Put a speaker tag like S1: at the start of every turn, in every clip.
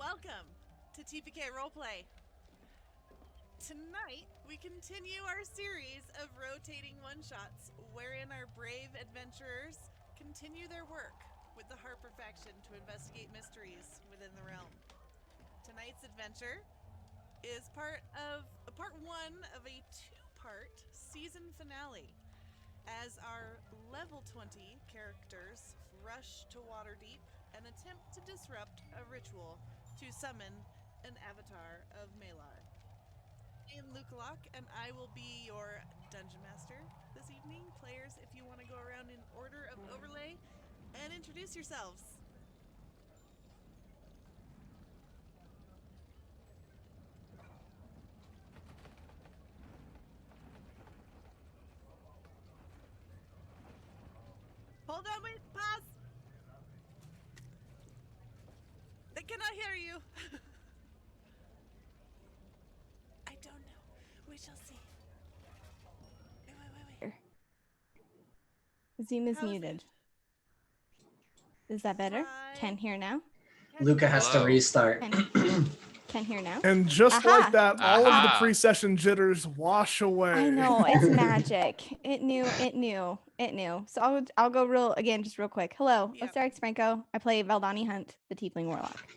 S1: Welcome to TPK Roleplay. Tonight, we continue our series of rotating one-shots, wherein our brave adventurers continue their work with the Harper faction to investigate mysteries within the realm. Tonight's adventure is part one of a two-part season finale, as our level 20 characters rush to Waterdeep and attempt to disrupt a ritual to summon an avatar of Malar. I am Luke Locke, and I will be your dungeon master this evening. Players, if you want to go around in order of overlay and introduce yourselves. Hold on, wait, pause. They cannot hear you. I don't know. We shall see. Wait.
S2: Zoom is muted. Is that better? Can hear now?
S3: Luca has to restart.
S2: Can hear now?
S4: And just like that, all of the pre-session jitters wash away.
S2: I know, it's magic. It knew. So I'll go real quick. Hello, Ostarix Franco. I play Valdani Hunt, the Tiefling Warlock.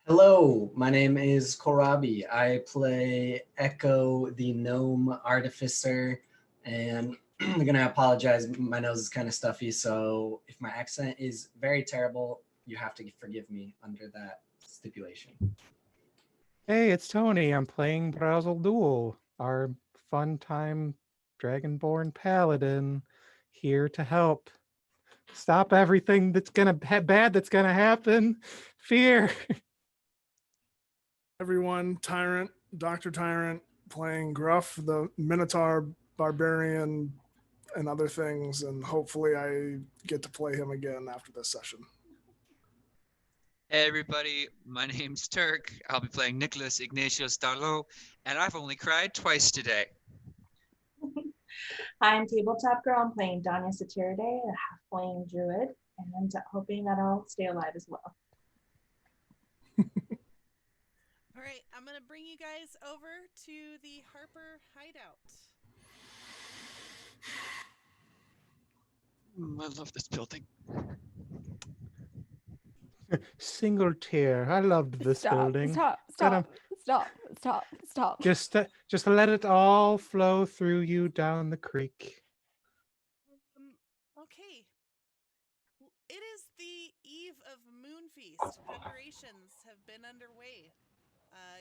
S3: Hello, my name is Korabi. I play Echo, the Gnome Artificer, and I'm gonna apologize. My nose is kind of stuffy, so if my accent is very terrible, you have to forgive me under that stipulation.
S5: Hey, it's Tony. I'm playing Brazel Duel, our fun time Dragonborn Paladin, here to help stop everything that's gonna bad that's gonna happen. Fear.
S4: Everyone, Tyrant, Dr. Tyrant, playing Gruff, the Minotaur Barbarian, and other things, and hopefully I get to play him again after this session.
S6: Hey everybody, my name's Turk. I'll be playing Nicholas Ignatius Darlo, and I've only cried twice today.
S7: Hi, I'm Tabletop Girl. I'm playing Danya Satiride, a half-flame druid, and hoping that I'll stay alive as well.
S1: All right, I'm going to bring you guys over to the Harper hideout.
S6: I love this building.
S5: Single tear. I loved this building.
S2: Stop.
S5: Just let it all flow through you down the creek.
S1: Okay. It is the eve of Moon Feast. Preparations have been underway.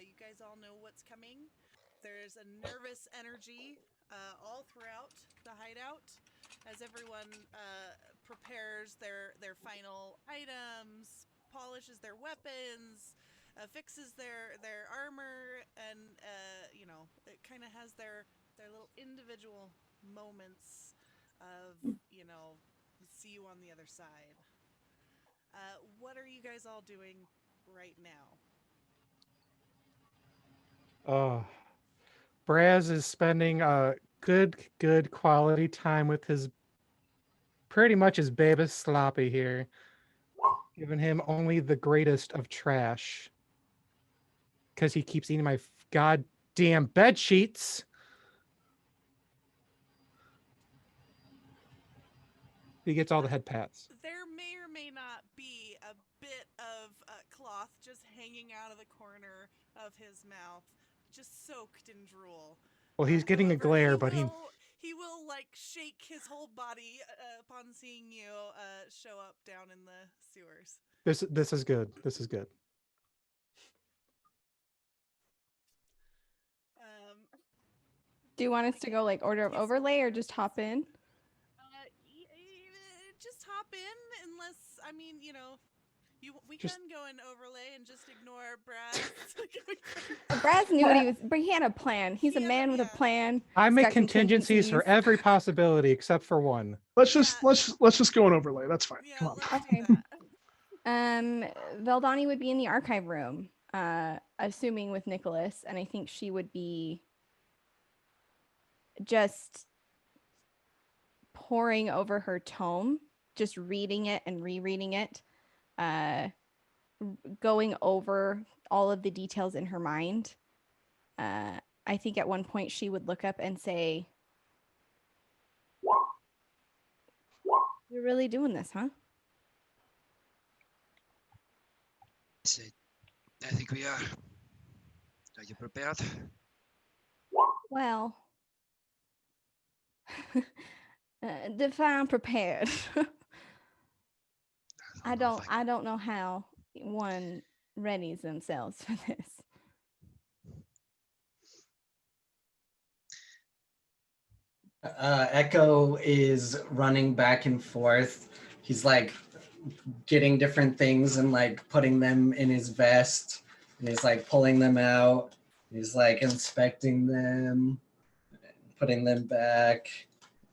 S1: You guys all know what's coming. There's a nervous energy all throughout the hideout as everyone prepares their final items, polishes their weapons, fixes their armor, and it kind of has their little individual moments of see you on the other side. What are you guys all doing right now?
S5: Oh, Braz is spending a good quality time with pretty much his baby Sloppy here, giving him only the greatest of trash because he keeps eating my goddamn bed sheets. He gets all the head pats.
S1: There may or may not be a bit of cloth just hanging out of the corner of his mouth, just soaked in drool.
S5: Well, he's getting a glare, but
S1: he will like shake his whole body upon seeing you show up down in the sewers.
S5: This is good. This is good.
S2: Do you want us to go like order of overlay or just hop in?
S1: Just hop in, unless we can go in overlay and just ignore Brad.
S2: Brad knew what he was, but he had a plan. He's a man with a plan.
S5: I make contingencies for every possibility except for one.
S4: Let's just go in overlay. That's fine.
S1: Yeah,
S4: come on.
S2: Okay. Valdani would be in the archive room, assuming with Nicholas, and I think she would be just poring over her tome, just reading it and rereading it. going over all of the details in her mind. I think at one point she would look up and say, "You're really doing this, huh?"
S6: I think we are. Are you prepared?
S2: Well, define prepared. I don't know how one readies themselves for this.
S3: Echo is running back and forth. He's like getting different things and like putting them in his vest, and he's like pulling them out. He's like inspecting them, putting them back,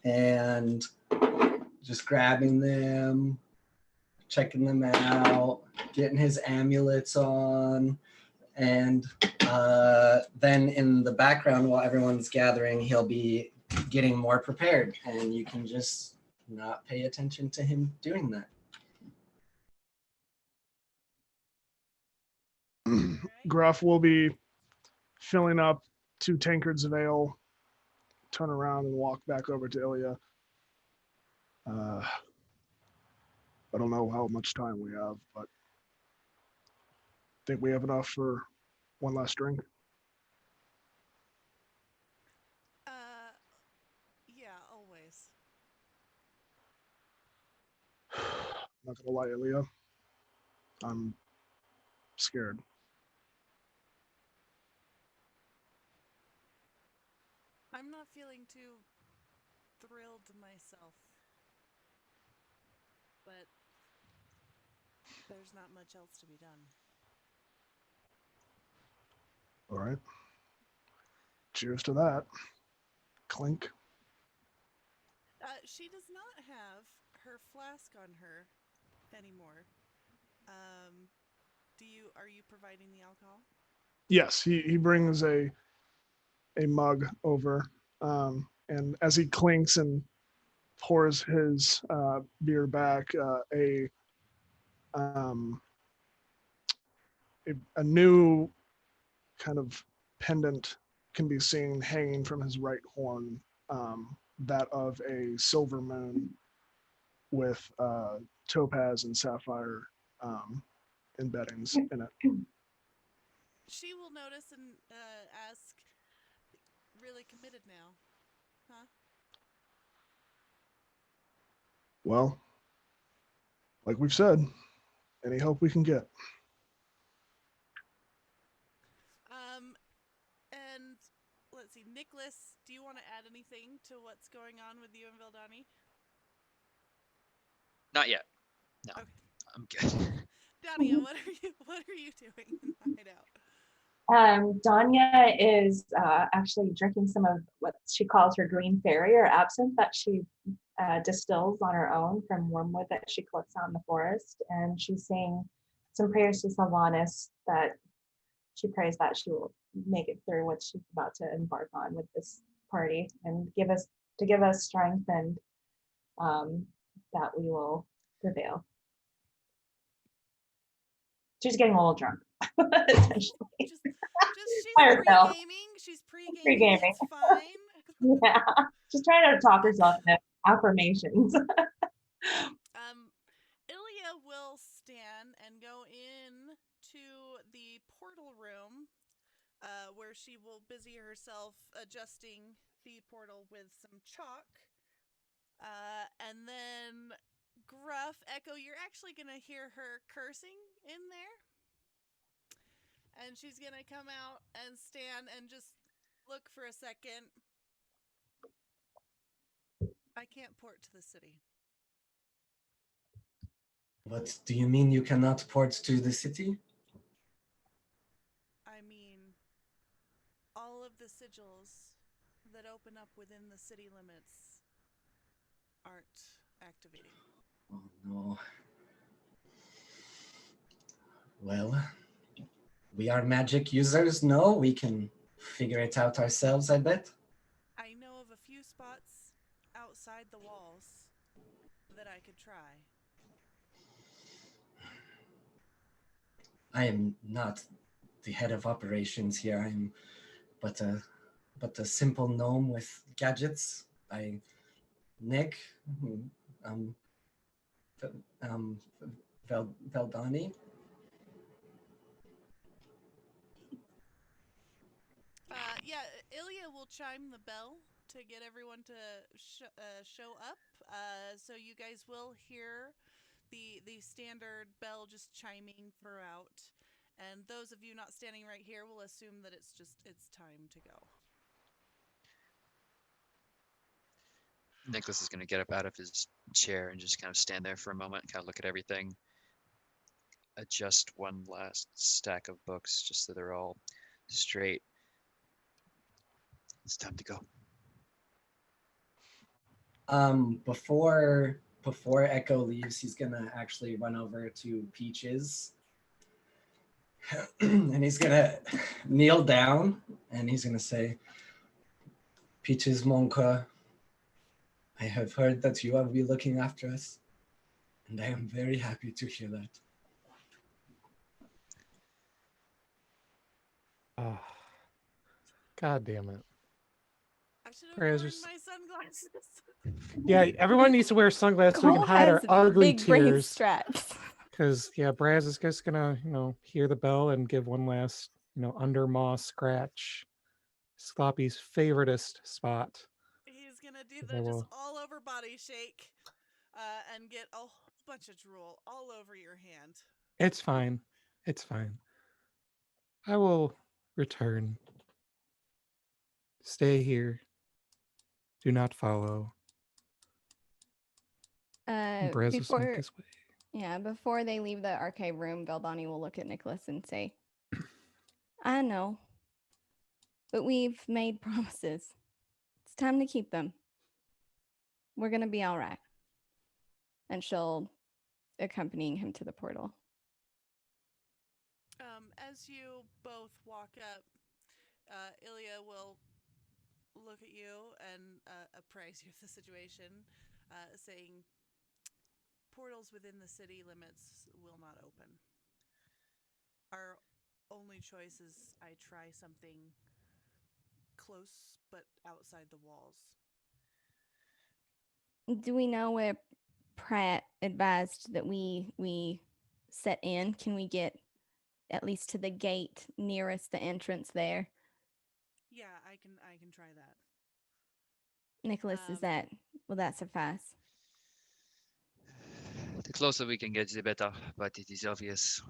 S3: and just grabbing them, checking them out, getting his amulets on. And then in the background, while everyone's gathering, he'll be getting more prepared, and you can just not pay attention to him doing that.
S4: Gruff will be filling up 2 tankards of ale, turn around and walk back over to Ilya. I don't know how much time we have, but think we have enough for one last drink.
S1: Yeah, always.
S4: Not gonna lie, Ilya. I'm scared.
S1: I'm not feeling too thrilled myself. But there's not much else to be done.
S4: All right. Cheers to that. Clink.
S1: She does not have her flask on her anymore. Are you providing the alcohol?
S4: Yes, he brings a mug over, and as he clinks and pours his beer back, a new kind of pendant can be seen hanging from his right horn, that of a silver moon with topaz and sapphire embeddings in it.
S1: She will notice and ask, really committed now, huh?
S4: Well, like we've said, any help we can get.
S1: And let's see, Nicholas, do you want to add anything to what's going on with you and Valdani?
S6: Not yet. No,
S1: Okay.
S6: I'm good.
S1: Dania, what are you doing in the hideout?
S7: Danya is actually drinking some of what she calls her green fairy or absinthe that she distills on her own from wormwood that she collects out in the forest. And she's saying some prayers to Sylvanas that she prays that she will make it through what she's about to embark on with this party and give us strength and that we will prevail. She's getting a little drunk, essentially.
S1: She's pre-gaming. She's pre-gaming. It's fine.
S7: Yeah, she's trying to talk herself into affirmations.
S1: Ilya will stand and go in to the portal room, where she will busy herself adjusting the portal with some chalk. And then Gruff, Echo, you're actually going to hear her cursing in there. And she's going to come out and stand and just look for a second. I can't port to the city.
S3: What do you mean you cannot port to the city?
S1: I mean, all of the sigils that open up within the city limits aren't activating.
S3: Oh no. Well, we are magic users. No, we can figure it out ourselves, I bet.
S1: I know of a few spots outside the walls that I could try.
S3: I am not the head of operations here. I'm but a simple gnome with gadgets. Nick, um, um, Veldani.
S1: Yeah, Ilya will chime the bell to get everyone to show up. So you guys will hear the standard bell just chiming throughout. And those of you not standing right here will assume that it's time to go.
S6: Nicholas is going to get up out of his chair and just kind of stand there for a moment, kind of look at everything, adjust one last stack of books just so they're all straight. It's time to go.
S3: Before Echo leaves, he's gonna actually run over to Peaches, and he's gonna kneel down, and he's gonna say, "Peaches Monka, I have heard that you will be looking after us, and I am very happy to hear that."
S5: Oh, God damn it.
S1: I should have
S5: Prayers
S1: worn
S5: just-
S1: my sunglasses.
S5: Yeah, everyone needs to wear sunglasses so we can
S2: Cole
S5: hide our
S2: has
S5: ugly
S2: big brain
S5: tears.
S2: straps.
S5: Because, yeah, Braz is just going to, hear the bell and give one last, under maw scratch. Sloppy's favoritist spot.
S1: He's gonna do
S5: I
S1: the just
S5: will-
S1: all over body shake, and get a whole bunch of drool all over your hand.
S5: It's fine. It's fine. I will return. Stay here. Do not follow. And Braz will sneak his way.
S2: Yeah, before they leave the archive room, Veldani will look at Nicholas and say, I know, but we've made promises. It's time to keep them. We're going to be all right. And she'll accompany him to the portal.
S1: As you both walk up, Ilya will look at you and apprise you of the situation, saying, portals within the city limits will not open. Our only choice is I try something close but outside the walls.
S2: Do we know where Pratt advised that we set in? Can we get at least to the gate nearest the entrance there?
S1: Yeah, I can try that.
S2: Nicholas, will that suffice?
S6: The closer we can get, the better, but it is obvious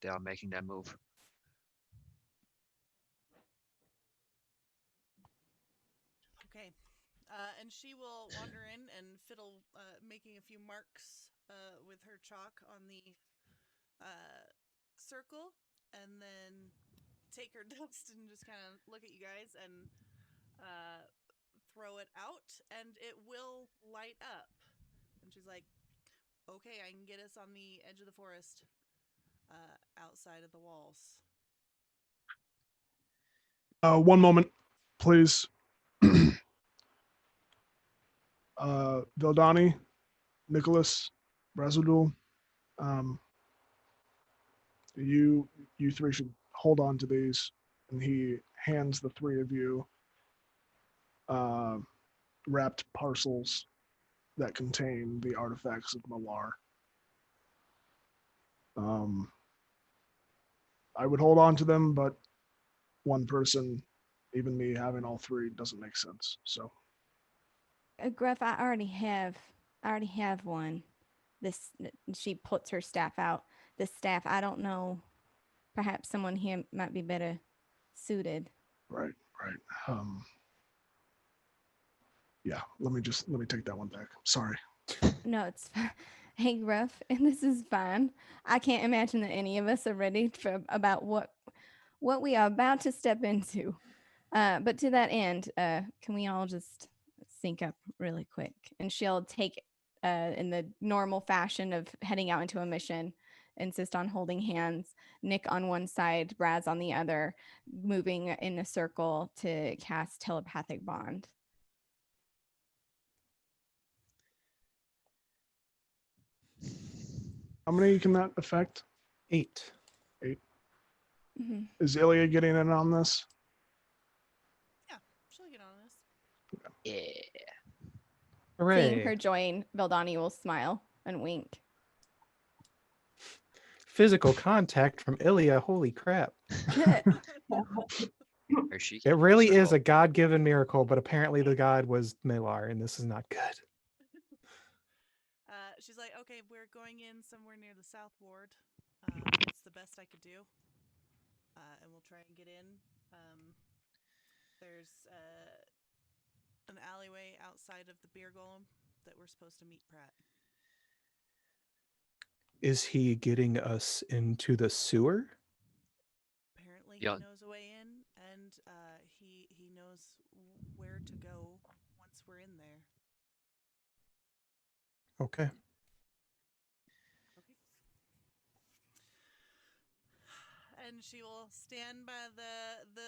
S6: they are making that move.
S1: Okay. And she will wander in and fiddle, making a few marks with her chalk on the circle, and then take her dust and just kind of look at you guys and throw it out, and it will light up. And she's like, okay, I can get us on the edge of the forest, outside of the walls.
S4: One moment, please. Veldani, Nicholas, Brazil, you three should hold on to these. And he hands the three of you wrapped parcels that contain the artifacts of Malar. I would hold on to them, but one person, even me having all three, doesn't make sense. So,
S2: Gruff, I already have one. She puts her staff out. The staff, I don't know. Perhaps someone here might be better suited.
S4: right. Yeah, let me take that one back. Sorry.
S2: No, it's fine. Hey, Gruff, and this is fine. I can't imagine that any of us are ready about what we are about to step into. But to that end, can we all just sync up really quick? And she'll take, in the normal fashion of heading out into a mission, insist on holding hands, Nick on one side, Braz on the other, moving in a circle to cast telepathic bond.
S4: How many can that affect?
S5: 8.
S2: Mhm.
S4: Is Ilya getting in on this?
S1: Yeah, she'll get on this.
S6: Yeah.
S2: Seeing
S5: Hooray.
S2: her join, Veldani will smile and wink.
S5: Physical contact from Ilya. Holy crap.
S6: Or she
S5: It
S6: can
S5: really
S6: use
S5: is
S6: her
S5: a God-given miracle, but apparently the god was Malar, and this is not good.
S1: She's like, okay, we're going in somewhere near the South Ward. It's the best I could do. And we'll try and get in. There's an alleyway outside of the beer golem that we're supposed to meet Pratt.
S5: Is he getting us into the sewer?
S1: Apparently,
S6: Yeah.
S1: he knows a way in, and he knows where to go once we're in there.
S5: Okay.
S1: And she will stand by the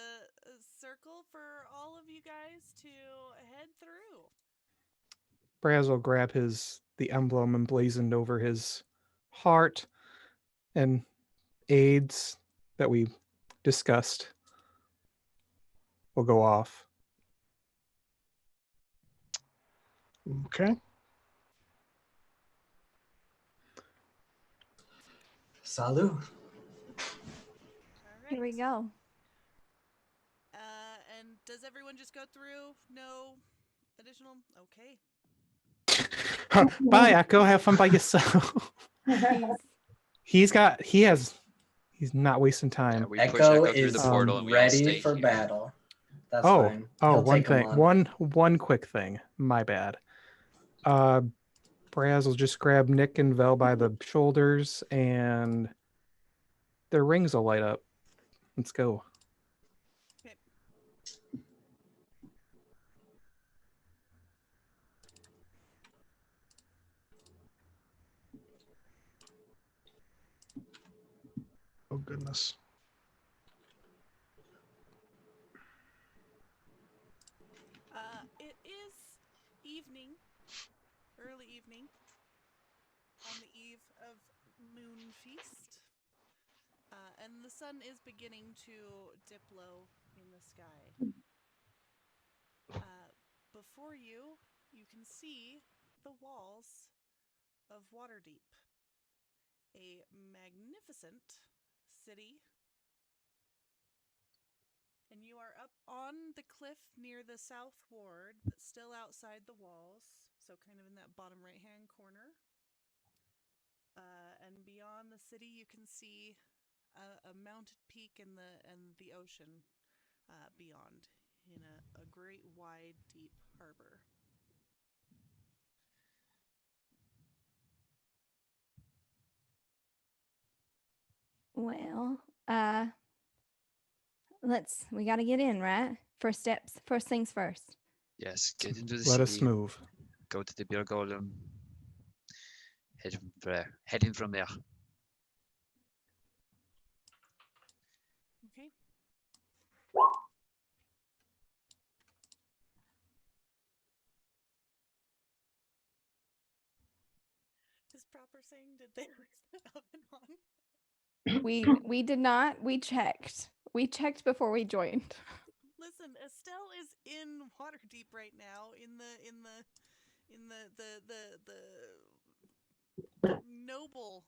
S1: circle for all of you guys to head through.
S5: Braz will grab the emblem emblazoned over his heart and aids that we discussed will go off.
S4: Okay.
S3: Salut.
S1: All right.
S2: Here we go.
S1: And does everyone just go through? No additional? Okay.
S5: Bye, Echo. Have fun by yourself.
S2: Jeez.
S5: He's not wasting
S6: Yeah,
S5: time.
S6: we push
S3: Echo
S6: Echo through
S3: is
S6: the portal and we all
S3: ready
S6: stay
S3: for
S6: here.
S3: battle. That's
S5: Oh,
S3: fine.
S5: oh,
S3: He'll
S5: one
S3: take 'em
S5: thing.
S3: on.
S5: One quick thing. My bad. Braz will just grab Nick and Vel by the shoulders and their rings will light up. Let's go.
S1: Okay.
S4: Oh goodness.
S1: It is evening, early evening, on the eve of Moon Feast. And the sun is beginning to dip low in the sky. Before you, you can see the walls of Waterdeep, a magnificent city. And you are up on the cliff near the South Ward, but still outside the walls, so kind of in that bottom right-hand corner. And beyond the city, you can see a mounted peak and the ocean beyond, in a great, wide, deep harbor.
S2: Well, we got to get in, right? First things first.
S6: Yes, get into the
S5: Let
S6: city.
S5: us move.
S6: Go to the beer golem. Head in from there.
S1: Okay. Is proper saying, did they leave the oven on?
S2: We did not. We checked. We checked before we joined.
S1: Listen, Estelle is in Waterdeep right now, in the noble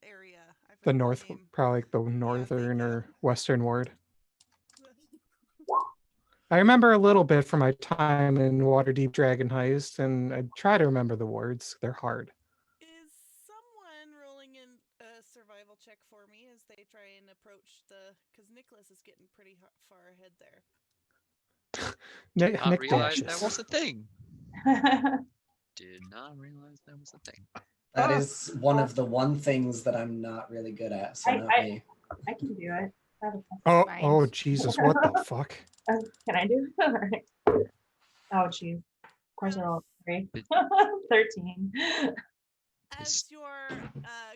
S1: area. I
S5: The
S1: forget
S5: north,
S1: name.
S5: probably like the
S1: thank
S5: northern
S1: you.
S5: or western ward. I remember a little bit from my time in Waterdeep Dragon Heist, and I try to remember the words. They're hard.
S1: Is someone rolling in a survival check for me as they try and approach because Nicholas is getting pretty far ahead there.
S5: Nick,
S6: Not
S5: Nick
S6: realize that
S5: dashes.
S6: was a thing. Did not realize that was a thing.
S3: That
S7: Oh.
S3: is one things that I'm not really good at, so not me.
S7: I can do it. I have a-
S5: Oh,
S2: Fine.
S5: oh, Jesus! What the fuck?
S7: Can I do it? All right. Oh, geez. Of course I rolled 3.
S6: Did-
S7: 13.
S1: As your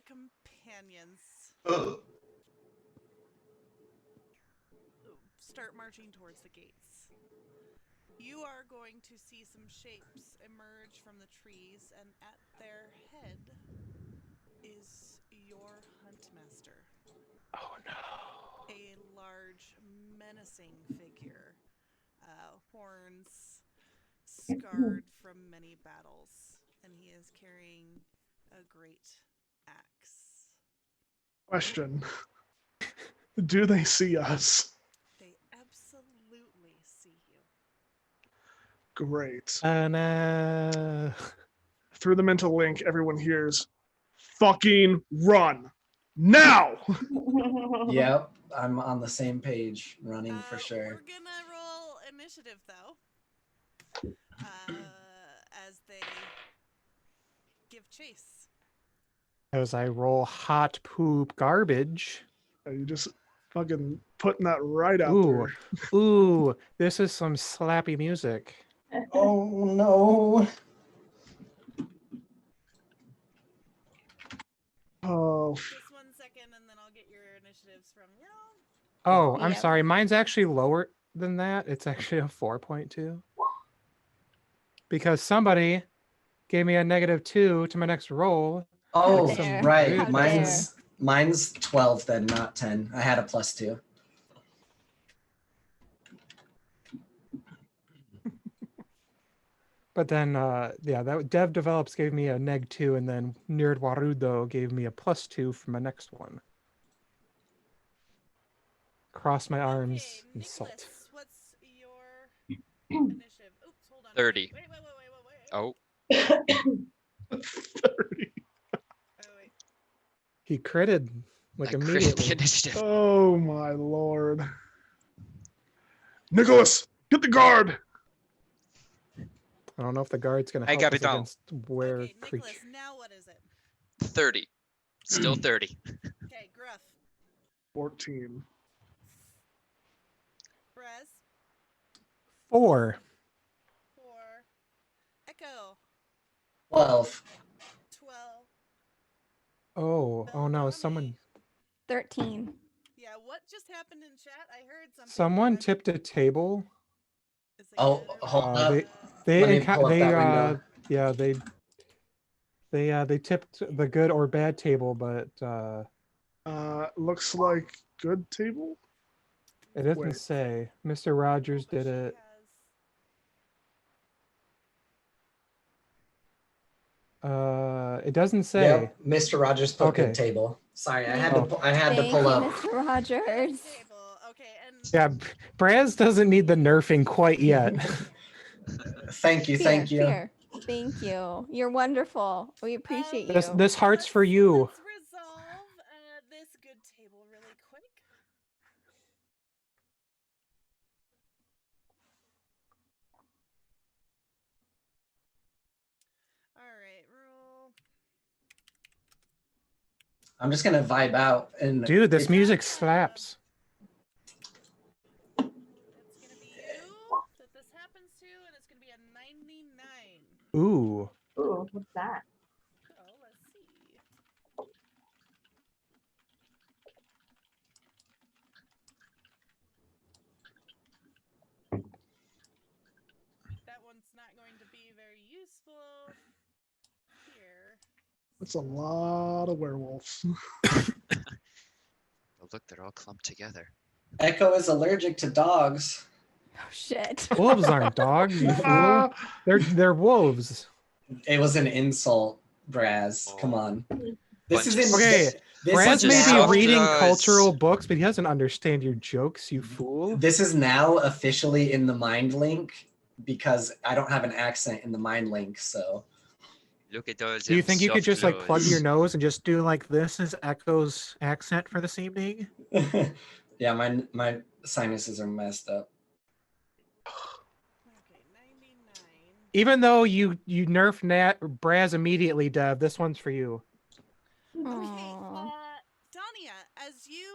S1: companions start marching towards the gates, you are going to see some shapes emerge from the trees, and at their head is your huntmaster. menacing figure. Horns scarred from many battles, and he is carrying a great axe.
S4: Question. Do they see us?
S1: They absolutely see you.
S4: Great.
S5: No.
S4: Through the mental link, everyone hears, fucking run. Now!
S3: Yep, I'm on the same page, running for sure.
S1: We're gonna roll initiative, though, as they give chase.
S5: As I roll hot poop garbage.
S4: You just fucking putting that right out
S5: Ooh,
S4: there.
S5: ooh, this is some slappy music.
S3: Oh no.
S4: Oh,
S1: Just 1 second, and then I'll get your initiatives from you.
S5: Oh, I'm
S2: Yep.
S5: sorry. Mine's actually lower than that. It's actually a 4.2. Because somebody gave me a -2 to my next roll.
S3: Oh,
S2: How dare.
S3: right.
S2: How
S3: Mine's 12 then, not 10. I had a +2.
S5: But then, yeah, that Dev Develops gave me a -2, and then Nerd Warudo gave me a +2 for my next one. Cross my arms
S1: Okay,
S5: and salt.
S1: Nicholas, what's your initiative? Oops, hold on.
S6: 30.
S1: Wait.
S6: Oh,
S4: 30.
S1: Oh, wait.
S5: He critted like
S6: I critted the
S5: immediately.
S6: initiative.
S4: Oh my lord. Nicholas, get the guard!
S5: I don't know if the guard's gonna
S6: I
S5: help
S6: got
S5: us
S6: it down.
S5: against where
S1: Okay, Nicholas,
S5: creature.
S1: now what is it?
S6: 30. Still 30.
S1: Okay, Gruff.
S4: 14.
S1: Brez.
S5: 4.
S1: 4. Echo.
S3: 12.
S1: 12.
S5: Oh no!
S1: Beltrami.
S5: Someone
S2: 13.
S1: Yeah, what just happened in chat? I heard something.
S5: Someone
S1: but I'm-
S5: tipped a table.
S1: Is it
S3: Oh,
S1: good or
S3: hold
S1: bad?
S3: up.
S5: They
S3: Let me
S5: enco-
S3: pull up
S5: they
S3: that window.
S5: yeah they tipped the good or bad table, but
S4: Looks like good table.
S5: it doesn't
S4: Wait.
S5: say. Mr. Rogers
S1: But
S5: did
S1: she
S5: it. It doesn't say.
S3: Yep, Mr. Rogers put
S5: Okay.
S3: good table. Sorry, I
S2: Thank
S3: had
S5: you.
S3: to. I had to
S2: Thank
S3: pull
S2: you,
S3: up.
S2: Mr. Rogers.
S1: Table. Okay, and
S5: Yeah, Braz doesn't need the nerfing quite yet.
S3: Thank you, thank you.
S2: Here. Thank you. You're wonderful. We appreciate you.
S5: This heart's for you.
S1: Let's resolve this good table really quick. All right, roll.
S3: I'm just gonna vibe out and
S5: Dude, this music slaps.
S1: It's gonna be you that this happens to, and it's gonna be a 99.
S5: Ooh.
S7: Ooh, what's that?
S1: Oh, let's see. That one's not going to be very useful here.
S4: That's a lot of werewolves.
S6: Oh, look, they're all clumped together.
S3: Echo is allergic to dogs.
S2: Oh, shit.
S5: Wolves aren't dogs, you fool. They're wolves.
S3: It was an insult, Braz. Come on. This
S6: Bunch
S3: is
S6: of
S3: in.
S5: Okay,
S3: This
S5: Braz
S3: is
S5: may
S3: now.
S5: be reading
S6: does.
S5: cultural books, but he doesn't understand your jokes, you fool.
S3: This is now officially in the mind link because I don't have an accent in the mind link. So
S6: Look at those.
S5: Do you think you could just like plug your
S6: nose?
S5: nose and just do like this as Echo's accent for this evening?
S3: yeah, my sinuses are messed up.
S1: Okay, 99.
S5: Even though you nerf Nat Braz immediately, Dev, this one's for you.
S1: Okay,
S2: Aw.
S1: Dania, as you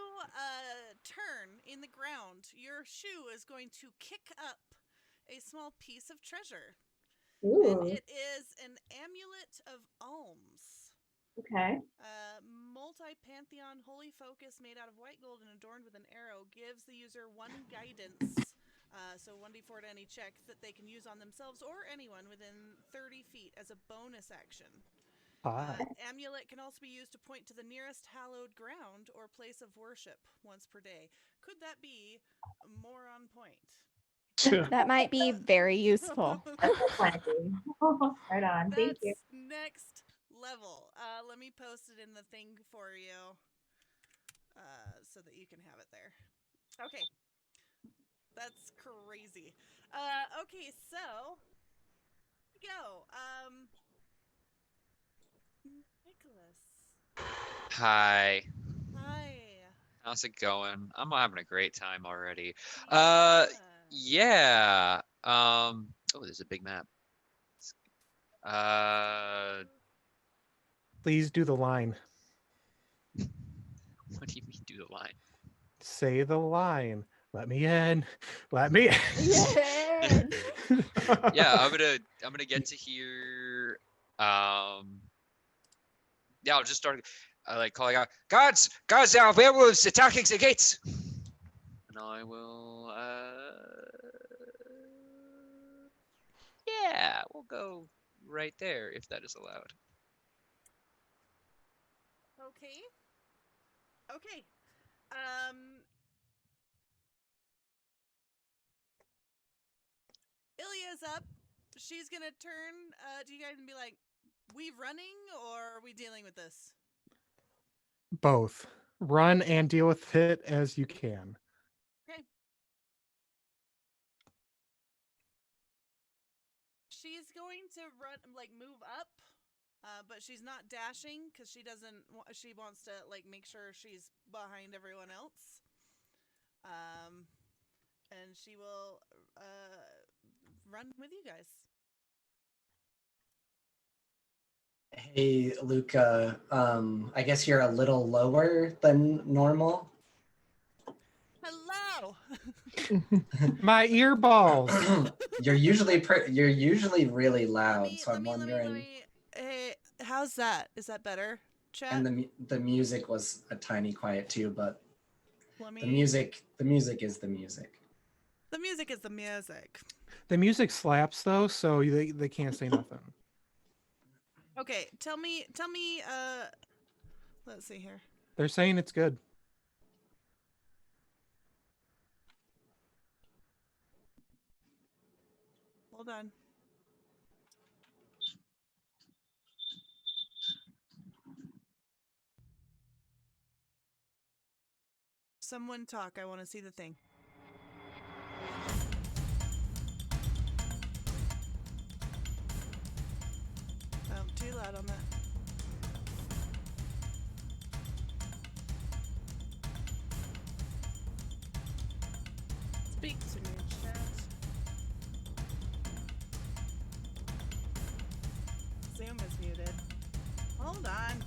S1: turn in the ground, your shoe is going to kick up a small piece of treasure.
S7: Ooh,
S1: And it is an amulet of alms.
S7: okay.
S1: Multi-pantheon holy focus made out of white gold and adorned with an arrow gives the user 1 guidance. So 1d4 to any check that they can use on themselves or anyone within 30 feet as a bonus action. Amulet can also be used to point to the nearest hallowed ground or place of worship once per day. Could that be more on point?
S2: That might be very useful.
S7: That's plenty. Right on. Thank you.
S1: That's next level. Let me post it in the thing for you so that you can have it there. Okay. That's crazy. Okay, so go. Nicholas.
S6: Hi.
S1: Hi.
S6: How's it going? I'm having a great time already.
S1: Yeah.
S6: Yeah. Oh, there's a big map.
S5: Please do the line.
S6: What do you mean do the line?
S5: Say the line. Let me in. Let me in.
S6: Yeah, I'm gonna get to here. Yeah, I'll just start like calling out, guards, there are werewolves attacking the gates. And I will yeah, we'll go right there if that is allowed.
S1: Okay. Okay. Ilya's up. She's gonna turn to you guys and be like, "We running or are we dealing with this?"
S5: Both. Run and deal with it as you can.
S1: Okay. She's going to run, like move up, but she's not dashing because she doesn't. She wants to like make sure she's behind everyone else. And she will run with you guys.
S3: Hey, Luca. I guess you're a little lower than normal.
S1: Hello.
S5: My earballs.
S3: You're usually really loud, so I'm wondering.
S1: Hey, how's that? Is that better, chat?
S3: And the music was a tiny quiet too, but
S1: the
S3: music is the music.
S1: The music is the music.
S5: The music slaps though, so they can't say nothing.
S1: Okay, tell me, let's see here.
S5: They're saying it's good.
S1: Hold on. Someone talk, I want to see the thing. Oh, too loud on that. Speak to me, chat. Zoom is muted. Hold on.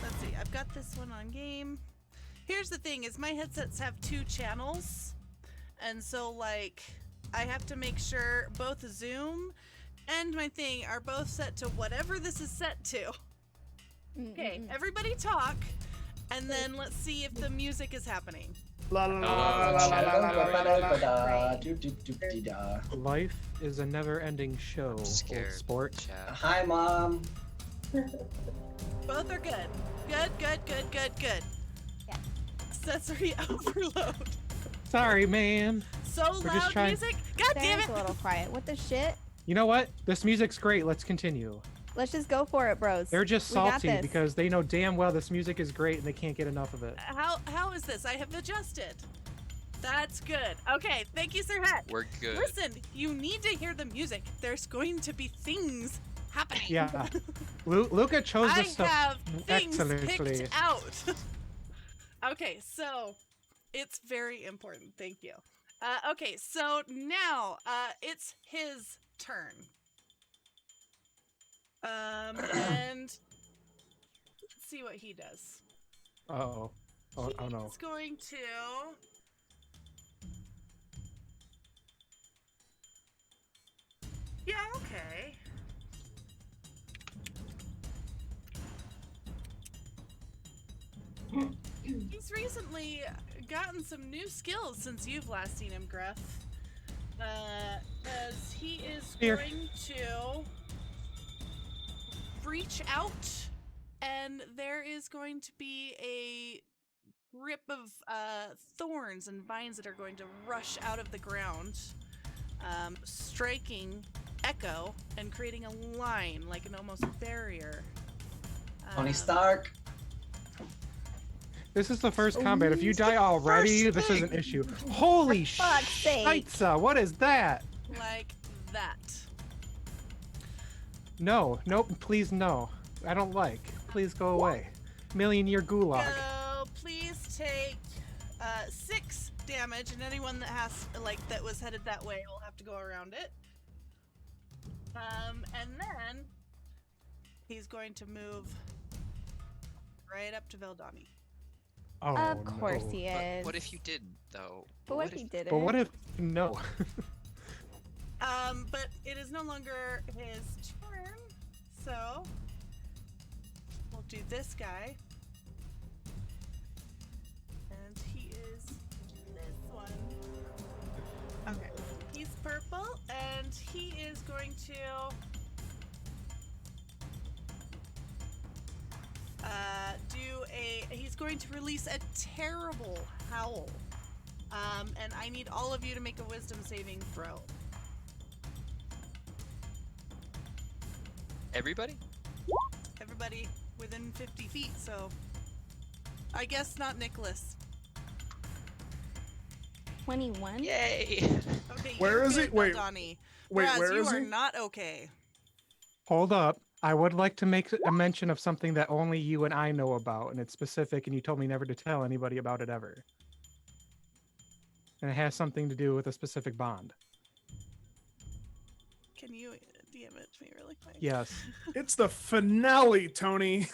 S1: Let's see, I've got this one on game. Here's the thing is my headsets have 2 channels. And so like I have to make sure both Zoom and my thing are both set to whatever this is set to. Okay, everybody talk, and then let's see if the music is happening.
S5: Life is a never-ending show.
S6: I'm scared.
S5: Old sport.
S6: Chat.
S3: Hi, Mom.
S1: Both are good. Good.
S2: Yeah.
S1: Sensory overload.
S5: Sorry, man.
S1: So
S5: We're just
S1: loud
S5: trying-
S1: music. God damn
S2: There's
S1: it.
S2: a little quiet. What the shit?
S5: You know what? This music's great. Let's continue.
S2: Let's just go for it, bros.
S5: They're just
S2: We got
S5: salty
S2: this.
S5: because they know damn well this music is great and they can't get enough of it.
S1: How is this? I have adjusted. That's good. Okay, thank you, Sir Hat.
S6: We're good.
S1: Listen, you need to hear the music. There's going to be things happening.
S5: Yeah. Luca chose
S1: I
S5: this stuff
S1: have things
S5: excellently.
S1: picked out. Okay, so it's very important. Thank you. Okay, so now it's his turn. And let's see what he does.
S5: Uh-oh. Oh no.
S1: He's going to. Yeah, okay. He's recently gotten some new skills since you've last seen him, Gruff. As he is
S5: Here.
S1: going to reach out, and there is going to be a rip of thorns and vines that are going to rush out of the ground, striking Echo and creating a line, like an almost barrier.
S3: Tony Stark.
S5: This is the first combat. If you die already, this is an issue. Holy
S2: fuck's sake.
S5: shitza, what is that?
S1: Like that.
S5: No, nope, please no. I don't like. Please go away. Million-year gulag.
S1: So please take 6 damage, and anyone that has that was headed that way will have to go around it. And then he's going to move right up to Veldani.
S5: Oh,
S2: Of course
S5: no.
S2: he
S6: But
S2: is.
S6: what if you didn't, though?
S2: But what if he did it?
S5: But what if no?
S1: But it is no longer his turn, so we'll do this guy. And he is this one. Okay. He's purple, and he is going to he's going to release a terrible howl. And I need all of you to make a wisdom saving throw.
S6: Everybody?
S1: Everybody within 50 feet, so I guess not Nicholas.
S2: 21?
S6: Yay!
S1: Okay,
S4: Where
S1: you're
S4: is
S1: good,
S4: he? Wait,
S1: Donnie.
S4: Wait,
S1: Whereas
S4: where
S1: you
S4: is
S1: are
S4: he?
S1: not okay.
S5: Hold up. I would like to make a mention of something that only you and I know about, and it's specific, and you told me never to tell anybody about it ever. And it has something to do with a specific bond.
S1: Can you DM it to me really quick?
S5: Yes.
S4: It's the finale, Tony.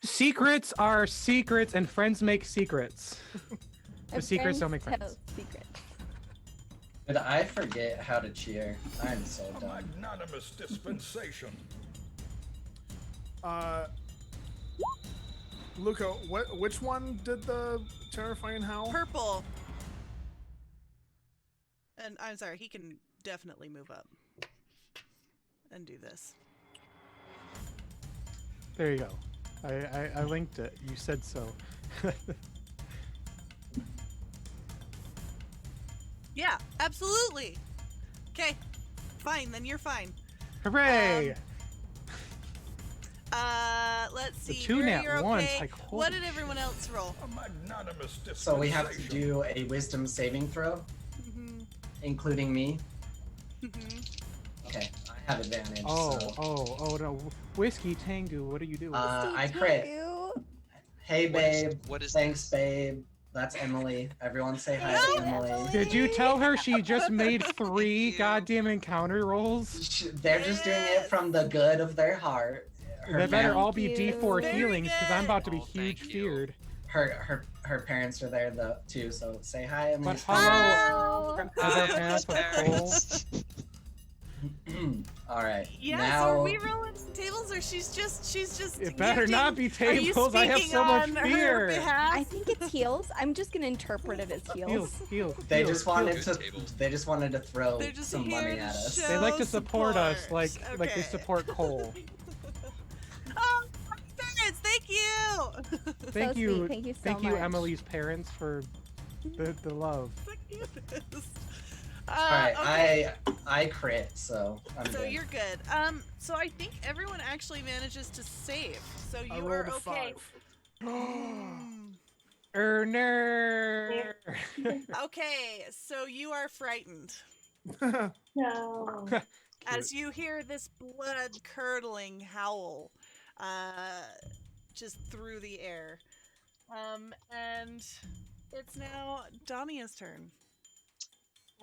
S5: Secrets are secrets, and friends make secrets.
S2: And
S5: secrets don't make
S2: tell
S5: friends.
S2: Secrets.
S3: Did I forget how to cheer? I'm so
S8: A
S3: dumb.
S8: magnanimous dispensation.
S4: Luca, which one did the terrifying howl?
S1: Purple. And I'm sorry, he can definitely move up and do this.
S5: There you go. I linked it. You said so.
S1: Yeah, absolutely. Okay, fine. Then you're fine.
S5: Hooray!
S1: Let's
S5: The
S1: see.
S5: two
S1: Vera,
S5: nat
S1: you're
S5: ones,
S1: okay.
S5: like,
S1: What
S5: holy
S1: did everyone else roll?
S8: A magnanimous dispensation.
S3: So we have to do a wisdom saving throw,
S1: Mm-hmm.
S3: including me.
S1: Mm-hmm.
S3: Okay, I have advantage.
S5: Oh,
S3: so.
S5: oh no. Whiskey Tango, what are you doing?
S3: I crit. Hey, babe.
S6: What is
S3: Thanks,
S6: this?
S3: babe. That's Emily. Everyone say hi
S1: Hi,
S3: to Emily.
S1: Emily.
S5: Did you tell her she just made 3 goddamn encounter rolls?
S3: They're just doing it from the good of their heart.
S5: They better
S3: fam-
S5: all be
S2: Thank you.
S5: D4
S1: Very
S5: healings because I'm about to be
S6: Oh, thank
S5: huge
S6: you.
S5: feared.
S3: her parents are there though too. So say hi, Emily.
S5: But hello.
S2: Hello.
S5: Other
S6: Ah,
S5: half of Cole.
S6: parents.
S3: All right.
S1: Yeah,
S3: now,
S1: so are we rolling some tables, or she's just
S5: It better not be
S1: Are you
S5: tables. I have
S1: speaking
S5: so much
S1: on her
S5: fear.
S1: behalf?
S2: I think it's heels. I'm just gonna interpret it as
S5: Heal,
S2: heels.
S5: heal.
S3: they
S5: heal,
S3: just
S5: heal.
S3: wanted
S6: Good
S3: to.
S6: tables.
S3: They just wanted to throw
S1: They're just
S3: some
S1: here
S3: money
S1: to
S3: at us.
S1: show
S5: They like to support us
S1: support.
S5: like they
S1: Okay.
S5: support Cole.
S1: Oh, my parents, thank you.
S5: Thank
S2: So
S5: you.
S2: sweet. Thank you so
S5: Thank you,
S2: much.
S5: Emily's parents, for the love.
S1: The cutest.
S3: All right,
S1: Okay.
S3: I crit, so I'm
S1: So
S3: good.
S1: you're good. So I think everyone actually manages to save. So
S4: I
S1: you
S4: rolled
S1: are
S4: a
S1: okay.
S4: 5.
S5: Erner.
S1: Okay, so you are frightened
S7: No.
S1: as you hear this blood-curdling howl, just through the air. And it's now Dania's turn.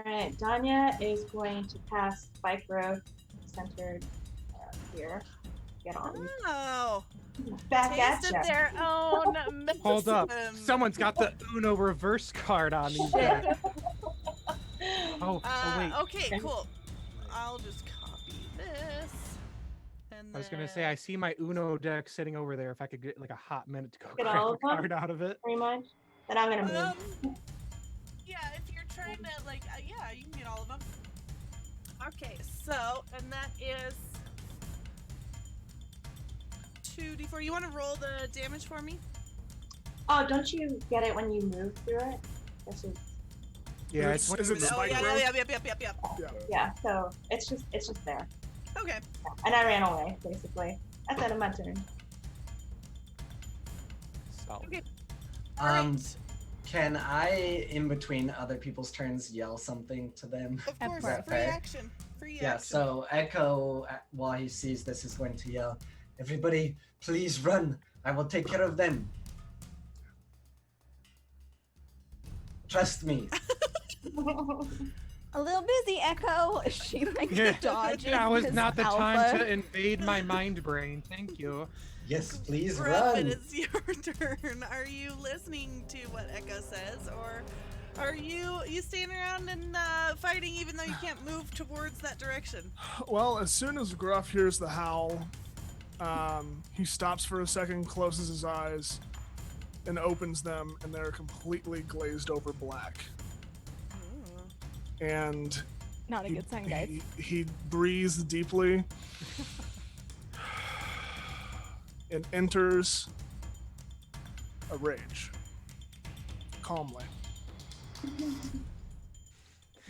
S7: All right, Danya is going to cast Spike Growth centered here. Get on.
S1: Oh,
S7: Back at
S1: tasted
S7: ya.
S1: their own
S5: Hold up.
S1: medicine.
S5: Someone's got the Uno reverse card on these guys. Oh, wait.
S1: Okay, cool. I'll just copy this. And
S5: I was gonna say I see my Uno deck sitting over there. If I could get like a hot minute to go
S7: Get
S5: grab
S7: all
S5: a
S7: of them?
S5: card out of it.
S7: Pretty much. Then I'm gonna move.
S1: Yeah, if you're trying to yeah, you can get all of them. Okay, so and that is 2d4. You want to roll the damage for me?
S7: Oh, don't you get it when you move through it? This is
S5: Yeah,
S4: Is
S5: it's
S4: it
S1: Oh
S4: spike
S1: yeah,
S4: growth?
S1: yep.
S4: Yeah.
S7: yeah. So it's just there,
S1: Okay.
S7: and I ran away basically. That's the end of my turn.
S5: solid.
S1: Okay.
S3: Um,
S1: Alright.
S3: Can I, in between other people's turns, yell something to them?
S1: Of course,
S2: course.
S1: free
S3: Okay.
S1: action. Free
S3: Yeah,
S1: action.
S3: so Echo, while he sees this, is going to yell, "Everybody, please run! I will take care of them. Trust me."
S2: A little busy, Echo. She like dodges.
S5: Now is
S2: this
S5: not the time
S2: alpha.
S5: to invade my mind brain. Thank you.
S3: Yes, please
S1: Gruff, it
S3: run.
S1: is your turn. Are you listening to what Echo says, or are you staying around and fighting even though you can't move towards that direction?
S4: Well, as soon as Gruff hears the howl, he stops for a second, closes his eyes, and opens them, and they're completely glazed over black. And
S2: Not a good sign, guys.
S4: he breathes deeply and enters a rage calmly.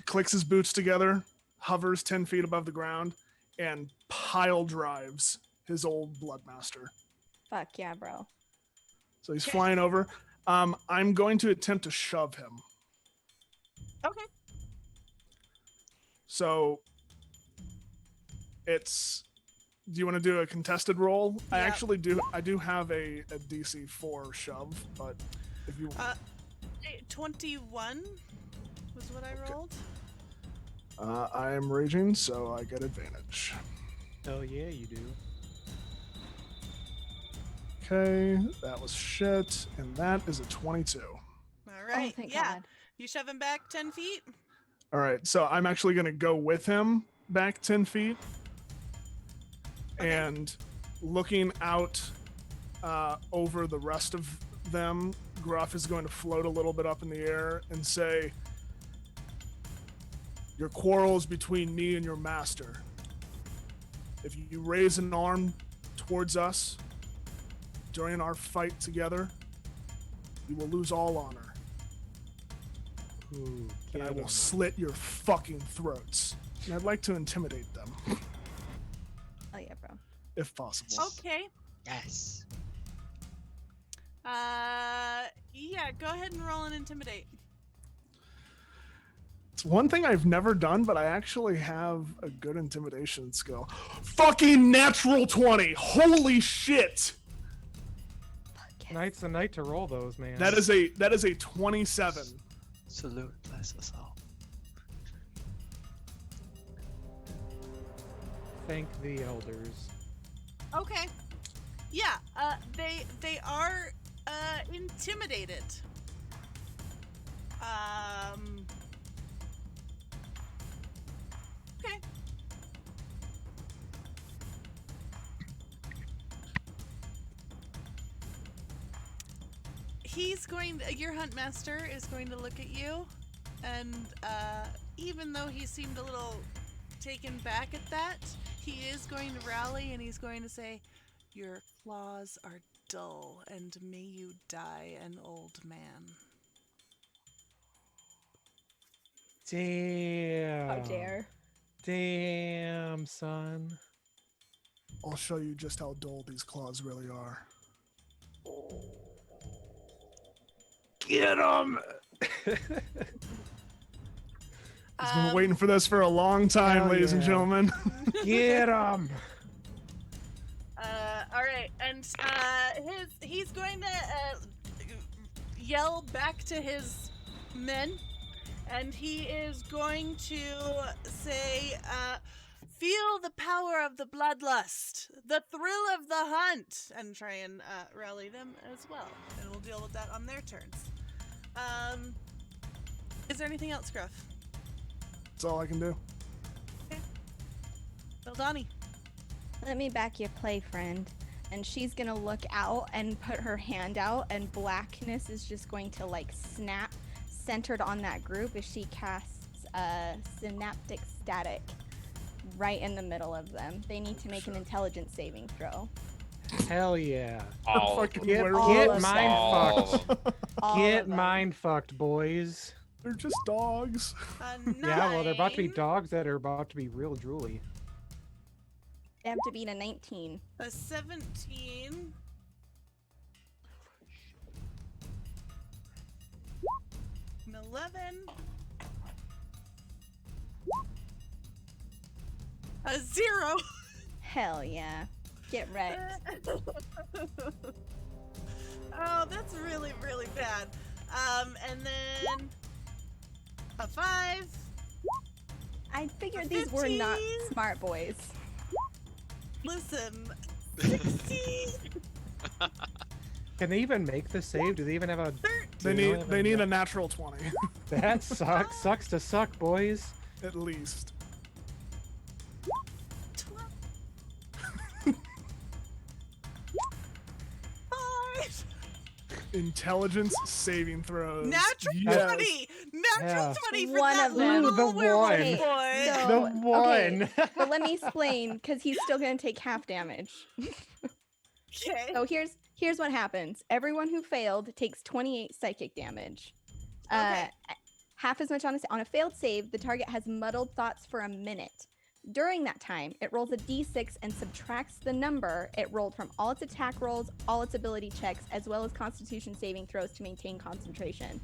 S4: Clicks his boots together, hovers 10 feet above the ground, and pile drives his old Bloodmaster.
S2: Fuck yeah, bro.
S4: So he's flying over. I'm going to attempt to shove him.
S1: Okay.
S4: So it's. Do you want to do a contested roll? I
S1: Yeah.
S4: actually do. I do have a DC 4 shove, but if you
S1: 21 was what I rolled.
S4: I am raging, so I get advantage.
S5: Oh yeah, you do.
S4: Okay, that was shit, and that is a 22.
S1: All right.
S2: Oh, thank
S1: yeah.
S2: God.
S1: You shove him back 10 feet.
S4: All right, so I'm actually going to go with him back 10 feet. And looking out over the rest of them, Gruff is going to float a little bit up in the air and say, "Your quarrel is between me and your master. If you raise an arm towards us during our fight together, you will lose all honor.
S5: Ooh,
S4: And I
S5: get
S4: will
S5: 'em.
S4: slit your fucking throats. And I'd like to intimidate them,
S2: Oh yeah, bro.
S4: if possible."
S1: Okay.
S6: Yes.
S1: Yeah, go ahead and roll and intimidate.
S4: It's one thing I've never done, but I actually have a good intimidation skill. Fucking natural 20! Holy shit!
S2: Fuck yeah.
S5: Tonight's the night to roll those, man.
S4: That is a 27.
S6: Salute, bless us all.
S5: Thank the elders.
S1: Okay. Yeah, they are intimidated. Okay. Your hunt master is going to look at you, and even though he seemed a little taken back at that, he is going to rally and he's going to say, "Your claws are dull, and may you die an old man."
S5: Damn.
S2: How dare.
S5: Damn, son.
S4: I'll show you just how dull these claws really are.
S5: Get him!
S4: He's been waiting for this for a long time,
S5: Hell
S4: ladies and
S5: yeah.
S4: gentlemen.
S5: Get him!
S1: All right, and he's going to yell back to his men, and he is going to say, "Feel the power of the bloodlust, the thrill of the hunt," and try and rally them as well. And we'll deal with that on their turns. Is there anything else, Gruff?
S4: That's all I can do.
S1: Okay. Well, Donnie.
S2: Let me back your play, friend. and she's gonna look out and put her hand out, and blackness is just going to like snap centered on that group as she casts synaptic static right in the middle of them. They need to make an intelligence saving throw.
S5: Hell yeah.
S9: All of
S4: Fucking
S9: them.
S4: werewolves.
S2: all
S5: Get
S2: of
S5: mind
S9: All of
S5: fucked.
S9: them.
S2: All
S5: Get
S2: of them.
S5: mind fucked, boys.
S4: They're just dogs.
S5: Yeah, well, they're about to be
S1: 9,
S5: dogs that are about to be real drooly.
S2: They have to beat a 19.
S1: a 17, an 11, a 0.
S2: Hell yeah. Get wrecked.
S1: Oh, that's really, really bad. And then a 5.
S2: I figured these were not
S1: 15.
S2: smart boys.
S1: Listen, 16,
S5: Can they even make the save? Do they even have a...
S1: 13.
S4: They need a natural 20
S5: That sucks. Sucks to suck, boys.
S4: at least.
S1: 12. 5.
S4: Intelligence saving throws.
S1: Natural
S4: Yes.
S1: 20. Natural
S5: Yeah.
S1: 20 for
S2: One
S1: that
S2: of them.
S1: little
S5: The
S1: werewolf
S5: one.
S2: Okay,
S1: boy.
S2: so-
S5: The
S2: okay.
S5: one.
S2: But let me explain, because he's still going to take half damage.
S1: Okay.
S2: So here's what happens. Everyone who failed takes 28 psychic damage.
S1: Okay.
S2: Half as much on a failed save. The target has muddled thoughts for a minute. During that time, it rolls a d6 and subtracts the number it rolled from all its attack rolls, all its ability checks, as well as Constitution saving throws to maintain concentration.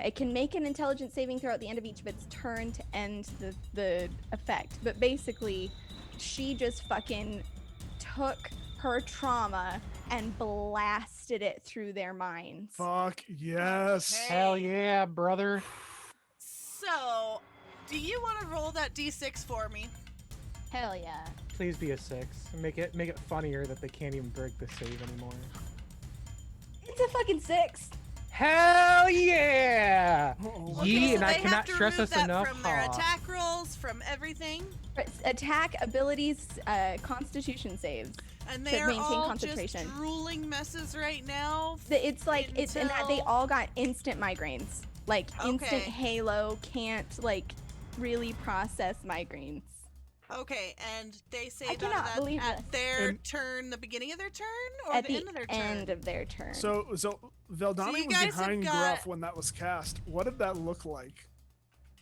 S2: It can make an intelligence saving throw at the end of each of its turn to end the effect. But basically, she just fucking took her trauma and blasted it through their minds.
S4: Fuck yes.
S1: Okay.
S5: Hell yeah, brother.
S1: So, do you want to roll that d6 for me?
S2: Hell yeah.
S5: Please be a 6. Make it funnier that they can't even break the save anymore.
S2: It's a fucking 6.
S5: Hell yeah!
S4: Uh-oh.
S1: Okay,
S5: Yee,
S1: so
S5: and I
S1: they
S5: cannot
S1: have to
S5: stress
S1: remove
S5: this
S1: that
S5: enough.
S1: from their
S5: Aw.
S1: attack rolls, from everything,
S2: Attack, abilities, Constitution saves.
S1: and
S2: To
S1: they are
S2: maintain
S1: all
S2: concentration.
S1: just drooling messes right now.
S2: It's like it's in that they
S1: Until-
S2: all got instant migraines. Like instant
S1: Okay.
S2: halo, can't like really process migraines.
S1: Okay, and they say
S2: I
S1: that
S2: cannot believe
S1: at
S2: this.
S1: their
S4: And-
S1: turn, the beginning of their turn, or
S2: At
S1: the
S2: the
S1: end of their
S2: end
S1: turn?
S2: of their turn.
S4: So Veldani
S1: you
S4: was
S1: guys have
S4: behind
S1: got-
S4: Gruff when that was cast. What did that look like?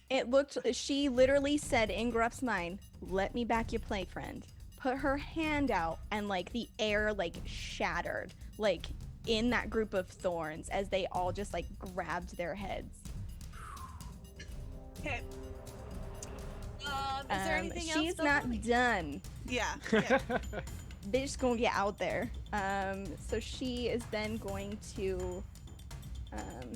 S2: It looked, she literally said in Gruff's mind, "Let me back you play, friend." Put her hand out and like the air like shattered, like in that group of thorns as they all just like grabbed their heads.
S1: Okay. Is there anything else?
S2: She's
S1: though,
S2: not
S1: for me?
S2: done.
S1: Yeah. Okay.
S2: They're just gonna get out there. So she is then going to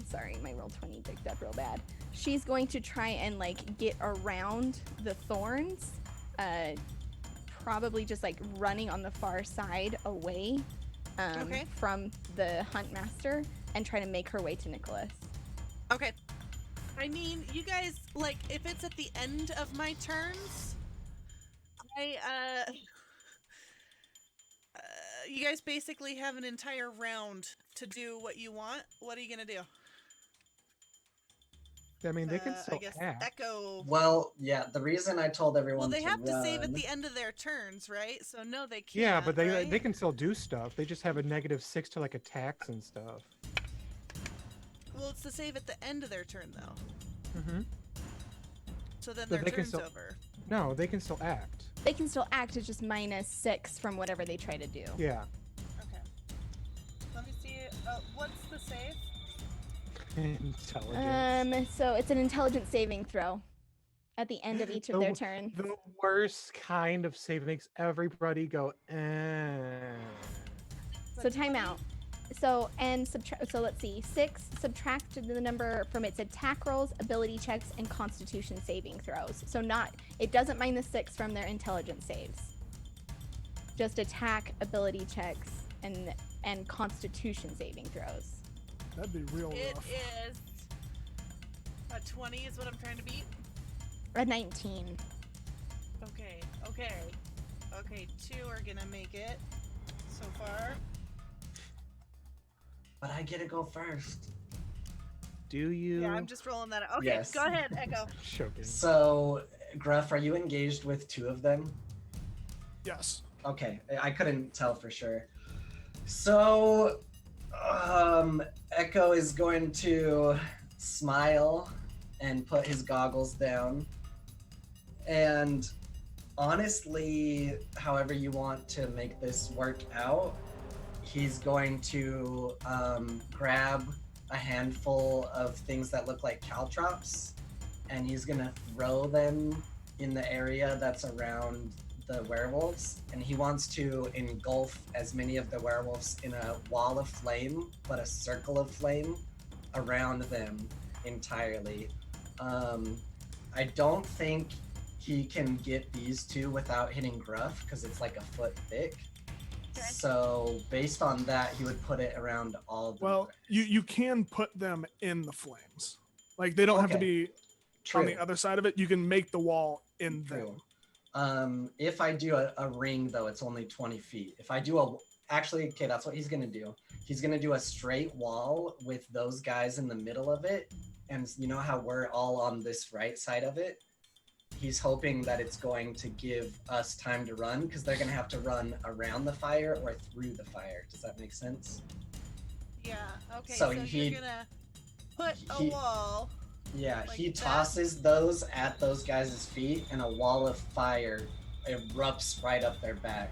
S2: sorry, my roll 20 picked up real bad. She's going to try and like get around the thorns, probably just like running on the far side away
S1: Okay.
S2: from the hunt master and try to make her way to Nicholas.
S1: Okay. I mean, you guys, like, if it's at the end of my turns, you guys basically have an entire round to do what you want. What are you gonna do?
S5: I mean, they can
S1: I
S5: still
S1: guess
S5: act.
S1: Echo.
S3: Well, yeah, the reason I told everyone
S1: Well, they
S3: to
S1: have to save at
S3: run-
S1: the end of their turns, right? So no, they can't.
S5: Yeah, but they
S1: right?
S5: can still do stuff. They just have a -6 to like attacks and stuff.
S1: Well, it's the save at the end of their turn, though.
S5: Mm-hmm.
S1: So then
S5: So
S1: their
S5: they can
S1: turn's
S5: still-
S1: over.
S5: No, they can still act.
S2: They can still act as just -6 from whatever they try to do.
S5: Yeah.
S1: Okay. Let me see. What's the save?
S5: Intelligence.
S2: So it's an intelligence saving throw at the end of each of their
S5: The-
S2: turn.
S5: The worst kind of save makes everybody go, eh.
S2: So timeout. So and subtract. So let's see. 6 subtract the number from its attack rolls, ability checks, and Constitution saving throws. So not. It doesn't -6 from their intelligence saves. Just attack, ability checks, and Constitution saving throws.
S4: That'd be real
S1: It
S4: rough.
S1: is a 20 is what I'm trying to beat.
S2: A 19.
S1: Okay, 2 are gonna make it. so far.
S3: But I get to go first.
S5: Do you?
S1: Yeah, I'm just rolling that out. Okay,
S3: Yes.
S1: go ahead, Echo.
S5: Choking.
S3: So, Gruff, are you engaged with 2 of them?
S4: Yes.
S3: Okay, I couldn't tell for sure. So, Echo is going to smile and put his goggles down. And honestly, however you want to make this work out, he's going to grab a handful of things that look like caltrops, and he's gonna throw them in the area that's around the werewolves, and he wants to engulf as many of the werewolves in a wall of flame, but a circle of flame around them entirely. I don't think he can get these 2 without hitting Gruff, because it's like a foot thick.
S1: Okay.
S3: So based on that, he would put it around all the
S4: Well, you can put them in the flames. Like they don't have to
S3: Okay.
S4: be on the other side of it. You can make the wall in
S3: True.
S4: them.
S3: If I do a ring, though, it's only 20 feet. If I do actually, okay, that's what he's gonna do. He's gonna do a straight wall with those guys in the middle of it, and you know how we're all on this right side of it? He's hoping that it's going to give us time to run, because they're gonna have to run around the fire or through the fire. Does that make sense?
S1: Yeah, okay,
S3: So
S1: so
S3: he-
S1: you're gonna put a
S3: he-
S1: wall.
S3: Yeah,
S1: Like
S3: he
S1: that?
S3: tosses those at those guys' feet, and a wall of fire erupts right up their back.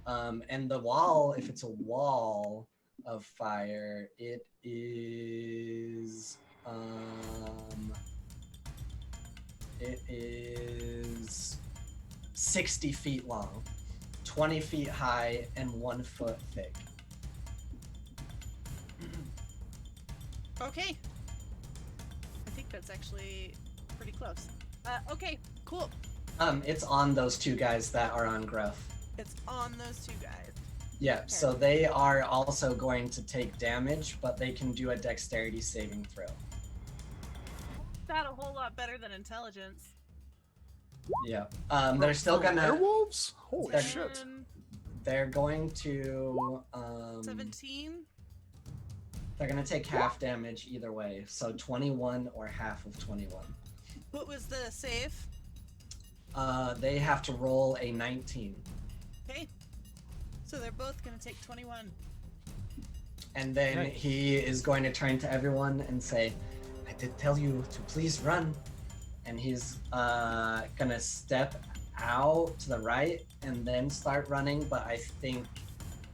S3: And the wall, if it's a wall of fire, it is it is 60 feet long, 20 feet high, and 1 foot thick.
S1: Okay. I think that's actually pretty close. Okay, cool.
S3: It's on those 2 guys that are on Gruff.
S1: It's on those 2 guys.
S3: Yeah, so they are also going to take damage, but they can do a dexterity saving throw.
S1: That a whole lot better than intelligence.
S3: Yeah. They're still
S4: For
S3: gonna.
S4: werewolves? Holy
S3: They're-
S4: shit!
S3: They're going to.
S1: 17.
S3: They're gonna take half damage either way, so 21 or half of 21.
S1: What was the save?
S3: They have to roll a 19,
S1: Okay. So they're both gonna take 21.
S3: and then
S5: Nice.
S3: he is going to turn to everyone and say, "I did tell you to please run." And he's gonna step out to the right and then start running. But I think,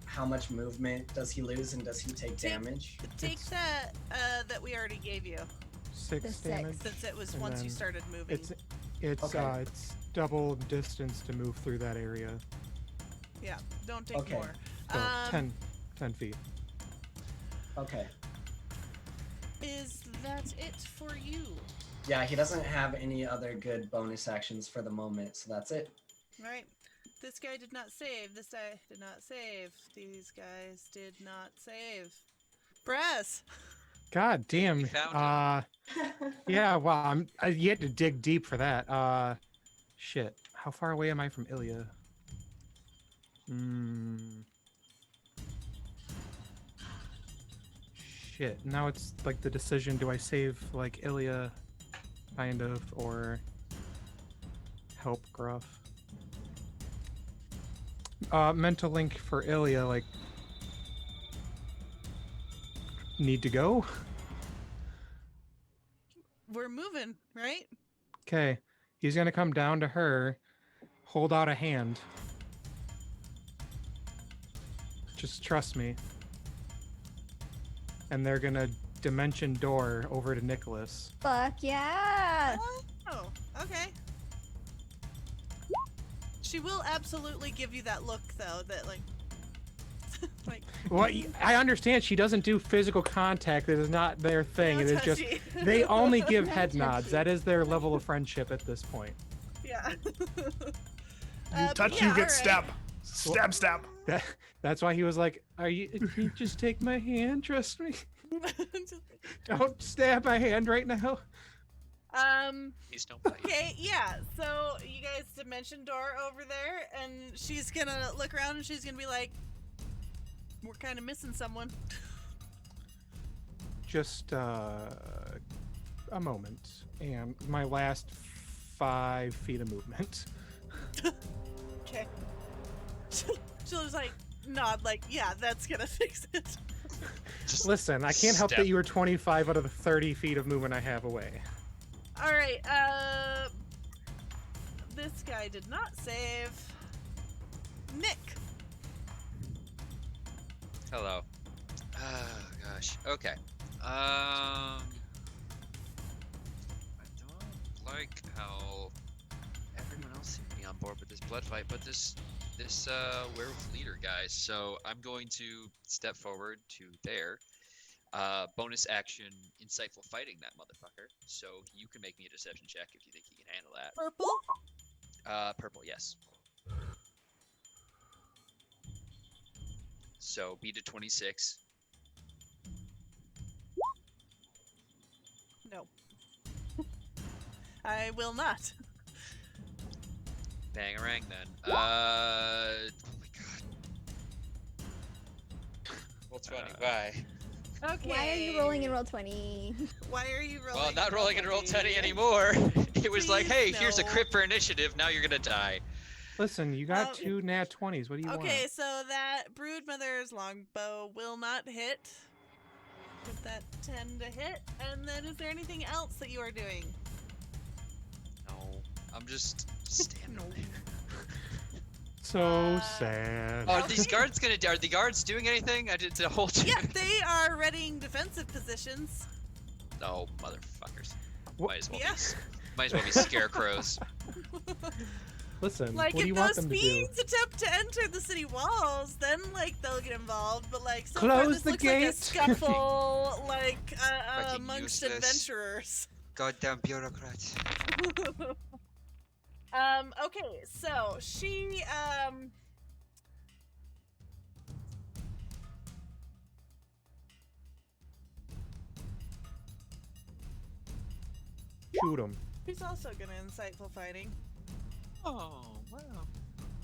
S3: how much movement does he lose, and does he take damage?
S1: Take
S5: It's-
S1: that that we already gave you,
S5: 6
S2: The six.
S5: damage.
S1: since it was
S5: And
S1: once you
S5: then
S1: started moving.
S5: It's
S3: Okay.
S5: it's double distance to move through that area.
S1: Yeah, don't take
S3: Okay.
S1: more.
S5: So 10 feet.
S3: Okay.
S1: Is that it for you?
S3: Yeah, he doesn't have any other good bonus actions for the moment, so that's it.
S1: Right. This guy did not save. This guy did not save. These guys did not save. Brass.
S5: God damn.
S6: found
S5: Yeah, well, you had to dig deep for that. Shit. How far away am I from Ilya? Shit. Now it's like the decision, do I save like Ilya kind of, or help Gruff? Mental link for Ilya, like, need to go?
S1: We're moving, right?
S5: Okay. He's gonna come down to her, hold out a hand. Just trust me. And they're gonna dimension door over to Nicholas.
S2: Fuck yeah!
S1: Oh, okay. She will absolutely give you that look, though, that like, like
S5: Well, I understand she doesn't do physical contact. That is not their thing.
S1: no
S5: It is just
S1: touchy.
S5: they only give
S2: No
S5: head nods.
S2: touchy.
S5: That is their level of friendship at this point.
S1: Yeah.
S4: You touch, you
S1: yeah,
S4: get
S1: alright.
S4: stab. Stab, stab.
S5: That's why he was like, "Are you just take my hand? Trust me. Don't stab my hand right now."
S6: Please don't bite.
S1: Okay, yeah. So you guys dimension door over there, and she's gonna look around and she's gonna be like, We're kind of missing someone.
S5: Just a moment, and my last 5 feet of movement.
S1: Okay. She'll just like nod, like, yeah, that's gonna fix it.
S6: Just
S5: Listen, I can't help
S6: step.
S5: that you were 25 out of the 30 feet of movement I have away.
S1: All right. This guy did not save. Nick.
S6: Hello. Oh gosh. Okay. I don't like how everyone else seems to be on board with this blood fight, but this werewolf leader guy. So I'm going to step forward to there. Bonus action, insightful fighting that motherfucker. So you can make me a deception check if you think you can handle that.
S1: Purple.
S6: Purple, yes. So beat a 26.
S1: No. I will not.
S6: Bangarang then. Oh my god. Roll 20, bye.
S1: Okay.
S2: Why are you rolling in roll 20?
S1: Why are you rolling?
S6: Well, not rolling in roll 20
S1: 20?
S6: anymore. It was like,
S1: Please,
S6: hey, here's a
S1: no.
S6: crit for initiative, now you're gonna die.
S5: Listen, you got
S1: Um,
S5: 2 nat 20s. What do you
S1: Okay,
S5: want?
S1: so that Broodmother's longbow will not hit. With that 10 to hit. And then is there anything else that you are doing?
S6: No, I'm just standing
S1: No.
S6: there.
S5: So sad.
S6: Are these guards are the guards doing anything? I did the whole time.
S1: Yeah, they are readying defensive positions.
S6: Oh, motherfuckers.
S5: What-
S6: Might as well
S1: Yeah.
S6: might as well be scarecrows.
S5: Listen,
S1: Like,
S5: what do
S1: if
S5: you want
S1: those
S5: them to do?
S1: fiends attempt to enter the city walls, then, like, they'll get involved. But, like, so far
S5: Close
S1: this
S5: the
S1: looks
S5: gate.
S1: like a scuffle, like,
S6: Fucking
S1: amongst
S6: useless.
S1: adventurers.
S6: Goddamn bureaucrats.
S1: Okay, so she,
S5: Shoot them.
S1: she's also gonna insightful fighting.
S6: Oh, wow.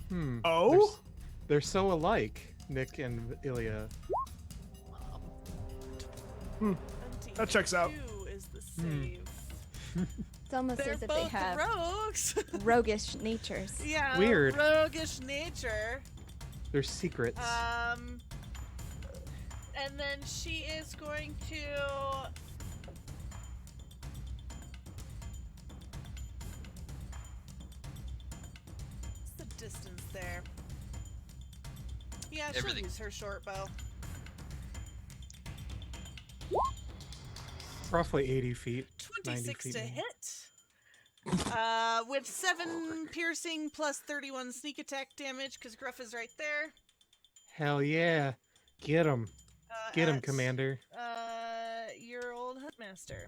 S5: Hmm.
S4: Oh?
S5: They're so alike, Nick and Ilya.
S4: That checks out.
S1: 22 is the
S5: Hmm.
S1: save.
S2: It's almost
S1: They're
S2: as if they
S1: both
S2: have
S1: rogues.
S2: roguish natures.
S1: Yeah,
S5: Weird.
S1: roguish nature.
S5: They're secrets.
S1: And then she is going to. What's the distance there? Yeah, she'll
S6: Everything.
S1: use her short bow.
S5: Roughly 80 feet.
S1: 26
S5: feet
S1: to
S5: maybe.
S1: hit. With 7 piercing plus 31 sneak attack damage, because Gruff is right there.
S5: Hell yeah. Get him. Get him,
S1: at,
S5: Commander.
S1: Your old Huntmaster.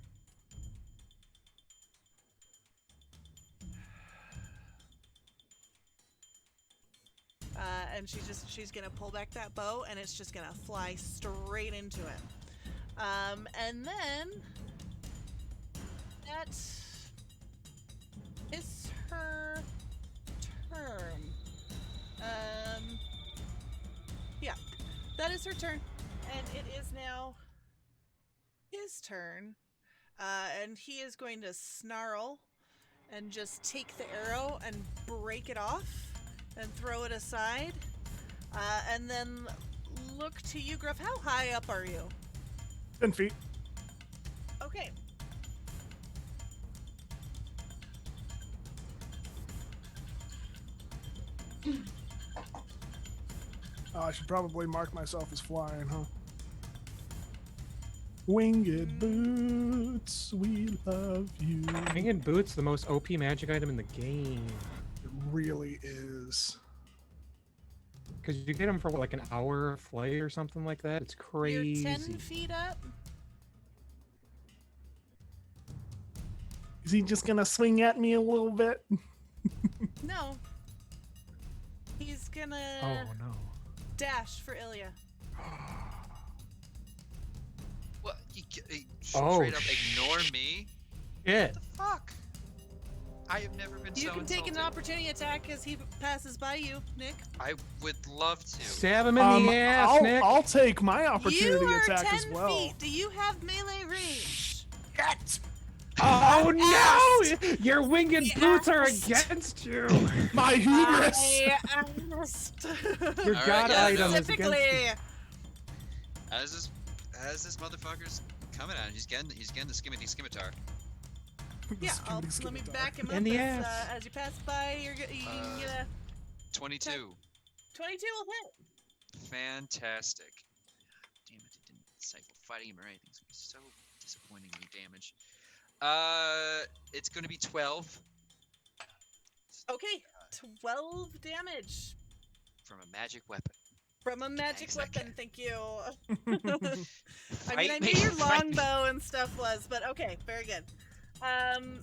S1: And she's gonna pull back that bow, and it's just gonna fly straight into him. And then that is her turn. Yeah, that is her turn, and it is now his turn. And he is going to snarl and just take the arrow and break it off and throw it aside. And then look to you, Gruff. How high up are you?
S4: 10 feet.
S1: Okay.
S4: Oh, I should probably mark myself as flying, huh? Winged boots, we love you.
S5: Winged Boots, the most OP magic item in the game.
S4: It really is.
S5: Because you get them for what, like an hour of flight or something like that. It's crazy.
S1: You're 10 feet up.
S4: Is he just gonna swing at me a little bit?
S1: No. He's gonna
S5: Oh no.
S1: dash for Ilya.
S6: What? You
S5: Oh,
S6: straight up ignore me?
S5: Shit.
S6: What the fuck? I have never been
S1: You
S6: so
S1: can take an
S6: insulted.
S1: opportunity attack as he passes by you, Nick.
S6: I would love to.
S5: Stab him in the ass, Nick.
S4: I'll take my
S1: You
S4: opportunity
S1: are
S4: attack
S1: 10
S4: as well.
S1: feet. Do you have melee range?
S4: Shit!
S5: Oh
S1: asked.
S5: no! Your winged
S1: He
S5: boots are
S1: asked.
S5: against you.
S4: My hubris!
S1: I asked.
S5: Your
S6: All right,
S5: god
S6: yeah,
S5: item
S6: no.
S5: is against you.
S1: Specifically.
S6: As this motherfucker's coming at him, he's getting the scimitar.
S1: Yeah,
S4: Skimity
S1: let me
S4: skimitar.
S1: back him
S5: In
S1: up
S5: the
S1: as,
S5: ass.
S1: as you pass by. You can get a
S6: 22.
S1: 22 will hit.
S6: Fantastic. Damn it, it didn't cycle fighting him or anything. It's gonna be so disappointingly damage. It's gonna be 12
S1: Okay, 12 damage
S6: from a magic weapon.
S1: from a magic
S6: Thanks, that
S1: weapon.
S6: guy.
S1: Thank you. I mean, I
S6: Fight
S1: knew
S6: me,
S1: your
S6: fight me.
S1: longbow and stuff was, but okay, very good. And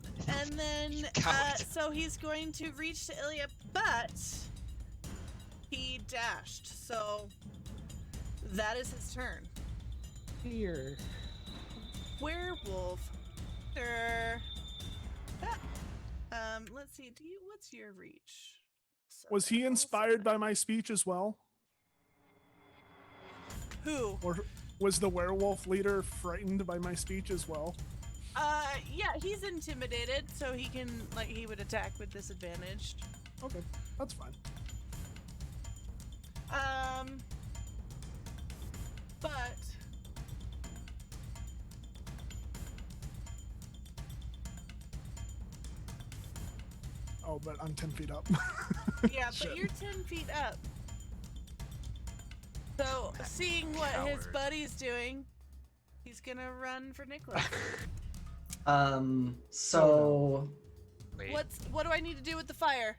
S1: then,
S6: Coward.
S1: so he's going to reach to Ilya, but he dashed, so that is his turn.
S5: Here.
S1: Werewolf. Let's see. What's your reach?
S4: Was he inspired by my speech as well?
S1: Who?
S4: Or was the werewolf leader frightened by my speech as well?
S1: Yeah, he's intimidated, so he can he would attack with disadvantage.
S4: Okay, that's fine.
S1: But
S4: Oh, but I'm 10 feet up.
S1: yeah, but
S4: Shit.
S1: you're 10 feet up. So, seeing what his
S6: coward.
S1: buddy's doing, he's gonna run for Nicholas.
S3: So
S6: Wait.
S1: What do I need to do with the fire?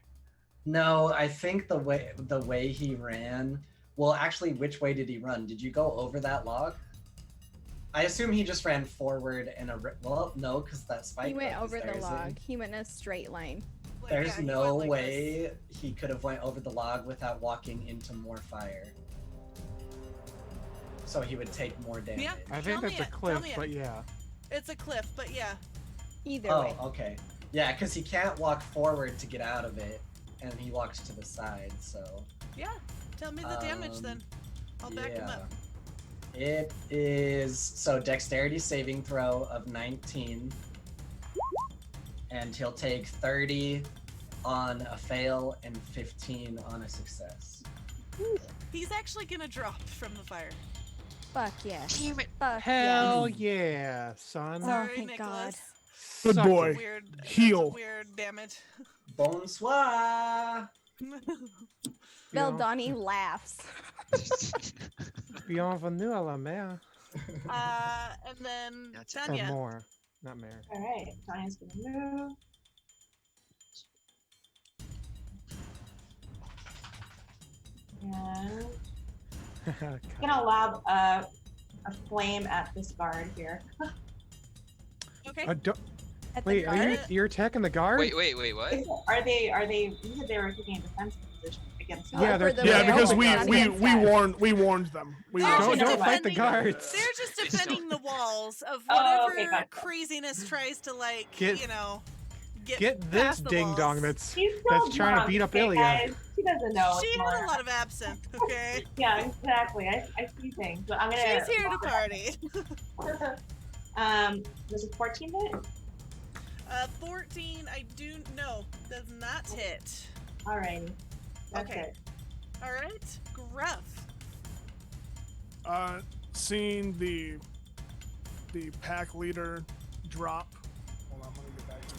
S3: no, I think the way he ran. Well, actually, which way did he run? Did you go over that log? I assume he just ran forward in a. Well, no, because that spike.
S2: He went
S3: hook is
S2: over
S3: there,
S2: the
S3: isn't
S2: log.
S3: it?
S2: He went in a straight line.
S1: Like,
S3: There's
S1: yeah, he
S3: no
S1: went like this.
S3: way he could have went over the log without walking into more fire. So he would take more damage.
S1: Yeah.
S5: I
S1: Tell
S5: think
S1: me
S5: that's a
S1: it, tell
S5: cliff,
S1: me it.
S5: but yeah.
S1: It's a cliff, but yeah.
S2: Either
S3: Oh,
S2: way.
S3: okay. Yeah, because he can't walk forward to get out of it, and he walks to the side. So
S1: Yeah. Tell me the damage then. I'll back him up.
S3: It is so dexterity saving throw of 19, and he'll take 30 on a fail and 15 on a success.
S1: He's actually gonna drop from the fire.
S2: Fuck yes.
S6: Damn it.
S2: Fuck
S5: Hell
S2: yes.
S5: yeah, son.
S2: Oh,
S1: Sorry,
S2: thank
S1: Nicholas.
S2: God.
S4: Good
S5: Suck
S4: boy.
S5: it.
S1: Weird. that's
S4: Heal.
S1: Weird damage.
S3: Bonsoir.
S2: Beldani laughs.
S5: Bienvenue à la mer.
S1: And then
S6: That's
S5: Or
S1: Tanya.
S5: more. Not mer.
S7: All right, Tanya's gonna move. And I'm gonna lob a flame at this guard here.
S1: Okay.
S5: Don't-
S2: At the
S5: wait,
S2: guard?
S5: you're attacking the guard?
S6: Wait, what?
S7: Are they? You said they were taking a defensive position against.
S2: Oh,
S5: Yeah,
S2: for
S5: they're-
S2: the
S4: Yeah, because
S2: werewolf,
S4: we
S2: not
S4: we
S2: against
S4: we
S2: us.
S4: warned them. We
S1: They're
S5: Don't,
S1: just
S5: don't fight the
S1: defending-
S5: guards.
S1: They're just
S6: It's
S1: defending the walls of
S7: Oh,
S1: whatever
S7: okay, gotcha.
S1: craziness tries to
S5: Get-
S1: get
S5: Get this
S1: past the
S5: ding dong
S1: walls.
S5: that's
S7: She's still
S5: that's trying to
S7: drunk,
S5: beat up
S7: okay,
S5: Ilya.
S7: guys? She doesn't know.
S1: She
S7: what's
S1: had a
S7: going
S1: lot of absinthe, okay?
S7: on. Yeah, exactly. I see things, but I'm gonna.
S1: She's here to party.
S7: Does a 14 hit?
S1: 14, I do no, does not hit.
S7: Alrighty. That's
S1: Okay.
S7: it.
S1: All right, Gruff.
S4: Seeing the pack leader drop. Hold on, let me get back to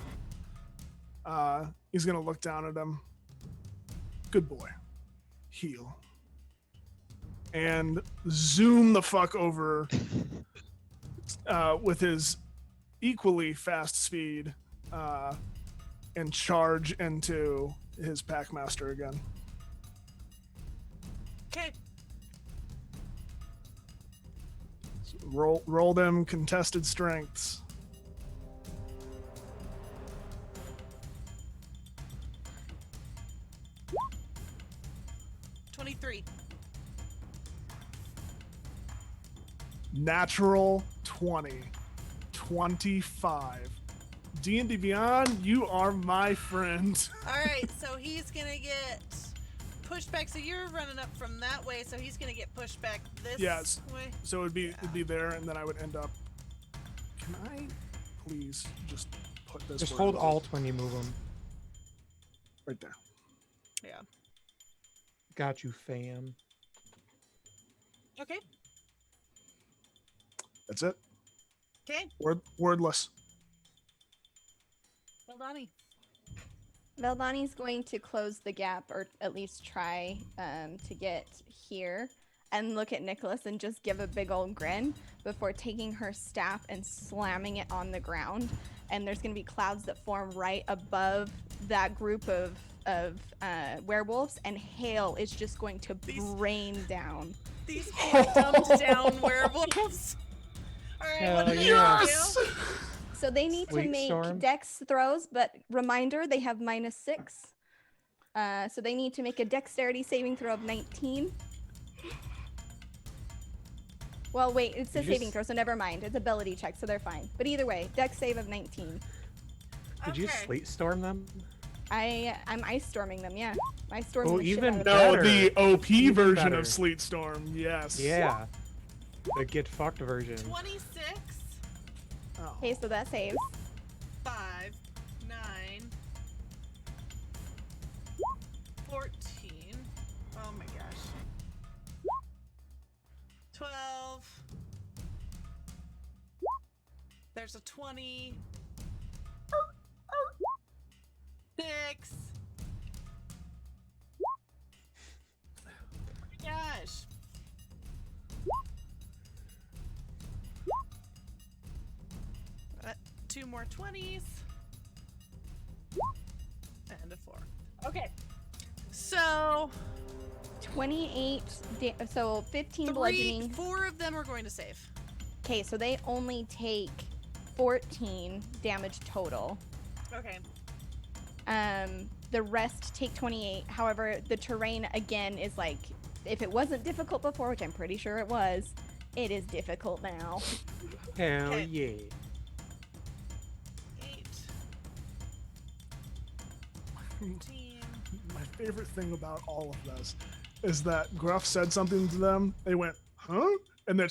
S4: him. He's gonna look down at him. Good boy. Heal. And zoom the fuck over with his equally fast speed and charge into his packmaster again.
S1: Okay,
S4: So roll them contested strengths.
S1: 23.
S4: Natural 20. 25. D&D Beyond, you are my friend.
S1: All right, so he's gonna get pushed back. So you're running up from that way, so he's gonna get pushed back this
S4: Yes.
S1: way.
S4: So it'd be there, and then I would end up. Can I please just put this?
S5: Just
S4: where
S5: hold
S4: it is?
S5: Alt when you move them.
S4: Right there.
S1: Yeah.
S5: Got you, fam.
S1: Okay.
S4: That's it.
S1: Okay.
S4: Wordless.
S1: Well, Donnie.
S2: Veldani's going to close the gap, or at least try to get here, and look at Nicholas and just give a big old grin before taking her staff and slamming it on the ground. And there's going to be clouds that form right above that group of werewolves, and hail is just going to rain down.
S1: These poor dumbed down werewolves. All right, what
S5: Hell
S1: do they
S5: yeah.
S1: do?
S2: So they need to
S5: Sleet
S2: make
S5: storm.
S2: dex throws, but reminder, they have -6. So they need to make a dexterity saving throw of 19. Well, wait, it says
S5: Did you
S2: saving throw, so never mind. It's ability check, so they're fine. But either way, dex save of 19.
S5: Did you
S1: Okay.
S5: sleet storm them?
S2: I'm ice storming them, yeah. Ice storming
S5: Oh,
S2: the shit
S5: even
S2: out of
S5: better.
S2: them.
S4: No, the OP
S5: Even
S4: version
S5: better.
S4: of Sleet Storm. Yes.
S5: Yeah. The get fucked version.
S1: 26,
S4: Oh.
S2: Okay, so that saves.
S1: 5, 9, 14. Oh my gosh. 12. There's a 20. 6. Oh my gosh. Two more 20s. And a 4. Okay. So
S2: 28, so 15 bludgeoning.
S1: 4 of them are going to save.
S2: Okay, so they only take 14 damage total.
S1: Okay.
S2: The rest take 28. However, the terrain again is like, if it wasn't difficult before, which I'm pretty sure it was, it is difficult now.
S5: Hell
S1: Okay.
S5: yeah.
S1: 8. 14.
S4: My favorite thing about all of this is that Gruff said something to them. They went, huh? And then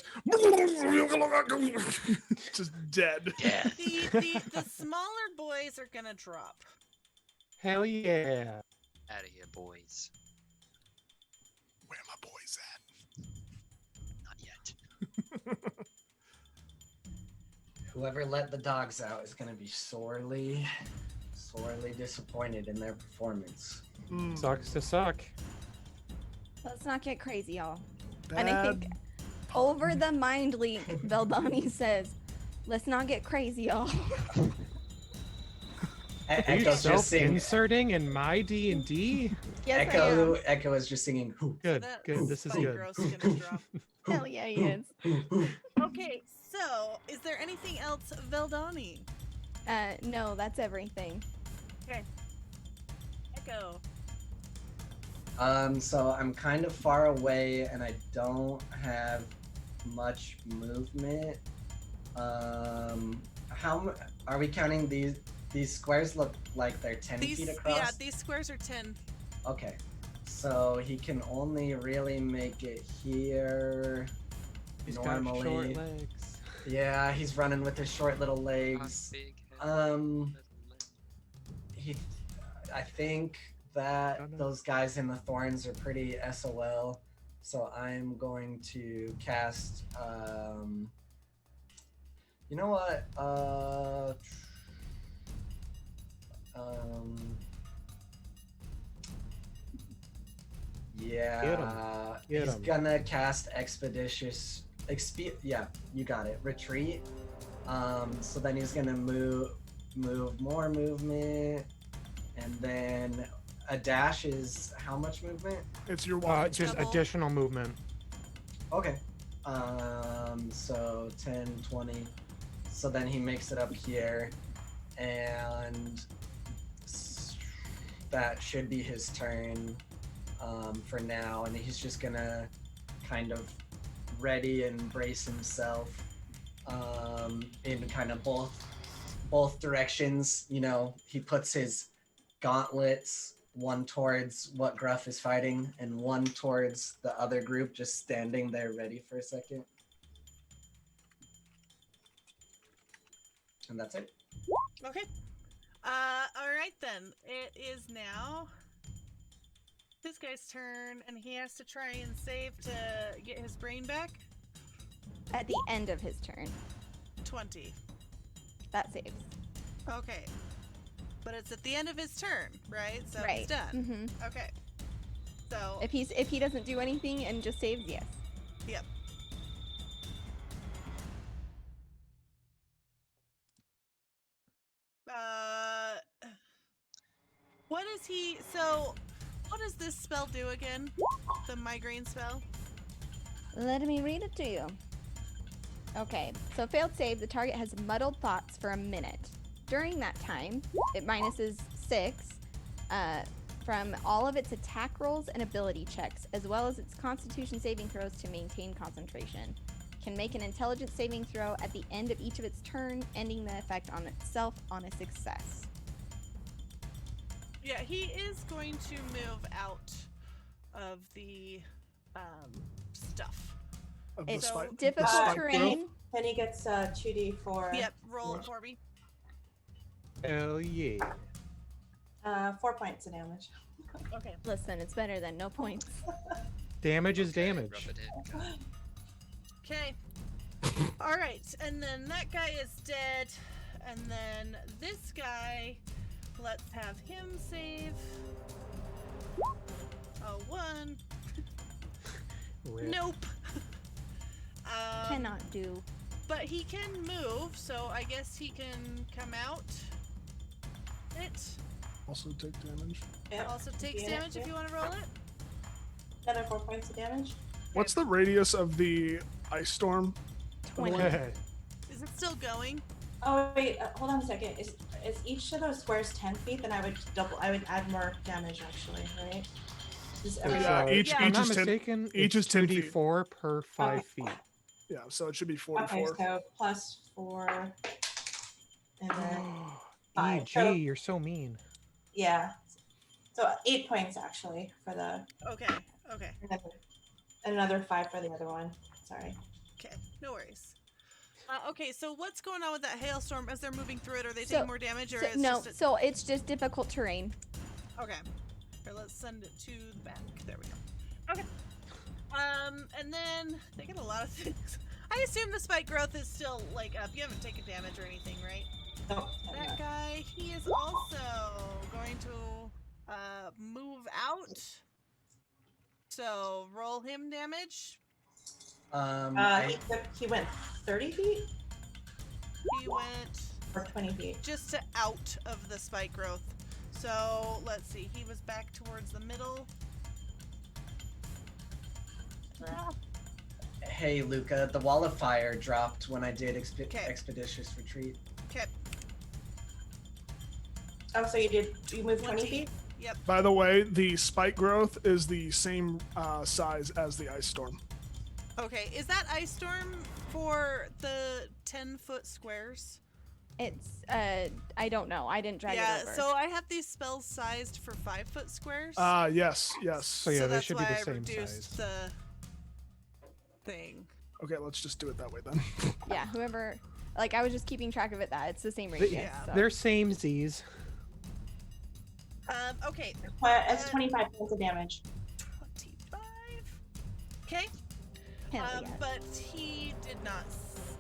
S4: just dead.
S6: Yeah.
S1: The smaller boys are gonna drop.
S5: Hell yeah.
S6: Out of here, boys.
S4: Where my boys
S6: Not yet.
S3: Whoever let the dogs out is going to be sorely disappointed in their performance.
S4: at? Mm,
S5: Sucks to suck.
S2: Let's not get crazy, y'all. And I
S4: bad
S2: think over the mind leak, Veldani says, let's not get crazy, y'all.
S5: Are you
S3: Echo's just singing.
S5: self-inserting in my D&D?
S2: Yes, I am.
S3: Echo is just singing. Hoo,
S5: Good,
S1: That
S5: good. This is
S1: Spike
S5: good.
S1: Gross is gonna drop.
S2: Hell yeah, he is.
S3: hoo, hoo.
S1: Okay, so is there anything else, Veldani?
S2: No, that's everything.
S1: Echo.
S3: So I'm kind of far away and I don't have much movement. Are we counting these? These squares look like they're 10 feet across.
S1: Yeah, these squares are 10.
S3: Okay, so he can only really make it here.
S5: He's
S3: normally.
S5: got short legs.
S3: Yeah, he's running with his short little
S6: Not
S3: legs.
S6: big head,
S3: I think that
S5: Oh, no.
S3: those guys in the thorns are pretty SOL. So I'm going to cast. You know what? Yeah,
S5: Get
S3: he's
S5: 'em.
S3: gonna cast yeah, you got it. Retreat. So then he's gonna move more movement, and then a dash is how much movement?
S4: It's your walking.
S5: Just
S1: Double.
S5: additional movement.
S3: Okay. So 10, 20. So then he makes it up here, and that should be his turn for now. And he's just gonna kind of ready and brace himself in kind of both both directions. You know, he puts his gauntlets, one towards what Gruff is fighting, and one towards the other group, just standing there ready for a second. And that's it.
S1: Okay. All right then. It is now this guy's turn, and he has to try and save to get his brain back.
S2: At the end of his turn.
S1: 20.
S2: That saves.
S1: Okay. But it's at the end of his turn, right? So
S2: Right.
S1: he's done.
S2: Mm-hmm.
S1: Okay. So
S2: If he doesn't do anything and just saves, yes.
S1: yep. What is he? So, what does this spell do again? The migraine spell.
S2: Let me read it to you. Okay, so failed save, the target has muddled thoughts for a minute. During that time, it minuses 6 from all of its attack rolls and ability checks, as well as its constitution saving throws to maintain concentration. Can make an intelligence saving throw at the end of each of its turn, ending the effect on itself on a success.
S1: Yeah, he is going to move out of the stuff.
S4: Of
S2: It's
S4: spike-
S2: difficult
S4: spike
S2: terrain.
S4: growth?
S9: Then he gets 2d for
S1: Yep, roll it for me.
S5: Hell yeah.
S9: 4 points of damage.
S1: Okay.
S2: Listen, it's better than no points.
S5: Damage is
S6: Okay,
S5: damage.
S6: rub it in.
S1: Okay. All right, and then that guy is dead, and then this guy, let's have him save. Oh, 1.
S5: Rip.
S1: Nope.
S2: Cannot do.
S1: But he can move, so I guess he can come out. It
S4: Also take damage.
S9: Yep.
S1: also takes
S9: Yeah,
S1: damage if
S9: yeah.
S1: you want to roll it.
S9: Another 4 points of damage.
S4: What's the radius of the ice storm?
S2: 20.
S1: Is it still going?
S9: Oh wait, hold on a second. Is each of those squares 10 feet? Then I would add more damage actually, right? Is every-
S4: Yeah, each
S1: yeah.
S5: I'm
S4: each
S5: not
S4: is 10.
S5: mistaken,
S4: each
S5: it's
S4: is 10 feet.
S5: 2d4 per 5
S9: Okay.
S5: feet.
S4: Yeah, so it should be
S9: okay,
S4: 44.
S9: so plus 4, and then
S5: EG,
S9: So-
S5: you're so mean.
S9: yeah, so 8 points actually for the,
S1: Okay. Okay.
S9: and another 5 for the other one. Sorry.
S1: Okay. No worries. Okay, so what's going on with that hailstorm as they're moving through it? Are they
S2: So-
S1: taking more damage, or it's
S2: No,
S1: just a...
S2: so it's just difficult terrain.
S1: Okay. Here, let's send it to the back. There we go. Okay. And then they get a lot of things. I assume the spike growth is still like up. You haven't taken damage or anything, right?
S9: Nope.
S1: That guy, he is also going to move out. So roll him damage.
S9: He went 30 feet
S1: He went
S9: or 20 feet.
S1: just to out of the spike growth. So let's see. He was back towards the middle.
S3: Hey, Luca, the wall of fire dropped when I did
S1: Okay.
S3: Expeditious Retreat.
S1: Okay.
S9: Oh, so you moved 20 feet?
S1: Yep.
S4: By the way, the spike growth is the same size as the ice storm.
S1: Okay. Is that ice storm for the 10-foot squares?
S2: It's I don't know. I didn't drag
S1: Yeah.
S2: it over.
S1: So I have these spells sized for 5-foot squares.
S4: Yes.
S5: So yeah, they
S1: that's
S5: should be
S1: why
S5: the
S1: I
S5: same
S1: reduced
S5: size.
S1: the thing.
S4: Okay, let's just do it that way then.
S2: Yeah, whoever, like, I was just keeping track of it that it's the same radius.
S1: yeah.
S2: so.
S5: They're same Z's.
S1: Okay.
S9: It's 25 points of damage.
S1: 25. Okay.
S2: Hell yeah.
S1: But he did not,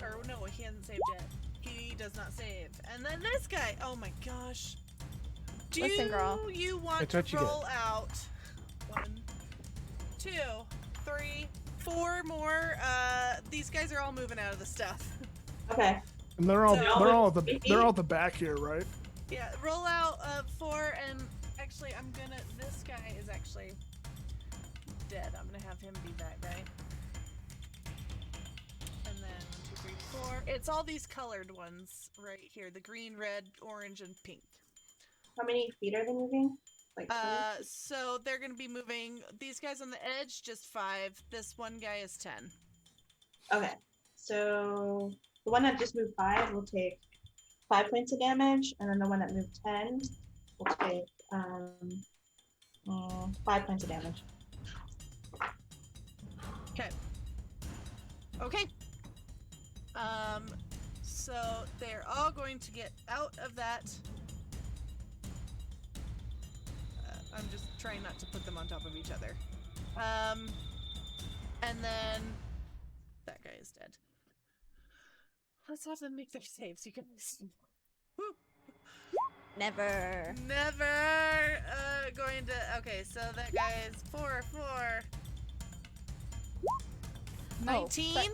S1: or no, he hasn't saved yet. He does not save. And then this guy. Oh my gosh. Do
S2: Listen, girl.
S1: you want
S5: That's
S1: to
S5: what you get.
S1: roll out 1, 2, 3, 4 more? These guys are all moving out of the stuff.
S9: Okay.
S4: And they're all
S1: So-
S4: they're all at the back here, right?
S1: Yeah, roll out 4, and actually, this guy is actually dead. I'm gonna have him be that guy. And then 1, 2, 3, 4. It's all these colored ones right here: the green, red, orange, and pink.
S9: How many feet are they moving? Like 20?
S1: So they're gonna be moving. These guys on the edge, just 5. This one guy is 10.
S9: Okay. So the one that just moved 5 will take 5 points of damage, and then the one that moved 10 will take 5 points of damage.
S1: Okay. Okay. So they're all going to get out of that. I'm just trying not to put them on top of each other. And then that guy is dead. Let's have them make their saves. You can.
S2: Never.
S1: Never going to. Okay, so that guy is 4. 19.
S2: but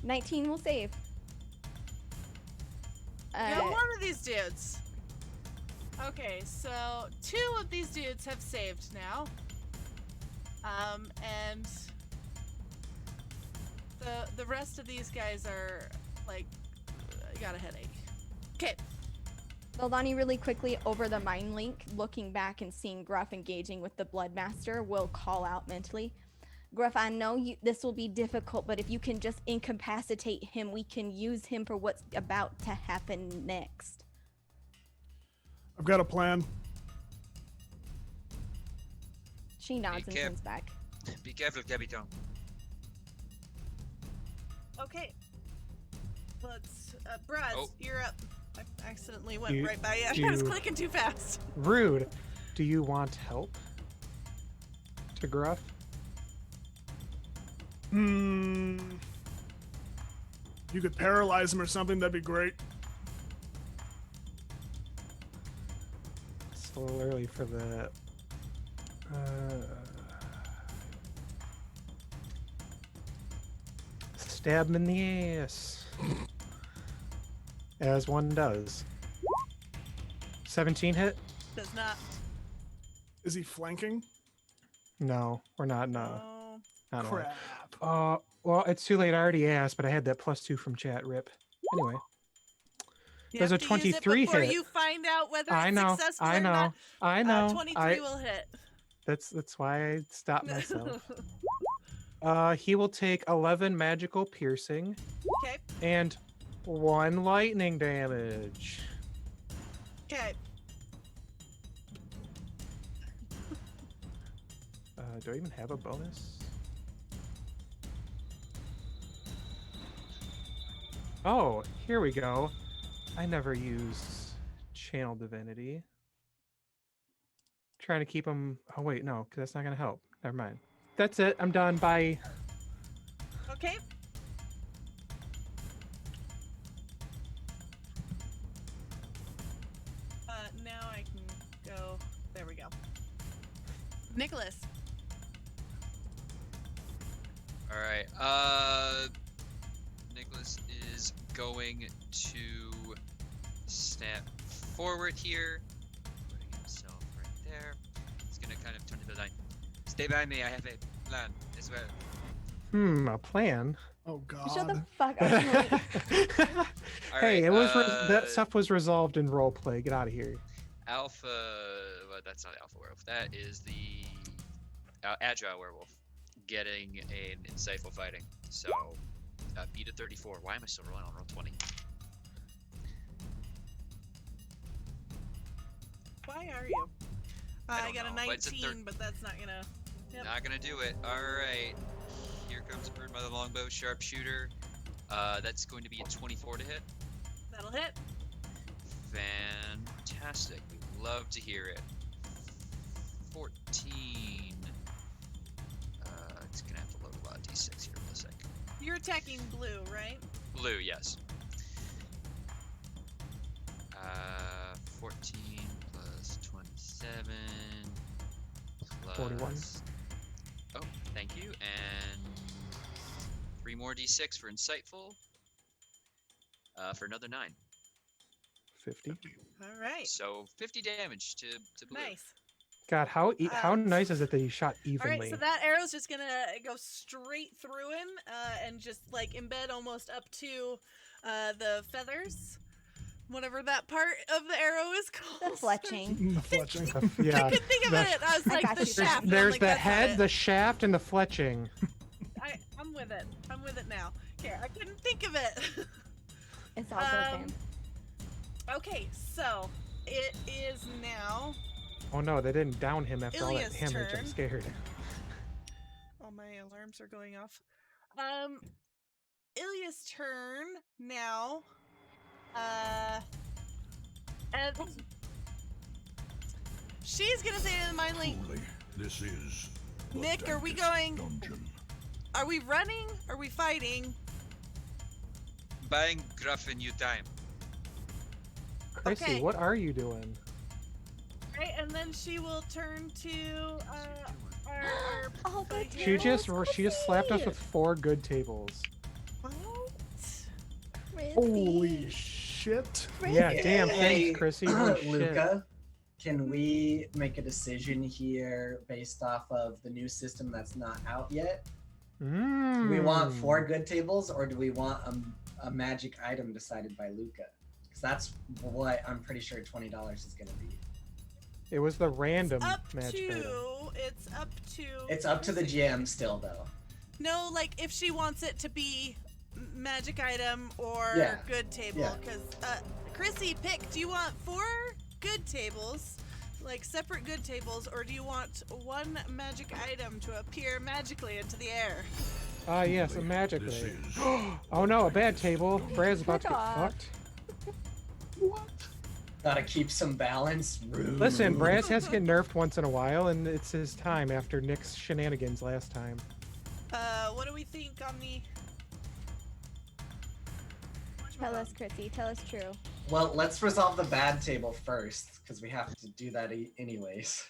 S2: 19 will save.
S1: One of these dudes. Okay, so 2 of these dudes have saved now. And the rest of these guys are like got a headache. Okay.
S2: Valdani really quickly over the mind link, looking back and seeing Gruff engaging with the Bloodmaster, will call out mentally. Gruff, I know this will be difficult, but if you can just incapacitate him, we can use him for what's about to happen next.
S4: I've got a plan.
S2: She nods and turns back.
S6: Be careful, Capitan.
S1: Okay. Let's Braz,
S6: Oh.
S1: you're up. I accidentally went
S5: You-
S1: right by you. I was clicking too fast.
S5: Rude. Do you want help? To Gruff?
S4: You could paralyze him or something, that'd be great.
S5: It's a little early for that. Stab him in the ass. As one does. 17 hit?
S1: Does not.
S4: Is he flanking?
S5: No, we're not. No.
S1: Oh.
S5: Not
S4: Crap.
S5: well, it's too late. I already asked, but I had that +2 from chat. Rip. Anyway.
S1: You
S5: There's
S1: have
S5: a
S1: to use it
S5: 23
S1: before
S5: hit.
S1: you find out whether
S5: I
S1: it's
S5: know.
S1: successful
S5: I
S1: or
S5: know.
S1: not.
S5: I know.
S1: 23 will hit.
S5: That's why I stopped myself. He will take 11 magical piercing
S1: Okay.
S5: and 1 lightning damage.
S1: Okay.
S5: Do I even have a bonus? Oh, here we go. I never use Channel Divinity. Trying to keep him. Oh wait, no, because that's not gonna help. Never mind. That's it. I'm done. Bye.
S1: Okay. Now I can go. There we go. Nicholas.
S6: All right. Nicholas is going to step forward here, putting himself right there. He's gonna kind of turn to the line. Stay by me. I have a plan as well.
S5: A plan.
S4: Oh God.
S2: Shut the fuck up.
S6: All
S5: Hey,
S6: right,
S5: it was that stuff was resolved in roleplay. Get out of here.
S6: Alpha. Well, that's not Alpha Werewolf. That is the Agile Werewolf getting an insightful fighting. So, beat a 34. Why am I still rolling on roll 20?
S1: Why are you?
S6: I
S1: I
S6: don't
S1: got a
S6: know, but it's a
S1: 19, but that's not gonna. Yep.
S6: Not gonna do it. All right. Here comes Bird by the Longbow Sharpshooter. That's going to be a 24 to hit.
S1: That'll hit.
S6: Fantastic. We love to hear it. 14. It's gonna have to load a lot of d6 here in a sec.
S1: You're attacking blue, right?
S6: Blue, yes. 14 plus 27 plus
S5: 41.
S6: Oh, thank you. And 3 more d6 for insightful. For another 9.
S5: 50.
S1: All right.
S6: So 50 damage to blue.
S1: Nice.
S5: God, how nice is it that he shot
S1: All
S5: evenly?
S1: right, so that arrow's just gonna go straight through him and just like embed almost up to the feathers, whatever that part of the arrow is called.
S2: The fletching.
S4: The fletching.
S5: Yeah.
S1: I couldn't think of
S5: the-
S1: it. I was
S2: I
S1: like
S2: got
S1: the
S2: you.
S1: shaft. and I'm
S5: There's
S1: like,
S5: the
S1: that's not
S5: head,
S1: it.
S5: the shaft, and the fletching.
S1: I'm with it. I'm with it now. Okay, I couldn't think of it.
S2: It's all good, fam.
S1: Okay, so it is now.
S5: Oh no, they didn't down him after all that
S1: Ilya's
S5: damage. I'm
S1: turn.
S5: scared.
S1: All my alarms are going off. Ilya's turn now. And she's gonna say to the mind link,
S8: Truly, this is the
S1: Nick, are we
S8: darkest
S1: going?
S8: dungeon.
S1: Are we running? Are we fighting?
S6: Buying Gruff a new time.
S5: Chrissy,
S1: Okay.
S5: what are you doing?
S1: Right, and then she will turn to our
S2: Oh, good
S5: She just
S2: tables,
S5: she just slapped us
S2: Chrissy.
S5: with 4 good tables.
S1: what?
S4: Holy shit.
S5: Yeah, damn.
S3: Hey,
S5: Thanks, Chrissy. Holy shit.
S3: Luca, can we make a decision here based off of the new system that's not out yet? Do we want 4 good tables, or do we want a magic item decided by Luca? Because that's what I'm pretty sure $20 is going to be.
S5: It was the random
S1: Up
S5: magic item.
S1: to. It's up to.
S3: It's up to the GM still, though.
S1: No, like if she wants it to be magic item or
S3: Yeah.
S1: good table,
S3: Yeah.
S1: because Chrissy, pick. Do you want 4 good tables, like separate good tables, or do you want 1 magic item to appear magically into the air?
S5: Ah, yes, a magic
S8: This
S5: blade.
S8: is
S5: Oh no, a bad table. Brad's about to get
S2: Off.
S5: fucked.
S4: What?
S3: Gotta keep some balance. Rude.
S5: Listen, Braz has to get nerfed once in a while, and it's his time after Nick's shenanigans last time.
S1: What do we think on the?
S2: Tell us, Chrissy. Tell us true.
S3: Well, let's resolve the bad table first, because we have to do that anyways.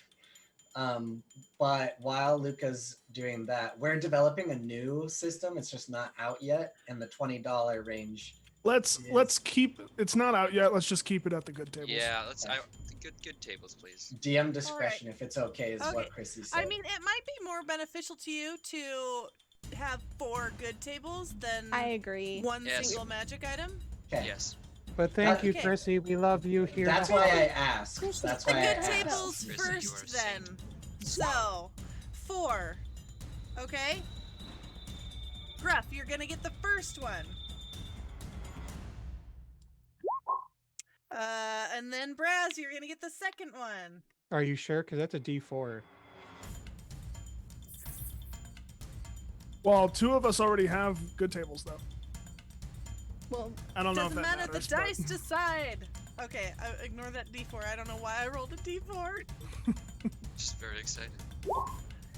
S3: But while Luca's doing that, we're developing a new system. It's just not out yet, and the $20 range.
S4: Let's keep. It's not out yet. Let's just keep it at the good tables.
S6: Yeah, let's. Good tables, please.
S3: DM discretion, if it's okay, is
S1: Okay.
S3: what Chrissy said.
S1: I mean, it might be more beneficial to you to have 4 good tables than
S2: I agree.
S1: 1
S6: Yes.
S1: single magic item.
S3: okay.
S6: Yes.
S5: But thank you,
S1: Okay.
S5: Chrissy. We love you here.
S3: That's why I asked. That's
S1: The
S3: why I
S1: good
S3: asked.
S1: tables
S6: Chrissy, you are a
S1: first, then.
S6: saint.
S1: So, 4. Okay. Gruff, you're gonna get the first one. And then Braz, you're gonna get the second one.
S5: Are you sure? Because that's a D4.
S4: Well, 2 of us already have good tables, though.
S2: Well,
S4: I don't know if
S1: Doesn't
S4: that
S1: matter.
S4: matters.
S1: The
S4: but-
S1: dice decide. Okay, ignore that D4. I don't know why I rolled a D4.
S6: Just very excited.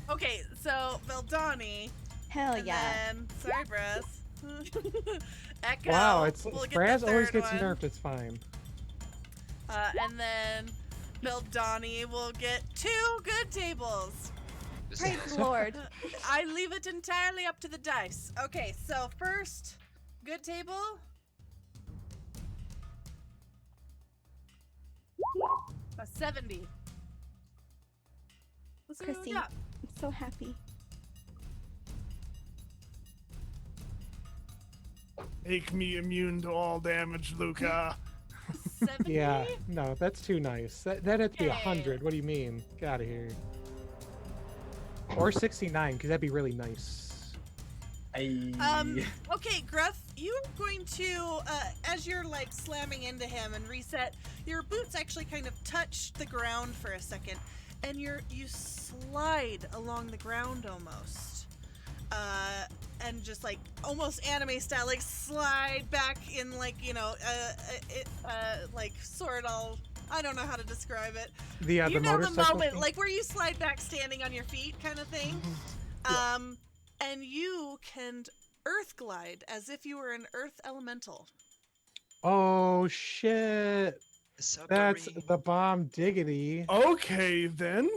S1: Okay, so Veldani.
S2: hell
S1: And
S2: yeah.
S1: then, sorry, Braz. Echo.
S5: Wow, it's
S1: will get
S5: Braz
S1: the
S5: always
S1: third
S5: gets
S1: one.
S5: nerfed. It's fine.
S1: And then Veldani will get 2 good tables.
S6: This
S2: Praise
S6: is
S2: the Lord.
S1: I leave it entirely up to the dice. Okay, so first, good table. A 70. Let's see what we
S2: Chrissy.
S1: got.
S2: I'm so happy.
S4: Make me immune to all damage, Luca.
S1: 70?
S5: Yeah, no, that's too nice. That had to be
S1: Okay.
S5: 100. What do you mean? Get out of here. Or 69, because that'd be really nice.
S1: Okay, Gruff, you're going to, as you're like slamming into him and reset, your boots actually kind of touch the ground for a second, and you slide along the ground almost, and just like almost anime style, like slide back in, like like sort of. I don't know how to describe it.
S5: The
S1: You know the
S5: motorcycle
S1: moment,
S5: thing?
S1: like where you slide back standing on your feet, kind of thing. And you can earth glide as if you were an earth elemental.
S5: Oh shit! That's
S6: Submarine.
S5: the bomb diggity.
S4: Okay, then.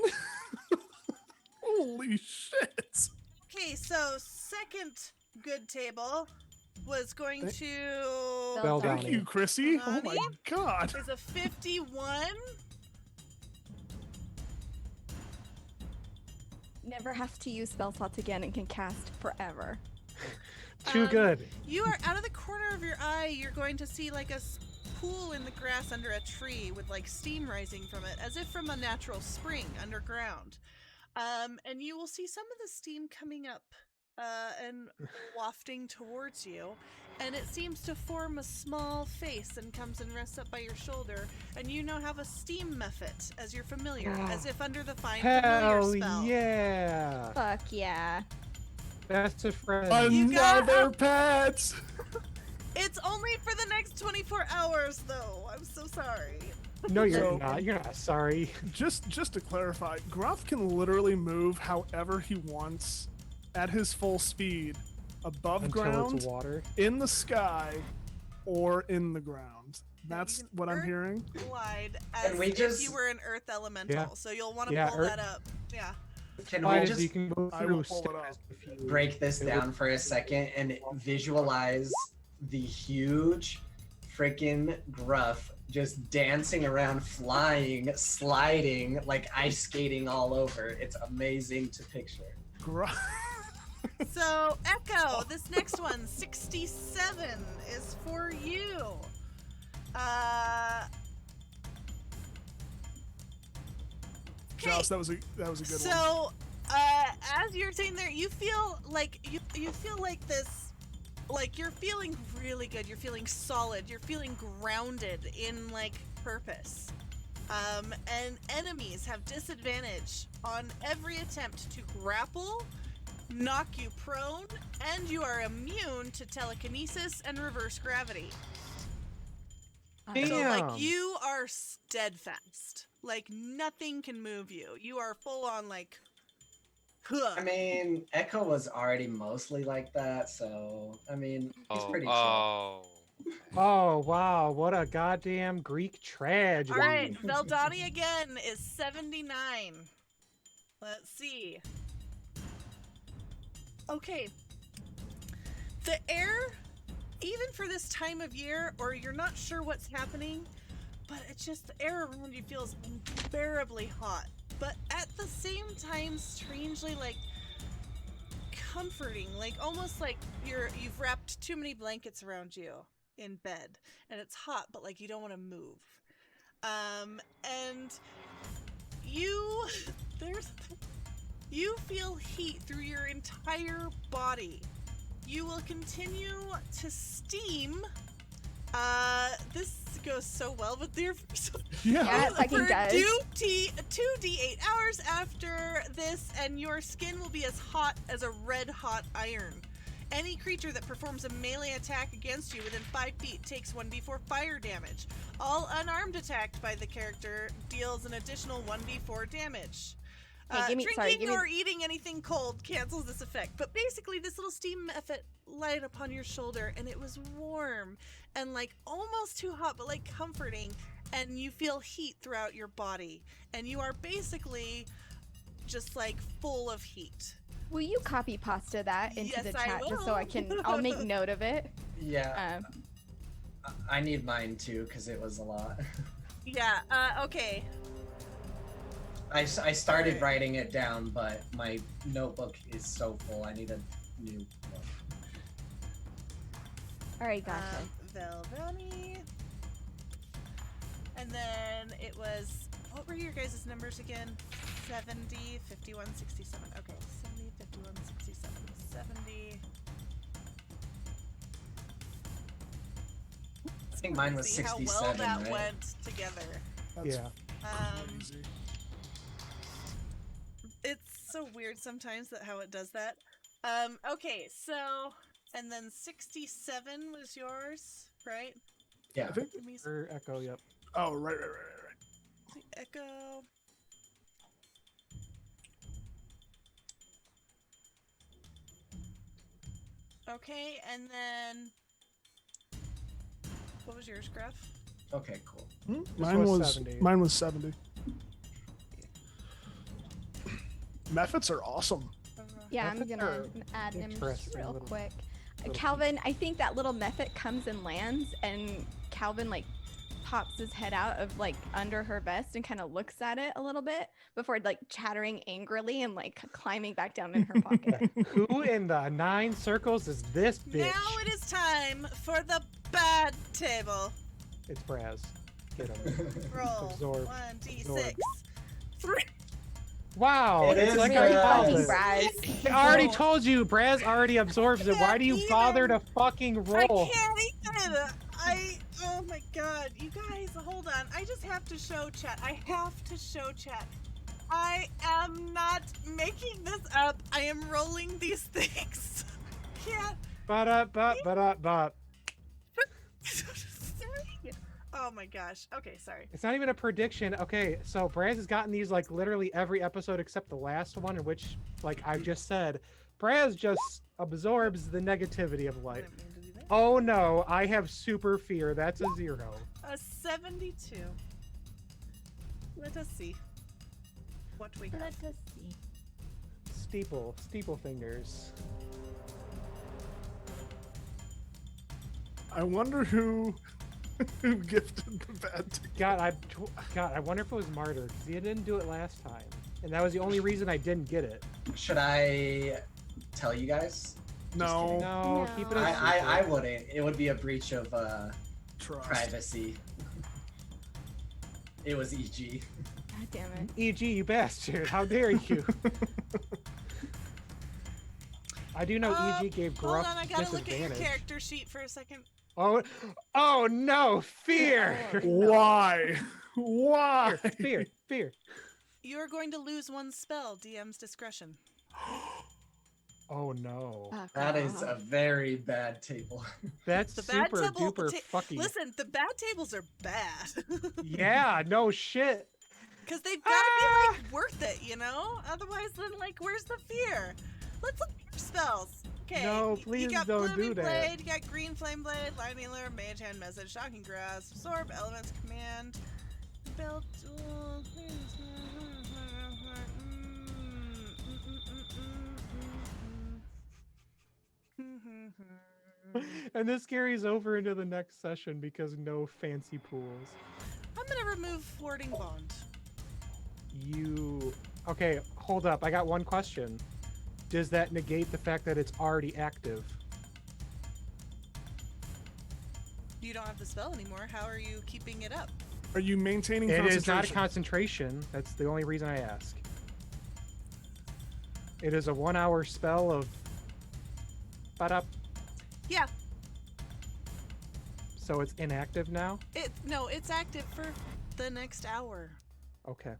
S4: Holy shit.
S1: Okay, so second good table was going
S5: Thank-
S1: to
S5: Well
S4: Thank
S5: done.
S4: you, Chrissy. Oh my
S1: Nani?
S4: god.
S1: is a 51.
S2: Never have to use spell slots again and can cast forever.
S5: Too good.
S1: You are out of the corner of your eye. You're going to see like a pool in the grass under a tree with like steam rising from it, as if from a natural spring underground. And you will see some of the steam coming up and wafting towards you, and it seems to form a small face and comes and rests up by your shoulder, and you now have a steam mephit as your familiar, as if under the Find Familiar
S5: Hell
S1: spell.
S5: yeah!
S2: Fuck yeah.
S5: Best of friends.
S4: Another pet.
S1: It's only for the next 24 hours, though. I'm so sorry.
S5: No, you're
S4: So-
S5: not. You're not sorry.
S4: Just to clarify, Gruff can literally move however he wants at his full speed, above
S5: Until
S4: ground,
S5: it's water.
S4: in the sky, or in the ground. That's
S1: can
S4: what I'm
S1: earth
S4: hearing.
S1: Glide as
S3: we
S1: if
S3: just-
S1: you were an earth elemental,
S5: Yeah.
S1: so you'll want to
S5: Yeah,
S1: pull
S5: earth-
S1: that up. Yeah.
S3: Can
S5: Why
S3: we
S5: does
S3: just
S5: you can go
S4: I will
S5: through
S4: pull it up.
S5: stairs if you-
S3: break this
S5: it would-
S3: down for a second and visualize the huge freaking Gruff just dancing around, flying, sliding, like ice skating all over. It's amazing to picture.
S4: Gruff.
S1: So, Echo, this next one, 67, is for you. Okay,
S4: Josh, that was a good one.
S1: so, as you're sitting there, you feel like you feel like this, like you're feeling really good. You're feeling solid. You're feeling grounded in like purpose. And enemies have disadvantage on every attempt to grapple, knock you prone, and you are immune to telekinesis and reverse gravity. So,
S5: Damn.
S1: like, you are steadfast. Like, nothing can move you. You are full on, like, huh.
S3: I mean, Echo was already mostly like that, so I mean, he's pretty chill.
S6: Oh.
S5: Oh wow! What a goddamn Greek tragedy.
S1: All right, Veldani again is 79. Let's see. Okay. The air, even for this time of year, or you're not sure what's happening, but it's just the air around you feels unbearably hot. But at the same time, strangely, like, comforting. Like, almost like you've wrapped too many blankets around you in bed, and it's hot, but, like, you don't want to move. And you feel heat through your entire body. You will continue to steam. This goes so well with your
S2: Yeah, it fucking
S1: for
S2: does.
S1: 2d8 hours after this, and your skin will be as hot as a red hot iron. Any creature that performs a melee attack against you within 5 feet takes 1d4 fire damage. All unarmed attacked by the character deals an additional 1d4 damage.
S2: Hey,
S1: Drinking or eating anything cold cancels this effect. But basically, this little steam effort light upon your shoulder, and it was warm and like almost too hot, but like comforting. And you feel heat throughout your body, and you are basically just like full of heat.
S2: Will you copy pasta that into
S1: Yes,
S2: the
S1: I
S2: chat just so I
S1: will.
S2: can? I'll make note of it.
S3: Yeah, I need mine too because it was a lot.
S1: Yeah. Okay.
S3: I started writing it down, but my notebook is so full. I need a new one.
S2: All right, gotcha.
S1: Veldani. And then it was, what were your guys' numbers again? 70, 51, 67. Okay, 70, 51, 67, 70.
S3: I think mine was
S1: See how
S3: 67,
S1: well that
S3: right?
S1: went together.
S4: That's
S5: Yeah.
S4: crazy.
S1: It's so weird sometimes that how it does that. Okay, so, and then 67 was yours, right?
S3: Yeah.
S4: I think.
S1: Give me
S5: Or echo. Yep.
S4: Oh, right.
S1: Echo. Okay, and then what was yours, Gruff?
S3: Okay, cool.
S4: Mine
S5: was
S4: was
S5: 70.
S4: mine was 70. Mephits are awesome.
S2: Yeah, I'm
S5: Methods
S2: gonna
S5: are
S2: add him just
S5: interesting
S2: real
S5: little-
S2: quick.
S5: little
S2: Calvin, I think that little method comes and lands, and Calvin like pops his head out of like under her vest and kind of looks at it a little bit before like chattering angrily and like climbing back down in her pocket.
S5: Who in the 9 circles is this bitch?
S1: Now it is time for the bad table.
S5: It's Braz. Get him.
S1: Roll
S5: Absorb.
S1: 1d6.
S5: Absorb.
S1: 3.
S5: Wow,
S3: It
S5: it's
S3: is
S5: like
S3: really
S5: I
S3: fucking
S5: told
S2: Braz.
S5: I already told you, Braz already absorbs it. Why do you bother to fucking
S1: I
S5: roll?
S1: can't even. Oh my god, you guys, hold on. I just have to show chat. I have to show chat. I am not making this up. I am rolling these things. Can't.
S5: But.
S1: Sorry. Oh my gosh. Okay, sorry.
S5: It's not even a prediction. Okay, so Braz has gotten these like literally every episode except the last one, in which, like I just said, Braz just absorbs the negativity of
S1: I
S5: life.
S1: didn't mean to do that.
S5: Oh no, I have super fear. That's a 0.
S1: A 72. Let us see what we have.
S2: Let us see.
S5: Steeple fingers.
S4: I wonder who gifted the bad ticket.
S5: God, I wonder if it was Martyr, because he didn't do it last time. And that was the only reason I didn't get it.
S3: Should I tell you guys?
S4: No,
S5: No, keep it a
S3: I
S5: secret.
S3: wouldn't. It would be a breach of
S4: trust.
S3: privacy. It was EG.
S2: God damn it.
S5: EG, you bastard. How dare you? I do know EG gave
S1: Hold
S5: Gruff
S1: on, I gotta look at your
S5: disadvantage.
S1: character sheet for a second.
S5: Oh no, fear!
S4: Why? Why?
S5: Fear.
S1: You are going to lose one spell, DM's discretion.
S5: Oh no.
S2: Fuck
S3: That is
S2: off.
S3: a very bad table.
S5: That's
S1: The bad
S5: super
S1: table-
S5: duper fucking.
S1: Listen, the bad tables are bad.
S5: Yeah, no shit.
S1: Because they've got to be, like, worth it, you know? Otherwise, then, like, where's the fear? Let's look at your spells. Okay.
S5: No,
S1: You
S5: please
S1: got
S5: don't do
S1: Blooming
S5: that.
S1: Blade, you got Green Flame Blade, Light Healer, Mage Hand Message, Shocking Grasp, Absorb, Elements Command, Belt.
S5: And this carries over into the next session because no fancy pools.
S1: I'm gonna remove Thwarting Bond.
S5: Okay, hold up. I got one question. Does that negate the fact that it's already active?
S1: You don't have the spell anymore. How are you keeping it up?
S4: Are you maintaining
S5: It is
S4: concentration?
S5: not a concentration. That's the only reason I ask. It is a 1-hour spell of. Ba-da.
S1: Yeah,
S5: So it's inactive now?
S1: no, it's active for the next hour.
S5: Okay.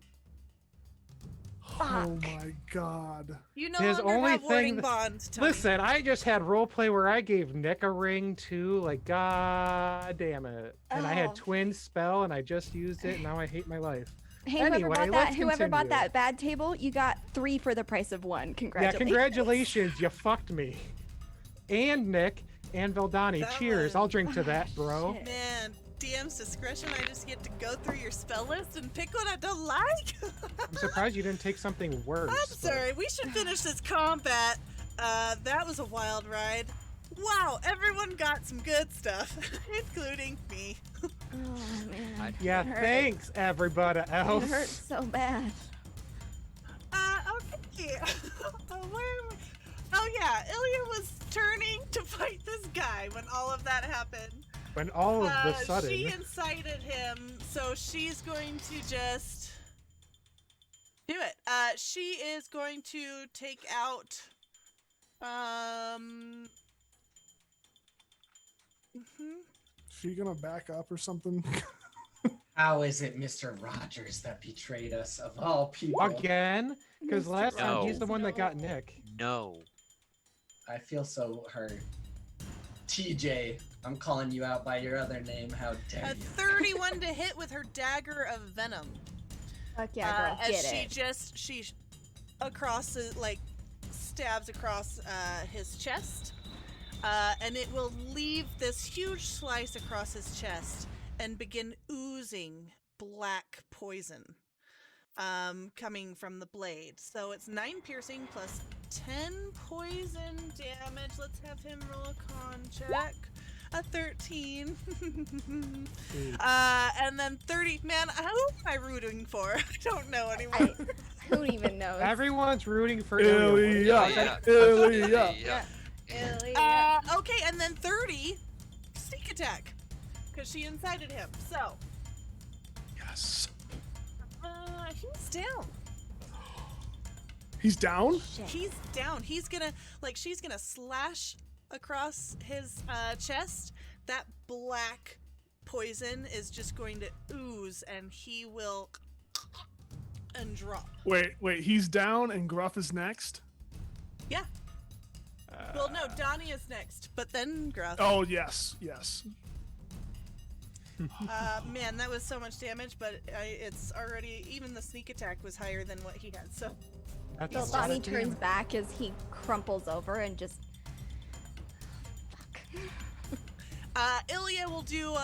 S4: Oh my god.
S1: You no
S5: His
S1: longer
S5: only
S1: have Warding
S5: thing
S1: Bond, Tony.
S5: Listen, I just had roleplay where I gave Nick a ring too. Like, god damn it. And I
S2: Oh.
S5: had twin spell and I just used it and now I hate my life.
S2: Hey,
S5: Anyway,
S2: whoever
S5: let's
S2: bought
S5: continue.
S2: that bad table, you got 3 for the price of 1.
S5: Yeah,
S2: Congratulations.
S5: congratulations. You fucked me. And Nick and Veldani.
S1: That
S5: Cheers.
S1: one.
S5: I'll drink to that, bro.
S2: Shit.
S1: Man, DM's discretion, I just get to go through your spell list and pick what I don't like.
S5: I'm surprised you didn't take something worse.
S1: I'm
S5: but-
S1: sorry, we should finish this combat. That was a wild ride. Wow, everyone got some good stuff, including me.
S2: Oh, man.
S5: Yeah,
S2: It hurt.
S5: thanks, everybody
S2: It
S5: else.
S2: hurts so bad.
S1: Okay. Oh yeah, Ilya was turning to fight this guy when all of that happened.
S5: When all of the sudden.
S1: She incited him, so she's going to just do it. She is going to take out.
S4: She gonna back up or something?
S3: How is it Mr. Rogers that betrayed us of all people?
S5: Again? Because
S2: Mr.
S5: last time he's
S6: No.
S5: the one that got Nick.
S6: No.
S3: I feel so hurt. TJ, I'm calling you out by your other name. How dare
S1: A
S3: you?
S1: 31 to hit with her dagger of venom.
S2: Fuck yeah, girl.
S1: As
S2: Get
S1: she
S2: it.
S1: just across stabs across his chest, and it will leave this huge slice across his chest and begin oozing black poison coming from the blade. So it's 9 piercing plus 10 poison damage. Let's have him roll a con check. A 13. And then 30. Man, who am I rooting for? I don't know anymore.
S2: Who even knows?
S5: Everyone's rooting for Ilya.
S4: Ilya.
S6: Ilya.
S4: Ilya.
S2: Ilya.
S1: Okay, and then 30 sneak attack because she incited him. So
S4: Yes.
S1: he's down.
S4: He's down?
S2: Shit.
S1: He's down. He's gonna she's gonna slash across his chest. That black poison is just going to ooze, and he will and drop.
S4: Wait, he's down and Gruff is next?
S1: Yeah. Well, no, Donnie is next, but then Gruff.
S4: Oh, yes.
S1: Man, that was so much damage, but it's already, even the sneak attack was higher than what he had, so.
S5: That's
S2: So
S5: a lot
S2: Donnie
S5: of
S2: turns
S5: damage.
S2: back as he crumples over and just. Fuck.
S1: Ilya will do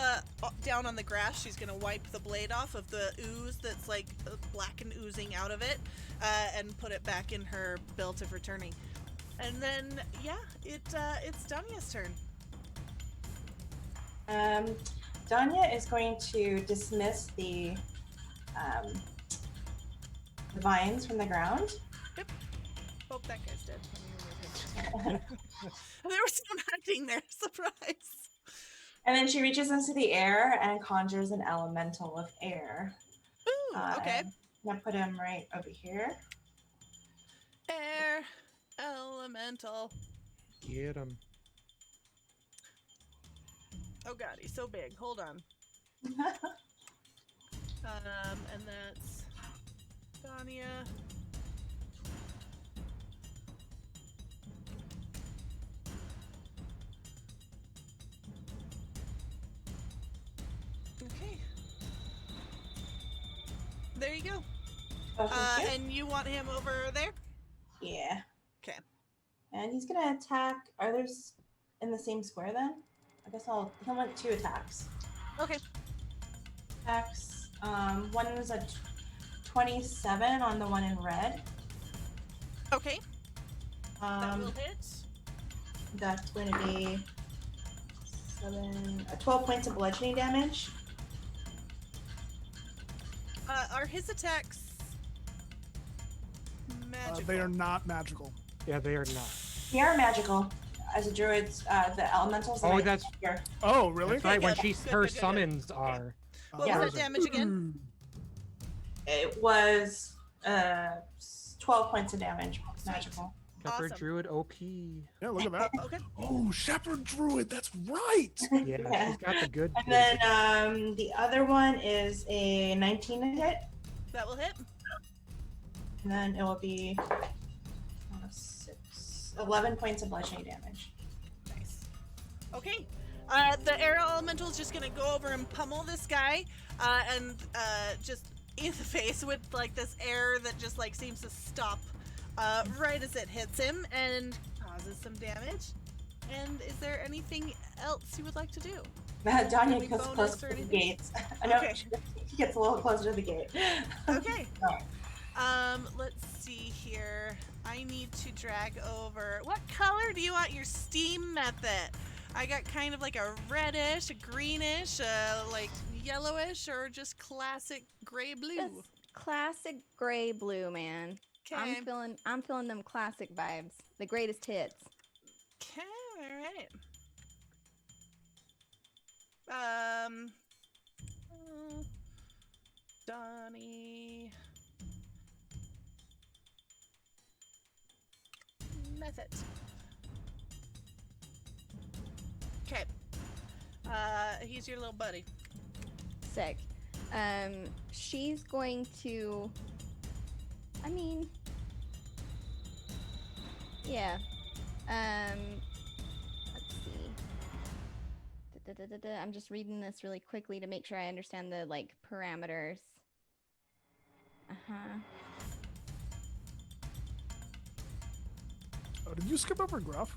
S1: down on the grass. She's gonna wipe the blade off of the ooze that's like black and oozing out of it, and put it back in her belt of returning. And then it's Danya's turn.
S9: Danya is going to dismiss the vines from the ground.
S1: Oh, that guy's dead. Let me remove him. There was some hunting there. Surprise.
S9: And then she reaches into the air and conjures an elemental of air.
S1: Ooh, okay.
S9: I'm gonna put him right over here.
S1: Air elemental.
S5: Get him.
S1: Oh god, he's so big. Hold on. And that's Danya. Okay. There you go.
S9: Oh, thank you.
S1: And you want him over there?
S9: Yeah.
S1: Okay.
S9: And he's gonna attack. Are those in the same square then? I guess he'll want 2 attacks.
S1: Okay.
S9: Attacks. One is a 27 on the one in red.
S1: Okay. That will hit.
S9: That's going to be 12 points of bludgeoning damage.
S1: Are his attacks magical?
S4: They are not magical.
S5: Yeah, they are not.
S9: They are magical. As a druid, the elementals. that
S5: Oh,
S9: I
S5: that's
S9: here.
S4: Oh, really?
S5: That's right. When
S1: good,
S5: she's
S1: good,
S5: her
S1: good, good.
S5: summons are.
S1: What
S9: Yeah.
S1: was that damage again?
S9: It was 12 points of damage. Magical.
S5: Shepherd
S1: Awesome.
S5: Druid OP.
S4: Yeah, look at that.
S1: Okay.
S4: Oh, Shepherd Druid, that's right.
S5: Yeah, she's got the good.
S9: And then the other one is a 19 to hit.
S1: That will hit.
S9: And then it will be 11 points of bludgeoning damage.
S1: Nice. Okay. The air elemental is just gonna go over and pummel this guy, and just in the face with like this air that just like seems to stop right as it hits him and causes some damage. And is there anything else you would like to do?
S9: Danya
S1: Any
S9: gets
S1: bonus
S9: close
S1: or
S9: to the
S1: anything?
S9: gates. I know
S1: Okay.
S9: he gets a little closer to the gate.
S1: Okay. Let's see here. I need to drag over. What color do you want your steam method? I got kind of like a reddish, a greenish, like yellowish, or just classic gray blue.
S2: Just classic gray blue, man.
S1: Okay.
S2: I'm feeling them classic vibes. The greatest hits.
S1: Okay. All right. Donnie. Method. Okay. He's your little buddy.
S2: Sick. She's going to. I mean. Yeah. Let's see. I'm just reading this really quickly to make sure I understand the like parameters.
S4: Oh, did you skip over Gruff?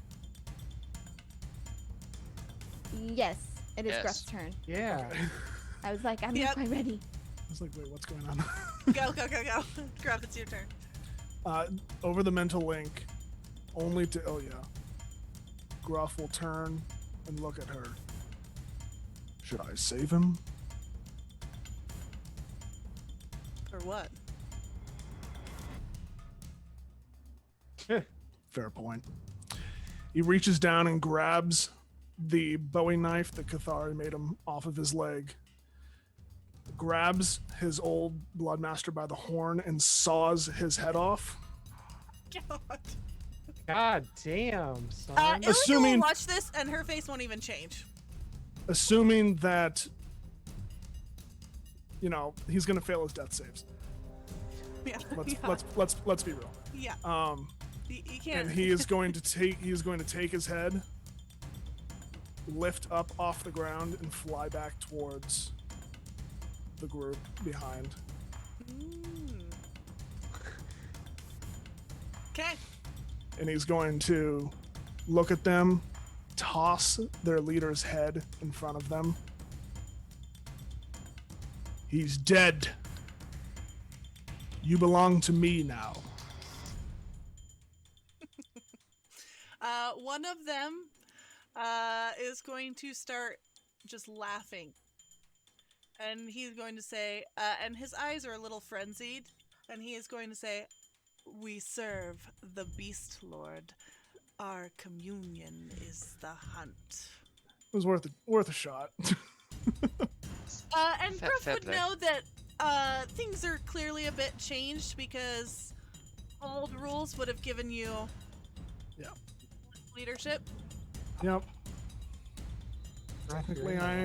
S2: Yes, it is
S6: Yes.
S2: Gruff's turn.
S5: Yeah.
S2: I was like, I'm
S1: Yep.
S2: not quite ready.
S4: I was like, wait, what's going on?
S1: Go, go, go, go. Gruff, it's your turn.
S4: Over the mental link, only to Ilya. Gruff will turn and look at her. Should I save him?
S1: Or what?
S4: Fair point. He reaches down and grabs the Bowie knife that Cathari made him off of his leg, grabs his old Bloodmaster by the horn and saws his head off.
S1: God.
S5: God damn, son.
S1: Illico will
S4: Assuming-
S1: watch this and her face won't even change.
S4: Assuming that, he's gonna fail his death saves.
S1: Yeah.
S4: Let's be real.
S1: Yeah. You can't.
S4: And he is going to take his head, lift up off the ground, and fly back towards the group behind.
S1: Okay.
S4: And he's going to look at them, toss their leader's head in front of them. He's dead. You belong to me now.
S1: One of them is going to start just laughing. And he's going to say, and his eyes are a little frenzied, and he is going to say, "We serve the Beast Lord. Our communion is the hunt."
S4: It was worth a shot.
S1: And
S6: Fair
S1: Griff would
S6: play.
S1: know that things are clearly a bit changed because old rules would have given you leadership.
S4: Yep. Technically, I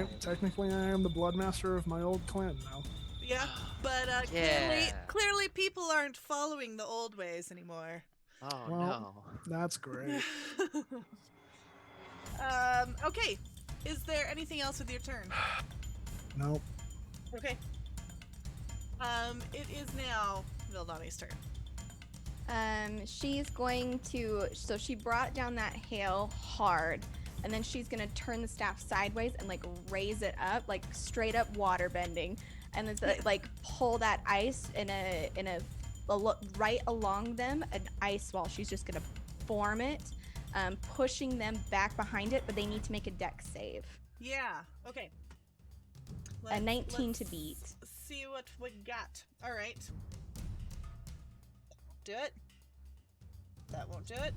S4: am the bloodmaster of my old clan now.
S1: Yeah, but
S6: Yeah.
S1: clearly people aren't following the old ways anymore.
S6: Oh
S4: Well,
S6: no.
S4: That's great.
S1: Okay. Is there anything else with your turn?
S4: Nope.
S1: Okay. It is now Vildani's turn.
S2: She's going to, so she brought down that hail hard, and then she's gonna turn the staff sideways and like raise it up, like straight up water bending, and then like pull that ice in a right along them, an ice wall. She's just gonna form it, pushing them back behind it, but they need to make a dex save.
S1: Yeah. Okay.
S2: A 19 to
S1: let's
S2: beat.
S1: See what we got. All right. Do it. That won't do it.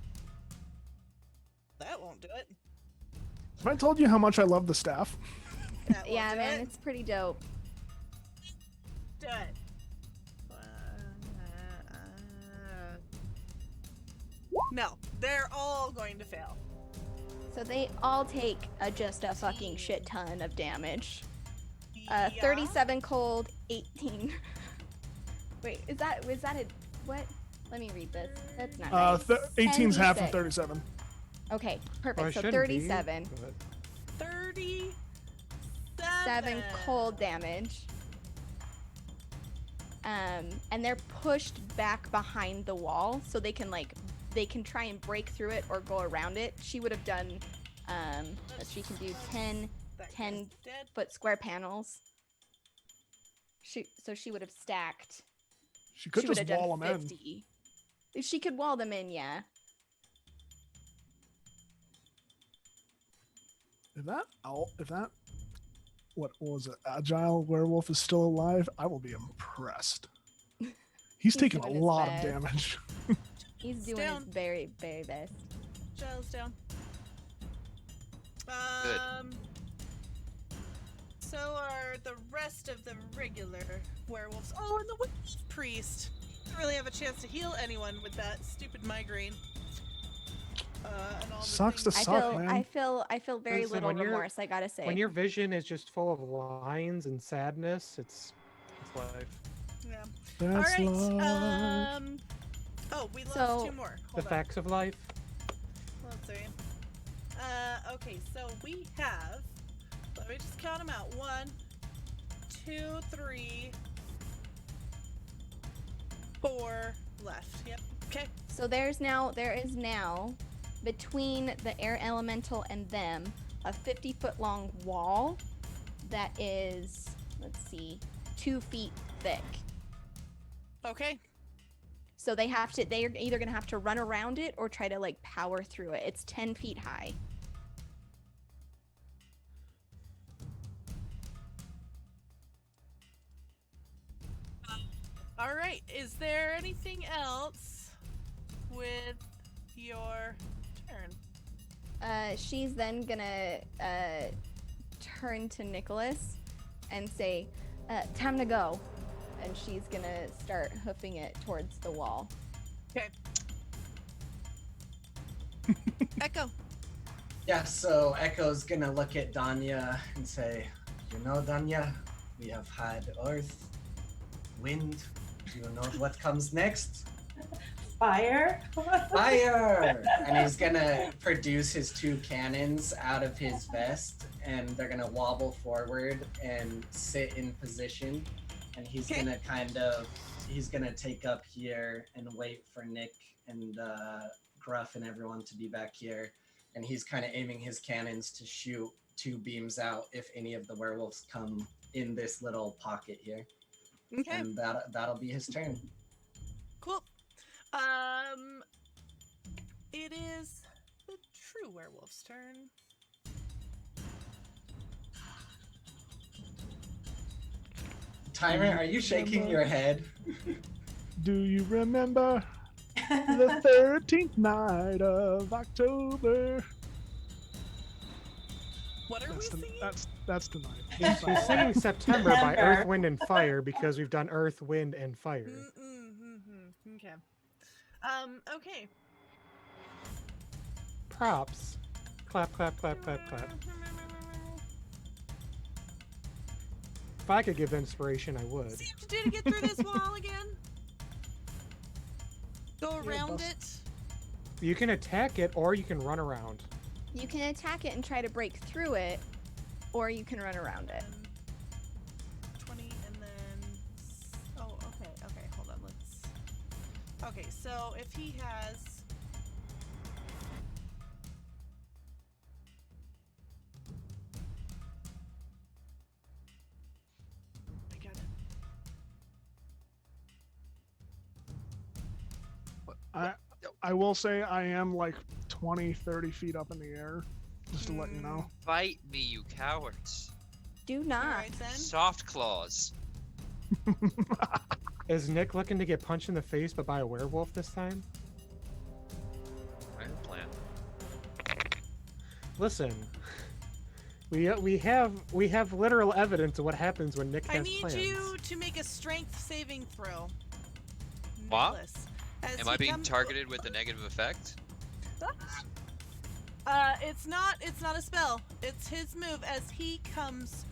S1: That won't do it.
S4: Have I told you how much I love the staff?
S1: That won't
S2: Yeah,
S1: do
S2: man,
S1: it.
S2: it's pretty dope.
S1: Do it. No, they're all going to fail.
S2: So they all take just a fucking shit ton of damage.
S1: Yeah.
S2: 37 cold, 18. Wait, is that a what? Let me read this. That's not right.
S4: 18's half of
S2: 10d6.
S4: 37.
S2: Okay,
S5: Well,
S2: perfect.
S5: it
S2: So
S5: shouldn't
S2: 37.
S5: Be, but
S1: 37
S2: 7 cold damage. And they're pushed back behind the wall, so they can try and break through it or go around it. She would have done she can do 10
S1: That
S2: 10
S1: guy's dead.
S2: foot square panels. So she would have stacked.
S4: She could
S2: She would
S4: just
S2: have
S4: wall
S2: done
S4: them in.
S2: 50. If she could wall them in, yeah.
S4: If that what was it? Agile werewolf is still alive, I will be impressed. He's taking a
S2: doing his
S4: lot of
S2: best.
S4: damage.
S2: He's doing
S1: down.
S2: his very, very best.
S1: Giles down.
S6: Good.
S1: So are the rest of the regular werewolves. Oh, and the witch priest. Didn't really have a chance to heal anyone with that stupid migraine. And all the
S4: Sucks to
S1: things-
S4: suck, man.
S2: I feel very
S5: Listen,
S2: little
S5: when you're-
S2: remorse, I gotta say.
S5: when your vision is just full of lines and sadness, it's life.
S1: Yeah.
S4: That's
S1: All
S4: life.
S1: right. Oh, we lost
S2: So-
S1: two more.
S5: The
S1: Hold on.
S5: facts of life.
S1: Let's see. Okay, so we have. Let me just count them out. 1, 2, 3, 4 left. Yep. Okay.
S2: So there is now between the air elemental and them a 50-foot long wall that is, let's see, 2 feet thick.
S1: Okay.
S2: So they're either gonna have to run around it or try to like power through it. It's 10 feet high.
S1: All right. Is there anything else with your turn?
S2: She's then gonna turn to Nicholas and say, time to go. And she's gonna start hoofing it towards the wall.
S1: Okay. Echo.
S3: Yeah, so Echo's gonna look at Danya and say, you know, Danya, we have had earth, wind. Do you know what comes next?
S7: Fire.
S3: Fire! And he's gonna produce his 2 cannons out of his vest, and they're gonna wobble forward and sit in position. And he's
S1: Okay.
S3: he's gonna take up here and wait for Nick and Gruff and everyone to be back here. And he's kind of aiming his cannons to shoot 2 beams out if any of the werewolves come in this little pocket here.
S1: Okay.
S3: And that'll be his turn.
S1: Cool. It is the true werewolf's turn.
S3: Timer, are you shaking your head?
S4: Do you remember the 13th night of October?
S1: What are we
S4: That's,
S1: seeing?
S4: that's tonight.
S5: She's singing September by
S7: September.
S5: Earth, Wind, and Fire because we've done Earth, Wind, and Fire.
S1: Okay. Okay.
S5: Props. Clap, clap, clap, clap, clap. If I could give inspiration, I would.
S1: See what you did to get through this wall again? Go around it.
S5: You can attack it, or you can run around.
S2: You can attack it and try to break through it, or you can run around it.
S1: 20 and then... Oh, okay, hold on, let's... Okay, so if he has... I got it.
S4: I will say I am like 20, 30 feet up in the air, just to let you know.
S6: Fight me, you cowards.
S2: Do not.
S1: Alright then.
S6: Soft claws.
S5: Is Nick looking to get punched in the face but by a werewolf this time?
S6: I have a plan.
S5: Listen, we have literal evidence of what happens when Nick
S1: I
S5: has
S1: need
S5: plans.
S1: you to make a strength saving throw.
S6: What?
S1: Nicholas, as
S6: Am I
S1: he
S6: being
S1: comes-
S6: targeted with a negative effect?
S1: It's not a spell. It's his move as he comes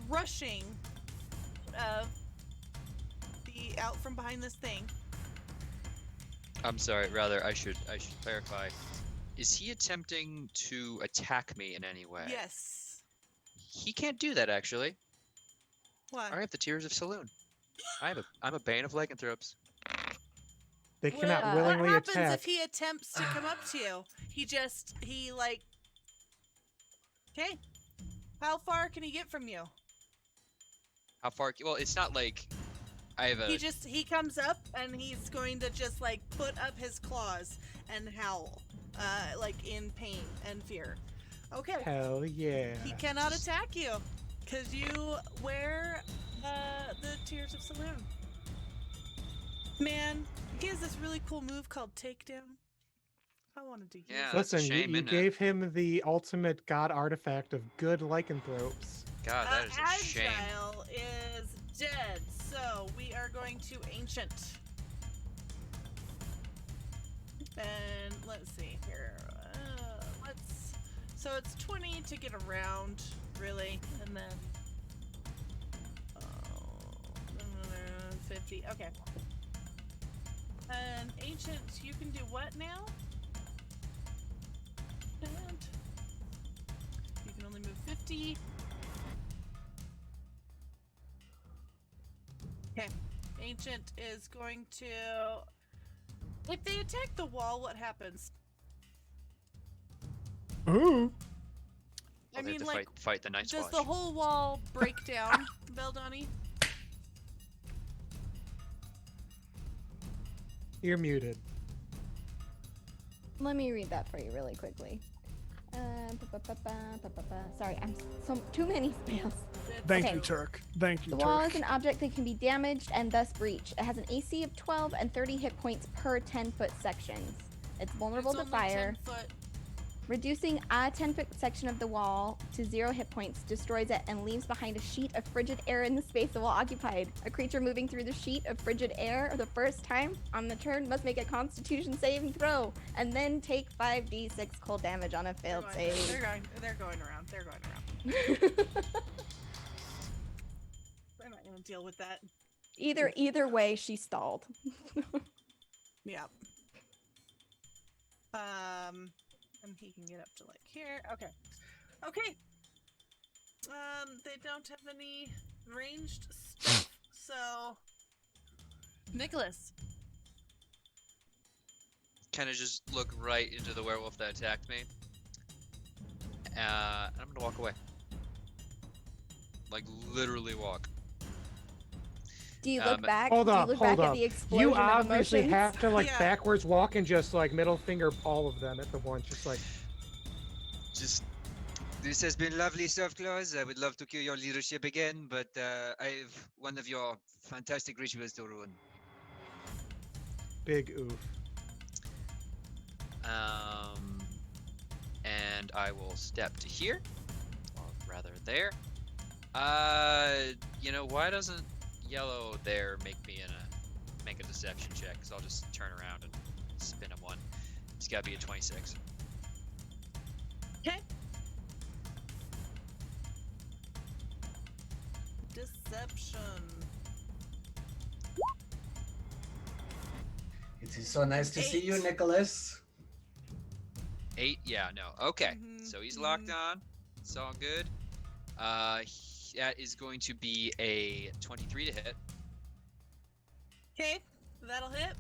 S1: rushing out from behind this thing.
S6: I'm sorry, rather I should clarify. Is he attempting to attack me in any way?
S1: Yes.
S6: He can't do that actually.
S1: What?
S6: I have the Tears of Saloon. I'm a bane of lycanthropes.
S5: They cannot
S2: Well,
S5: willingly
S1: what happens
S5: attack.
S1: if he attempts to come up to you? Okay. How far can he get from you?
S6: How far? Well, it's not like I have a.
S1: He comes up and he's going to just like put up his claws and howl, like in pain and fear. Okay.
S5: Hell yeah.
S1: He cannot attack you because you wear the Tears of Saloon. Man, he has this really cool move called Takedown. I wanted to use
S6: Yeah,
S1: it.
S6: that's a
S5: Listen,
S6: shame,
S5: you
S6: isn't it?
S5: gave him the ultimate god artifact of good lycanthropes.
S6: God, that is a shame.
S1: Agile is dead, so we are going to Ancient. And let's see here. So it's 20 to get around, really, and then 50. Okay. And Ancient, you can do what now? And you can only move 50. Okay. Ancient is going to... If they attack the wall, what happens?
S4: Ooh.
S1: I
S6: Well, they have
S1: mean,
S6: to
S1: like,
S6: fight the Night's
S1: does
S6: Watch.
S1: the whole wall break down, Beldani?
S5: You're muted.
S2: Let me read that for you really quickly. Sorry, I'm too many spells.
S4: Thank
S2: Okay.
S4: you, Turk. Thank you,
S2: The
S4: Turk.
S2: wall is an object that can be damaged and thus breached. It has an AC of 12 and 30 hit points per 10-foot sections. It's vulnerable
S1: It's
S2: to
S1: only
S2: fire.
S1: 10 foot.
S2: Reducing a 10-foot section of the wall to 0 hit points destroys it and leaves behind a sheet of frigid air in the space the wall occupied. A creature moving through the sheet of frigid air the first time on the turn must make a Constitution saving throw and then take 5d6 cold damage on a failed save.
S1: They're going around. They're going around. I'm not gonna deal with that.
S2: Either way, she stalled.
S1: Yeah. And he can get up to like here. Okay. Okay. They don't have any ranged stuff, so Nicholas.
S6: Kind of just look right into the werewolf that attacked me. And I'm gonna walk away. Like literally walk.
S2: Do you look back?
S5: Hold
S2: Do you
S5: up,
S2: look
S5: hold
S2: back
S5: up.
S2: at the explosion
S5: You
S2: of
S5: obviously
S2: emotions?
S5: have to like
S1: Yeah.
S5: backwards walk and just like middle finger all of them at the once, just like.
S10: Just, this has been lovely, Soft Claws. I would love to kill your leadership again, but I have one of your fantastic rituals to ruin.
S5: Big oof.
S6: And I will step to here, or rather there. You know, why doesn't yellow there make a deception check? Because I'll just turn around and spin him one. It's got to be a 26.
S1: Okay. Deception.
S3: It is so nice to see you,
S1: 8.
S3: Nicholas.
S6: 8? Yeah, no. Okay.
S1: Mhm,
S6: So he's locked on. It's all good. That is going to be a 23 to hit.
S1: Okay, that'll hit.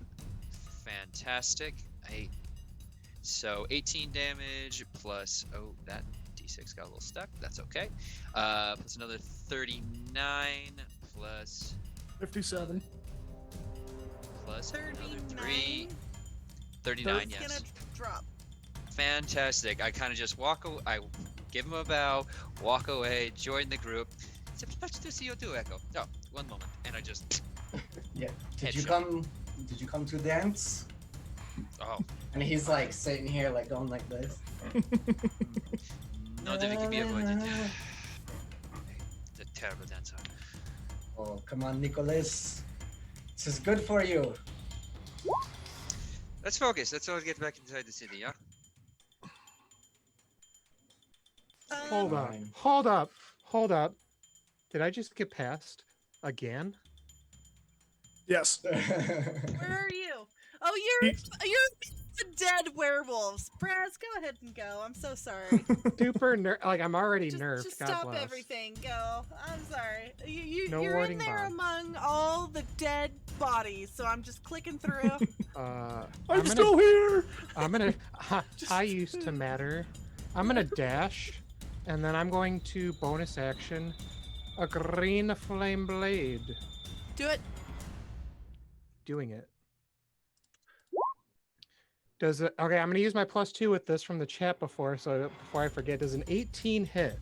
S6: Fantastic. So 18 damage plus, oh, that d6 got a little stuck. That's okay. Plus another 39 plus
S4: 57.
S6: plus another
S1: 39.
S6: 3. 39,
S1: It's
S6: yes.
S1: gonna drop.
S6: Fantastic. I kind of just walk away. I give him a bow, walk away, join the group. It's a pleasure to see you too, Echo. Oh, one moment. And I just,
S3: Yeah. Did you
S6: Headshot.
S3: come to dance?
S6: oh,
S3: And he's like sitting here like going like this.
S6: no, that can be avoided. The terrible dancer.
S3: Oh, come on, Nicholas. This is good for you.
S10: Let's focus. Let's all get back inside the city, yeah?
S5: Hold
S1: Um,
S5: up.
S3: Fine.
S5: Hold up. Hold up. Did I just get past again?
S4: Yes.
S1: Where are you? Oh, you're the dead werewolves. Braz, go ahead and go. I'm so sorry.
S5: Super like I'm already
S1: just
S5: nerfed.
S1: just
S5: God
S1: stop
S5: bless.
S1: everything. Go. I'm sorry.
S5: No
S1: You're in
S5: warding
S1: there
S5: bomb.
S1: among all the dead bodies, so I'm just clicking through.
S5: I'm
S4: I'm still here.
S5: gonna. I used to matter. I'm gonna dash, and then I'm going to bonus action, a green flame blade.
S1: Do it.
S5: Doing it. Does it? Okay, I'm gonna use my +2 with this from the chat before I forget. Does an 18 hit?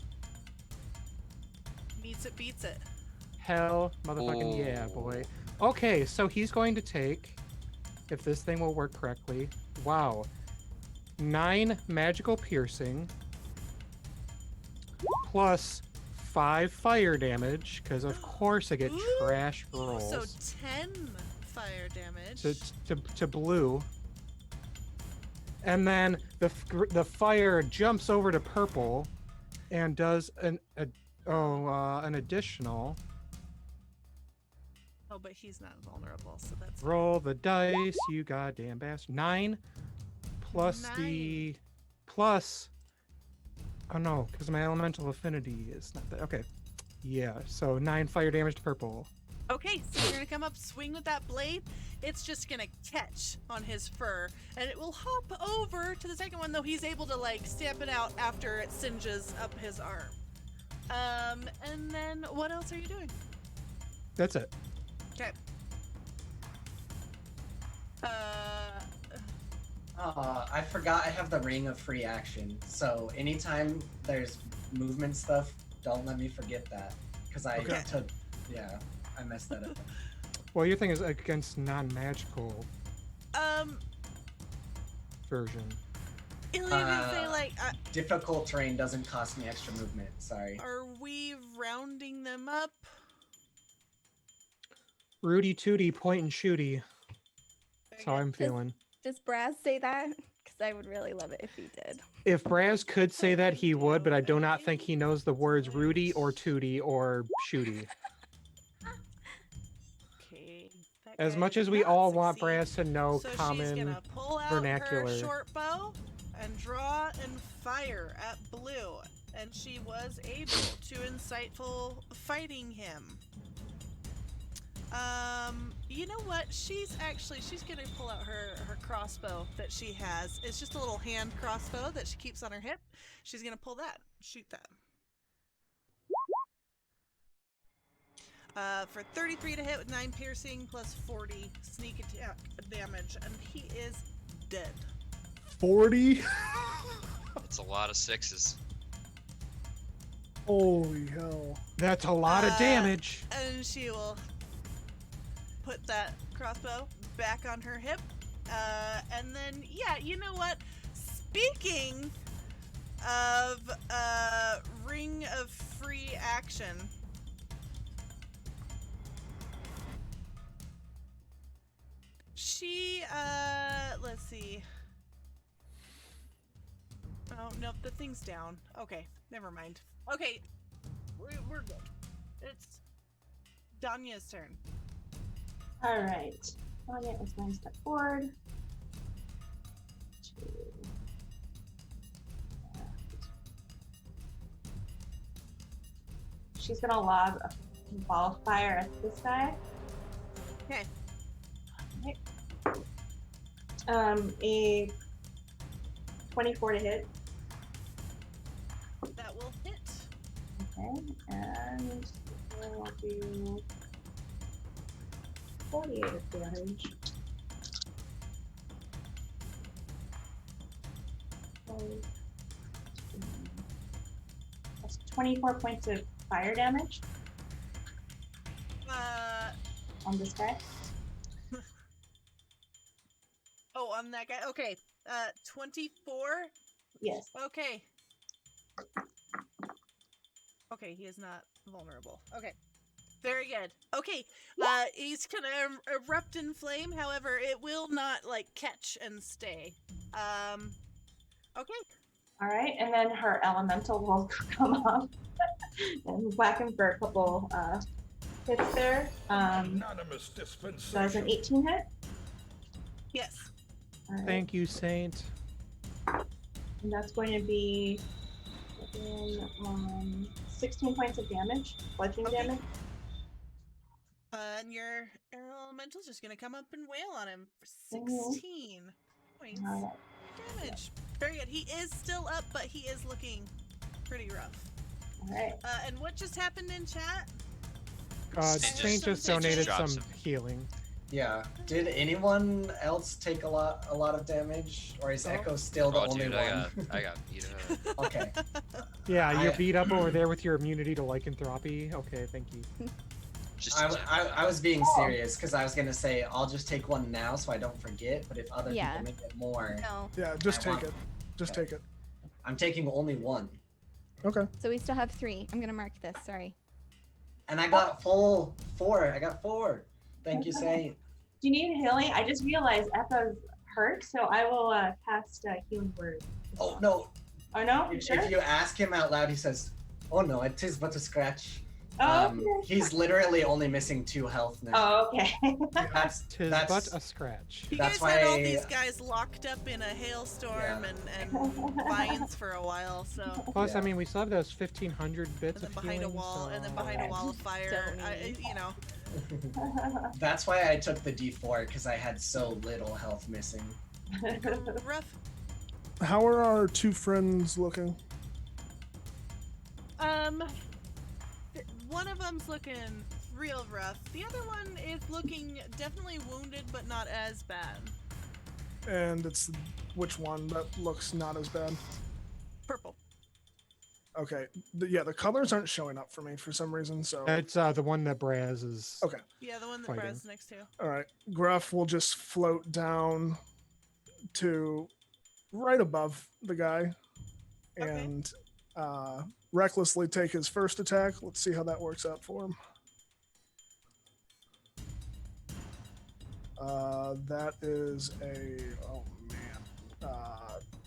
S1: Meets it, beats it.
S5: Hell, motherfucking yeah, boy. Okay, so he's going to take, if this thing will work correctly, wow, 9 magical piercing plus 5 fire damage, because of course I get
S1: Ooh,
S5: trash
S1: So
S5: rolls
S1: 10 fire damage.
S5: to blue. And then the fire jumps over to purple and does an additional.
S1: Oh, but he's not vulnerable, so that's
S5: Roll the dice, you goddamn bastard. 9 plus the plus. Oh no, because my elemental affinity is not that. Okay. Yeah, so 9 fire damage to purple.
S1: Okay, so you're gonna come up, swing with that blade. It's just gonna catch on his fur, and it will hop over to the second one, though he's able to like stamp it out after it singes up his arm. And then what else are you doing?
S5: That's it.
S1: Okay.
S3: I forgot I have the ring of free action. So anytime there's movement stuff, don't let me forget that. Because I
S5: Okay.
S3: I messed that up.
S5: Well, your thing is against non-magical version.
S1: Ilya didn't say like,
S3: Difficult terrain doesn't cost me extra movement. Sorry.
S1: are we rounding them up?
S5: Rudy Tooty, point and shooty. That's how
S1: Okay.
S5: I'm feeling.
S2: Does Braz say that? Because I would really love it if he did.
S5: If Braz could say that, he would, but I do not think he knows the words Rudy or Tooty or Shooty.
S1: Okay. that
S5: As
S1: guy
S5: much
S1: did
S5: as we
S1: not
S5: all want
S1: succeed.
S5: Braz to know
S1: So she's
S5: common
S1: gonna pull out
S5: vernacular.
S1: her short bow and draw and fire at Blue, and she was able to insightful fighting him. You know what? She's gonna pull out her crossbow that she has. It's just a little hand crossbow that she keeps on her hip. She's gonna pull that, shoot that. For 33 to hit with 9 piercing plus 40 sneak attack damage, and he is dead.
S4: 40?
S6: It's a lot of sixes.
S4: Holy hell.
S5: That's a lot of damage.
S1: And she will put that crossbow back on her hip. And then, yeah, you know what? Speaking of Ring of Free Action, she, let's see. Oh, nope, the thing's down. Okay, never mind. Okay, we're good. It's Danya's turn.
S7: All right. Tanya is going to step forward. She's going to lob a ball of fire at this guy.
S1: Okay.
S7: A 24 to hit.
S1: That will hit.
S7: Okay, and we'll do 48 of damage. That's 24 points of fire damage on this guy.
S1: Oh, on that guy. Okay. 24.
S7: Yes.
S1: Okay. Okay, he is not vulnerable. Okay. Very good. Okay. He's gonna erupt in flame. However, it will not like catch and stay. Okay.
S7: All right, and then her elemental will come up and whack him for a couple hits there.
S8: Anonymous
S7: Does an 18 hit?
S1: Yes.
S7: All right.
S5: Thank you, Saint.
S7: And that's going to be 16 points of damage, bludgeoning
S1: Okay.
S7: damage.
S1: And your elemental's just gonna come up and wail on him for
S7: Mhm.
S1: 16 points
S7: All right.
S1: damage. Very good. He is still up, but he is looking pretty rough.
S7: All right.
S1: And what just happened in chat?
S5: Saint just
S1: Saint
S5: donated
S6: drops
S5: some
S6: him.
S5: healing.
S3: Yeah. Did anyone else take a lot of damage, or is
S5: Oh.
S3: Echo still the
S6: Oh,
S3: only
S6: dude,
S3: one?
S6: I got beat up.
S3: Okay.
S5: Yeah, you're
S3: I-
S5: beat up over there with your immunity to lycanthropy. Okay, thank you.
S6: Just
S3: I was being serious because I was gonna say I'll just take one now so I don't forget. But if other
S2: Yeah.
S3: people make it more,
S2: No.
S4: Yeah, just
S3: I
S4: take
S3: want-
S4: it. Just
S3: Okay.
S4: take it.
S3: I'm taking only one.
S4: Okay.
S2: So we still have 3. I'm gonna mark this. Sorry.
S3: And I got full 4. I got 4. Thank you, Saint.
S7: Do you need healing? I just realized Echo's hurt, so I will cast Healing Word.
S3: Oh no!
S7: Oh no? You
S3: If
S7: sure?
S3: you ask him out loud, he says, "Oh no, it is but a scratch."
S7: Oh, okay.
S3: He's literally only missing 2 health now.
S7: Oh, okay.
S3: That's
S5: Tis
S3: that's
S5: but a scratch.
S1: You
S3: That's
S1: guys had all
S3: why-
S1: these guys locked up in a hailstorm
S3: Yeah.
S1: and vines for a while, so.
S5: Plus,
S3: Yeah.
S5: I mean, we still have those 1,500 bits
S1: And then
S5: of
S1: behind a
S5: healing,
S1: wall, and then
S5: so-
S1: behind a wall of fire.
S2: So
S1: I,
S2: mean.
S1: you know.
S3: that's why I took the D4 because I had so little health missing.
S1: Rough.
S4: How are our 2 friends looking?
S1: One of them's looking real rough. The other one is looking definitely wounded, but not as bad.
S4: And it's which one that looks not as bad?
S1: Purple.
S4: Okay. Yeah, the colors aren't showing up for me for some reason, so.
S5: It's the one that Braz is.
S4: Okay.
S1: Yeah, the one that
S5: Fighting.
S1: Brad's next to.
S4: All right. Gruff will just float down to right above the guy
S1: Okay.
S4: and recklessly take his first attack. Let's see how that works out for him. That is a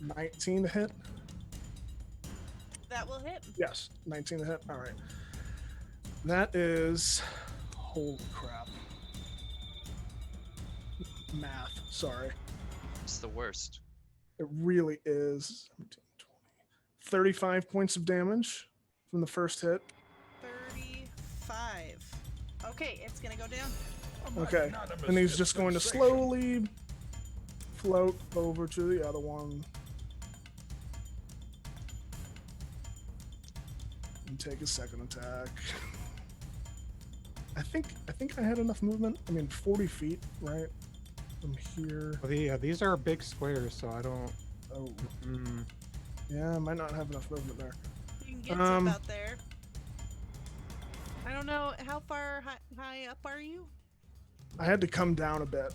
S4: 19 to hit.
S1: That will hit.
S4: Yes, 19 to hit. All right. That is, holy crap. Math, sorry.
S6: It's the worst.
S4: It really is. 17, 20, 35 points of damage from the first hit.
S1: 35. Okay, it's gonna go down.
S4: Okay, and he's just going to slowly float over to the other one and take a second attack. I think I had enough movement. I mean, 40 feet, right, from here.
S5: Well, yeah, these are big squares, so I don't.
S4: Oh, yeah, I might not have enough movement there.
S1: You can get to about there. I don't know how far high up are you?
S4: I had to come down a bit.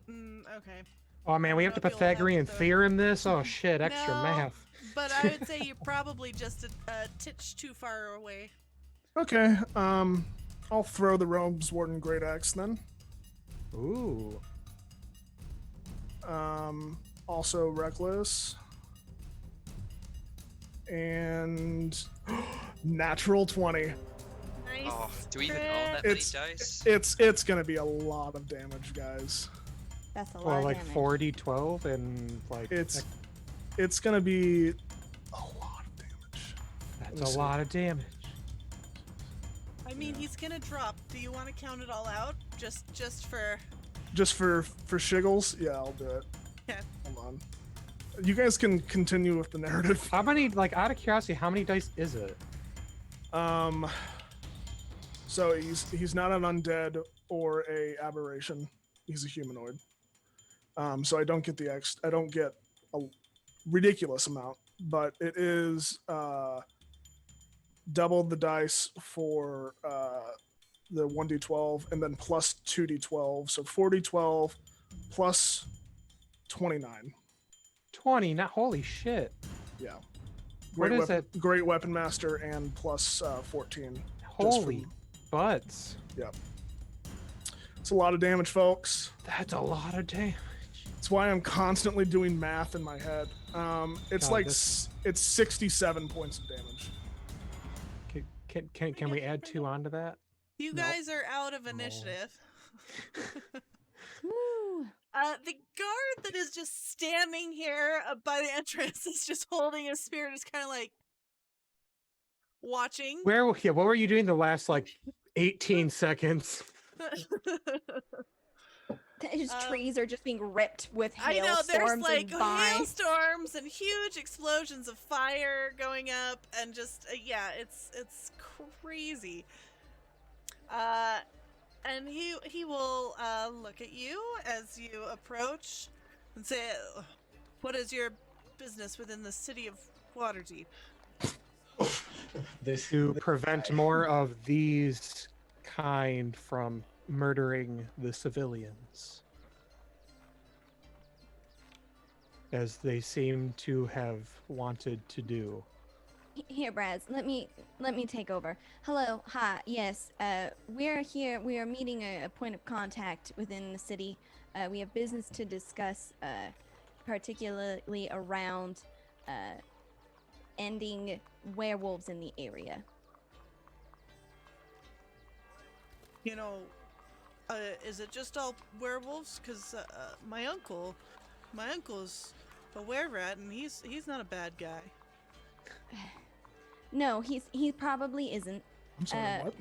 S1: Okay.
S5: Oh man, we have the Pythagorean theorem this. Oh shit, extra
S1: No,
S5: math.
S1: But I would say you're probably just a titch too far away.
S4: Okay, I'll throw the Rome's Warden Great Axe then.
S5: Ooh.
S4: Also reckless. And natural 20.
S1: Nice.
S6: Oh, do we even own that many dice?
S4: It's gonna be a lot of damage, guys.
S2: That's a lot
S5: Well,
S2: of
S5: like
S2: damage.
S5: 40, 12, and like
S4: it's gonna be a lot of damage.
S5: that's a lot of damage.
S1: I mean, he's gonna drop. Do you want to count it all out? Just for
S4: shiggles? Yeah, I'll do it.
S1: Yeah.
S4: Hold on. You guys can continue with the narrative.
S5: How many, like, out of curiosity, how many dice is it?
S4: So he's not an undead or a aberration. He's a humanoid. So I don't get I don't get a ridiculous amount, but it is double the dice for the 1d12 and then plus 2d12. So 4d12 plus 29.
S5: 20, not holy shit.
S4: Yeah.
S5: What is it?
S4: Great Weapon Master and plus 14.
S5: Holy butts.
S4: Yep. It's a lot of damage, folks.
S5: That's a lot of damage.
S4: That's why I'm constantly doing math in my head. It's
S5: God,
S4: like it's 67 points of damage.
S5: Can we add 2 onto that?
S1: You guys are out of initiative.
S2: Woo.
S1: The guard that is just standing here by the entrance is just holding a spear, just kind of like watching.
S5: What were you doing the last like 18 seconds?
S2: His trees are just being ripped with
S1: I know
S2: hailstorms
S1: there's like
S2: and vines.
S1: hailstorms and huge explosions of fire going up, and just yeah, it's crazy. And he will look at you as you approach and say, "What is your business within the city of Waterdeep?"
S5: To prevent more of these kind from murdering the civilians, as they seem to have wanted to do.
S2: Here, Braz, let me take over. Hello, hi, yes, we're here, we are meeting a point of contact within the city. We have business to discuss, particularly around ending werewolves in the area.
S1: You know, is it just all werewolves? Because my uncle's a were-rat, and he's not a bad guy.
S2: No, he probably isn't.
S4: I'm sorry, what?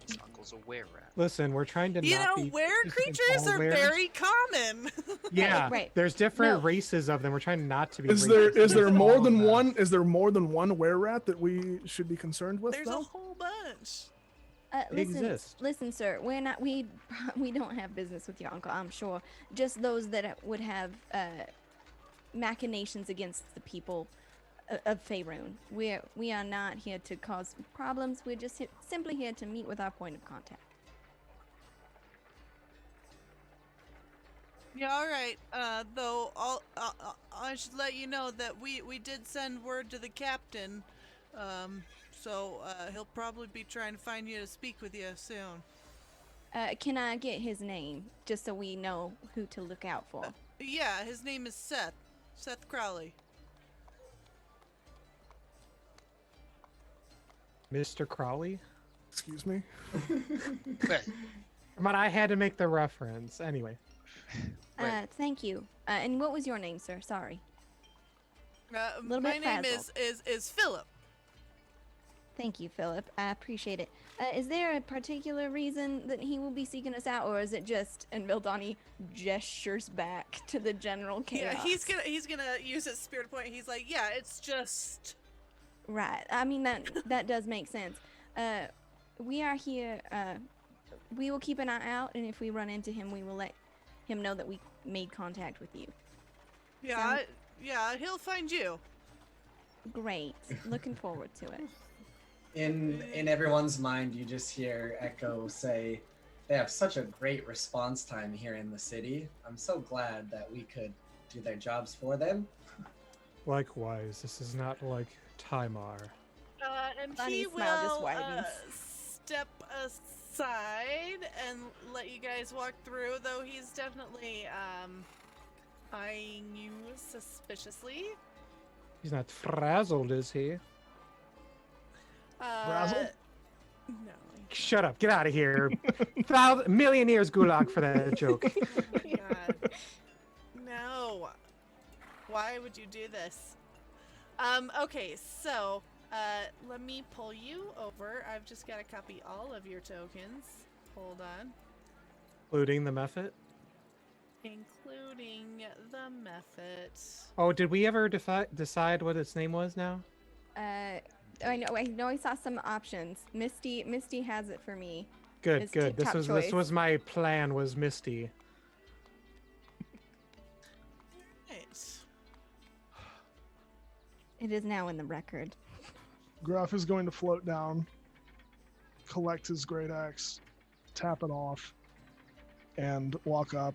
S6: His uncle's a were-rat.
S5: Listen, we're trying to
S1: You
S5: not
S1: know,
S5: be
S1: were-creatures are
S5: all-wares.
S1: very common.
S5: Yeah,
S2: Right.
S5: there's different
S2: No.
S5: races of them. We're trying not to be
S4: Is
S5: racist
S4: there
S5: against
S4: more
S5: all
S4: than
S5: of them.
S4: one? Is there more than one were-rat that we should be concerned with?
S1: There's a
S4: though?
S1: whole bunch.
S5: They
S2: Listen,
S5: exist.
S2: listen, sir. we don't have business with your uncle. I'm sure. Just those that would have machinations against the people of Faerun. We are not here to cause problems. We're just simply here to meet with our point of contact.
S1: Yeah, all right. Though I should let you know that we did send word to the captain. So he'll probably be trying to find you to speak with you soon.
S2: Can I get his name just so we know who to look out for?
S1: Yeah, his name is Seth. Seth Crowley.
S5: Mr. Crawley?
S4: Excuse me.
S6: Well,
S5: But I had to make the reference. Anyway.
S6: Right.
S2: Thank you. And what was your name, sir? Sorry. Little
S1: My
S2: bit
S1: name
S2: frazzled.
S1: is Philip.
S2: Thank you, Philip. I appreciate it. Is there a particular reason that he will be seeking us out, or is it just? And Vildani gestures back to the general chaos.
S1: Yeah, he's gonna use his spirit point. He's like, yeah, it's just.
S2: Right. I mean that does make sense. We are here. We will keep an eye out, and if we run into him, we will let him know that we made contact with you.
S1: Yeah, yeah, he'll find you.
S2: Great. Looking forward to it.
S3: In everyone's mind, you just hear Echo say, "They have such a great response time here in the city. I'm so glad that we could do their jobs for them."
S5: Likewise, this is not like Timar.
S1: And
S2: Funny
S1: he
S2: smile just
S1: will
S2: widens.
S1: step aside and let you guys walk through. Though he's definitely eyeing you suspiciously.
S5: He's not frazzled, is he?
S4: Frazzled?
S1: No.
S5: Shut up. Get out of here. Million years gulag for that joke.
S1: God. No. Why would you do this? Okay, so let me pull you over. I've just got to copy all of your tokens. Hold on.
S5: Including the method?
S1: Including the method.
S5: Oh, did we ever decide what its name was now?
S2: I know I saw some options. Misty has it for me.
S5: Good,
S2: It's
S5: good.
S2: top
S5: This
S2: choice.
S5: was my plan, was Misty.
S1: Right.
S2: It is now in the record.
S4: Gruff is going to float down, collect his great axe, tap it off, and walk up,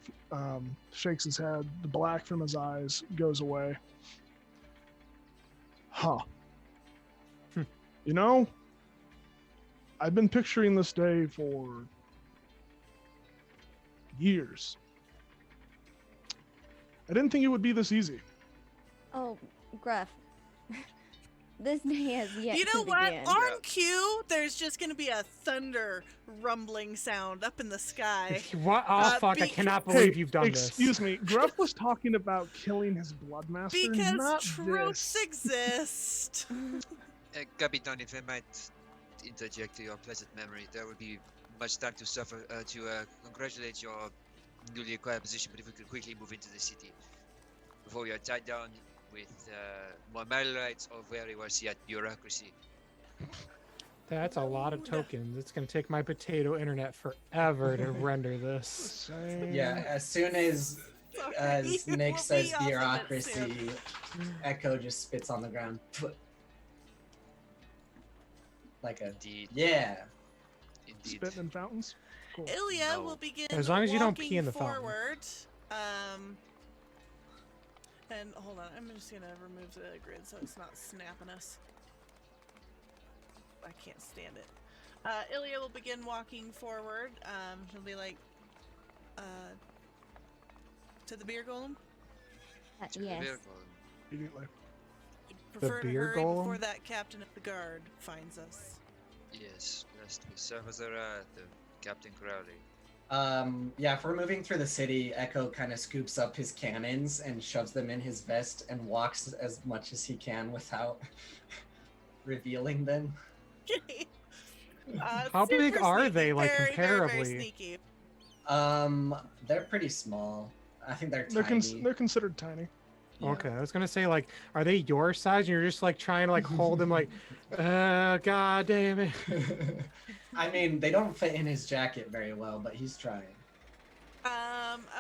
S4: shakes his head, the black from his eyes goes away. Huh. You know, I've been picturing this day for years. I didn't think it would be this easy.
S2: Oh, Gruff. This day has yet
S1: You know
S2: to
S1: what?
S2: begin.
S1: On cue, there's just going to be a thunder rumbling sound up in the sky.
S5: What? Oh, fuck. I cannot believe you've done this.
S4: Excuse me, Gruff was talking about killing his bloodmaster,
S1: Because
S4: not
S1: tropes
S4: this.
S1: exist.
S10: Capitan, if I might interject to your pleasant memory, there would be much time to suffer to congratulate your newly acquired position, but if we could quickly move into the city before we are tied down with more Malarites or very worse yet, bureaucracy.
S5: That's a lot of tokens. It's going to take my potato internet forever to render this.
S3: Yeah, as soon as
S1: Sorry,
S3: Nick
S1: we'll
S3: says
S1: be off of it
S3: bureaucracy, Echo just spits on the ground. Like a
S10: Indeed.
S3: yeah.
S10: Indeed.
S4: Spitting in fountains? Cool.
S1: Ilya
S10: No.
S1: will begin
S5: As long as you don't
S1: walking
S5: pee in the fountain.
S1: forward. And hold on, I'm just gonna remove the grid so it's not snapping us. I can't stand it. Ilya will begin walking forward. He'll be like, to the beer golem.
S2: Yes.
S4: Immediately.
S1: Prefer to
S5: beer
S1: hurry before
S5: golem?
S1: that captain of the guard finds us.
S10: Yes, lest we suffer the wrath of Captain Crowley.
S3: Yeah, if we're moving through the city, Echo kind of scoops up his cannons and shoves them in his vest and walks as much as he can without revealing them.
S5: How big
S1: super
S5: are
S1: sneaky,
S5: they, like,
S1: very, very, very
S5: comparably?
S1: sneaky.
S3: They're pretty small. I think they're
S4: They're,
S3: tiny.
S4: they're considered tiny.
S3: Yeah.
S5: Okay, I was gonna say, like, are they your size? And you're just like trying to like hold them, like, god damn it.
S3: I mean, they don't fit in his jacket very well, but he's trying.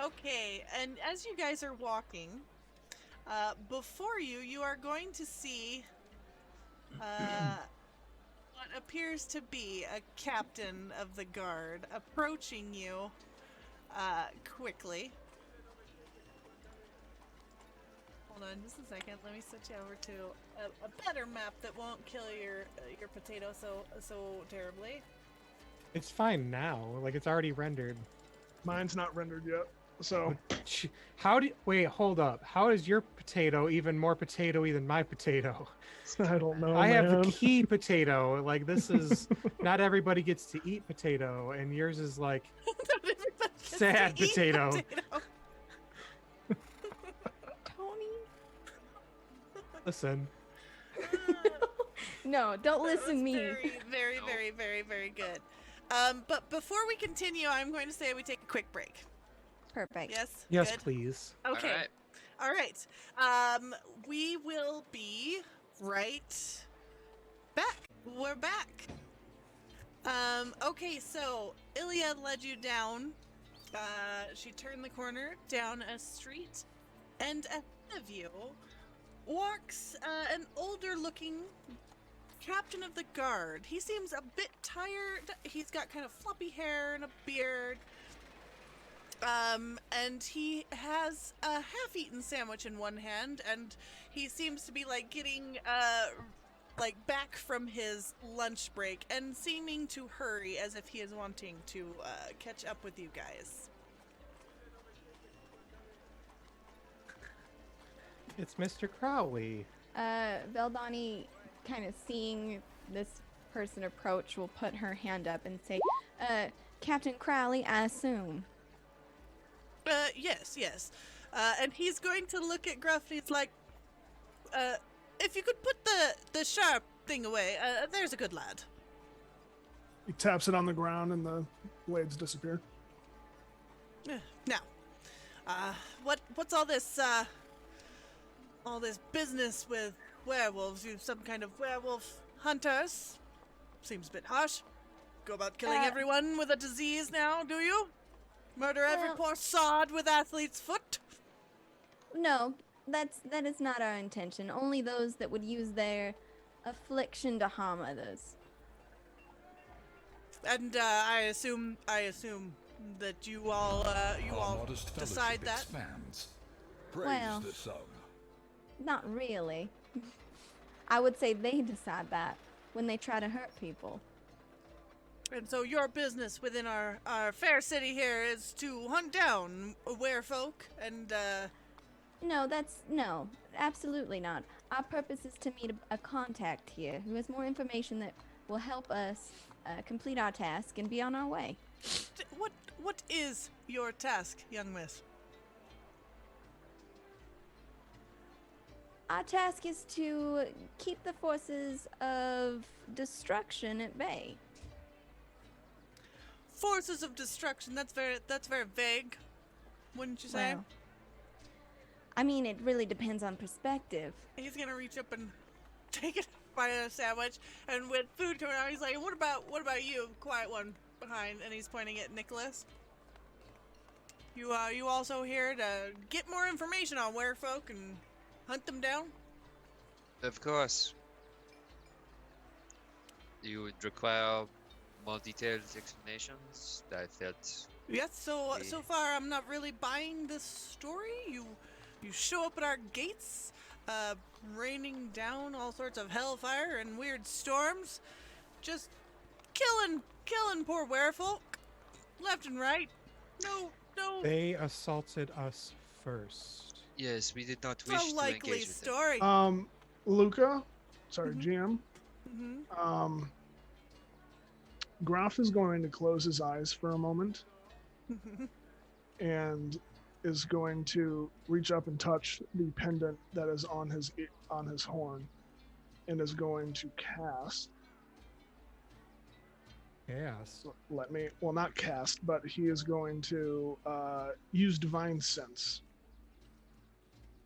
S1: Okay, and as you guys are walking, before you, you are going to see what appears to be a captain of the guard approaching you quickly. Hold on just a second. Let me switch you over to a better map that won't kill your potato so terribly.
S5: It's fine now. Like it's already rendered.
S4: Mine's not rendered yet. So
S5: How do wait? Hold up. How is your potato even more potatoey than my potato?
S4: I don't know.
S5: I have a
S4: man.
S5: key potato. Like this is not everybody gets to eat potato, and yours is like sad potato.
S2: Tony.
S5: Listen.
S2: No, don't
S1: That
S2: listen
S1: was
S2: me.
S1: very good. But before we continue, I'm going to say we take a quick break.
S2: Perfect.
S1: Yes?
S5: Yes,
S1: Good?
S5: please.
S1: Okay.
S6: All right.
S1: All right. We will be right back. We're back. Okay, so Ilya led you down. She turned the corner down a street, and ahead of you walks an older-looking captain of the guard. He seems a bit tired. He's got kind of floppy hair and a beard. And he has a half-eaten sandwich in one hand, and he seems to be like getting like back from his lunch break and seeming to hurry as if he is wanting to catch up with you guys.
S5: It's Mr. Crowley.
S2: Veldani, kind of seeing this person approach, will put her hand up and say, Captain Crowley, I assume.
S1: Yes. And he's going to look at Gruff and he's like, if you could put the sharp thing away, there's a good lad.
S4: He taps it on the ground and the blades disappear.
S1: Now, what's all this business with werewolves? You some kind of werewolf hunters? Seems a bit harsh. Go about killing everyone with a disease now, do you? Murder every
S2: Well-
S1: poor sod with athlete's foot?
S2: No, that is not our intention. Only those that would use their affliction to harm others.
S1: And I assume that you all
S8: Our modest
S1: decide
S8: fellowship
S1: that.
S8: expands. Praise
S2: Well-
S8: the sun.
S2: Not really. I would say they decide that when they try to hurt people.
S1: And so your business within our fair city here is to hunt down werefolk and
S2: No, absolutely not. Our purpose is to meet a contact here who has more information that will help us complete our task and be on our way.
S1: what is your task, young miss?
S2: Our task is to keep the forces of destruction at bay.
S1: Forces of destruction. That's very vague, wouldn't you say?
S2: Well, I mean, it really depends on perspective.
S1: He's gonna reach up and take it by a sandwich, and with food coming out, he's like, "What about you, quiet one behind?" And he's pointing at Nicholas. You also here to get more information on werefolk and hunt them down?
S6: Of course. You would require more detailed explanations. I felt
S1: Yes. So far, I'm not really buying this story. You show up at our gates, raining down all sorts of hellfire and weird storms, just killing poor werefolk, left and right. No.
S5: They assaulted us first.
S6: yes, we did not
S1: It's
S6: wish
S1: a
S6: to
S1: likely
S6: engage with them.
S1: story.
S4: Luca, sorry,
S1: Mhm.
S4: GM.
S1: Mm-hmm.
S4: Graf is going to close his eyes for a moment and is going to reach up and touch the pendant that is on his horn, and is going to cast.
S5: Yes.
S4: Not cast, but he is going to use divine sense,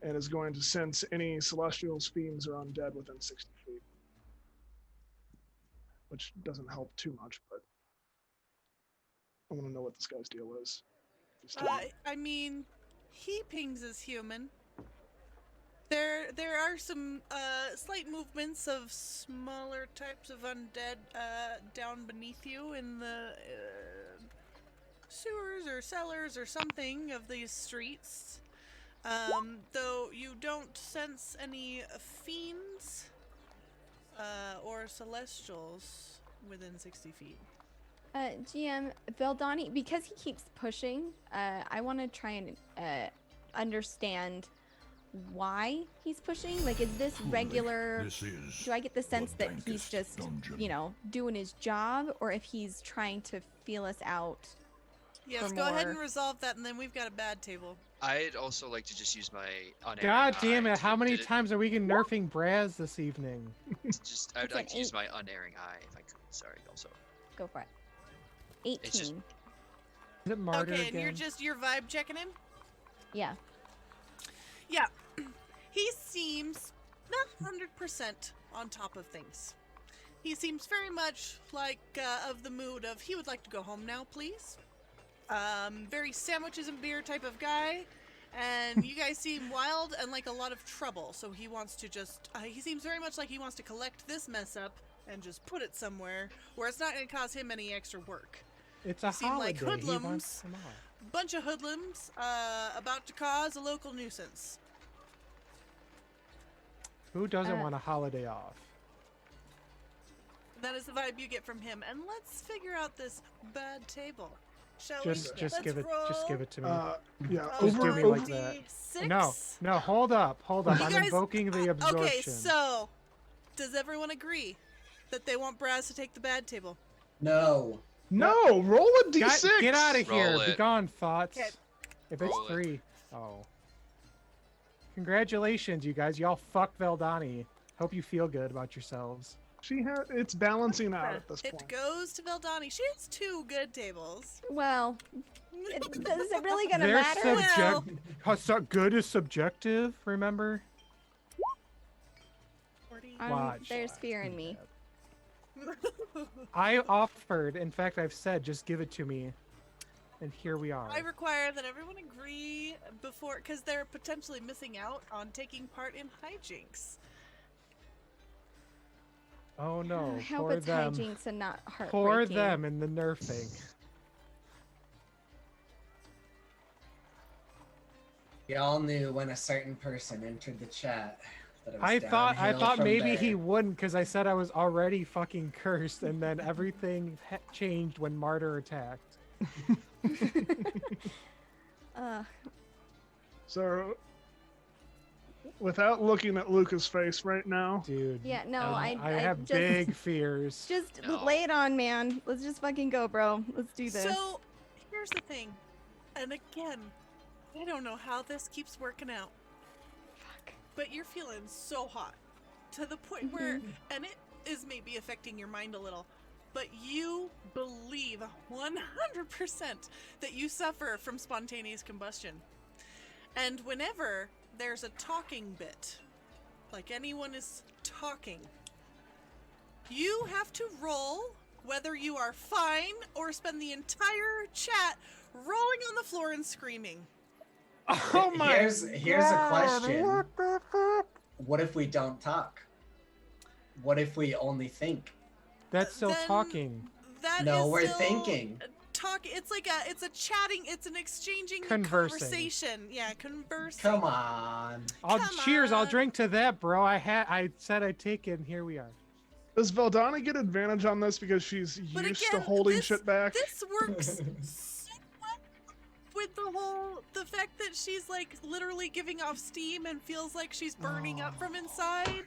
S4: and is going to sense any celestials, fiends, or undead within 60 feet, which doesn't help too much, but I want to know what this guy's deal is. Just to-
S1: I mean, he pings as human. There are some slight movements of smaller types of undead down beneath you in the sewers or cellars or something of these streets. Though you don't sense any fiends or celestials within 60 feet.
S2: GM Veldani, because he keeps pushing, I want to try and understand why he's pushing. Like, is this regular?
S8: This is
S2: Do I get the sense that he's
S8: dankest
S2: just,
S8: dungeon.
S2: doing his job, or if he's trying to feel us out?
S1: Yes,
S2: For
S1: go ahead
S2: more.
S1: and resolve that, and then we've got a bad table.
S6: I'd also like to just use my unerring
S5: God damn
S6: eye
S5: it!
S6: to-
S5: How many
S6: to-
S5: times are we nerfing Braz this evening?
S6: Just, I'd
S2: It's
S6: like
S2: an
S6: to use
S2: 8.
S6: my unerring eye if I could. Sorry, also.
S2: Go for it. 18.
S6: It's just-
S5: Is it Martyr
S1: Okay, and
S5: again?
S1: you're vibe checking him?
S2: Yeah.
S1: Yeah. He seems not 100% on top of things. He seems very much like of the mood of he would like to go home now, please. Very sandwiches and beer type of guy. And you guys seem wild and like a lot of trouble. So he wants to just, he seems very much like he wants to collect this mess up and just put it somewhere where it's not going to cause him any extra work.
S5: It's a
S1: seem like
S5: holiday. He
S1: hoodlums.
S5: wants them all.
S1: Bunch of hoodlums about to cause a local nuisance.
S5: Who doesn't want a holiday off?
S1: That is the vibe you get from him. And let's figure out this bad table. Shall
S5: Just
S1: we?
S5: just
S1: Let's
S5: give it to me.
S4: Yeah,
S5: Just
S4: over,
S5: do me
S4: over
S5: like that.
S1: Six?
S5: No, hold up.
S1: You
S5: I'm
S1: guys-
S5: invoking the absorption.
S1: Okay, so does everyone agree that they want Braz to take the bad table?
S3: No.
S4: No, roll a d6.
S5: Get out of here.
S6: Roll
S5: Be
S6: it.
S5: gone, thoughts.
S1: Okay.
S5: If it's
S6: Roll it.
S5: 3. Oh. Congratulations, you guys. Y'all fucked Veldani. Hope you feel good about yourselves.
S4: It's balancing out at this
S1: It
S4: point.
S1: goes to Veldani. She has 2 good tables.
S2: Well, is it really gonna
S5: They're
S2: matter?
S1: Well-
S5: Good is subjective, remember? Watch.
S2: There's fear in me.
S5: I offered, in fact, I've said, just give it to me. And here we are.
S1: I require that everyone agree before, because they're potentially missing out on taking part in hijinks.
S5: Oh no,
S2: I hope
S5: poor
S2: it's
S5: them.
S2: hijinks and not heartbreaking.
S5: Poor them in the nerfing.
S3: We all knew when a certain person entered the chat that it was
S5: I
S3: downhill
S5: thought
S3: from
S5: maybe
S3: there.
S5: he wouldn't because I said I was already fucking cursed, and then everything changed when Martyr attacked.
S4: So, without looking at Luca's face right now,
S5: Dude.
S2: Yeah, no,
S5: I
S2: I
S5: have
S2: just,
S5: big fears.
S2: Just
S6: No.
S2: lay it on, man. Let's just fucking go, bro. Let's do this.
S1: So, here's the thing. And again, I don't know how this keeps working out.
S2: Fuck.
S1: But you're feeling so hot. To the point where, and it is maybe affecting your mind a little, but you believe 100% that you suffer from spontaneous combustion. And whenever there's a talking bit, like anyone is talking, you have to roll whether you are fine or spend the entire chat rolling on the floor and screaming.
S5: Oh my
S3: Here's a
S5: God,
S3: question.
S5: What the fuck?
S3: What if we don't talk? What if we only think?
S5: That's still
S1: Then-
S5: talking.
S1: That
S3: No,
S1: is
S3: we're
S1: still
S3: thinking.
S1: Talk. It's like it's a chatting. It's an exchanging
S5: Conversing.
S1: conversation. Yeah, conversing.
S3: Come on.
S5: Cheers, I'll
S1: on.
S5: drink to that, bro. I said I'd take it, and here we are.
S4: does Veldani get advantage on this because she's
S1: But
S4: used
S1: again,
S4: to holding
S1: this-
S4: shit back?
S1: This works so well with the fact that she's like literally giving off steam and feels like she's burning up from inside.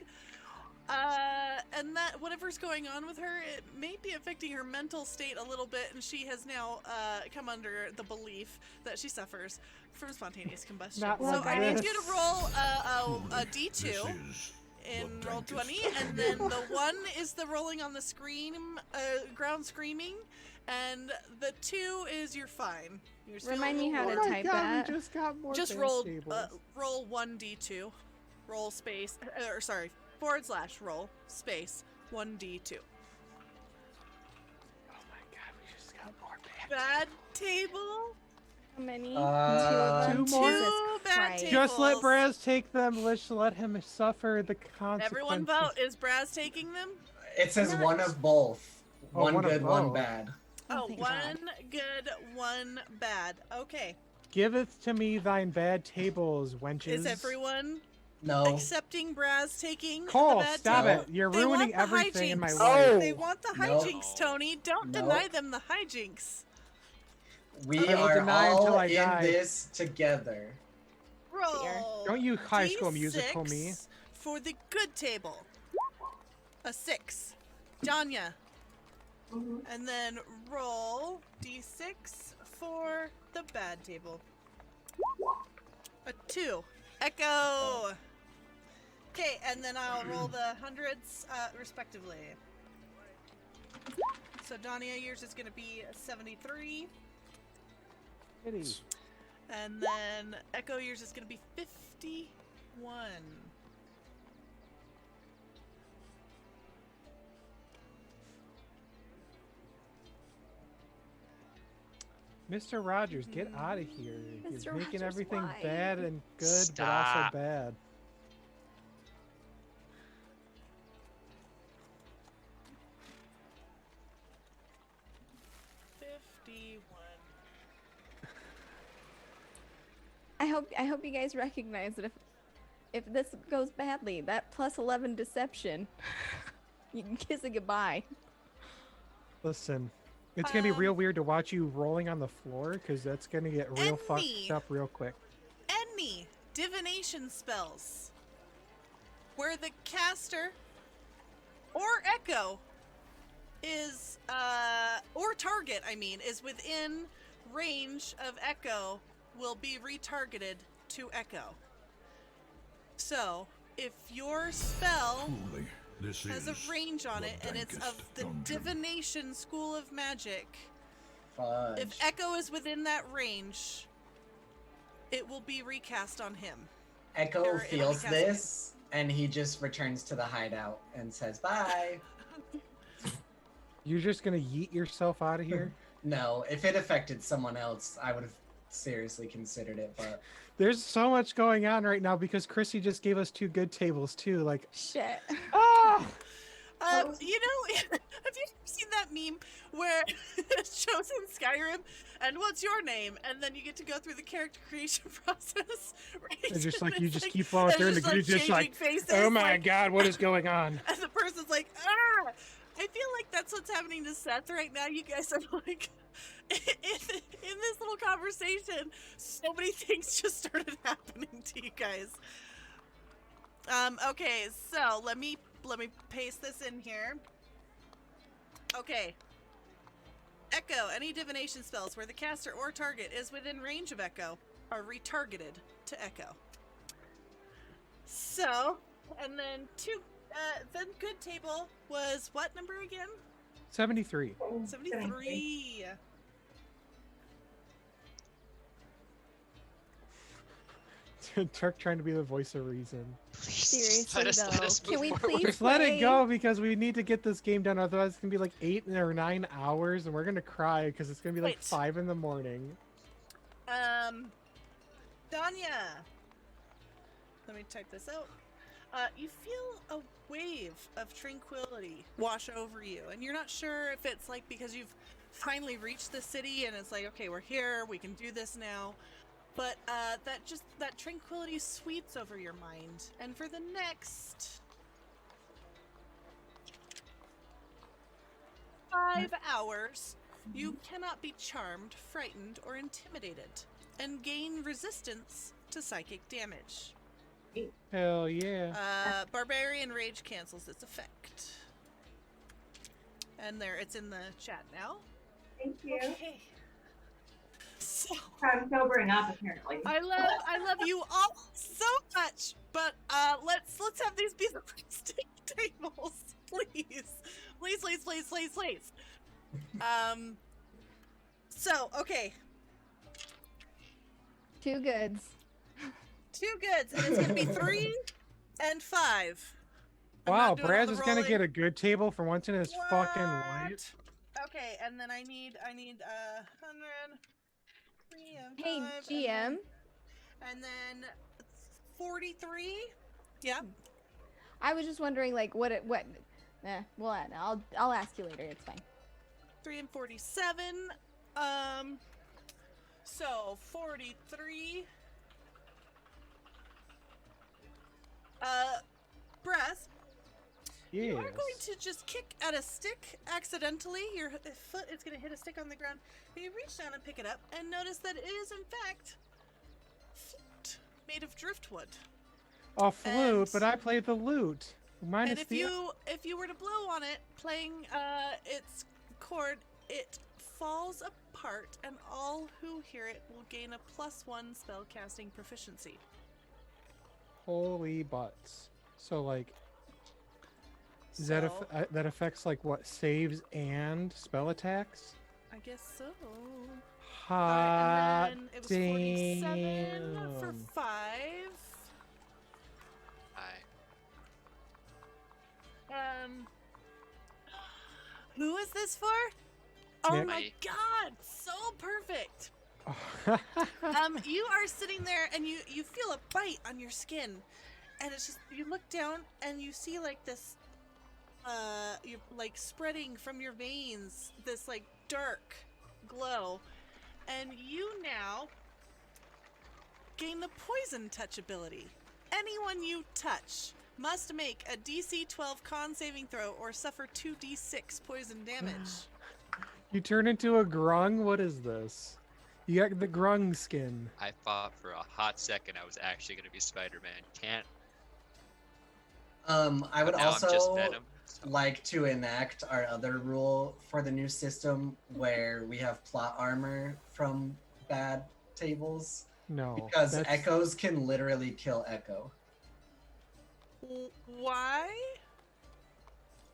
S1: And that whatever's going on with her, it may be affecting her mental state a little bit, and she has now come under the belief that she suffers from spontaneous combustion.
S5: Not
S1: So
S5: like
S1: I need
S5: this.
S1: you to roll a
S8: This
S1: d2
S8: is
S1: in
S8: the
S1: roll
S8: dankest
S1: 20, and then the 1 is the rolling on the scream, ground screaming, and the 2 is you're fine. You're just
S2: Remind
S1: feeling
S2: me
S1: a
S2: how to
S1: little-
S2: type
S5: God,
S2: that.
S5: we just got more
S1: Just
S5: dance
S1: roll
S5: tables.
S1: roll 1d2, roll space, or sorry, / roll space 1d2.
S5: Oh my God, we just got more bad.
S1: Bad table.
S2: How many?
S5: Two more.
S2: Jesus
S1: Two bad
S2: Christ.
S1: tables.
S5: Just let Braz take them. Let's let him suffer the consequences.
S1: Everyone vote. Is Braz taking them?
S3: It says
S2: Not-
S3: one of both.
S5: Oh,
S3: One
S5: one of
S3: good, one
S5: both.
S3: bad.
S2: Oh,
S1: Oh,
S2: thank
S1: one
S2: God.
S1: good, one bad. Okay.
S5: Giveth to me thine bad tables, wenches.
S1: Is everyone
S3: No.
S1: accepting Braz taking
S5: Cole,
S1: the bad
S5: stop
S1: table?
S5: it. You're
S1: They
S5: ruining
S1: want the
S5: everything in my
S1: hijinks.
S5: life.
S1: They want the
S3: No.
S1: hijinks, Tony. Don't
S3: No.
S1: deny them the hijinks.
S3: We
S5: I will
S3: are
S5: deny until
S3: all
S5: I
S3: in
S5: die.
S3: this together.
S1: Roll.
S5: Don't you High School Musical
S1: D6
S5: me.
S1: for the good table. A 6. Danya. And then roll D6 for the bad table. A 2. Echo. Okay, and then I'll roll the hundreds respectively. So Danya, yours is going to be a 73.
S5: Kitty.
S1: And then Echo, yours is going to be 51.
S5: Mr. Rogers, get out of here.
S2: Mr.
S5: You're making
S2: Rogers,
S5: everything
S2: why?
S5: bad and good,
S6: Stop.
S5: but also bad.
S2: I hope you guys recognize that if this goes badly, that plus 11 deception, you can kiss it goodbye.
S5: Listen, it's gonna be real weird to watch you rolling on the floor, because that's gonna get real fucked up real quick.
S1: Any divination spells where the caster or echo is or target, I mean, is within range of echo will be retargeted to echo. So, if your spell
S8: Truly, this
S1: has
S8: is
S1: a range on
S8: the
S1: it and it's of
S8: dankest
S1: the
S8: dungeon.
S1: divination school of magic,
S3: Fudge.
S1: if echo is within that range, it will be recast on him.
S3: Echo
S1: Or it'll be
S3: feels
S1: cast
S3: this, and he just returns to the hideout and says bye.
S5: You're just gonna yeet yourself out of here?
S3: No, if it affected someone else, I would have seriously considered it, but
S5: There's so much going on right now because Chrissy just gave us 2 good tables too. Like,
S2: Shit.
S5: ah!
S1: You know, have you seen that meme where it shows in Skyrim, and what's your name? And then you get to go through the character creation process. Right?
S5: It's just like
S1: And
S5: you
S1: it's
S5: just
S1: like-
S5: keep flowing
S1: and
S5: through, and the
S1: it's
S5: dude's just like,
S1: changing faces,
S5: oh my
S1: like-
S5: god, what is going on?
S1: And the person's like, ah! I feel like that's what's happening to Seth right now. You guys are like, in this little conversation, so many things just started happening to you guys. Okay, so let me paste this in here. Okay. Echo. Any divination spells where the caster or target is within range of Echo are retargeted to Echo. So, and then then good table was what number again?
S5: 73.
S1: 73.
S5: Turk trying to be the voice of reason.
S2: Seriously,
S6: let
S2: though.
S6: us
S2: Can
S6: move
S2: we
S6: forward.
S2: please
S5: Just let it
S2: play?
S5: go because we need to get this game done. Otherwise, it's gonna be like 8 or 9 hours, and we're gonna cry because it's gonna be like
S1: Wait.
S5: 5 in the morning.
S1: Danya. Let me type this out. You feel a wave of tranquility wash over you, and you're not sure if it's like because you've finally reached the city and it's like, okay, we're here, we can do this now. But that tranquility sweeps over your mind, and for the next 5 hours, you cannot be charmed, frightened, or intimidated, and gain resistance to psychic damage.
S5: Hell yeah.
S1: Barbarian Rage cancels its effect. And there, it's in the chat now.
S7: Thank you.
S1: Okay. So,
S7: I'm sobering up apparently.
S1: I love you all so much, but let's have these be the stick tables, please. Please. So, okay.
S2: 2 goods.
S1: 2 goods, and it's gonna be 3 and 5. I'm
S5: Wow,
S1: not doing all
S5: Braz
S1: the
S5: is gonna
S1: rolling.
S5: get a good table for once in his fucking life.
S1: What? Okay, and then I need 100, 3 and 5,
S2: Hey,
S1: and
S2: GM.
S1: then 43. Yeah.
S2: I was just wondering, like, what. Well, I'll ask you later. It's fine.
S1: 3 and 47. So 43. Brass,
S5: Yes.
S1: you are going to just kick at a stick accidentally. Your foot is going to hit a stick on the ground. You reach down and pick it up and notice that it is, in fact, flute made of driftwood.
S5: A flute,
S1: And-
S5: but I play the lute. Minus
S1: And if
S5: the
S1: you were to blow on it, playing its chord, it falls apart, and all who hear it will gain a +1 spellcasting proficiency.
S5: holy butts. So like, is that
S1: So,
S5: that affects like what, saves and spell attacks?
S1: I guess so.
S5: Hot
S1: And then it was 47 for
S5: damn.
S1: 5. Who is this for? Oh
S5: Nick.
S1: my
S6: Me.
S1: god, so perfect. You are sitting there and you feel a bite on your skin, and it's just, you look down and you see like this, you like spreading from your veins, this like dark glow, and you now gain the poison touch ability. Anyone you touch must make a DC 12 con saving throw or suffer 2d6 poison damage.
S5: You turn into a grung? What is this? You got the grung skin.
S6: I thought for a hot second I was actually gonna be Spider-Man. Can't.
S3: I would
S6: Now I'm just
S3: also
S6: Venom. So.
S3: like to enact our other rule for the new system where we have plot armor from bad tables.
S5: No.
S3: Because
S5: that's-
S3: echoes can literally kill echo.
S1: Why?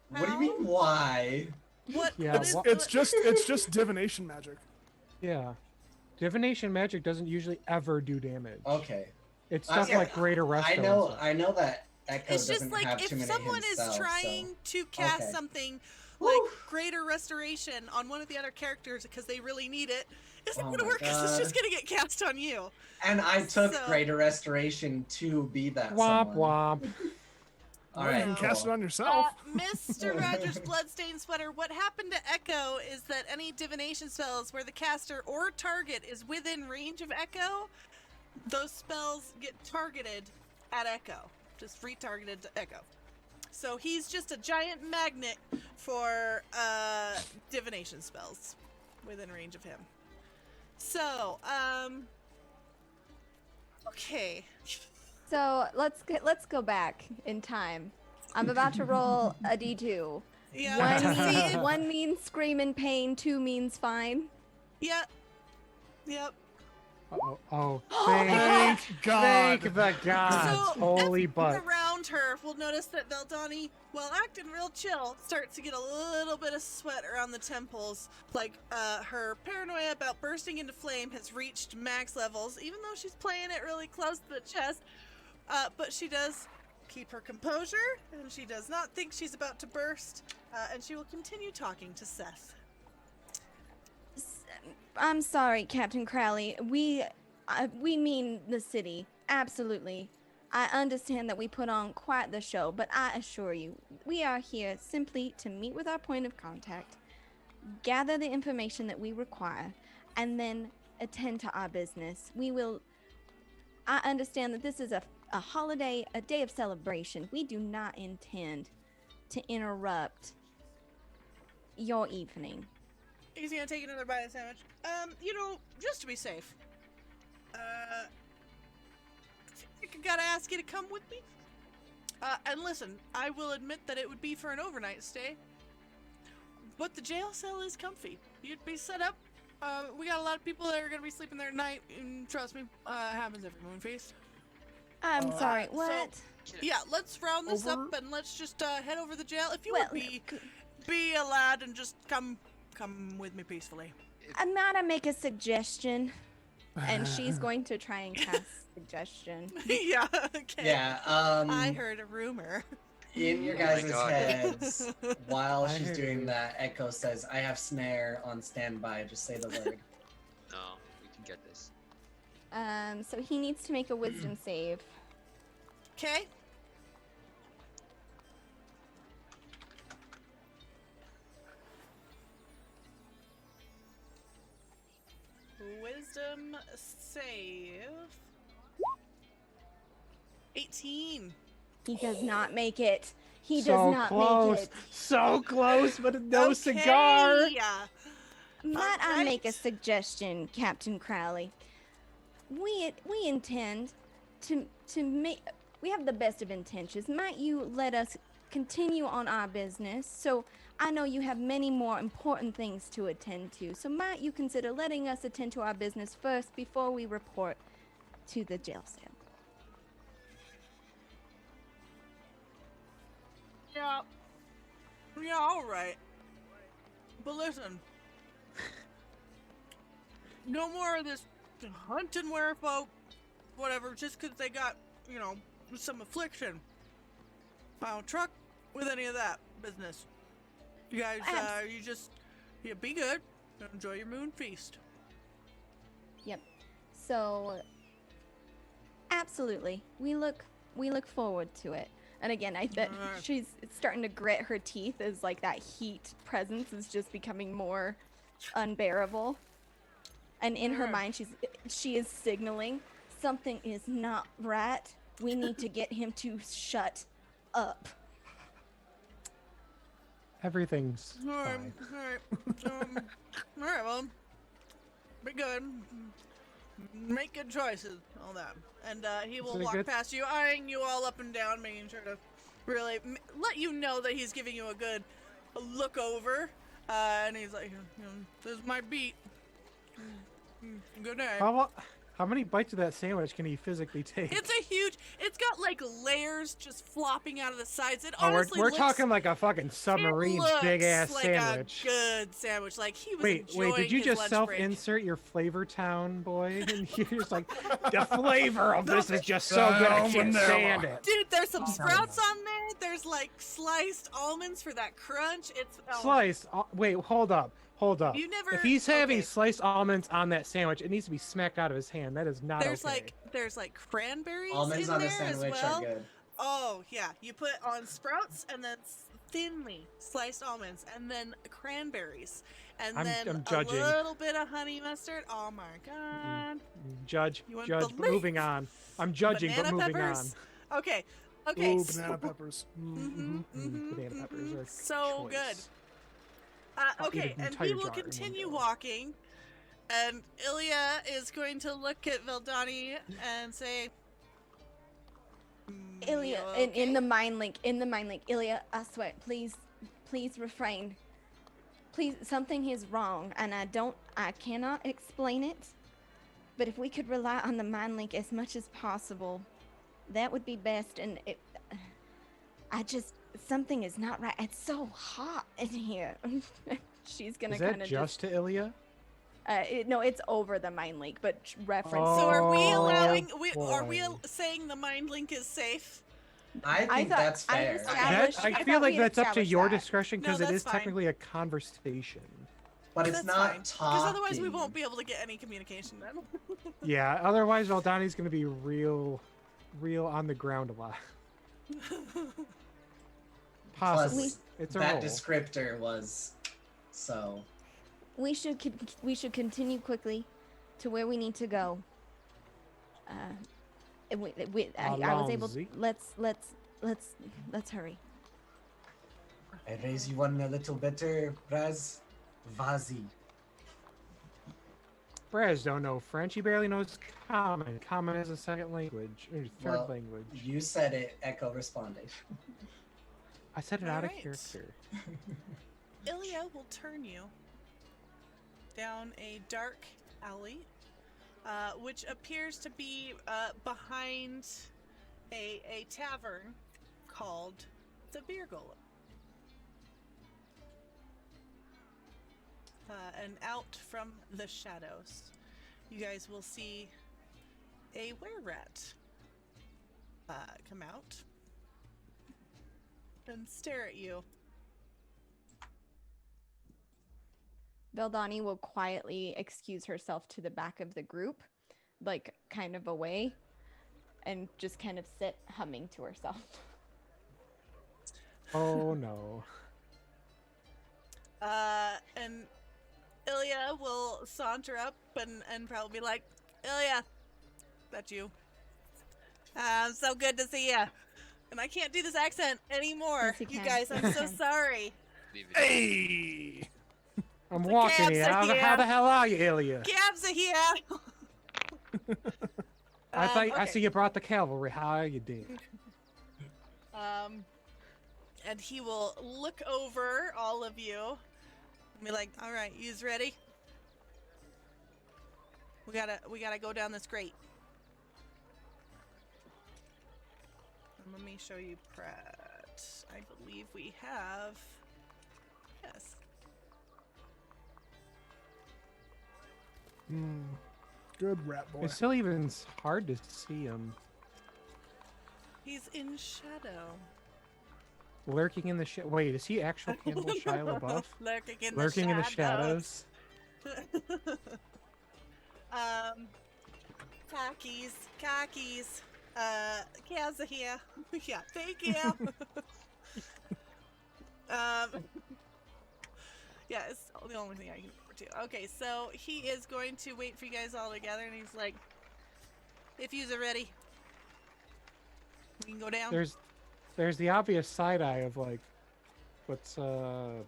S3: What do you
S1: How?
S3: mean, why?
S1: What?
S5: Yeah,
S1: what is,
S5: wha-
S4: It's just divination magic.
S5: Yeah. Divination magic doesn't usually ever do damage.
S3: Okay.
S5: It's stuff
S3: Yeah,
S5: like Greater Resto. and stuff.
S3: I know that echo
S1: It's
S3: doesn't
S1: just
S3: have
S1: like
S3: too
S1: if
S3: many
S1: someone
S3: himself,
S1: is trying to cast
S3: Okay.
S1: something like Greater Restoration on one of the other characters because they really need it, it's not
S3: Oh
S1: going to
S3: my
S1: work because it's
S3: God.
S1: just going to get cast on you.
S3: And I took
S1: So-
S3: Greater Restoration to be that
S5: Womp
S3: someone.
S5: womp.
S3: All
S4: You
S3: right,
S4: can cast it
S3: cool.
S4: on yourself.
S1: Mr. Rogers' Bloodstained Sweater, what happened to Echo is that any divination spells where the caster or target is within range of Echo, those spells get targeted at Echo. Just retargeted to Echo. So he's just a giant magnet for divination spells within range of him. So, okay.
S2: So let's go back in time. I'm about to roll a d2.
S1: Yeah.
S2: One means scream in pain. 2 means fine.
S1: Yep. Yep.
S5: Oh,
S4: Thank God.
S5: thank the gods.
S1: So,
S5: Holy
S1: everyone
S5: butt.
S1: around her will notice that Veldani, while acting real chill, starts to get a little bit of sweat around the temples. Like, her paranoia about bursting into flame has reached max levels, even though she's playing it really close to the chest. But she does keep her composure, and she does not think she's about to burst, and she will continue talking to Seth.
S2: I'm sorry, Captain Crowley. We mean the city. Absolutely. I understand that we put on quite the show, but I assure you, we are here simply to meet with our point of contact, gather the information that we require, and then attend to our business. I understand that this is a holiday, a day of celebration. We do not intend to interrupt your evening.
S1: He's gonna take another bite of the sandwich. Just to be safe. I think I gotta ask you to come with me. And listen, I will admit that it would be for an overnight stay. But the jail cell is comfy. You'd be set up. We got a lot of people that are gonna be sleeping there tonight, and trust me, it happens every moon feast.
S2: I'm sorry,
S1: so-
S2: what?
S1: Yeah, let's round this
S4: Over-
S1: up and let's just head over to the jail. If you
S2: Well,
S1: would be a lad and just come with me peacefully.
S2: Might I make a suggestion? And she's going to try and cast suggestion.
S1: Yeah, okay.
S3: Yeah,
S1: I heard a rumor.
S3: in your
S6: Oh my
S3: guys'
S6: God.
S3: heads, while
S5: I
S3: she's
S5: heard
S3: doing
S5: you.
S3: that, Echo says, I have snare on standby. Just say the word.
S6: No, we can get this.
S2: So he needs to make a wisdom save.
S1: Okay. Wisdom save. 18.
S2: He does not make it. He
S5: so
S2: does not
S5: close.
S2: make it.
S5: So close, but no
S1: Okay.
S5: cigar.
S2: Might I make a
S1: Alright.
S2: suggestion, Captain Crowley? We intend to make. We have the best of intentions. Might you let us continue on our business? So I know you have many more important things to attend to. So might you consider letting us attend to our business first before we report to the jail cell?
S1: Yeah, all right. But listen, no more of this hunting werefolk, whatever, just because they got, some affliction. I don't truck with any of that business. You guys, you be good. Enjoy your moon feast.
S2: Yep. So absolutely, we look forward to it. And again, I bet
S1: Alright.
S2: she's starting to grit her teeth as like that heat presence is just becoming more unbearable. And in her mind, she is signaling something is not right. We need to get him to shut up.
S5: Everything's
S1: Alright,
S5: fine.
S1: alright, well, be good. Make good choices, all that. And he will
S5: So
S1: walk
S5: good.
S1: past you, eyeing you all up and down, making sure to really let you know that he's giving you a good look over. And he's like, this is my beat. Good day.
S5: How many bites of that sandwich can he physically take?
S1: It's got like layers just flopping out of the sides. It
S5: Oh,
S1: honestly
S5: we're
S1: looks,
S5: talking like a fucking submarine big ass
S1: like
S5: sandwich.
S1: a good sandwich. Like he was
S5: Wait,
S1: enjoying
S5: did you
S1: his
S5: just
S1: lunch break.
S5: self-insert your Flavor Town boy? And you're just like, the flavor of this is just so
S8: The
S5: good, I can't
S8: vanilla.
S5: stand it.
S1: Dude, there's some
S2: Oh,
S1: sprouts on there. There's like sliced almonds for that crunch. It's
S5: Sliced. Wait, hold up.
S1: You never.
S5: If he's having
S1: okay.
S5: sliced almonds on that sandwich, it needs to be smacked out of his hand. That is not
S1: There's
S5: okay.
S1: like cranberries
S3: Almonds
S1: in
S3: on a
S1: there
S3: sandwich
S1: as well.
S3: are good.
S1: Oh yeah, you put on sprouts and then thinly sliced almonds and then cranberries and
S5: I'm
S1: then
S5: judging.
S1: a little bit of honey mustard. Oh my god.
S5: Judge,
S1: You wouldn't
S5: but
S1: believe-
S5: moving on. I'm judging,
S1: Banana
S5: but moving
S1: peppers. Okay.
S4: Ooh,
S1: so-
S4: banana peppers.
S5: on. Banana peppers are
S1: So
S5: choice.
S1: good.
S5: I'll eat
S1: Okay,
S5: an
S1: and he
S5: entire
S1: will
S5: jar in one
S1: continue
S5: go.
S1: walking, and Ilya is going to look at Vildani and say,
S2: Ilya,
S1: "You
S2: in the mind link, Ilya, I swear, please refrain. Please, something is wrong, and I cannot explain it. But if we could rely on the mind link as much as possible, that would be best. And something is not right. It's so hot in here." She's gonna
S5: Is that
S2: kind of
S5: just to Ilya?
S2: no, it's over the mind link, but reference.
S1: So are we
S5: Oh,
S1: allowing? Are we
S5: boy.
S1: saying the mind link is safe?
S3: I think that's fair.
S5: I feel like that's up to your discretion
S1: No,
S5: because it
S1: that's
S5: is
S1: fine.
S5: technically a conversation.
S3: But it's
S1: That's
S3: not
S1: fine.
S3: talking.
S1: Because otherwise we won't be able to get any communication then.
S5: Yeah, otherwise Valdani's gonna be real on the ground a lot. Possibly.
S3: Plus,
S5: It's a
S3: that
S5: roll.
S3: descriptor was so.
S2: We should continue quickly to where we need to go. I was able.
S5: Allons-y.
S2: Let's hurry.
S3: I raise you one a little better, Braz. Vazi.
S5: Braz don't know French. He barely knows Common. Common is a second language, or third
S3: Well,
S5: language.
S3: You said it. Echo responded.
S5: I said it out of
S1: Alright.
S5: character.
S1: Ilya will turn you down a dark alley, which appears to be behind a tavern called the Beer Golem. And out from the shadows, you guys will see a were-rat come out and stare at you.
S2: Valdani will quietly excuse herself to the back of the group, like kind of away, and just kind of sit humming to herself.
S5: Oh no.
S1: And Ilya will saunter up and probably be like, Ilya, that's you. So good to see ya. And I can't do this accent anymore.
S2: Yes, you
S1: You
S2: can.
S1: guys, I'm so sorry.
S6: Leave it.
S5: Hey! I'm
S1: The
S5: walking
S1: cabs
S5: here.
S1: are
S5: How
S1: here.
S5: the hell are you, Ilya?
S1: Cabs are here.
S5: I see you brought the cavalry. How are you doing?
S1: And he will look over all of you and be like, all right, you's ready? We gotta go down this grate. And let me show you Pratt. I believe we have, yes.
S4: Good rat boy.
S5: It's still even hard to see him.
S1: He's in shadow.
S5: Lurking in the Wait, is he actual Cannibal Shia LaBeouf?
S1: Lurking in the
S5: shadows.
S1: Khakis. Calves are here. Yeah, thank you. Yeah, it's the only thing I can remember too. Okay, so he is going to wait for you guys all together, and he's like, if yous are ready, we can go down.
S5: There's the obvious side eye of like, what's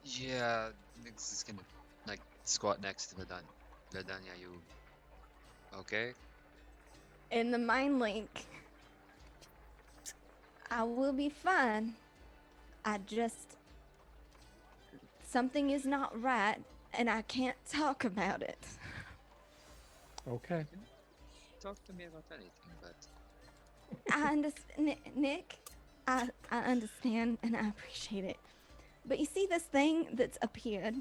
S6: Yeah, Nix is gonna like squat next to Verdania. You okay?
S2: In the mind link, I will be fine. Something is not right, and I can't talk about it.
S5: okay.
S6: Talk to me about anything, but
S2: I understand, Nick. I understand, and I appreciate it. But you see this thing that's appeared?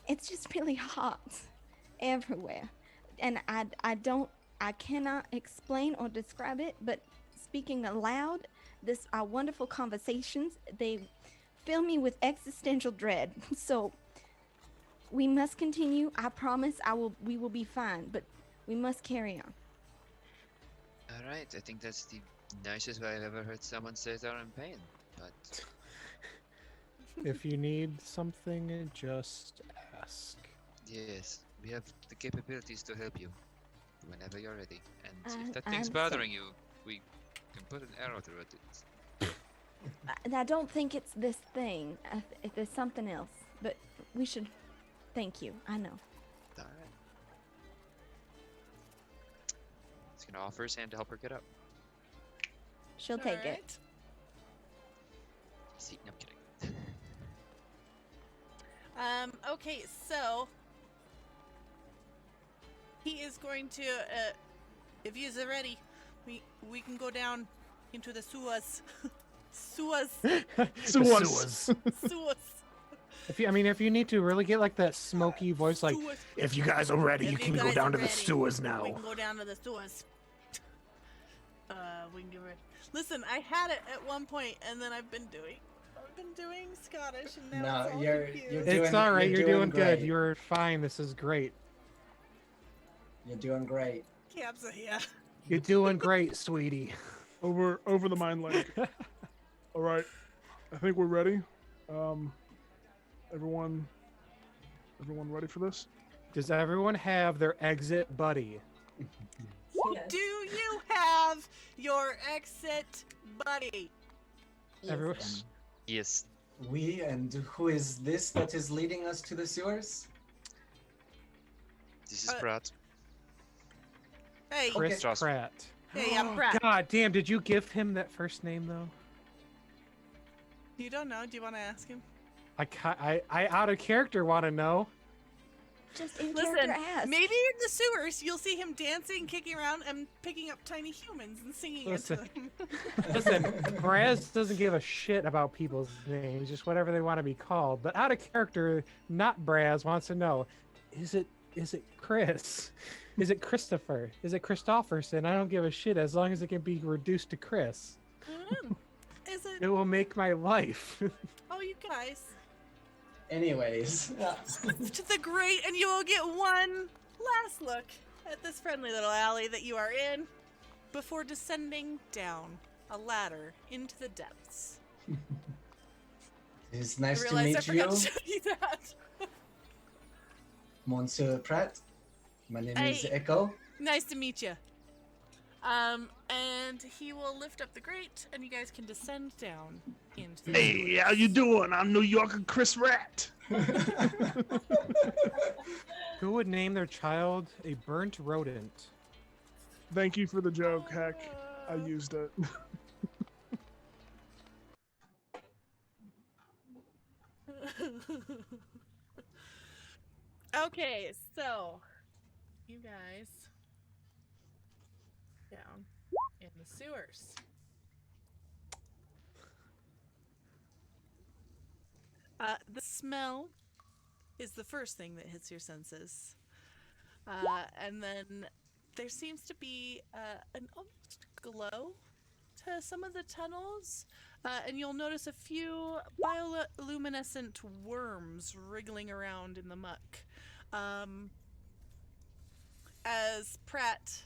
S2: It's just really hot everywhere. And I cannot explain or describe it, but speaking aloud, our wonderful conversations, they fill me with existential dread. So we must continue. I promise we will be fine, but we must carry on.
S6: all right. I think that's the nicest way I've ever heard someone say they're in pain. But
S5: If you need something, just ask.
S6: yes, we have the capabilities to help you whenever you're ready. And
S2: I
S6: if that thing's
S2: understand.
S6: bothering you, we can put an arrow through it.
S2: I don't think it's this thing. If there's something else, but we should. Thank you. I know.
S6: All right. He's gonna offer his hand to help her get up.
S2: She'll take it.
S6: See, no, I'm kidding.
S1: Okay, so he is going to, if yous are ready, we can go down into the sewers. Sewers.
S5: Sewers.
S1: Sewers.
S5: If you need to really get like that smoky voice, like,
S1: Sewers.
S5: if you guys are ready,
S1: If
S5: you
S1: you
S5: can go
S1: guys
S5: down
S1: are
S5: to the
S1: ready,
S5: sewers
S1: We
S5: now.
S1: can go down to the sewers. We can do it. Listen, I had it at one point, and then I've been doing Scottish, and now
S3: No,
S1: it's all
S3: you're
S1: confused.
S3: doing-
S5: It's all right.
S3: you're
S5: You're
S3: doing
S5: doing good.
S3: great.
S5: You're fine. This is great.
S3: You're doing great.
S1: Cabs are here.
S5: You're doing great, sweetie.
S4: Over the mind link. All right, I think we're ready. Everyone ready for this?
S5: Does everyone have their exit buddy?
S9: Yes.
S1: Do you have your exit buddy?
S5: Everyone.
S6: Yes.
S3: And who is this that is leading us to the sewers?
S6: This is Pratt.
S1: Hey,
S5: Chris
S6: Trust.
S5: Pratt.
S1: hey, I'm Pratt.
S5: God damn! Did you give him that first name though?
S1: You don't know? Do you want to ask him?
S5: I out of character want to know.
S2: Just in
S1: Listen,
S2: character ask.
S1: maybe in the sewers you'll see him dancing, kicking around, and picking up tiny humans and singing it to
S5: Listen.
S1: them.
S5: Listen, Braz doesn't give a shit about people's names, just whatever they want to be called. But out of character, not Braz wants to know: is it Chris? Is it Christopher? Is it Christofferson? I don't give a shit as long as it can be reduced to Chris.
S1: Is it?
S5: It will make my life.
S1: Oh, you guys.
S3: Anyways,
S1: To the grate, and you will get one last look at this friendly little alley that you are in before descending down a ladder into the depths.
S3: it's nice
S1: I
S3: to
S1: realized I
S3: meet
S1: forgot
S3: you,
S1: to show you that.
S3: Monsieur Pratt. My name is
S1: Hey.
S3: Echo.
S1: Nice to meet you. And he will lift up the grate, and you guys can descend down into the
S4: Hey, how you doing? I'm New Yorker Chris Rat.
S5: Who would name their child a burnt rodent?
S4: Thank you for the joke, Heck. I used it.
S1: Okay, so you guys down in the sewers. The smell is the first thing that hits your senses. And then there seems to be an almost glow to some of the tunnels. And you'll notice a few bioluminescent worms wriggling around in the muck. As Pratt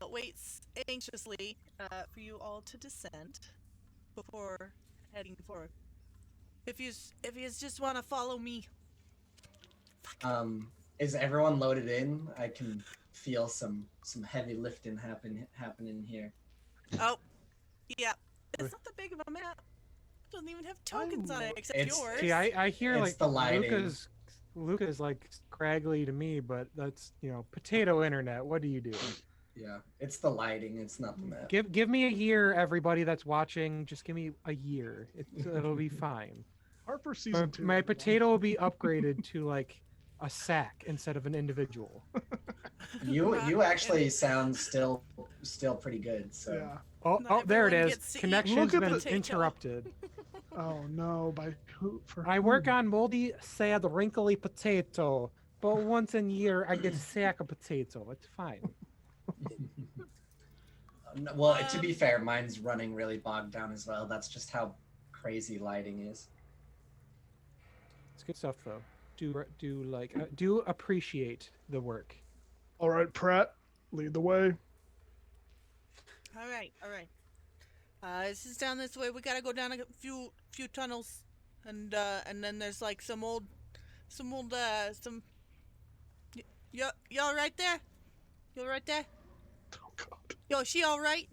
S1: waits anxiously for you all to descend before heading forward. If you just want to follow me.
S3: Is everyone loaded in? I can feel some heavy lifting happening here.
S1: Oh, yeah. It's not that big of a map. It doesn't even have tokens on it except yours.
S5: See, I hear
S3: It's
S5: like
S3: the lighting.
S5: Luca's like scraggly to me, but that's potato internet. What do you do?
S3: Yeah, it's the lighting. It's not the map.
S5: Give me a year, everybody that's watching. Just give me a year. It'll be fine.
S4: Harper season 2.
S5: My potato will be upgraded to like a sack instead of an individual.
S3: You actually sound still pretty good. So.
S4: Yeah.
S5: Oh, there it
S1: everyone
S5: is.
S1: gets to eat
S5: Connection's
S4: Look at
S5: been
S1: potato.
S5: interrupted.
S4: Oh no! By who? For
S5: I
S4: whom?
S5: work on moldy, sad, wrinkly potato, but once a year I get a sack of potato. It's fine.
S3: Well, to be fair, mine's running really bogged down as well. That's just how crazy lighting is.
S5: It's good stuff though. Do appreciate the work.
S4: All right, Pratt, lead the way.
S1: All right. This is down this way. We gotta go down a few tunnels, and then there's like some. Y'all right there? You right there?
S4: Oh God.
S1: Yo, she all right?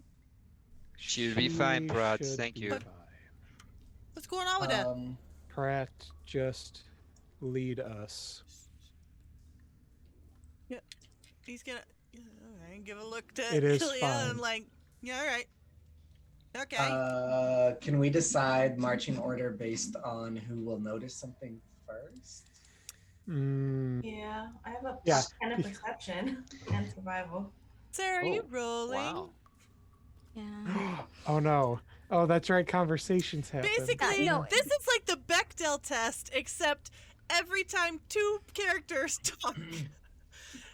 S10: She'll be fine, Pratt.
S5: should
S10: Thank
S5: be
S10: you.
S5: fine.
S1: What's going on with that?
S5: Pratt, just lead us.
S1: He's gonna give a look to
S5: It is
S1: Ilya
S5: fine.
S1: and like, yeah, all right. Okay.
S3: Can we decide marching order based on who will notice something first?
S9: Yeah, I have a
S5: Yeah.
S9: kind of perception and survival.
S1: Sarah, are you
S6: Oh,
S1: rolling?
S6: wow.
S2: Yeah.
S5: Oh no. Oh, that's right. Conversations happen.
S1: Basically,
S2: No.
S1: this is like the Bechdel test, except every time two characters talk,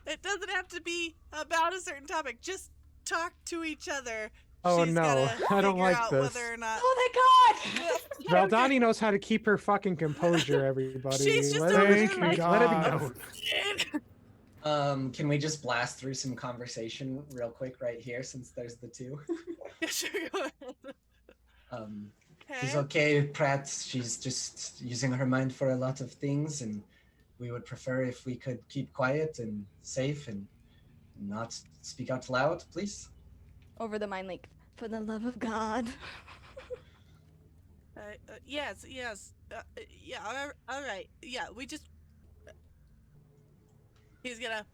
S1: it doesn't have to be about a certain topic. Just talk to each other.
S5: Oh,
S1: She's
S5: no.
S1: gotta
S5: I don't
S1: figure
S5: like
S1: out
S5: this.
S1: Whether or not.
S2: Oh my God!
S5: Valdani knows how to keep her fucking composure, everybody.
S1: She's just
S5: let,
S1: over
S5: it,
S1: there
S5: let
S1: like,
S5: it be known.
S3: Can we just blast through some conversation real quick right here since there's the two?
S1: Yeah, sure, go ahead.
S3: She's
S1: Okay.
S3: okay, Pratt. She's just using her mind for a lot of things, and we would prefer if we could keep quiet and safe and not speak out loud, please.
S2: Over the mind link. For the love of God.
S1: Yes. Yeah. All right. Yeah. We just. He's gonna.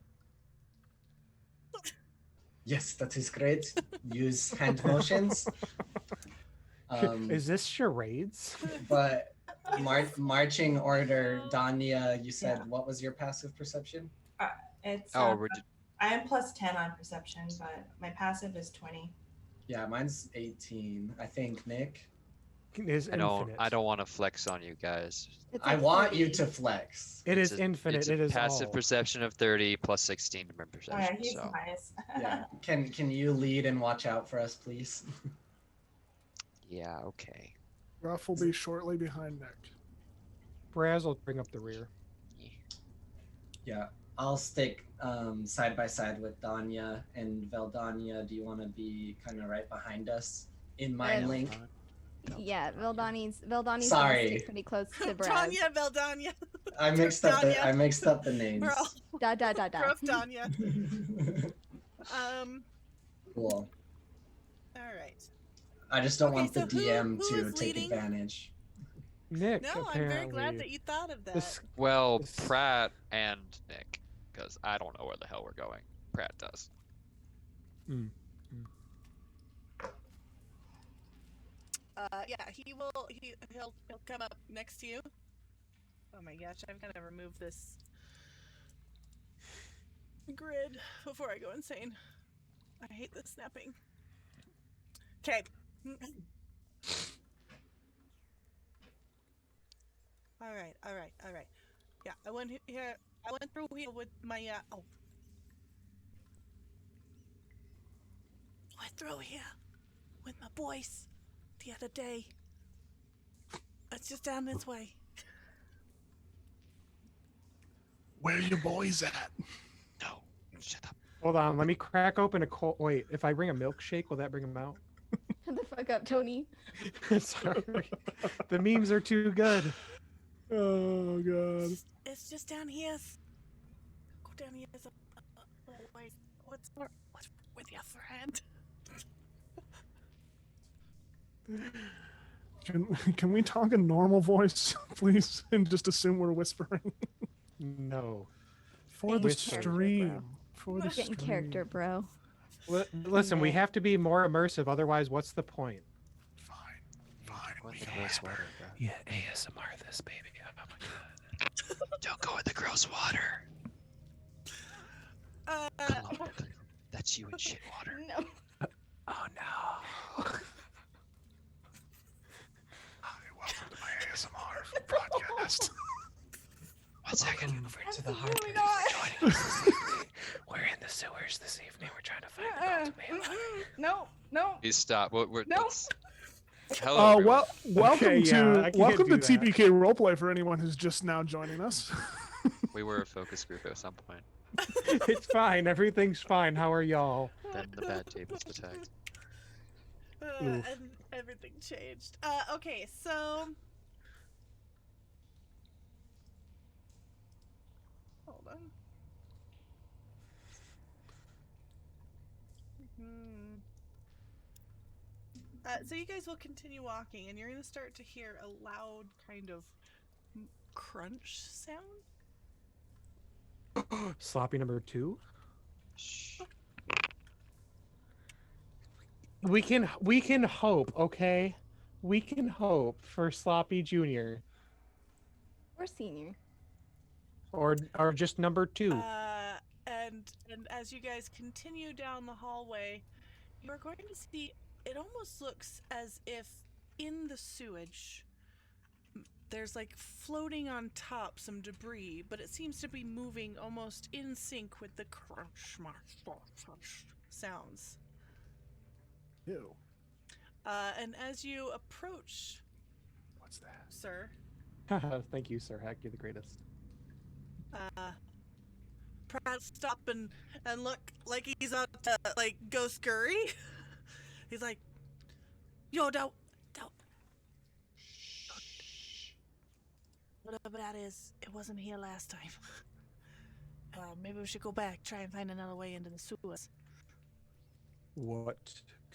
S3: Yes, that is great. Use hand motions.
S5: Is this charades?
S3: But marching order, Danya, you said
S9: Yeah.
S3: what was your passive perception?
S9: It's
S10: Oh, we're
S9: I am plus 10 on perception, but my passive is 20.
S3: Yeah, mine's 18. I think, Nick.
S5: Is
S6: I don't
S5: infinite.
S6: want to flex on you guys.
S2: It's
S3: I
S2: like
S3: want
S2: 30.
S3: you to flex.
S5: It is
S6: It's a-
S5: infinite.
S6: It's
S5: It
S6: a
S5: is
S6: passive
S5: all.
S6: perception of 30 plus 16 to my perception.
S9: Alright, he's the
S6: So
S9: highest.
S3: Yeah. Can you lead and watch out for us, please?
S6: yeah, okay.
S4: Ruff will be shortly behind Nick.
S5: Braz will bring up the rear.
S3: Yeah. I'll stick side by side with Danya and Veldanya. Do you want to be kind of right behind us in Mind
S2: Um,
S3: Link?
S2: Yeah, Veldani's gonna
S3: Sorry.
S2: stick pretty close to Brad.
S1: Tanya, Veldanya.
S3: I mixed up
S1: Danya.
S3: the names.
S1: We're all
S2: Da da da da.
S1: rough Tanya.
S3: Cool.
S1: All right.
S3: I just don't
S1: Okay,
S3: want the
S1: so who-
S3: DM
S1: who
S3: to
S1: is
S3: take
S1: leading?
S3: advantage.
S5: Nick,
S1: No,
S5: apparently.
S1: I'm very glad that you thought of that.
S5: This-
S6: Well,
S5: This-
S6: Pratt and Nick, because I don't know where the hell we're going. Pratt does.
S1: Yeah, he'll come up next to you. Oh my gosh, I've got to remove this grid before I go insane. I hate this snapping. Okay. All right. Yeah, I went here. I went through here with my went through here with my boys the other day. It's just down this way.
S4: Where your boys at?
S6: No, shut up.
S5: Hold on, let me crack open a cold. Wait, if I bring a milkshake, will that bring him out?
S2: Shut the fuck up, Tony.
S5: Sorry. The memes are too good.
S4: Oh god.
S1: It's just down here. Go down here. Wait, what's with your friend?
S4: Can we talk in normal voice, please, and just assume we're whispering?
S5: No.
S4: For the
S5: Whisper.
S4: stream. For the
S2: Get in
S4: stream.
S2: character, bro.
S5: Listen, we have to be more immersive, otherwise, what's the point?
S4: Fine.
S6: Go in
S4: We
S6: the
S4: can
S6: gross
S4: whisper.
S6: water, bro.
S5: Yeah, ASMR this, baby. Oh my god.
S6: Don't go in the gross water. Come on, that's you in shit water.
S2: No.
S5: Oh no.
S4: Hi, welcome to my ASMR broadcast.
S6: 1 second.
S5: Over to the
S2: Absolutely
S5: Harpers
S2: not.
S5: for joining us this evening. We're in the sewers this evening. We're trying to find the ultimate.
S2: No.
S6: Please stop. We're
S2: No.
S6: let's- Hello. everyone.
S4: Welcome
S5: Okay, yeah, I
S4: to
S5: can't do that.
S4: TPK Roleplay for anyone who's just now joining us.
S6: We were a focus group at some point.
S5: It's fine. Everything's fine. How are y'all?
S6: Then the bad tables attacked.
S5: Oof.
S1: And everything changed. Okay, so hold on. So you guys will continue walking, and you're going to start to hear a loud kind of crunch sound.
S5: Sloppy number 2.
S6: Shh.
S5: We can hope, okay? We can hope for Sloppy Junior
S2: Or senior.
S5: or just number 2.
S1: And as you guys continue down the hallway, you're going to see it almost looks as if in the sewage there's like floating on top some debris, but it seems to be moving almost in sync with the crunch sounds.
S4: Ew.
S1: And as you approach,
S4: What's that?
S1: sir,
S5: Thank you, Sir Heck. You're the greatest.
S1: Pratt stop and look like he's out to like go scurry. He's like, yo, don't. Whatever that is, it wasn't here last time. Maybe we should go back, try and find another way into the sewers.
S5: What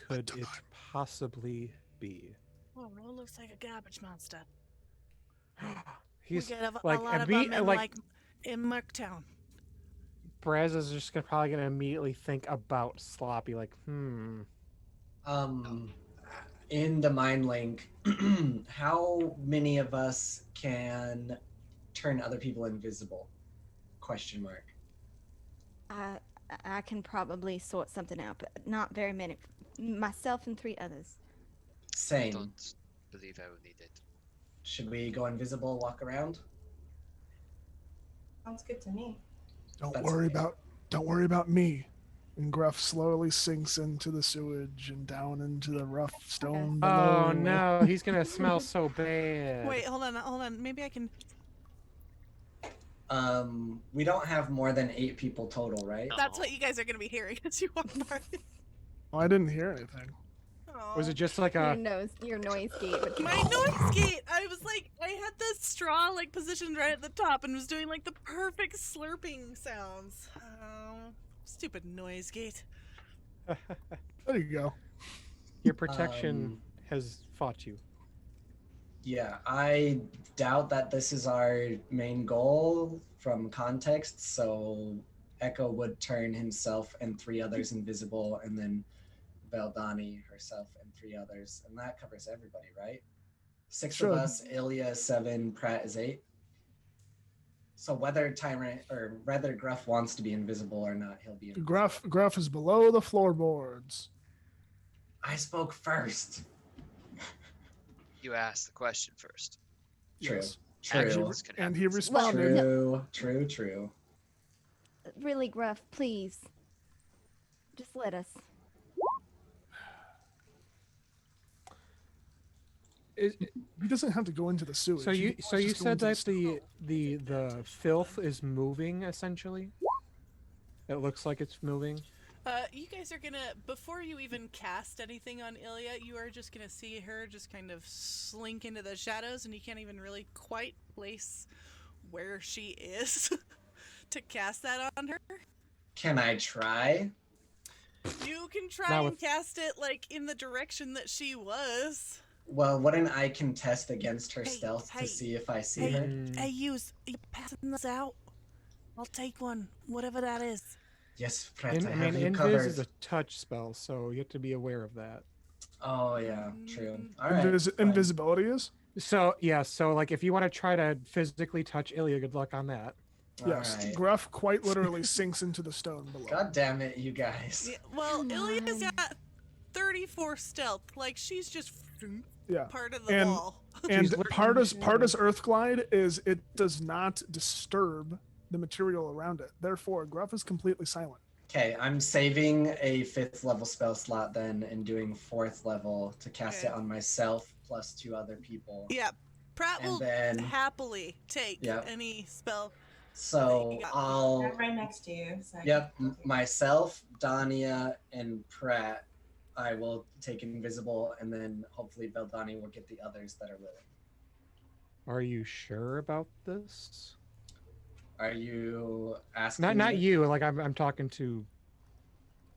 S5: could it possibly be?
S1: Oh, it looks like a garbage monster.
S5: He's
S1: we get a
S5: like,
S1: lot of
S5: imme-
S1: them in,
S5: like-
S1: like in Merktown.
S5: Braz is just probably gonna immediately think about Sloppy, like,
S3: In the mind link, how many of us can turn other people invisible? Question mark.
S2: I can probably sort something out, but not very many. Myself and 3 others.
S3: Same.
S6: Don't believe I will need it.
S3: Should we go invisible, walk around?
S9: Sounds good to me.
S4: Don't
S3: That's
S4: worry
S3: okay.
S4: about me. And Gruff slowly sinks into the sewage and down into the rough stone below.
S5: oh no, he's gonna smell so bad.
S1: Wait, hold on. Maybe I can.
S3: We don't have more than 8 people total, right?
S1: That's what you guys are going to be hearing as you walk by.
S4: Oh, I didn't hear anything.
S5: Was it just like
S2: Your
S5: a?
S2: your noise gate. would
S1: My
S2: come out.
S1: noise gate? I was like, I had this straw like positioned right at the top and was doing like the perfect slurping sounds. Stupid noise gate.
S4: There you go.
S5: Your protection has fought you.
S3: Yeah, I doubt that this is our main goal from context, so Echo would turn himself and 3 others invisible, and then Veldani herself and 3 others, and that covers everybody, right? 6 of
S4: Should.
S3: us, Ilya is 7, Pratt is 8. So whether Gruff wants to be invisible or not, he'll be invisible.
S4: Gruff is below the floorboards.
S3: I spoke first.
S10: You asked the question first.
S3: True.
S4: Yes.
S3: True.
S10: Actions can
S4: And
S10: happen.
S4: he responded.
S3: True.
S2: Really, Gruff, please. Just let us.
S4: He doesn't have to go into the sewage.
S5: So
S4: He
S5: you
S4: can
S5: so you
S4: just go
S5: said
S4: into
S5: that
S4: the
S5: the filth is moving essentially. It looks like it's moving.
S1: You guys are gonna, before you even cast anything on Ilya, you are just gonna see her just kind of slink into the shadows, and you can't even really quite place where she is to cast that on her.
S3: Can I try?
S1: You can try
S5: Now
S1: and
S5: with-
S1: cast it like in the direction that she was.
S3: Well, wouldn't I contest against her
S1: Hey,
S3: stealth
S1: hey,
S3: to see if I see
S1: hey.
S3: her?
S1: Hey, you passing this out? I'll take one, whatever that is.
S3: Yes, Fred, I
S5: I
S3: have
S5: mean,
S3: you
S5: invis
S3: covered.
S5: is a touch spell, so you have to be aware of that.
S3: Oh yeah, true. All right. fine.
S4: invisibility is?
S5: So yeah, so like if you want to try to physically touch Ilya, good luck on that.
S4: Yes.
S3: All right.
S4: Gruff quite literally sinks into the stone below.
S3: God damn it, you guys.
S1: Yeah, well,
S2: Come
S1: Ilya's
S2: on.
S1: got 34 stealth. Like, she's just
S4: Yeah.
S1: part of the
S4: And-
S1: wall.
S4: And
S5: She's lurking in the
S4: Parda's Earth Glide is it does not disturb the material around it. Therefore, Gruff is completely silent.
S3: Okay, I'm saving a 5th level spell slot then and doing 4th level to cast it
S1: Okay.
S3: on myself plus 2 other people.
S1: Yeah, Pratt
S3: And
S1: will
S3: then-
S1: happily take
S3: Yep.
S1: any spell.
S3: So
S1: Yeah.
S3: I'll
S9: I'm right next to you. So I
S3: Yep,
S9: can-
S3: myself, Dania, and Pratt, I will take invisible, and then hopefully Veldani will get the others that are willing.
S5: Are you sure about this?
S3: Are you asking?
S5: Not you. Like I'm talking to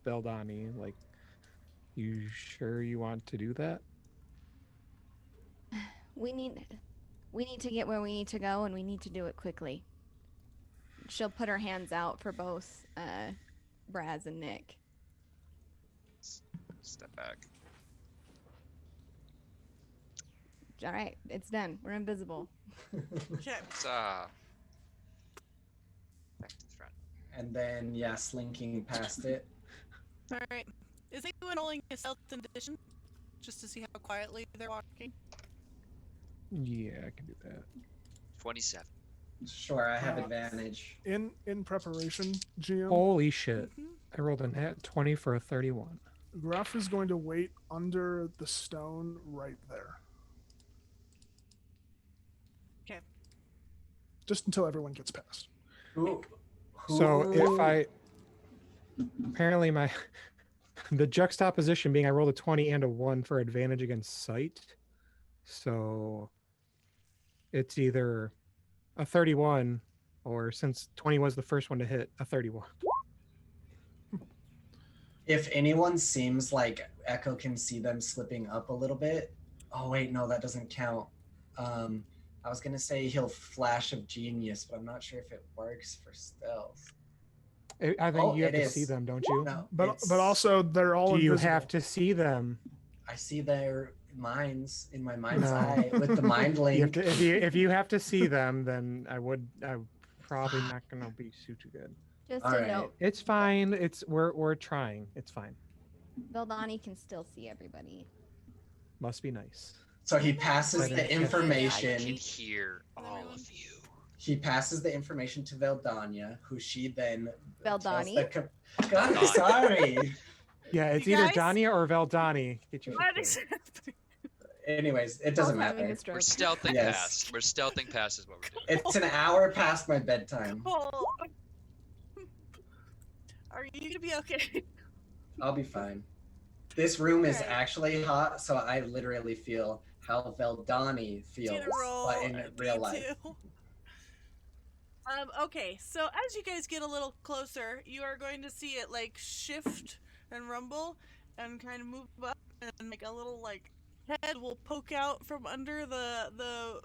S5: Beldani. Like, you sure you want to do that?
S2: We need to get where we need to go, and we need to do it quickly. She'll put her hands out for both Braz and Nick.
S6: Step back.
S2: All right, it's done. We're invisible.
S1: Okay.
S6: Let's back to the front.
S3: And then yeah, slinking past it.
S1: All right. Is anyone rolling a stealth in addition, just to see how quietly they're walking?
S5: Yeah, I can do that.
S6: 27.
S3: Sure, I have advantage.
S4: In preparation, GM,
S5: Holy shit!
S1: Mhm.
S5: I rolled a nat 20 for a 31.
S4: Gruff is going to wait under the stone right there.
S1: Okay.
S4: Just until everyone gets past.
S5: So if I apparently my the juxtaposition being I rolled a 20 and a 1 for advantage against sight. So it's either a 31 or, since 20 was the first one to hit, a 31.
S3: If anyone seems like Echo can see them slipping up a little bit. Oh wait, no, that doesn't count. I was gonna say he'll flash of genius, but I'm not sure if it works for stealth.
S5: I think
S3: Oh,
S5: you have
S3: it
S5: to see
S3: is.
S5: them, don't you?
S3: No,
S4: But
S3: it's-
S4: also they're all
S5: Do you
S4: invisible.
S5: have to see them?
S3: I see their minds in my mind's
S5: No.
S3: eye with the mind
S5: You have
S3: link.
S5: to, if you have to see them, then I'm probably not gonna be too good.
S2: Just
S3: All
S2: a
S3: right.
S2: note,
S5: It's fine. We're trying. It's fine.
S2: Veldani can still see everybody.
S5: Must be nice.
S3: So he passes
S5: But
S3: the
S5: it-
S6: I
S3: information.
S6: can hear all
S1: Everyone.
S6: of you.
S3: He passes the information to Veldania, who she then tells
S2: Veldani?
S3: the God,
S6: Veldani.
S3: sorry.
S5: Yeah, it's
S1: You
S5: either
S1: guys?
S5: Dania or Veldani. Get your
S1: What
S5: shit
S1: is
S5: together.
S1: happening?
S3: Anyways, it doesn't
S2: Both having
S3: matter.
S2: a stroke.
S6: We're stealthing
S3: Yes.
S6: past. We're stealthing past is what we're doing.
S3: It's an hour past my bedtime.
S1: Oh. Are you gonna be okay?
S3: I'll be fine. This room is
S1: Alright.
S3: actually hot, so I literally feel how Veldani feels,
S1: Gonna roll
S3: but in
S1: a
S3: real life.
S1: D2. Okay, so as you guys get a little closer, you are going to see it like shift and rumble and kind of move up, and like a little like head will poke out from under the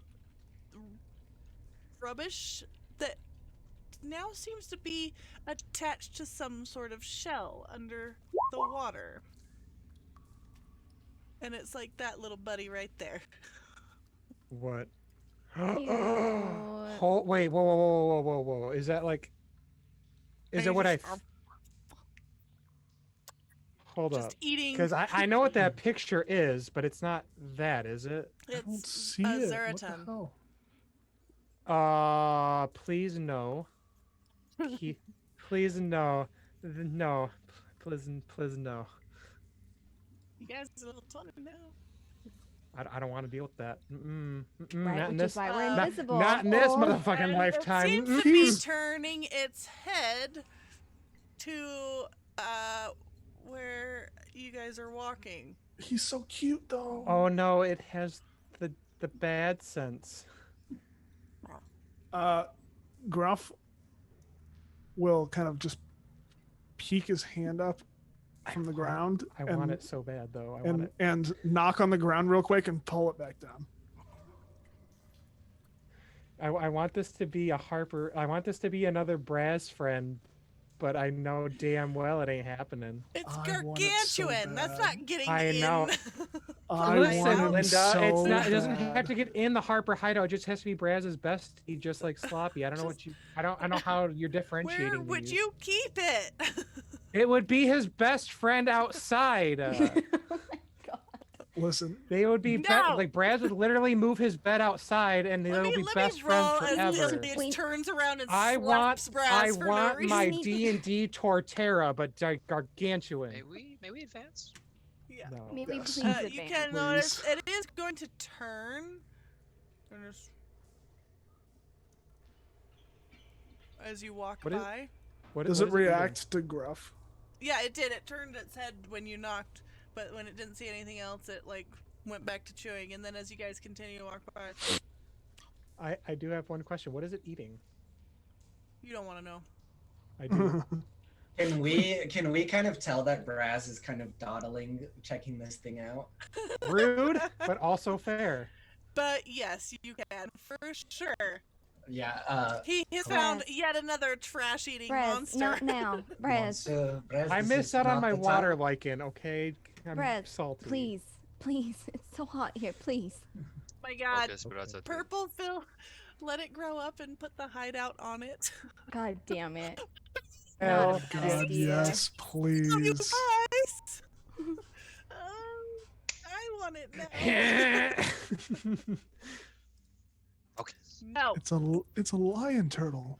S1: rubbish that now seems to be attached to some sort of shell under the water. And it's like that little buddy right there.
S5: What?
S2: Ew.
S5: Wait, whoa. Is that like? Is that what I? Hold
S1: just
S5: up.
S1: eating.
S5: Because I know what that picture is, but it's not that, is it?
S4: I don't
S1: It's
S4: see
S1: a
S4: it. What the
S1: Zeraton.
S4: hell?
S5: Please no. Please no. No. Please no.
S1: You guys are a little funny now.
S5: I don't want to deal with that.
S2: Right,
S5: Not in
S2: which
S5: this.
S2: is why we're
S5: Not,
S2: invisible.
S5: not in this
S2: Oh.
S5: motherfucking
S1: And
S5: lifetime.
S1: it seems to be turning its head to where you guys are walking.
S4: He's so cute though.
S5: Oh no, it has the bad sense.
S4: Gruff will kind of just peek his hand up from the ground.
S5: I
S4: and,
S5: want it so bad though. I want it.
S4: and knock on the ground real quick and pull it back down.
S5: I want this to be a Harper. I want this to be another Braz friend, but I know damn well it ain't happening.
S1: It's
S4: I want it so
S1: gargantuan. That's
S4: bad.
S1: not getting
S5: I
S1: in.
S5: know.
S4: I
S5: Listen,
S4: want him
S5: Linda,
S4: so
S5: it's not. It doesn't
S4: bad.
S5: have to get in the Harper hideout. It just has to be Braz's bestie, just like Sloppy. I don't know what you. I don't know how you're differentiating.
S1: Where would
S5: these.
S1: you keep it?
S5: It would be his best friend outside.
S4: Listen,
S5: They would be
S1: No.
S5: like Braz would literally move his bed outside, and they'll be best friends
S1: roll as
S5: forever.
S1: Lily turns around and
S5: I
S1: slaps
S5: want
S1: Brass for no reason.
S5: my D&D Torterra, but gargantuan.
S6: May we advance?
S1: Yeah.
S5: No.
S2: May we
S4: Yes.
S2: please
S1: You
S2: advance?
S1: can notice it is going to turn. As you walk
S5: What is-
S1: by.
S4: does it react to Gruff?
S1: Yeah, it did. It turned its head when you knocked, but when it didn't see anything else, it like went back to chewing. And then as you guys continue to walk by,
S5: I do have one question. What is it eating?
S1: you don't want to know.
S5: I do.
S3: Can we kind of tell that Braz is kind of dawdling, checking this thing out?
S5: Rude, but also fair.
S1: But yes, you can for sure.
S3: Yeah.
S1: He has found yet another trash-eating
S2: Braz,
S1: monster.
S2: not now. Braz,
S3: Braz,
S5: I
S3: this
S5: missed
S3: is
S5: out on
S3: not
S5: my
S3: the
S5: water
S3: time.
S5: lichen, okay? I'm
S2: Braz,
S5: salty.
S2: please. It's so hot here, please.
S1: My God,
S6: Focus, but that's okay.
S1: purple Phil, let it grow up and put the hideout on it.
S2: God damn it.
S5: Hell,
S2: Not a good
S4: God,
S2: idea.
S4: yes,
S1: You
S4: please.
S1: guys, I want it now.
S6: Okay.
S1: No.
S4: It's a lion turtle.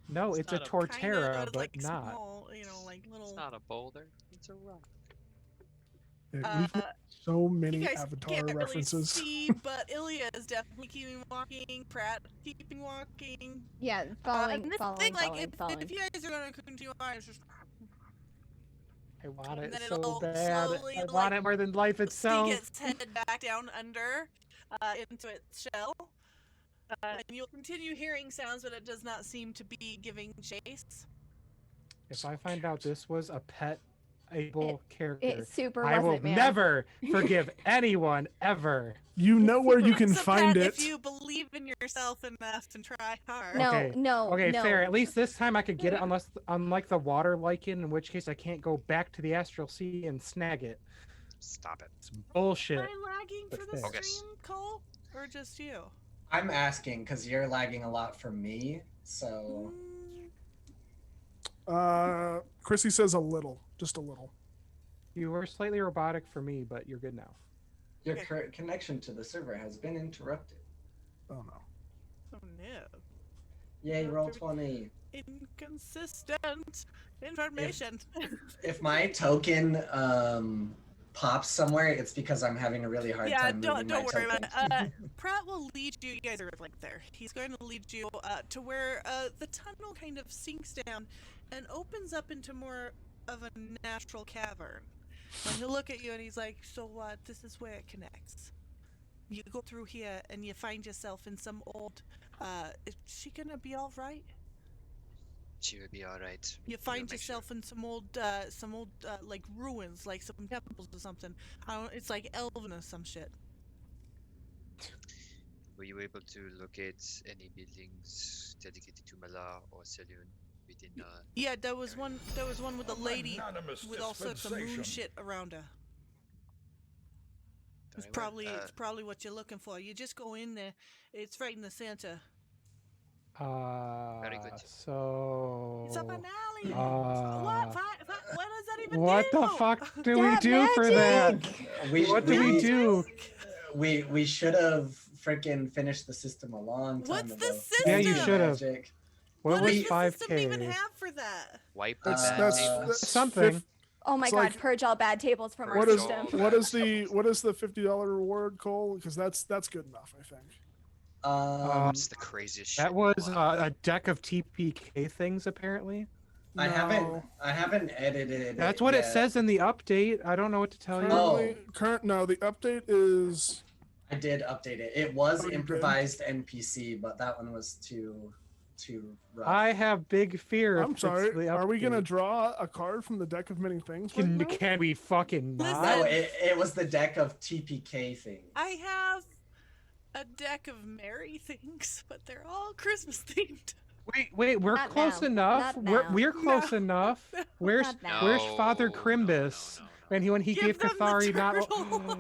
S5: no, it's a
S6: not a-
S5: Torterra,
S1: Kinda,
S5: but
S1: like
S5: not.
S1: small, like little.
S6: It's not a boulder. It's a rock.
S4: Yeah, we've got so
S1: You
S4: many
S1: guys
S4: Avatar
S1: can't
S4: references.
S1: really see, but Ilya is definitely keeping walking. Pratt keeping walking.
S2: Yeah,
S1: And
S2: following,
S1: this
S2: following,
S1: thing, like,
S2: following, following.
S1: if you guys are gonna continue on, it's just
S5: I want
S1: And
S5: it
S1: then
S5: so
S1: it'll
S5: bad.
S1: slowly,
S5: I want
S1: like,
S5: it more than life
S1: stick
S5: itself.
S1: its head back down under into its shell. And you'll continue hearing sounds, but it does not seem to be giving chase.
S5: If I find out this was a pet able character,
S2: It super
S5: I will
S2: wasn't, man.
S5: never forgive anyone ever.
S4: You know where you can
S1: It's a
S4: find
S1: pet
S4: it.
S1: if you believe in yourself enough and try hard.
S2: No,
S5: Okay.
S2: no,
S5: Okay,
S2: no.
S5: fair. At least this time I could get it, unlike the water lichen, in which case I can't go back to the astral sea and snag it.
S6: Stop it.
S5: It's bullshit.
S1: Am I lagging
S5: but
S1: for the
S5: fair.
S6: Focus.
S1: stream, Cole? Or just you?
S3: I'm asking because you're lagging a lot for me. So
S4: Chrissy says a little, just a little.
S5: You were slightly robotic for me, but you're good now.
S3: your
S1: Okay.
S3: connection to the server has been interrupted.
S4: Oh no.
S1: Oh no.
S3: Yay, roll 20.
S1: Inconsistent information.
S3: If my token pops somewhere, it's because I'm having a really hard
S1: Yeah,
S3: time
S1: don't
S3: moving my
S1: worry about
S3: token.
S1: it. Pratt will lead you. You guys are like there. He's going to lead you to where the tunnel kind of sinks down and opens up into more of a natural cavern. And he'll look at you and he's like, "So what? This is where it connects. You go through here and you find yourself in some old. Is she gonna be all right?"
S10: She will be all right.
S1: You
S10: We'll
S1: find
S10: make sure.
S1: yourself in some old like ruins, like some temples or something. It's like Elven or some shit.
S10: Were you able to locate any buildings dedicated to Malar or Saloon within?
S1: Yeah, there was one. There was one with a lady
S8: magnanimous
S1: with all sorts of moon
S8: dispensation.
S1: shit around her. It's
S10: Very well,
S1: probably what you're looking for. You just go in there. It's right in the center.
S10: Very good.
S5: So.
S1: It's a finale.
S5: Uh,
S1: What does that even
S5: What
S1: do?
S5: the fuck do we
S2: That
S5: do for that? What do we
S1: Magic.
S5: do?
S3: We should have freaking finished the system a long time
S1: What's
S3: ago.
S1: the system?
S5: Yeah, you should have.
S3: Magic.
S5: What
S1: What
S5: was
S1: does the system even
S5: 5K?
S1: have for that?
S6: Wipe the
S4: That's
S6: bad
S4: that's,
S6: tables.
S4: that's
S5: Something.
S2: Oh my
S4: It's
S2: god,
S4: like-
S2: purge all bad tables from our
S4: What is
S2: system.
S4: what is the $50 reward, Cole? Because that's good enough, I think.
S10: It's the craziest shit.
S5: That was a deck of TPK things, apparently.
S3: I
S4: No.
S3: haven't edited.
S5: That's what it
S3: yet.
S5: says in the update. I don't know what to tell you.
S3: Oh.
S4: No, the update is
S3: I did update it. It was
S4: Oh, you did?
S3: improvised NPC, but that one was too rough.
S5: I have big fear.
S4: I'm
S5: if it's
S4: sorry.
S5: the
S4: Are we gonna
S5: update.
S4: draw a card from the deck of many things? Right now?
S5: Can we fucking not?
S3: No, it was the deck of TPK things.
S1: I have a deck of merry things, but they're all Christmas themed.
S5: Wait, we're
S2: Not
S5: close
S2: now.
S5: enough.
S2: Not
S5: We're
S2: now.
S5: we're close enough. Where's
S2: Not now.
S5: where's Father
S6: No, no,
S5: Crimbus?
S6: no.
S5: When he
S1: Give
S5: gave
S1: them the
S5: Cathari not
S1: turtle.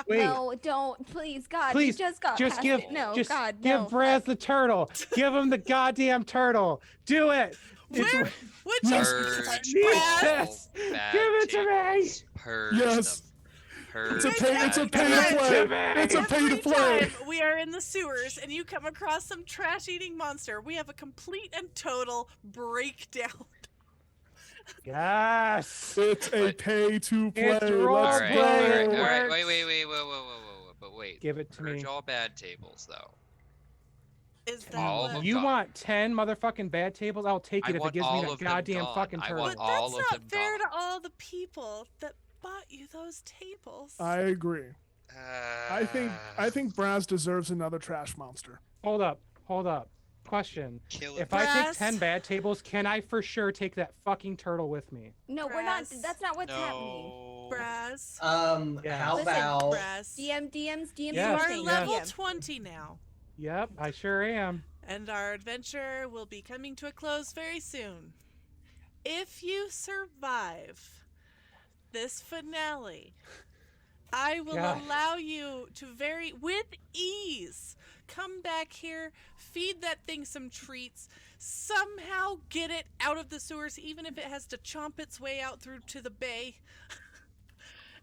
S5: wait.
S2: No, don't. Please, God.
S5: Please,
S2: we just got
S5: just
S2: past
S5: give
S2: it. No,
S5: just
S2: God,
S5: give
S2: no.
S5: Braz the turtle. Give him the goddamn turtle. Do it.
S1: Where would you
S6: Purge
S1: Brad?
S6: all bad
S5: Give it to me.
S6: tables. Purge
S4: Yes.
S6: them. Purge
S4: It's a
S1: Guys,
S4: pay. It's a
S1: every
S4: pay to
S1: time-
S4: play. It's a pay to
S1: Every
S4: play.
S1: time we are in the sewers and you come across some trash-eating monster, we have a complete and total breakdown.
S5: Yes.
S4: It's a pay to play.
S5: It's
S4: Let's
S5: role
S6: All
S5: play.
S6: right, all
S4: go.
S6: right, all right.
S5: Works.
S6: Wait, whoa. But wait.
S5: Give it to
S6: Purge
S5: me.
S6: all bad tables, though.
S1: Is that
S6: All
S1: what?
S6: of
S5: You
S6: gone.
S5: want 10 motherfucking bad tables? I'll take
S6: I
S5: it if it
S6: want
S5: gives me
S6: all
S5: that
S6: of them
S5: goddamn
S6: gone.
S5: fucking
S6: I
S5: turtle.
S6: want
S1: But
S6: all
S1: that's
S6: of
S1: not
S6: them
S1: fair
S6: gone.
S1: to all the people that bought you those tables.
S4: I agree. I think Braz deserves another trash monster.
S5: Hold up. Question.
S10: Kill
S5: If
S10: it.
S5: I take
S1: Brass.
S5: 10 bad tables, can I for sure take that fucking turtle with me?
S2: No, we're not.
S1: Brass.
S2: That's not what's happening.
S10: No.
S1: Braz.
S5: Yeah.
S3: How
S2: Listen,
S3: about
S1: Braz.
S2: DMs,
S1: You
S5: Yes,
S1: are
S2: thing.
S1: level
S2: DM.
S1: 20 now.
S5: Yep, I sure am.
S1: And our adventure will be coming to a close very soon. If you survive this finale, I will
S5: God.
S1: allow you to with ease, come back here, feed that thing some treats, somehow get it out of the sewers, even if it has to chomp its way out through to the bay.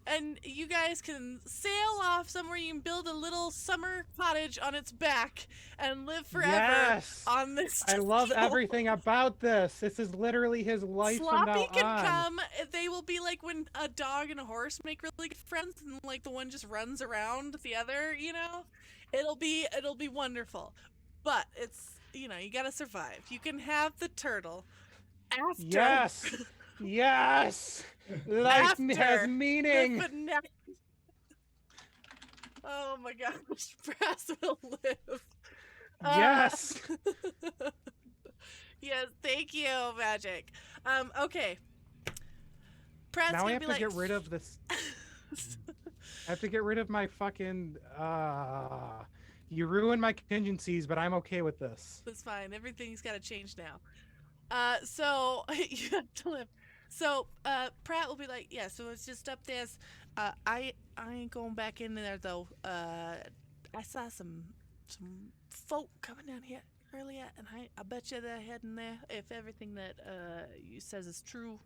S1: And you guys can sail off somewhere. You can build a little summer cottage on its back and live forever
S5: Yes!
S1: on this.
S5: I love
S1: turtle.
S5: everything about this. This is literally his life from
S1: Sloppy
S5: now
S1: can
S5: on.
S1: come. They will be like when a dog and a horse make really good friends, and like the one just runs around the other. You know, it'll be wonderful. But it's you gotta survive. You can have the turtle after.
S5: Yes! Yes! Life
S1: After
S5: has
S1: the
S5: meaning!
S1: finale. Oh my gosh, Brass will live.
S5: Yes!
S1: Yes, thank you, Magic. Okay. Pratt's
S5: Now I
S1: gonna
S5: have
S1: be
S5: to
S1: like,
S5: get rid of this. I have to get rid of my fucking. You ruined my contingencies, but I'm okay with this.
S1: That's fine. Everything's got to change now. So you have to live. So Pratt will be like, yeah. So it's just up there. I ain't going back in there though. I saw some folk coming down here earlier, and I bet you they're heading there. If everything that you says is true,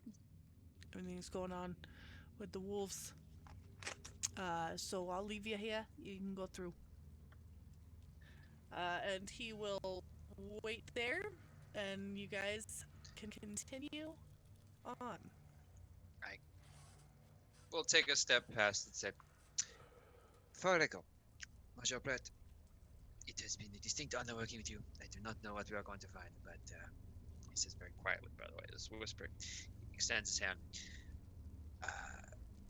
S1: everything's going on with the wolves. So I'll leave you here. You can go through. And he will wait there, and you guys can continue on.
S10: We'll take a step past and say, before I go, Major Brett, it has been a distinct honor working with you. I do not know what we are going to find, but he says very quietly, by the way, this whispering. He extends his hand.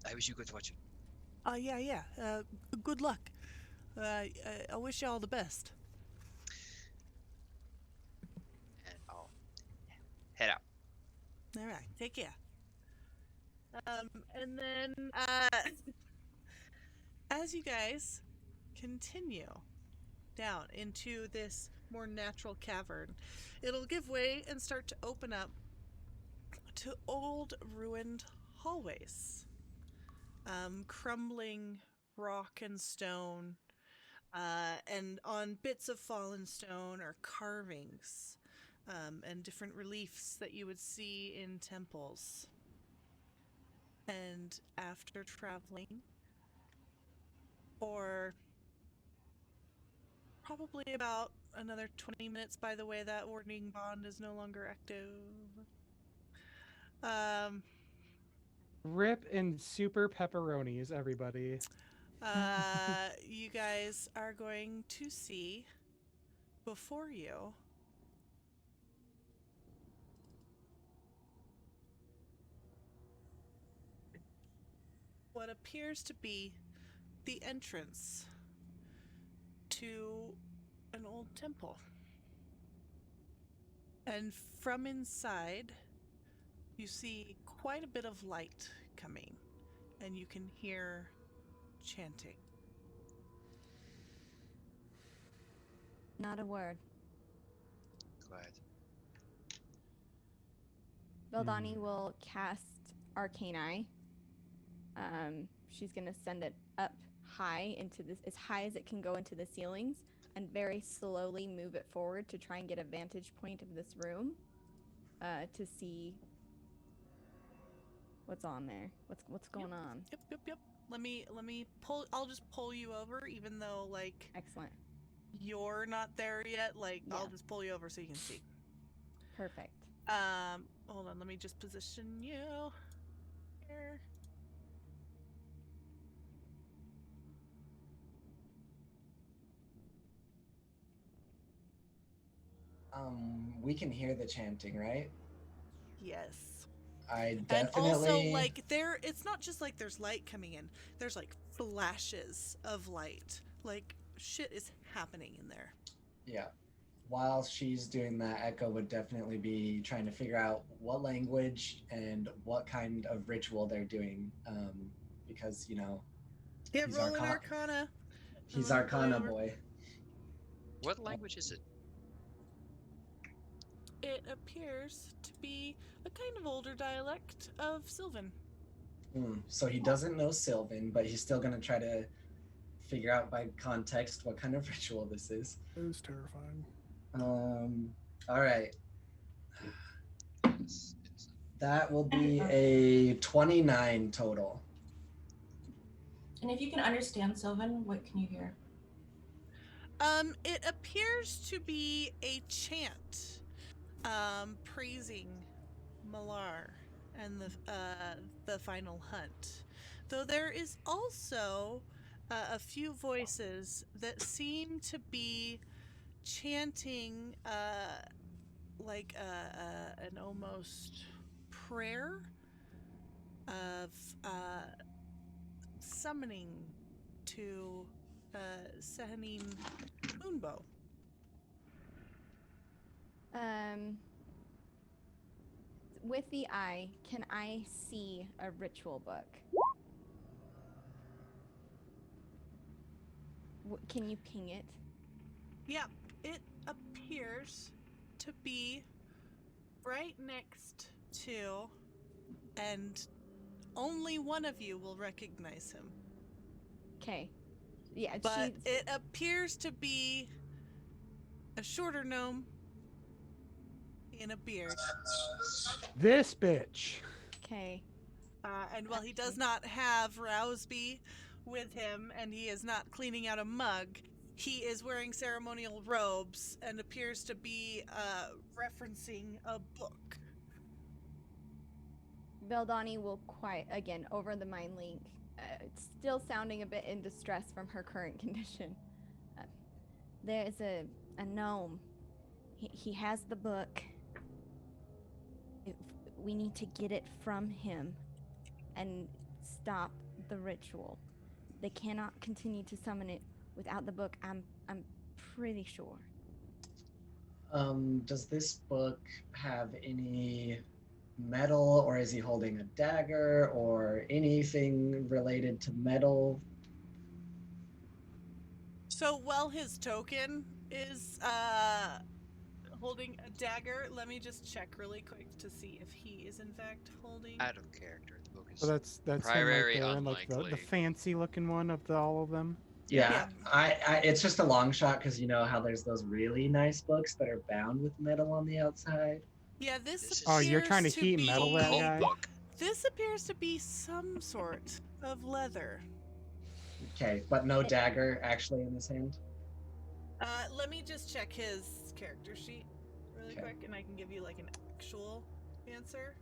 S10: I wish you good fortune.
S1: Yeah. Good luck. I wish you all the best.
S10: And I'll head out.
S1: All right, take care. And then as you guys continue down into this more natural cavern, it'll give way and start to open up to old ruined hallways, crumbling rock and stone, and on bits of fallen stone are carvings, and different reliefs that you would see in temples. And after traveling for probably about another 20 minutes, by the way that warning bond is no longer active,
S5: Rip and super pepperonis, everybody.
S1: you guys are going to see before you what appears to be the entrance to an old temple. And from inside, you see quite a bit of light coming, and you can hear chanting.
S2: Not a word.
S10: Glad.
S2: Beldani will cast Arcane Eye. She's gonna send it up high into this, as high as it can go into the ceilings, and very slowly move it forward to try and get a vantage point of this room, to see what's on there. What's going on?
S1: Yep. Let me pull. I'll just pull you over, even though like
S2: Excellent.
S1: you're not there yet. Like
S2: Yeah.
S1: I'll just pull you over so you can see.
S2: Perfect.
S1: Hold on. Let me just position you here.
S3: We can hear the chanting, right?
S1: Yes.
S3: I
S1: And
S3: definitely.
S1: also, like, it's not just like there's light coming in. There's like flashes of light. Like shit is happening in there.
S3: Yeah. While she's doing that, Echo would definitely be trying to figure out what language and what kind of ritual they're doing, because
S1: Yeah,
S3: he's
S1: roll an Arcana.
S3: He's
S1: I'm gonna pull you
S3: Arcana
S1: over.
S3: boy.
S6: What language is it?
S1: It appears to be a kind of older dialect of Sylvan.
S3: So he doesn't know Sylvan, but he's still gonna try to figure out by context what kind of ritual this is.
S4: It was terrifying.
S3: All right.
S6: It's
S3: That will be a 29 total.
S9: And if you can understand Sylvan, what can you hear?
S1: It appears to be a chant, praising Malar and the final hunt. Though there is also a few voices that seem to be chanting, like an almost prayer of summoning to Sehanine Moonbow.
S2: With the eye, can I see a ritual book? Can you ping it?
S1: Yeah, it appears to be right next to, and only one of you will recognize him.
S2: Okay. Yeah,
S1: But it appears to be a shorter gnome in a beard.
S5: This bitch.
S2: Okay.
S1: And while he does not have Rouseby with him, and he is not cleaning out a mug, he is wearing ceremonial robes and appears to be referencing a book.
S2: Beldani will quiet again over the mind link, still sounding a bit in distress from her current condition. There's a gnome. He has the book. We need to get it from him and stop the ritual. They cannot continue to summon it without the book. I'm pretty sure.
S3: Does this book have any metal, or is he holding a dagger, or anything related to metal?
S1: So while his token is holding a dagger, let me just check really quick to see if he is in fact holding.
S6: Out of character. The book is
S5: So that's him right
S6: primary
S5: there, and like the
S6: unlikely.
S5: fancy looking one of all of them.
S3: Yeah, I it's just a long shot because you know how there's those really nice books that are bound with metal on the outside.
S1: Yeah, this
S5: Oh, you're trying to
S1: appears
S5: heat metal that
S1: be-
S5: guy?
S6: book.
S1: This appears to be some sort of leather.
S3: Okay, but no dagger actually in his hand.
S1: Let me just check his character sheet really
S3: Okay.
S1: quick, and I can give you like an actual answer.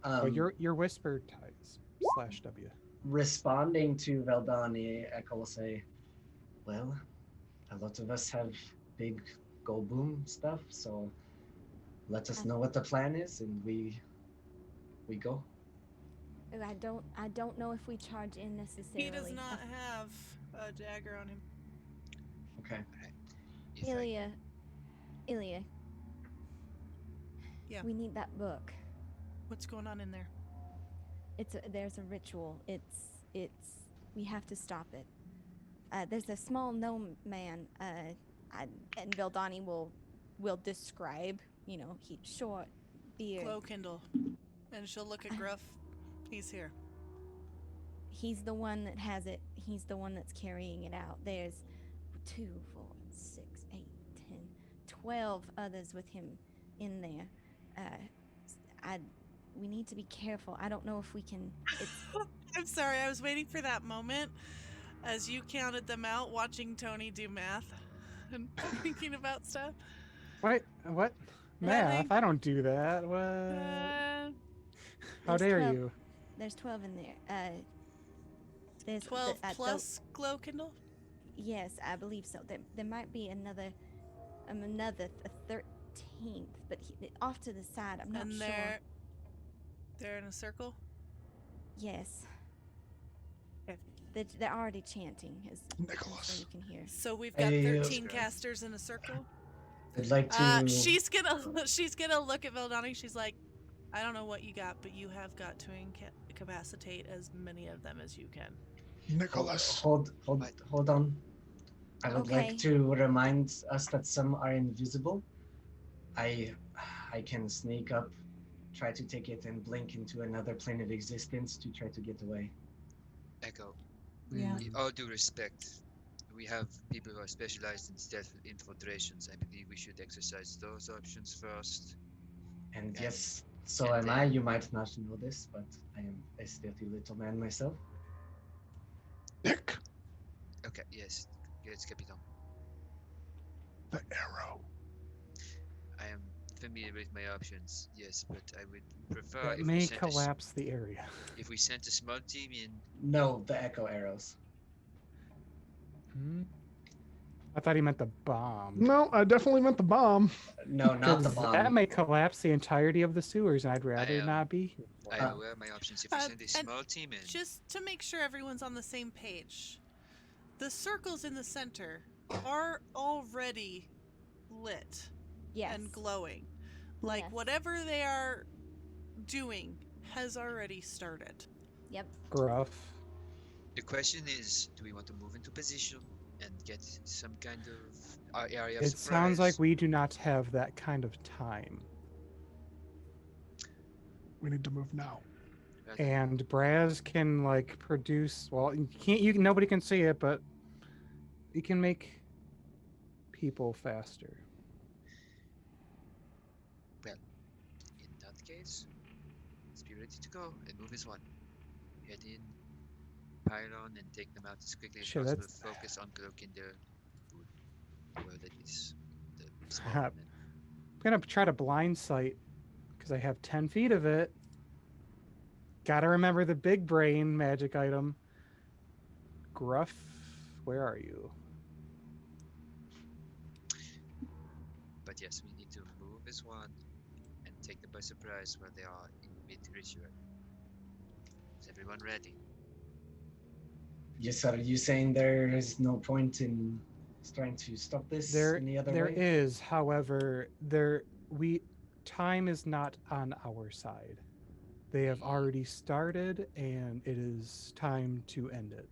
S5: Oh, your whisper ties /W.
S3: Responding to Veldani, Echo will say, well, a lot of us have big go boom stuff, so let us know what the plan is and we go.
S2: I don't know if we charge in necessarily.
S1: He does not have a dagger on him.
S3: Okay.
S2: Ilya.
S1: Yeah.
S2: We need that book.
S1: What's going on in there?
S2: There's a ritual. We have to stop it. There's a small gnome man, and Veldani will describe, he short, beard.
S1: Glow Kindle. And she'll look at Gruff. He's here.
S2: He's the one that has it. He's the one that's carrying it out. There's 2, 4, 6, 8, 10, 12 others with him in there. We need to be careful. I don't know if we can.
S1: I'm sorry, I was waiting for that moment as you counted them out, watching Tony do math and thinking about stuff.
S5: Wait, what? Math? I don't do that. What? How dare
S2: 12,
S5: you?
S2: There's 12 in there. There's
S1: 12 plus Glow Kindle?
S2: Yes, I believe so. There might be another, a 13th, but off to the side. I'm not sure.
S1: They're in a circle?
S2: Yes.
S1: Okay.
S2: They're already chanting, as
S4: Nicholas.
S2: you can hear.
S1: So we've got 13 casters in a circle.
S3: I'd like to.
S1: She's gonna look at Veldani. She's like, I don't know what you got, but you have got to incapacitate as many of them as you can.
S4: Nicholas.
S3: Hold on. I would like to remind us that some are invisible. I can sneak up, try to take it, and blink into another plane of existence to try to get away.
S10: Echo.
S1: Yeah.
S10: With all due respect, we have people who are specialized in stealth infiltrations. I believe we should exercise those options first.
S3: And yes, so am I. You might not know this, but I am a stealthy little man myself.
S4: Nick.
S10: Okay, yes. Yes, Capitan.
S4: The arrow.
S10: I am familiar with my options, yes, but I would prefer
S5: That
S10: if
S5: may
S10: we sent
S5: collapse the area.
S10: if we sent a small team in.
S3: No, the echo arrows.
S5: I thought he meant the bomb.
S4: No, I definitely meant the bomb.
S3: No, not the bomb.
S5: That may collapse the entirety of the sewers, and I'd rather not be here.
S10: I am aware of my options. If we send a small team in.
S1: Just to make sure everyone's on the same page, the circles in the center are already lit and glowing. Like whatever they are doing has already started.
S2: Yep.
S5: Gruff.
S10: The question is, do we want to move into position and get some kind of area of
S5: It
S10: surprise?
S5: sounds like we do not have that kind of time.
S4: We need to move now.
S5: And Braz can like produce. Well, nobody can see it, but he can make people faster.
S10: Well, in that case, let's be ready to go and move as one. Head in, pylon, and take them out as quickly as
S5: Sure,
S10: possible.
S5: that's-
S10: Focus on cloaking the well, that is the
S5: I'm gonna try to blind sight because I have 10 feet of it. Gotta remember the big brain magic item. Gruff, where are you?
S10: But yes, we need to move as one and take them by surprise while they are in mid-ritual. Is everyone ready?
S3: Yes, are you saying there is no point in is trying to stop this
S5: There,
S3: in the other
S5: there
S3: way?
S5: is, however, time is not on our side. They have already started, and it is time to end it.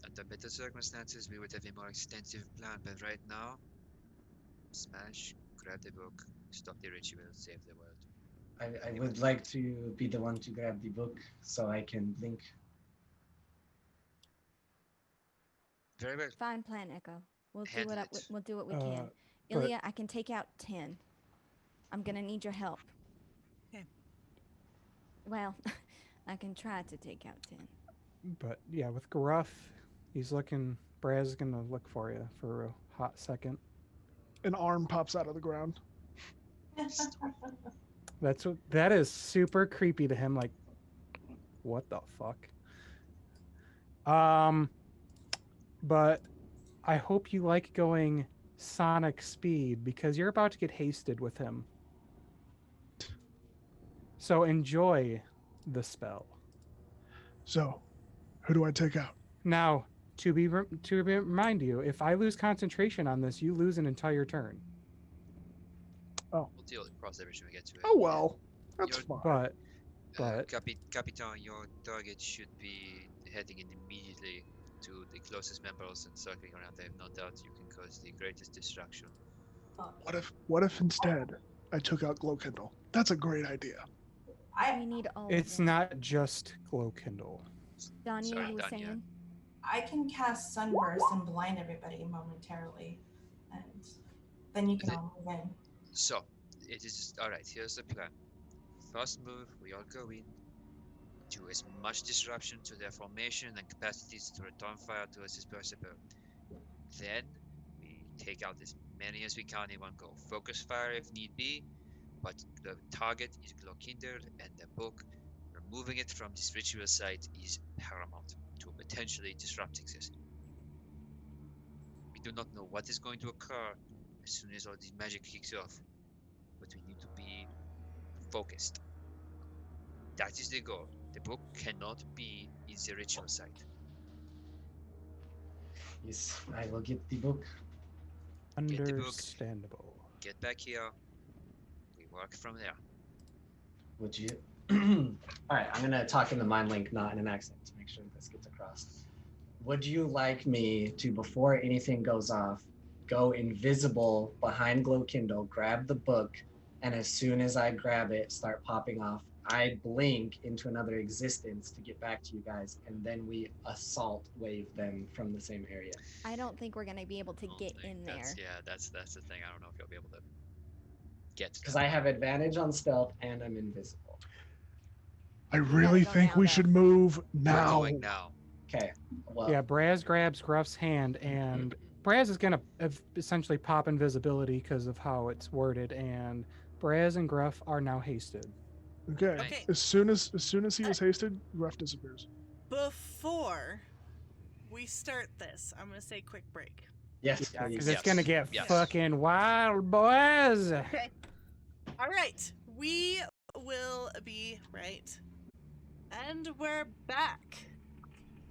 S10: Under better circumstances, we would have a more extensive plan, but right now, smash, grab the book, stop the ritual, save the world.
S3: I would like to be the one to grab the book so I can blink.
S10: Very well.
S2: Fine plan, Echo. We'll do
S10: Handle
S2: what
S10: it.
S2: we'll do what we
S5: Uh,
S2: can.
S5: but-
S2: Ilya, I can take out 10. I'm gonna need your help.
S1: Okay.
S2: Well, I can try to take out 10.
S5: But yeah, with Gruff, he's looking. Braz is gonna look for you for a hot second.
S4: An arm pops out of the ground.
S5: That is super creepy to him. Like, what the fuck? But I hope you like going sonic speed because you're about to get hasted with him. So enjoy the spell.
S4: So, who do I take out?
S5: Now, to remind you, if I lose concentration on this, you lose an entire turn.
S10: We'll deal cross every time we get to it.
S4: Oh well, that's
S10: You're-
S4: fine.
S5: But
S10: Capitan, your target should be heading in immediately to the closest members and circling around. I have no doubt you can cause the greatest destruction.
S4: What if instead I took out Glow Kindle? That's a great idea.
S2: We need all
S5: it's
S2: of them.
S5: not just glow kindle.
S2: Danya,
S10: Sorry,
S2: you were
S10: Danya.
S2: saying?
S9: I can cast Sunburst and blind everybody momentarily, and then you can all move in.
S10: So, it is alright. Here's the plan. First move, we all go in, do as much disruption to their formation and capacities to return fire to us as possible. Then, we take out as many as we can in one go. Focus fire if need be, but the target is glow kindled, and the book, removing it from this ritual site is paramount to potentially disrupting this. We do not know what is going to occur as soon as all this magic kicks off, but we need to be focused. That is the goal. The book cannot be in the ritual site.
S3: Yes, I will get the book.
S10: Get the book.
S5: Understandable.
S10: Get back here. We work from there.
S3: Would you? All right, I'm gonna talk in the mind link, not in an accent, to make sure this gets across. Would you like me to, before anything goes off, go invisible behind Glow Kindle, grab the book, and as soon as I grab it, start popping off? I blink into another existence to get back to you guys, and then we assault wave them from the same area.
S2: I don't think we're gonna be able to get in there.
S10: That's the thing. I don't know if you'll be able to get to
S3: Because
S10: them.
S3: I have advantage on stealth and I'm invisible.
S4: I really
S2: go
S4: think
S2: now,
S4: we
S2: though.
S4: should move
S10: We're
S4: now.
S10: going now.
S3: Okay. Well,
S5: Yeah, Braz grabs Gruff's hand, and Braz is gonna essentially pop invisibility because of how it's worded, and Braz and Gruff are now hasted.
S4: Okay.
S1: Okay.
S4: As soon as he is hasted, Ruff disappears.
S1: Before we start this, I'm gonna say quick break.
S3: yes,
S5: Yeah,
S3: please.
S5: because it's gonna get
S10: Yes.
S5: fucking wild, boys.
S1: Okay. All right. We will be right. And we're back.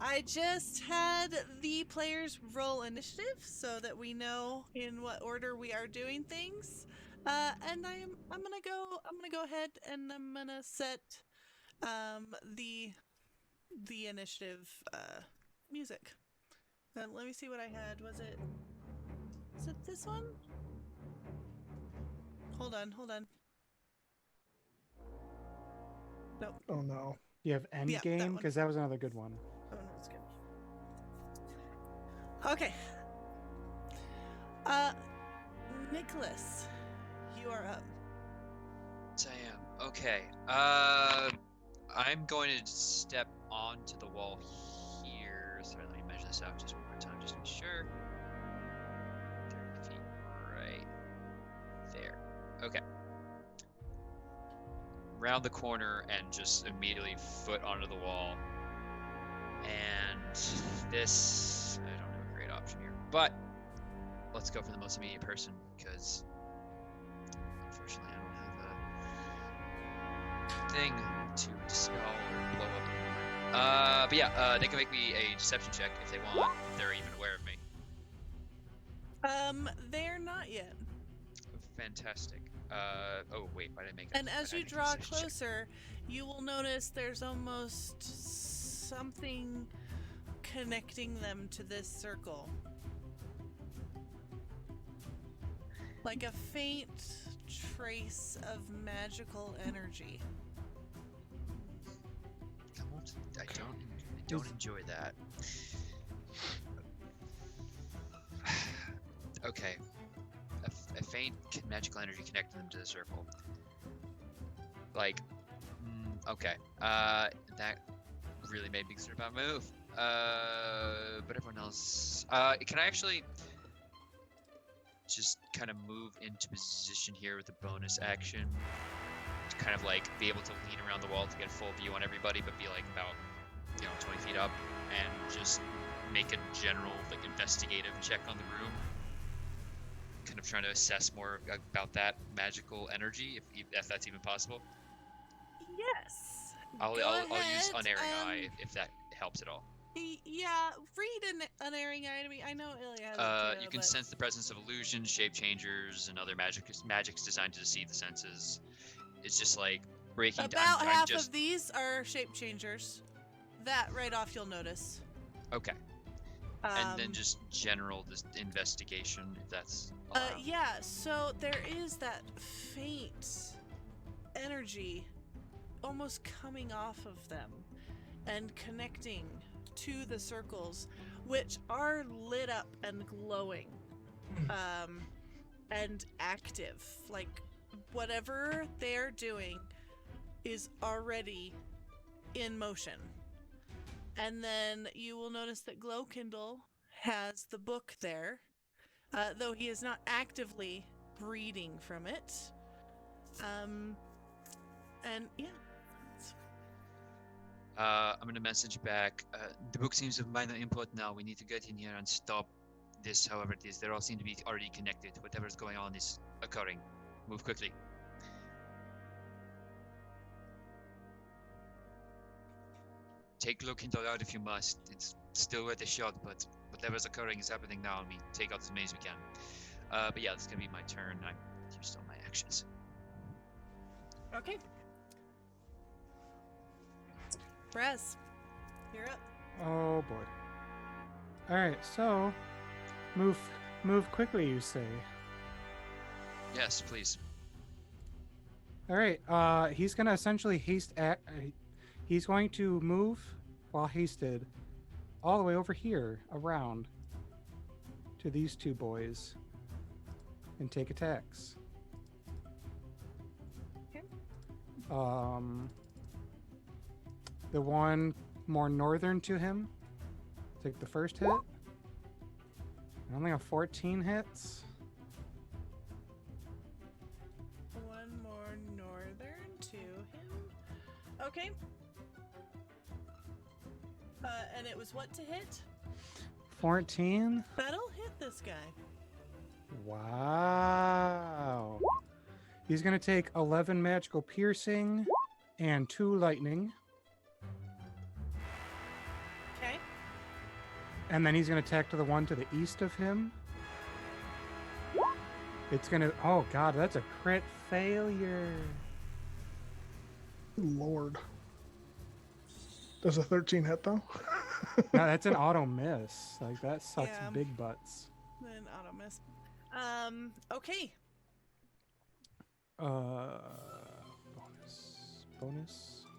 S1: I just had the players roll initiative so that we know in what order we are doing things. And I'm gonna go ahead and I'm gonna set the initiative music. Let me see what I had. Was it this one? Hold on. Nope.
S4: Oh no.
S5: You have
S1: Yeah, that
S5: Endgame
S1: one.
S5: because that was another good one.
S1: Oh, no, it's good. Okay. Nicholas, you are up.
S10: Yes, I am. Okay. I'm going to step onto the wall here. Sorry, let me measure this out just one more time, just to be sure. 30 feet right there. Okay. Round the corner and just immediately foot onto the wall. And this, I don't have a great option here, but let's go for the most immediate person because unfortunately I don't have a thing to dispel or blow up anymore. But yeah, they can make me a deception check if they want, if they're even aware of me.
S1: They're not yet.
S6: Fantastic. Oh wait, why did I make?
S1: And as you draw
S6: decision check?
S1: closer, you will notice there's almost something connecting them to this circle. Like a faint trace of magical energy.
S6: I don't enjoy that. Okay. A faint magical energy connecting them to the circle. Like, okay. That really made me concerned about my move. But everyone else. Can I actually just kind of move into position here with a bonus action? To kind of like be able to lean around the wall to get full view on everybody, but be like about 20 feet up, and just make a general like investigative check on the room. Kind of trying to assess more about that magical energy, if that's even possible.
S1: Yes.
S6: I'll
S1: Go
S6: use
S1: ahead
S6: unerring
S1: and-
S6: eye if that helps at all.
S1: Yeah, read an unerring eye to me. I know Ilya has it too,
S6: You can
S1: but-
S6: sense the presence of illusions, shape changers, and other magics designed to deceive the senses. It's just like breaking down.
S1: About half of these are shape changers. That right off you'll notice.
S6: Okay. And then just general investigation, if that's allowed.
S1: Yeah, so there is that faint energy almost coming off of them and connecting to the circles, which are lit up and glowing and active. Like whatever they're doing is already in motion. And then you will notice that Glowkindle has the book there, though he is not actively reading from it. And yeah.
S6: I'm gonna message back. The book seems of minor import now. We need to get in here and stop this, however it is. They all seem to be already connected. Whatever's going on is occurring. Move quickly. Take Glowkindle out if you must. It's still worth a shot, but whatever's occurring is happening now, and we take out as many as we can. But yeah, this is gonna be my turn. I used all my actions.
S1: Okay. Brez, you're up.
S5: Oh boy. All right, so move quickly, you say.
S6: Yes, please.
S5: All right. He's gonna essentially he's going to move while hasted all the way over here around to these two boys and take attacks.
S1: Okay.
S5: The one more northern to him, take the first hit. And only a 14 hits.
S1: One more northern to him. Okay. And it was what to hit?
S5: 14.
S1: That'll hit this guy.
S5: Wow. He's going to take 11 magical piercing and 2 lightning.
S1: Okay.
S5: And then he's going to attack to the one to the east of him. It's going to... Oh, God, that's a crit failure.
S4: Lord. Does a 13 hit, though?
S5: No, that's an auto miss. Like, that sucks
S1: Yeah.
S5: big butts.
S1: Then auto miss. Okay.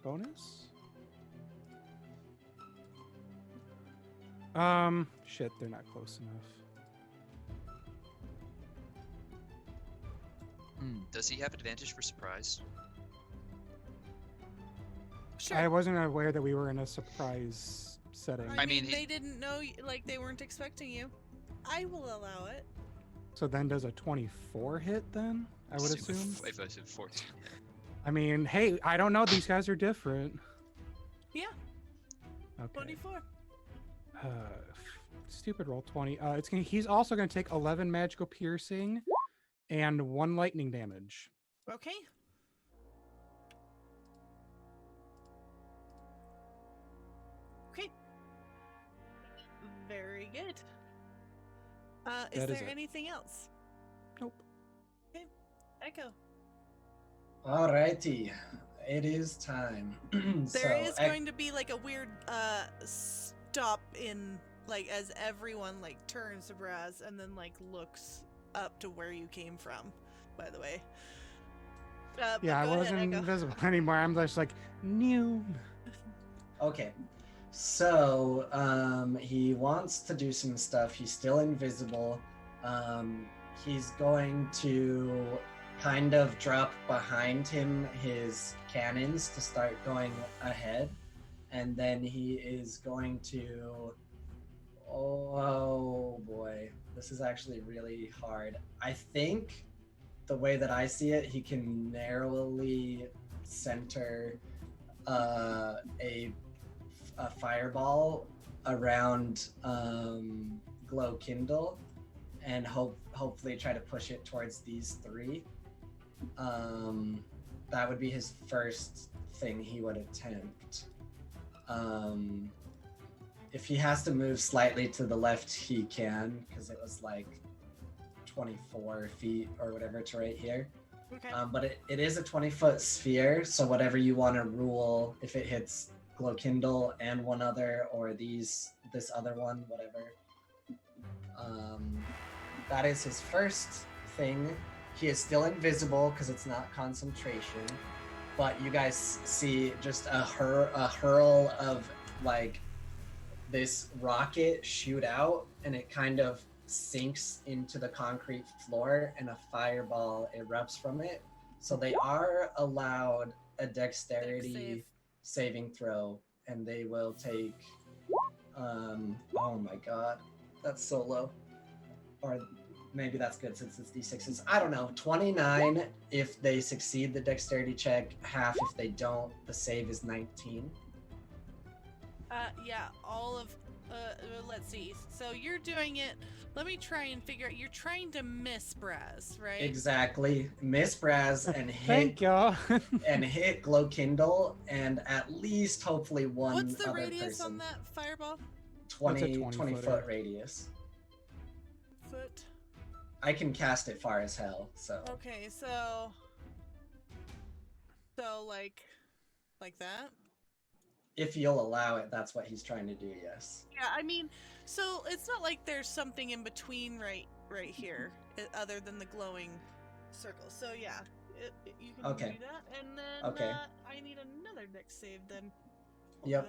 S5: Bonus? Shit, they're not close enough.
S6: Does he have advantage for surprise?
S1: Sure.
S5: I wasn't aware that we were in a surprise setting.
S1: I
S6: I mean,
S1: mean, they didn't know, like, they weren't expecting you. I will allow it.
S5: So then does a 24 hit then? I would assume.
S6: If I said 14.
S5: I mean, hey, I don't know. These guys are different.
S1: Yeah.
S5: Okay.
S1: 24.
S5: Stupid roll 20. He's also gonna take 11 magical piercing and 1 lightning damage.
S1: Okay. Okay. Very good. Is
S5: That is
S1: there
S5: it.
S1: anything else?
S5: Nope.
S1: Okay, Echo.
S3: Alrighty, it is time.
S1: There is going to be like a weird stop in like as everyone like turns to Braz and then like looks up to where you came from. By the way. But
S5: Yeah, I
S1: go ahead,
S5: wasn't
S1: Echo.
S5: invisible anymore. I'm just like, new.
S3: Okay, so he wants to do some stuff. He's still invisible. He's going to kind of drop behind him his cannons to start going ahead, and then he is going to. Oh boy, this is actually really hard. I think the way that I see it, he can narrowly center a fireball around Glow Kindle and hopefully try to push it towards these three. That would be his first thing he would attempt. If he has to move slightly to the left, he can, because it was like 24 feet or whatever to right here.
S1: Okay.
S3: But it is a 20-foot sphere, so whatever you want to rule, if it hits Glow Kindle and one other, or this other one, whatever. That is his first thing. He is still invisible because it's not concentration, but you guys see just a hurl of like this rocket shoot out, and it kind of sinks into the concrete floor, and a fireball erupts from it. So they are allowed a dexterity saving throw, and they will take oh my god, that's so low. Or maybe that's good since it's d6s. I don't know. 29 if they succeed the dexterity check, half if they don't. The save is 19.
S1: Yeah, all of let's see. So you're doing it. Let me try and figure out. You're trying to miss Braz, right?
S3: Exactly. Miss Braz and
S5: Thank y'all.
S3: and hit Glow Kindle, and at least hopefully one
S1: What's the
S3: other
S1: radius
S3: person.
S1: on that fireball?
S3: 20
S5: 20
S3: foot radius.
S1: Foot.
S3: I can cast it far as hell, so.
S1: Okay, so like that?
S3: If you'll allow it, that's what he's trying to do, yes.
S1: Yeah, I mean, so it's not like there's something in between right here, other than the glowing circle. So yeah, you can
S3: Okay.
S1: do that, and then
S3: Okay.
S1: I need another dex save then. Hold
S3: Yep.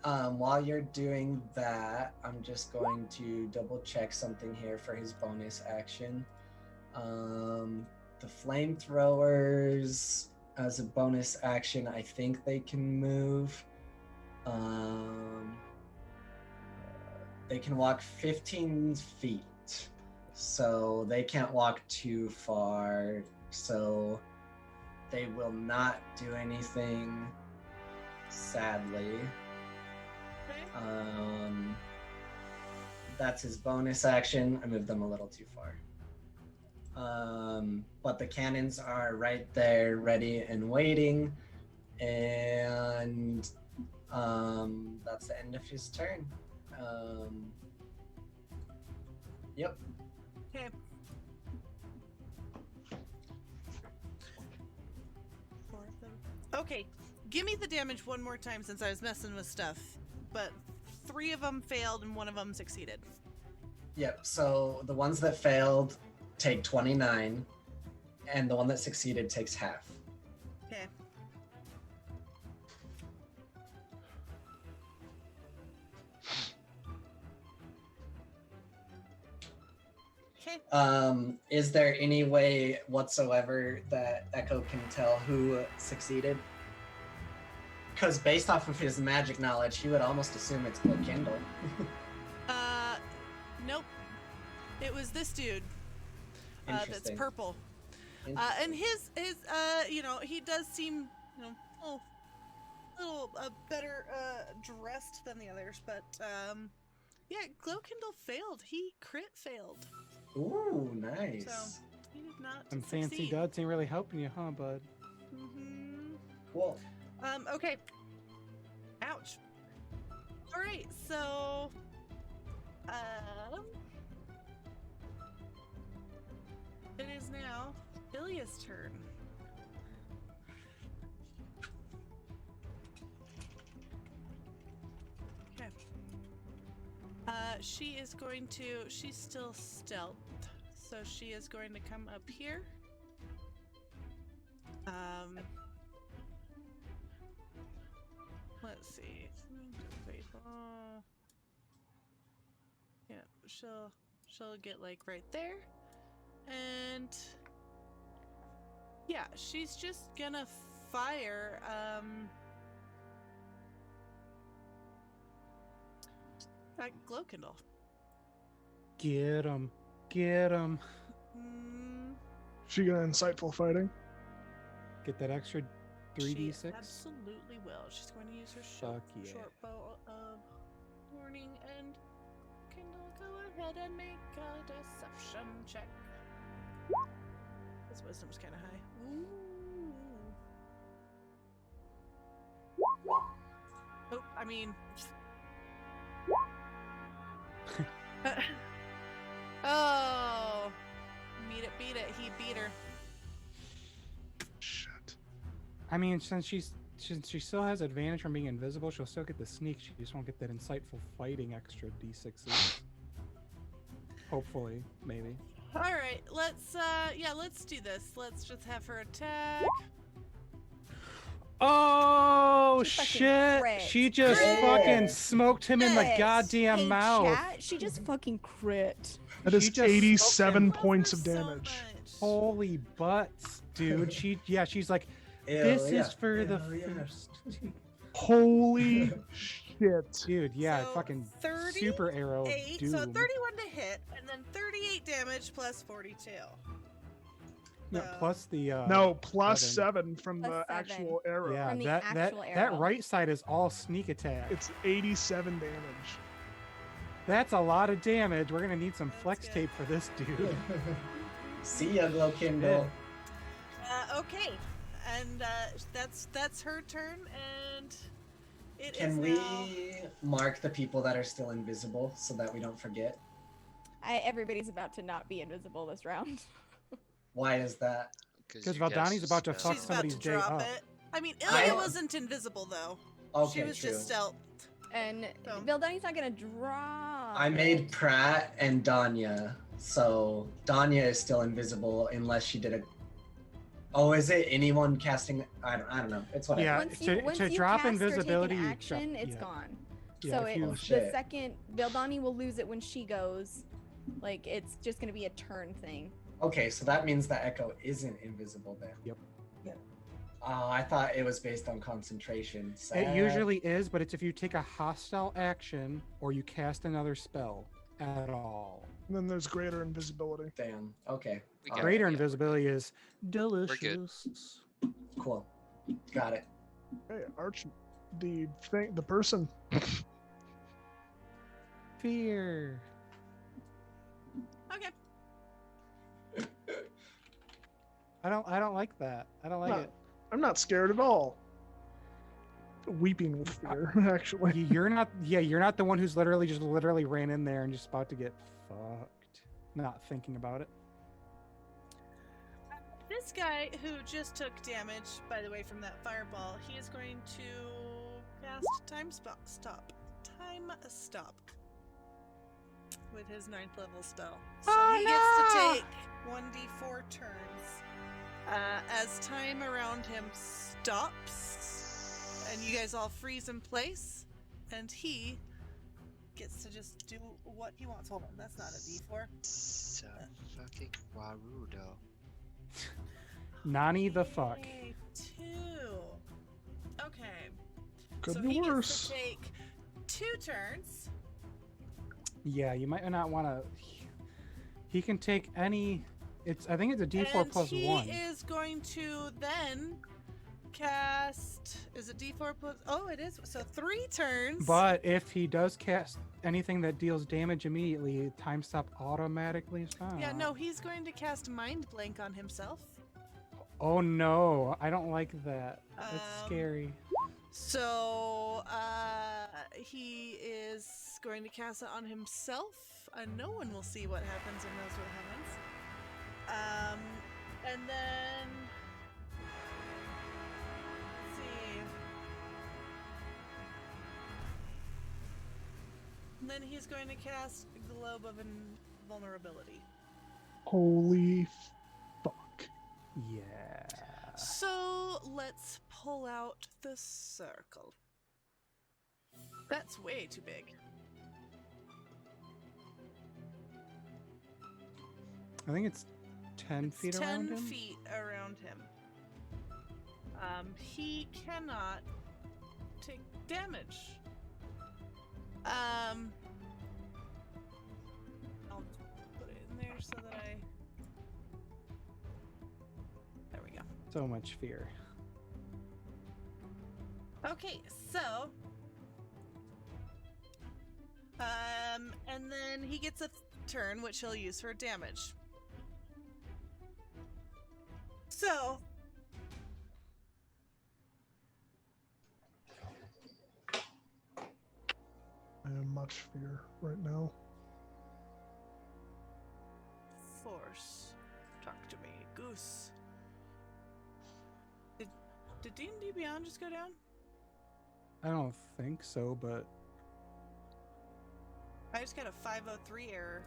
S1: on.
S3: While you're doing that, I'm just going to double check something here for his bonus action. The flamethrowers, as a bonus action, I think they can move. They can walk 15 feet, so they can't walk too far, so they will not do anything, sadly.
S1: Okay.
S3: That's his bonus action. I moved them a little too far. But the cannons are right there, ready and waiting, and that's the end of his turn. Yep.
S1: Okay. Okay, give me the damage one more time since I was messing with stuff. But 3 of them failed and 1 of them succeeded.
S3: Yep. So the ones that failed take 29, and the one that succeeded takes half.
S1: Okay. Okay.
S3: Is there any way whatsoever that Echo can tell who succeeded? Because based off of his magic knowledge, he would almost assume it's Glow Kindle.
S1: Nope. It was this dude. That's
S3: Interesting.
S1: purple. And his he does seem, a little better dressed than the others, but yeah, Glow Kindle failed. He crit failed.
S3: Ooh, nice.
S1: So he did not
S5: Them fancy
S1: succeed.
S5: duds ain't really helping you, huh, bud?
S1: Mm-hmm.
S3: Cool.
S1: Okay. Ouch. All right, so it is now Ilya's turn. Okay. She is going to. She's still stealth, so she is going to come up here. Let's see. Yeah, she'll get like right there, and yeah, she's just gonna fire. That glow kindle.
S5: Get him. Get him.
S4: She gonna insightful fighting?
S5: Get that extra 3d6.
S1: She absolutely will. She's going to use her
S5: Fuck yeah.
S1: short bow of warning and Kindle. Go ahead and make a deception check. His wisdom's kind of high. Ooh. Oh, I mean. Oh, beat it. He beat her.
S4: Shit.
S5: I mean, since she still has advantage from being invisible, she'll still get the sneak. She just won't get that insightful fighting extra d6s. Hopefully, maybe.
S1: All right, let's do this. Let's just have her attack.
S5: Oh
S2: She fucking
S5: shit!
S2: crit.
S5: She just
S3: Crit.
S5: fucking smoked him in the
S2: Yes.
S5: goddamn
S2: Hey,
S5: mouth.
S2: Chat, she just fucking crit.
S4: That
S5: She
S4: is
S5: just
S4: 87
S1: Love
S4: points
S1: her
S4: of
S1: so
S4: damage.
S1: much.
S5: Holy butts, dude. She's like,
S3: Ew,
S5: this
S3: yeah.
S5: is for the
S3: Ew, yeah.
S5: first.
S4: Holy shit.
S5: Dude, yeah,
S1: So,
S5: fucking
S1: 38,
S5: super arrow. Doom.
S1: so 31 to hit, and then 38 damage plus 42.
S5: No, plus the
S4: No, plus
S5: 7.
S4: 7 from
S2: Plus
S4: the
S2: 7.
S4: actual arrow.
S5: Yeah,
S2: From the
S5: that
S2: actual
S5: that
S2: arrow.
S5: right side is all sneak attack.
S4: It's 87 damage.
S5: That's a lot of damage. We're gonna need some
S1: That's
S5: flex
S1: good.
S5: tape for this dude.
S3: See ya, Glow Kindle.
S1: Okay, and that's her turn, and it is
S3: Can
S1: now.
S3: we mark the people that are still invisible so that we don't forget?
S2: Everybody's about to not be invisible this round.
S3: Why is that?
S5: Because
S6: you
S5: Valdani's
S6: cast
S5: about to
S6: spell.
S5: fuck
S1: She's about
S5: somebody's
S1: to
S5: day
S1: drop
S5: up.
S1: it. I mean,
S3: I-
S1: Ilya wasn't invisible though.
S3: Okay,
S1: She was
S3: true.
S1: just stealth.
S2: And
S1: So-
S2: Vildani's not gonna drop.
S3: I made Pratt and Danya, so Danya is still invisible unless she did a. Oh, is it anyone casting? I don't know. It's whatever.
S5: Yeah,
S2: Once
S5: to-
S2: you, once
S5: to
S2: you
S5: drop
S2: cast or take an
S5: invisibility, you
S2: action,
S5: drop-
S2: it's
S5: yeah.
S2: gone.
S5: Yeah,
S2: So
S5: if you-
S3: Oh,
S2: it's the
S3: shit.
S2: second Vildani will lose it when she goes. Like it's just gonna be a turn thing.
S3: Okay, so that means that Echo isn't invisible then.
S5: Yep.
S9: Yep.
S3: I thought it was based on concentration.
S5: It
S3: Sad.
S5: usually is, but it's if you take a hostile action or you cast another spell at all.
S4: And then there's greater invisibility.
S3: Damn. Okay.
S6: We
S3: All
S6: got
S3: right.
S5: Greater
S6: yeah.
S5: invisibility is delicious.
S3: Cool. Got it.
S4: Hey, Arch, the person.
S5: Fear.
S1: Okay.
S5: I don't like that. I don't like
S4: Not-
S5: it.
S4: I'm not scared at all. Weeping with fear, actually.
S5: You're not. Yeah, you're not the one who's literally ran in there and just about to get fucked. Not thinking about it.
S1: This guy who just took damage, by the way, from that fireball, he is going to cast Time Stop with his 9th level spell. So he gets to take 1d4 turns as time around him stops, and you guys all freeze in place, and he gets to just do what he wants. Hold on, that's not a d4.
S10: So fucking Warudo.
S5: Nani the fuck.
S1: Okay, 2. Okay.
S4: Could
S1: so
S4: be
S1: he
S4: worse.
S1: gets to take 2 turns.
S5: Yeah, you might not want to. He can take any. I think it's a D4
S1: and
S5: plus
S1: he
S5: 1.
S1: is going to then cast. Is it d4 plus? Oh, it is. So 3 turns.
S5: But if he does cast anything that deals damage immediately, time stop automatically stops.
S1: Yeah, no, he's going to cast Mind Blank on himself.
S5: Oh no, I don't like that. That's
S1: Um,
S5: scary.
S1: So he is going to cast it on himself, and no one will see what happens or knows what happens. And then let's see. And then he's going to cast Globe of Invulnerability.
S4: Holy fuck.
S5: Yeah.
S1: So let's pull out the circle. That's way too big.
S5: I think it's 10
S1: It's
S5: feet
S1: 10
S5: around him.
S1: feet around him. He cannot take damage. I'll put it in there so that I. There we go.
S5: So much fear.
S1: Okay, so. And then he gets a turn, which he'll use for damage. So.
S4: I am much fear right now.
S1: Force. Talk to me, Goose. Did D&D Beyond just go down?
S5: I don't think so, but
S1: I just got a 503 error.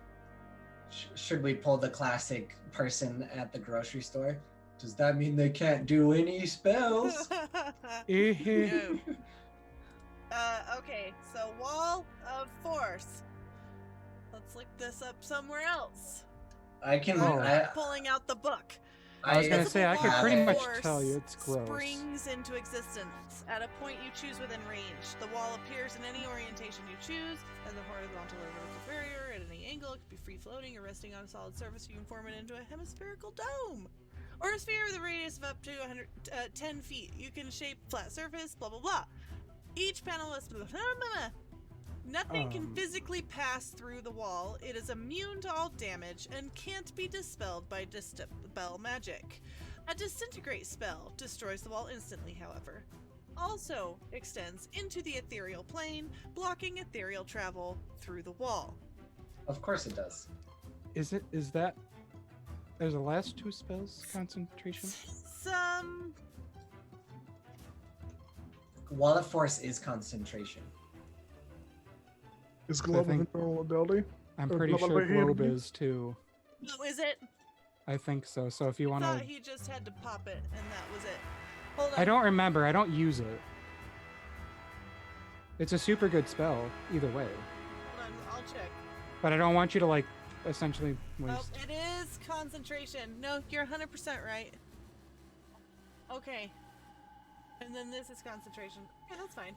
S3: Should we pull the classic person at the grocery store? Does that mean they can't do any spells?
S1: No. Okay, so Wall of Force. Let's look this up somewhere else.
S3: I can.
S5: Oh.
S1: Pulling out the book.
S5: I was gonna
S1: Invisible
S5: say I could
S1: wall
S5: pretty
S1: of
S5: much
S1: force
S5: tell you it's gross.
S1: Springs into existence at a point you choose within range. The wall appears in any orientation you choose, as a horizontal or vertical barrier at any angle. It could be free floating or resting on a solid surface. You can form it into a hemispherical dome, or a sphere with a radius of up to 10 feet. You can shape flat surface. Blah blah blah. Each panel is nothing can physically pass through the wall. It is immune to all damage and can't be dispelled by dispel magic. A disintegrate spell destroys the wall instantly, however. Also extends into the ethereal plane, blocking ethereal travel through the wall.
S3: Of course it does.
S5: Is that there's the last two spells concentration?
S1: Some
S3: Wall of Force is concentration.
S4: Is Globe of
S5: think-
S4: Invulnerability?
S5: I'm
S4: Or
S5: pretty
S4: Globe
S5: sure
S4: of
S5: Globe
S4: Healing?
S5: is too.
S1: Oh, is it?
S5: I think so. So if you
S1: I
S5: want
S1: thought
S5: to,
S1: he just had to pop it and that was it. Hold on.
S5: I don't remember. I don't use it. It's a super good spell either way,
S1: Hold on, I'll check.
S5: but I don't want you to like essentially
S1: Oh,
S5: waste.
S1: it is concentration. No, you're 100% right. Okay. And then this is concentration. Okay, that's fine.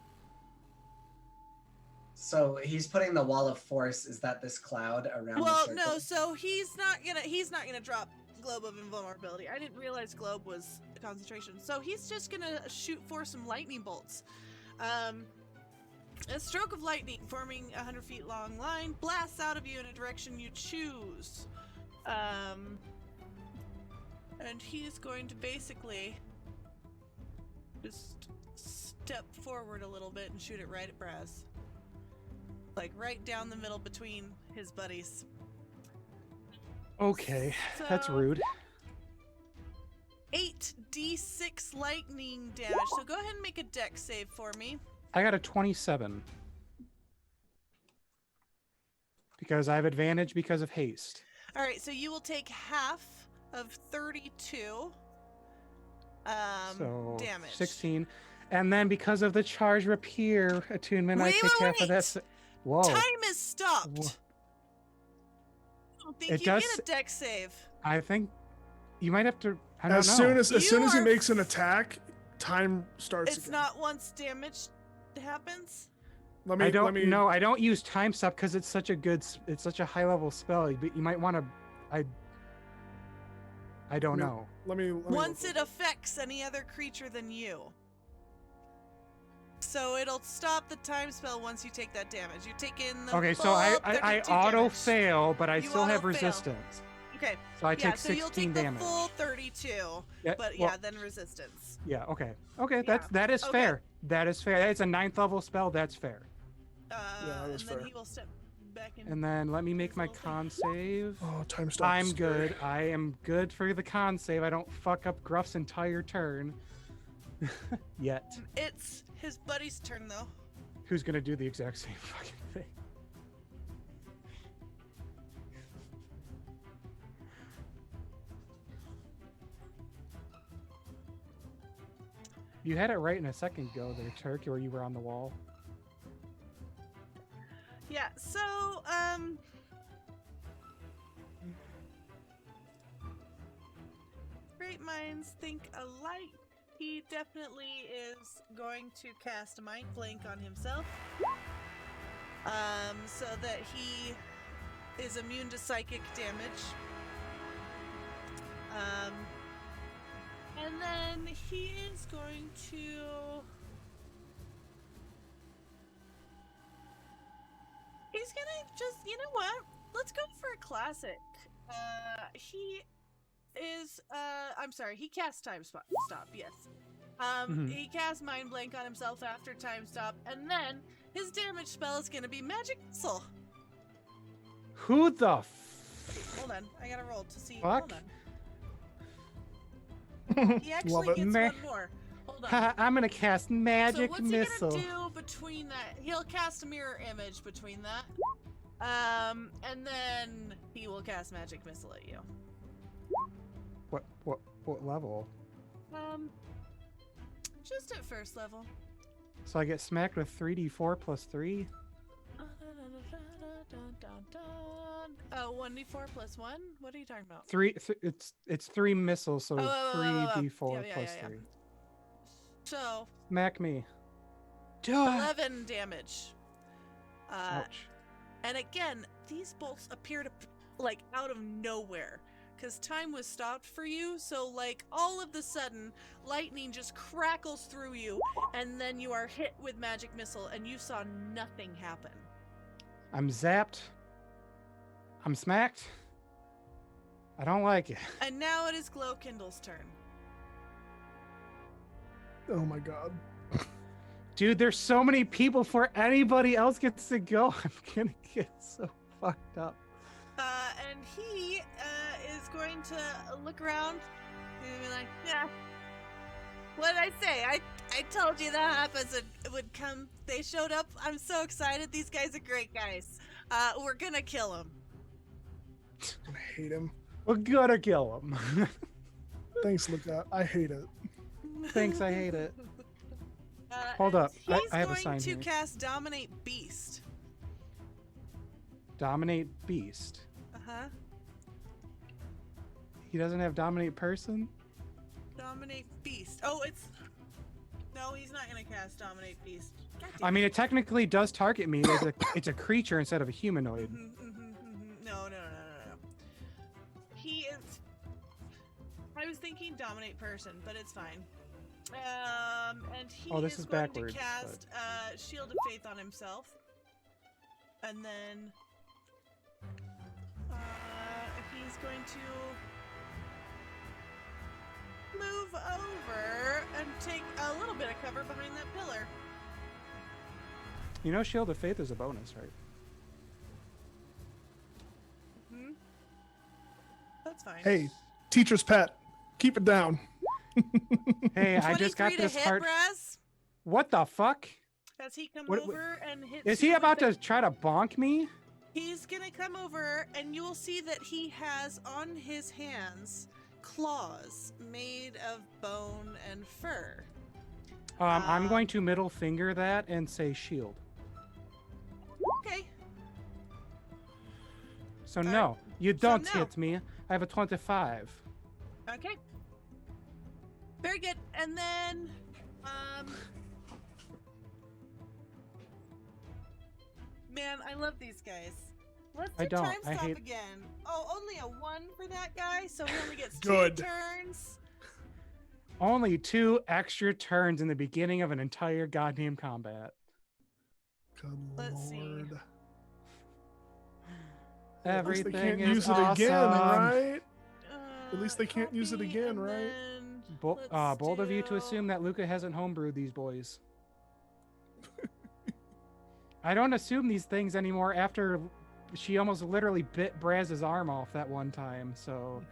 S3: So he's putting the Wall of Force. Is that this cloud around
S1: Well,
S3: the circle?
S1: no, so he's not gonna drop Globe of Invulnerability. I didn't realize Globe was a concentration. So he's just gonna shoot for some lightning bolts. A stroke of lightning forming a 100 feet long line blasts out of you in a direction you choose. And he's going to basically just step forward a little bit and shoot it right at Braz. Like right down the middle between his buddies.
S5: Okay, that's
S1: So-
S5: rude.
S1: 8d6 lightning damage. So go ahead and make a dex save for me.
S5: I got a 27 because I have advantage because of haste.
S1: All right, so you will take half of 32
S5: So
S1: damage.
S5: 16, and then because of the charge rapier attunement, I
S1: Wait,
S5: take
S1: wait,
S5: half of that.
S1: wait.
S5: Whoa!
S1: Time is stopped.
S5: Whoa.
S1: I don't think
S5: It
S1: you
S5: does-
S1: get a dex save.
S5: I think you might have to. I don't
S4: As
S5: know.
S4: soon as
S1: You
S4: he
S1: are-
S4: makes an attack, time starts.
S1: It's
S4: again.
S1: not once damage happens.
S4: Let me.
S5: I don't
S4: let me,
S5: know. I don't use time stop because it's such a good. It's such a high level spell. But you might want to. I don't
S4: No.
S5: know.
S4: Let me.
S1: Once it affects any other creature than you. So it'll stop the time spell once you take that damage. You take in the
S5: Okay, so
S1: full
S5: I
S1: 32
S5: auto
S1: damage.
S5: fail, but I
S1: You
S5: still have
S1: auto-fail.
S5: resistance.
S1: Okay.
S5: So I
S1: Yeah,
S5: take
S1: so you'll
S5: 16
S1: take
S5: damage.
S1: the full 32,
S5: Yeah,
S1: but
S5: well-
S1: yeah, then resistance.
S5: Yeah. Okay. Okay.
S1: Yeah,
S5: That is
S1: okay.
S5: fair. That is fair. It's a 9th level spell. That's fair.
S4: that
S1: And
S4: is
S1: then
S4: fair.
S1: he will step back in.
S5: And then let me make
S1: his
S5: my
S1: little thing.
S5: con save.
S4: Oh, time stop.
S5: I'm good. I am good for the con save. I don't fuck up Gruff's entire turn. Yet.
S1: It's his buddy's turn, though.
S5: Who's gonna do the exact same fucking thing? You had it right in a second ago there, Turk, where you were on the wall.
S1: Yeah, so, great minds think alike. He definitely is going to cast a Mind Blank on himself, so that he is immune to psychic damage. And then he is going to... He's gonna just, you know what? Let's go for a classic. He is, I'm sorry, he casts Time Stop, yes. He casts Mind Blank on himself after Time Stop, and then his damage spell is gonna be Magic Missile.
S5: Who the
S1: Hold on, I gotta roll to see.
S5: Fuck?
S1: Hold on. He actually
S4: Love it.
S1: gets
S5: Ma-
S1: one more. Hold on.
S5: I'm gonna cast Magic
S1: So what's
S5: Missile.
S1: he gonna do between that? He'll cast a mirror image between that. And then he will cast Magic Missile at you.
S5: What level?
S1: Just at first level.
S5: So I get smacked with 3d4 plus 3?
S1: Oh, 1d4 plus 1? What are you talking about?
S5: It's 3 missiles, so
S1: Oh,
S5: 3d4
S1: yeah,
S5: plus
S1: yeah.
S5: 3.
S1: So,
S5: Smack me.
S1: 11 damage.
S5: Ouch.
S1: And again, these bolts appear to, like, out of nowhere. Because time was stopped for you, so, like, all of the sudden, lightning just crackles through you, and then you are hit with Magic Missile, and you saw nothing happen.
S5: I'm zapped. I'm smacked. I don't like it.
S1: And now it is Glowkindle's turn.
S4: Oh my god.
S5: Dude, there's so many people before anybody else gets to go. I'm gonna get so fucked up.
S1: And he is going to look around and be like, yeah, what did I say? I told you that Harpers would come. They showed up. I'm so excited. These guys are great guys. We're gonna kill them.
S4: I hate him.
S5: We're gonna kill him.
S4: Thanks, Luca. I hate it.
S5: Thanks, I hate it.
S1: Hold
S5: up.
S1: He's
S5: I have a
S1: going
S5: sign
S1: to
S5: here.
S1: cast Dominate Beast.
S5: Dominate Beast.
S1: Uh-huh.
S5: He doesn't have Dominate Person?
S1: Dominate Beast. Oh, it's... No, he's not going to cast Dominate Beast.
S5: I mean, it technically does target me. It's a creature instead of a humanoid.
S1: No. He is... I was thinking Dominate Person, but it's fine. And he
S5: Oh, this
S1: is
S5: is
S1: going
S5: backwards,
S1: to cast Shield of Faith on himself. And then... he's going to move over and take a little bit of cover behind that pillar.
S5: You know Shield of Faith is a bonus, right?
S1: That's fine.
S4: Hey, teacher's pet. Keep it down.
S5: Hey, I just got
S1: 23 to
S5: this
S1: hit,
S5: heart.
S1: Braz.
S5: What the fuck?
S1: Has he come
S5: What-
S1: over and hit?
S5: Is he
S1: you
S5: about
S1: with
S5: to try to bonk me?
S1: He's gonna come over, and you'll see that he has on his hands claws made of bone and fur.
S5: I'm going to middle finger that and say shield.
S1: Okay.
S5: So no, you don't
S1: no.
S5: hit me. I have a 25.
S1: Okay. Very good. And then, man, I love these guys. Let's do
S5: I don't.
S1: time
S5: I
S1: stop
S5: hate-
S1: again. Oh, only a 1 for that guy, so he only gets 2
S4: Good.
S1: turns.
S5: Only 2 extra turns in the beginning of an entire goddamn combat.
S4: Good
S1: Let's see.
S4: lord.
S5: Everything
S4: At least they can't
S5: is
S4: use it
S5: awesome.
S4: again, right?
S1: Uh,
S4: At least they can't use it
S1: copy,
S4: again,
S1: and
S4: right?
S1: then
S5: Bold
S1: let's
S5: of you to
S1: do-
S5: assume that Luca hasn't homebrewed these boys. I don't assume these things anymore after she almost literally bit Braz's arm off that one time. So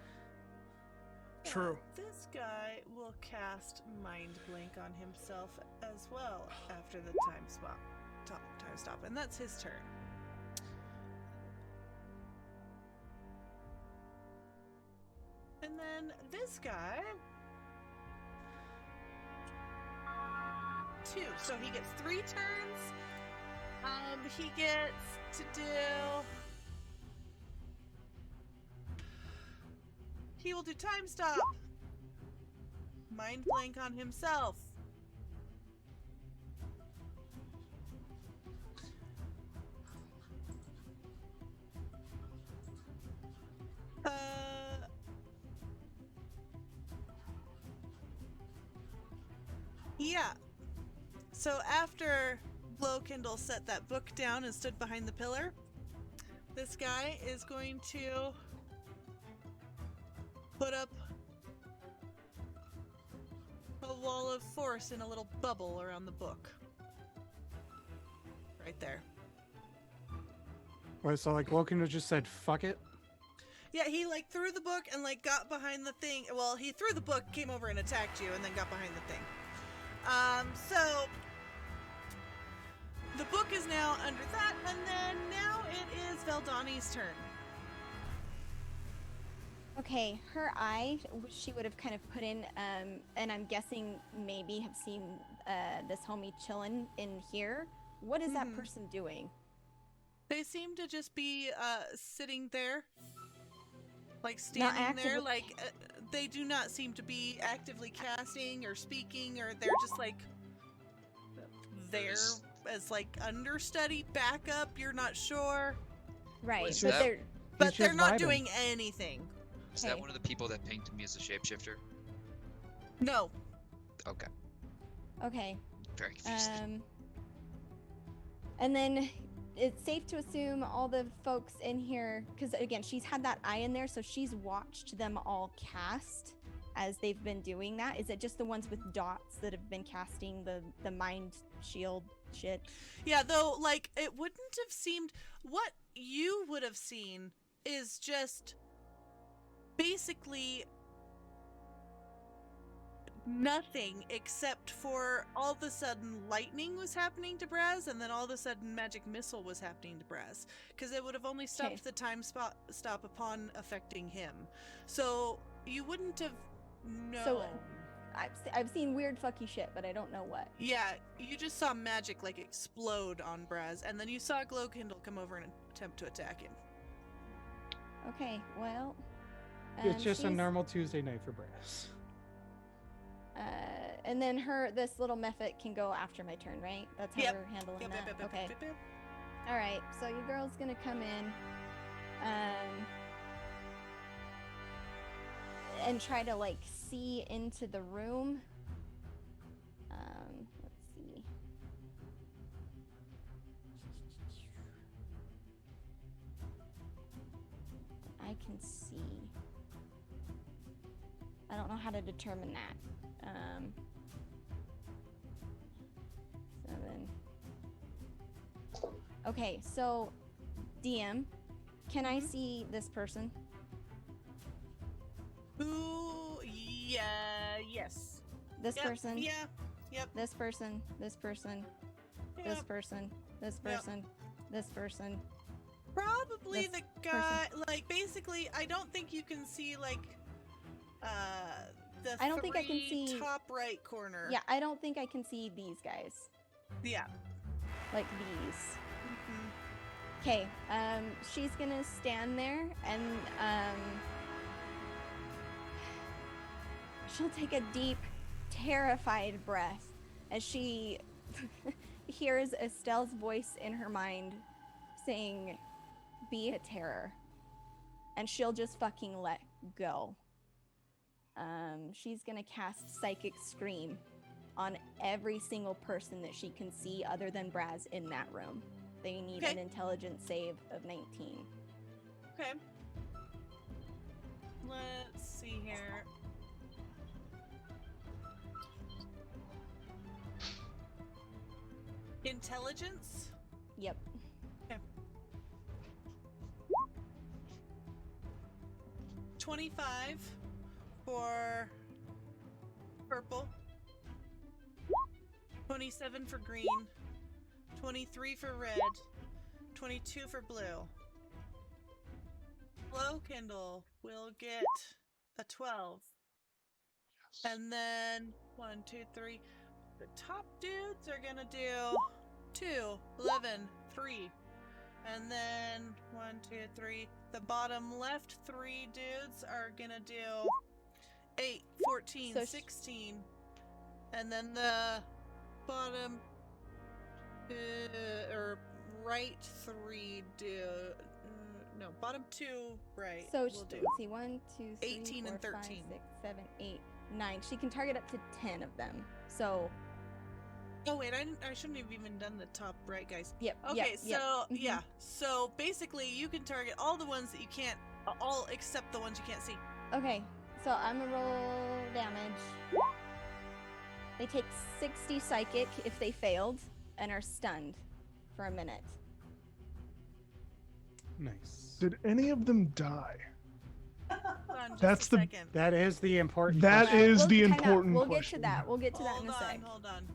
S4: True.
S1: This guy will cast Mind Blink on himself as well after the time stop, and that's his turn. And then this guy, 2, so he gets 3 turns. He gets to do. He will do time stop. Mind blank on himself. Yeah. So after Glowkindle set that book down and stood behind the pillar, this guy is going to put up a wall of force in a little bubble around the book. Right there.
S5: Wait, so like Woken just said, "Fuck it."
S1: Yeah, he like threw the book and like got behind the thing. Well, he threw the book, came over and attacked you, and then got behind the thing. So the book is now under that, and then now it is Veldani's turn.
S2: Okay, her eye, she would have kind of put in, and I'm guessing maybe have seen this homie chilling in here. What is that person doing?
S1: They seem to just be sitting there, like standing there, like they do not seem to be actively casting or speaking, or they're just like there as like understudy, backup. You're not sure,
S2: right?
S6: Is
S2: But
S6: that-
S2: they're
S1: they're not
S5: vibing.
S1: doing anything.
S6: Is that one of the people that pinged me as a shapeshifter?
S1: No.
S6: Okay.
S2: okay.
S6: Very confused.
S2: And then it's safe to assume all the folks in here, because again, she's had that eye in there, so she's watched them all cast as they've been doing that. Is it just the ones with dots that have been casting the mind shield shit?
S1: Yeah, though, like, it wouldn't have seemed... What you would have seen is just basically nothing, except for all of a sudden lightning was happening to Braz, and then all of a sudden magic missile was happening to Braz, because it would have only stopped
S2: Okay.
S1: the time stop upon affecting him. So you wouldn't have known.
S2: So I've seen weird fucky shit, but I don't know what.
S1: Yeah, you just saw magic like explode on Braz, and then you saw Glowkindle come over and attempt to attack him.
S2: Okay, well,
S5: It's just a
S2: she's-
S5: normal Tuesday night for Brass.
S2: and then this little method can go after my turn, right? That's how we're handling that. Okay.
S1: Yep.
S2: All right. So your girl's gonna come in, and try to like see into the room. Let's see. I can see. I don't know how to determine that. 7. Okay, so DM, can I see this person?
S1: Ooh, yeah, yes.
S2: This
S1: Yep,
S2: person?
S1: Yeah, yep.
S2: This person? This person? This
S1: Yep.
S2: person? This
S1: Yep.
S2: person? This person?
S1: Probably
S2: This
S1: the guy, like, basically, I don't think you can see, like, the
S2: I don't think I can see-
S1: top right corner.
S2: Yeah, I don't think I can see these guys.
S1: Yeah.
S2: Like these.
S1: Mhm.
S2: Okay, she's gonna stand there and she'll take a deep, terrified breath as she hears Estelle's voice in her mind saying, "Be a terror." And she'll just fucking let go. She's gonna cast Psychic Scream on every single person that she can see other than Braz in that room. They need an
S1: Okay.
S2: intelligence save of 19.
S1: Okay. Let's see here. Intelligence?
S2: Yep.
S1: Okay. 25 for purple, 27 for green, 23 for red, 22 for blue. Glow Kindle will get a 12. And then 1, 2, 3. The top dudes are gonna do 2, 11, 3. And then 1, 2, 3. The bottom left 3 dudes are gonna do 8, 14,
S2: So
S1: 16. And then the bottom or right 3 do no, bottom 2 right.
S2: So
S1: will do.
S2: let's see, 1, 2, 3,
S1: 18
S2: 4,
S1: and
S2: 5,
S1: 13.
S2: 6, 7, 8, 9. She can target up to 10 of them. So
S1: Oh wait, I shouldn't have even done the top right guys.
S2: yep.
S1: Okay,
S2: yep,
S1: so
S2: yep. Mhm.
S1: yeah, so basically you can target all the ones that you can't, all except the ones you can't see.
S2: Okay, so I'm gonna roll damage. They take 60 psychic if they failed and are stunned for a minute.
S5: Nice.
S4: Did any of them die?
S1: Hold on just
S4: That's
S1: a
S4: the-
S1: second.
S5: That is the important
S4: That
S5: question.
S4: is the
S2: time out.
S4: important
S2: We'll
S4: question.
S2: get to that. We'll get to that in a sec.
S1: Hold on.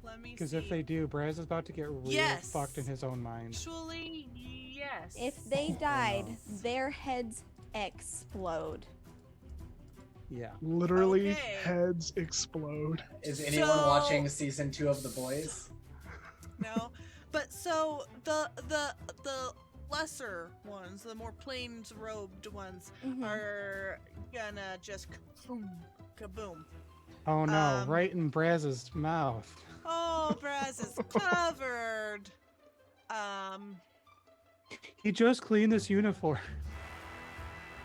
S1: Let me see.
S5: Because if they do, Braz is about to get real
S1: Yes.
S5: fucked in his own mind.
S1: Actually, yes.
S2: If they died,
S5: no.
S2: their heads explode.
S5: Yeah.
S4: Literally,
S1: Okay.
S4: heads explode.
S3: Is anyone
S1: So-
S3: watching season 2 of The Boys?
S1: No, but so the lesser ones, the more plain robed ones,
S2: Mhm.
S1: are gonna just kaboom.
S5: Oh no,
S1: Um,
S5: right in Braz's mouth.
S1: Oh, Braz is covered.
S5: He just cleaned this uniform.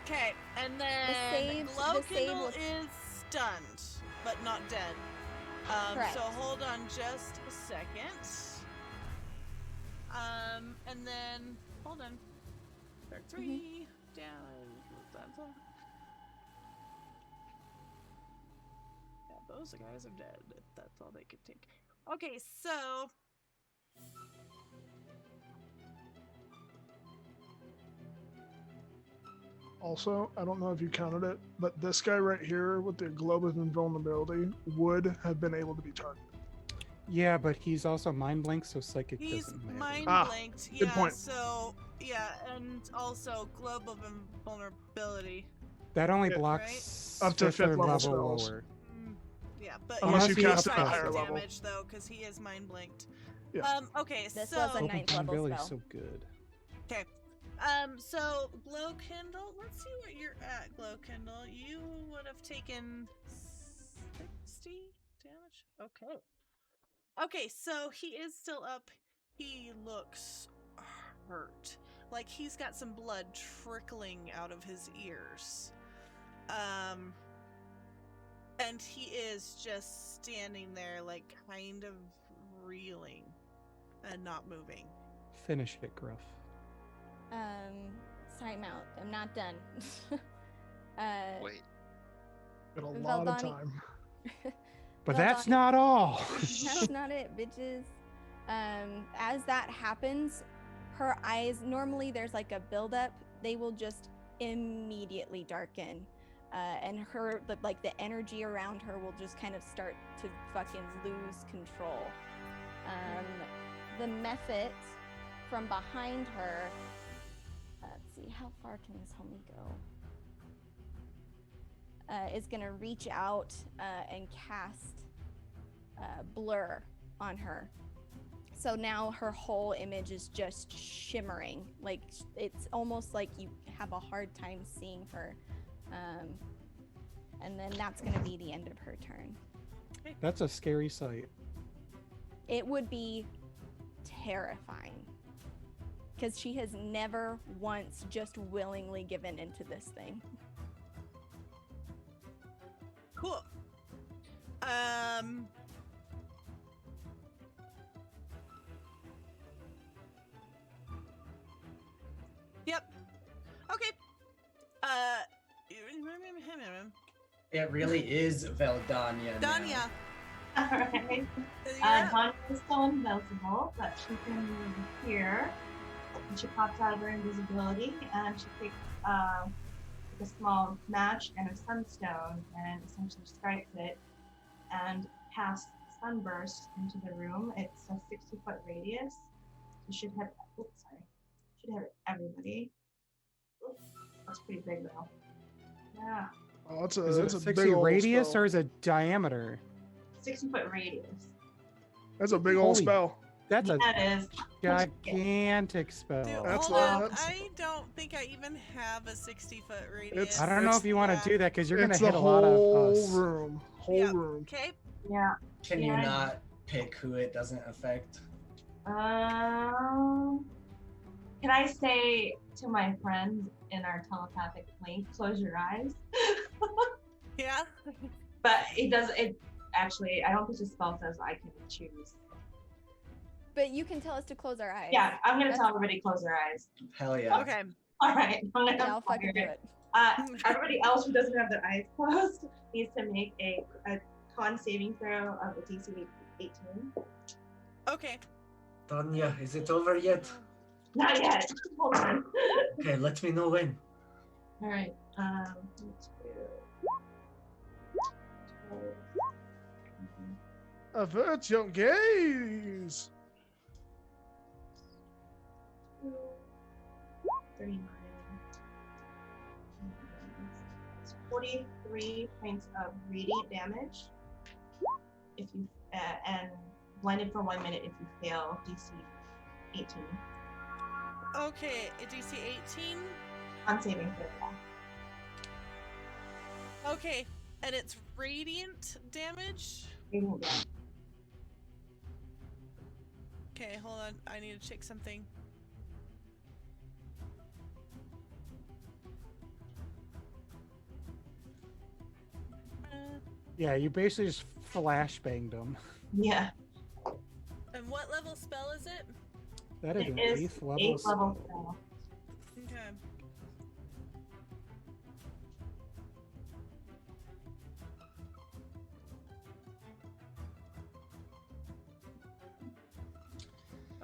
S1: Okay, and then
S2: save-
S1: Glow
S2: the save
S1: Kindle
S2: will-
S1: is stunned, but not dead.
S2: Correct.
S1: So hold on just a second. And then hold on. Dark 3 down. That's all. Yeah, those guys are dead. If that's all they could take. Okay, so
S4: Also, I don't know if you counted it, but this guy right here with the globe of invulnerability would have been able to be targeted.
S5: Yeah, but he's also mind blank, so psychic
S1: he's
S5: doesn't matter.
S1: mind
S4: Ah,
S1: blanked.
S4: good
S1: Yeah,
S4: point.
S1: so yeah, and also globe of invulnerability.
S5: That only
S4: Yeah.
S5: blocks
S4: Up to fifth level
S5: level
S4: spells.
S5: lower.
S1: Yeah, but
S4: Unless
S5: you
S1: he
S5: cast
S4: it at a
S1: takes
S4: higher level.
S1: damage though, because he is mind blanked.
S4: Yeah.
S1: Okay,
S2: This
S1: so
S2: was a
S5: Open
S2: ninth level
S5: vulnerability is
S2: spell.
S5: so good.
S1: okay. So Glow Kindle, let's see what you're at, Glow Kindle. You would have taken 60 damage. Okay. Okay, so he is still up. He looks hurt. Like he's got some blood trickling out of his ears. And he is just standing there, like kind of reeling and not moving.
S5: Finish it, Gruff.
S2: Time out. I'm not done.
S6: Wait.
S4: Got a lot of
S2: Valdani-
S4: time.
S5: But
S2: Well
S5: that's
S2: done.
S5: not all.
S2: That's not it, bitches. As that happens, her eyes, normally there's like a buildup, they will just immediately darken. And her, the energy around her will just kind of start to fucking lose control. The Mephit from behind her, let's see, how far can this homie go? Is gonna reach out and cast blur on her. So now her whole image is just shimmering. Like it's almost like you have a hard time seeing her. And then that's gonna be the end of her turn.
S5: That's a scary sight.
S2: It would be terrifying. Because she has never once just willingly given into this thing.
S1: Cool. Yep. Okay.
S3: It really is Veldania now.
S1: Danya.
S7: Alright.
S1: you're up.
S7: Danya is still invisible, but she can move here. And she pops out of her invisibility and she takes a small match and a sunstone and essentially strikes it and casts sunburst into the room. It's a 60-foot radius. You should have, should have everybody. That's pretty big though. Yeah.
S4: Oh, it's
S5: Is it
S4: a
S5: a
S4: big
S5: 60
S4: old
S5: radius
S4: spell.
S5: or is it diameter?
S7: 60-foot radius.
S4: That's a big old
S5: Holy-
S4: spell.
S5: That's a
S7: That is.
S5: gigantic
S1: Dude,
S5: spell.
S4: That's
S1: hold on.
S4: that's-
S1: I don't think I even have a 60-foot radius.
S5: I don't know
S4: it's-
S5: if you want to do that because you're going to
S4: It's
S5: hit
S4: the
S5: a lot of
S4: whole
S5: us.
S4: room. Whole
S1: Yep.
S4: room.
S1: Okay.
S7: Yeah.
S3: Can you
S7: Yeah.
S3: not pick who it doesn't affect?
S7: Can I say to my friend in our telepathic link, close your eyes?
S1: Yeah.
S7: But it does. It actually, I don't think the spell says I can choose.
S2: But you can tell us to close our eyes.
S7: Yeah, I'm gonna
S2: That's
S7: tell everybody close their eyes.
S3: Hell yeah.
S1: Okay.
S7: All right, I'm gonna
S2: Yeah, I'll fucking do it.
S7: Everybody else who doesn't have their eyes closed needs to make a con saving throw of a DC 18.
S1: Okay.
S3: Tanya, is it over yet?
S7: Not yet. Hold on.
S3: Okay, let me know when.
S7: All right. Let's do.
S4: Avert your gaze.
S7: 39. 43 points of radiant damage if you and blinded for 1 minute if you fail DC 18
S1: Okay. A DC 18.
S7: on saving throw. Yeah.
S1: Okay. And it's radiant damage.
S7: Radiant damage.
S1: Okay, hold on. I need to check something.
S5: Yeah, you basically just flashbanged them.
S7: Yeah.
S1: And what level spell is it?
S5: That is
S7: It
S5: an
S7: is
S5: 8th level
S7: 8th level
S5: spell.
S7: spell.
S1: Okay.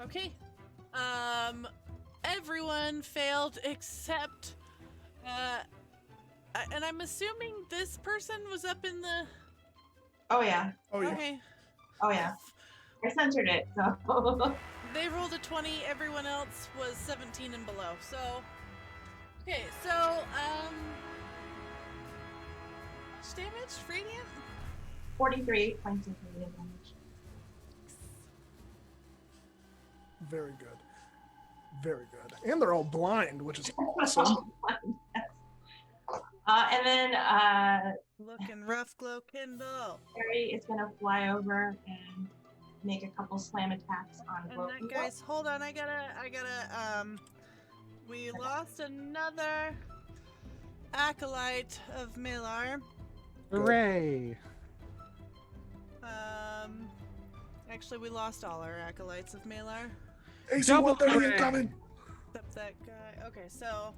S1: Okay. Everyone failed except and I'm assuming this person was up in the
S7: Oh yeah.
S4: Oh yeah.
S1: Okay.
S7: Oh yeah. I censored it, so
S1: They rolled a 20, everyone else was 17 and below. So okay, so much damage? Radiant?
S7: 43 points of radiant damage.
S4: Very good. Very good. And they're all blind, which is awesome.
S7: And then
S1: Looking rough, glow kindle.
S7: Harry is gonna fly over and make a couple slam attacks on
S1: And
S7: Glow
S1: that,
S7: Kindle.
S1: guys, hold on, I gotta we lost another acolyte of Malar.
S5: Hooray!
S1: Actually we lost all our acolytes of Malar.
S4: AC
S5: Double
S4: 130
S5: hooray.
S4: incoming.
S1: Except that guy. Okay, so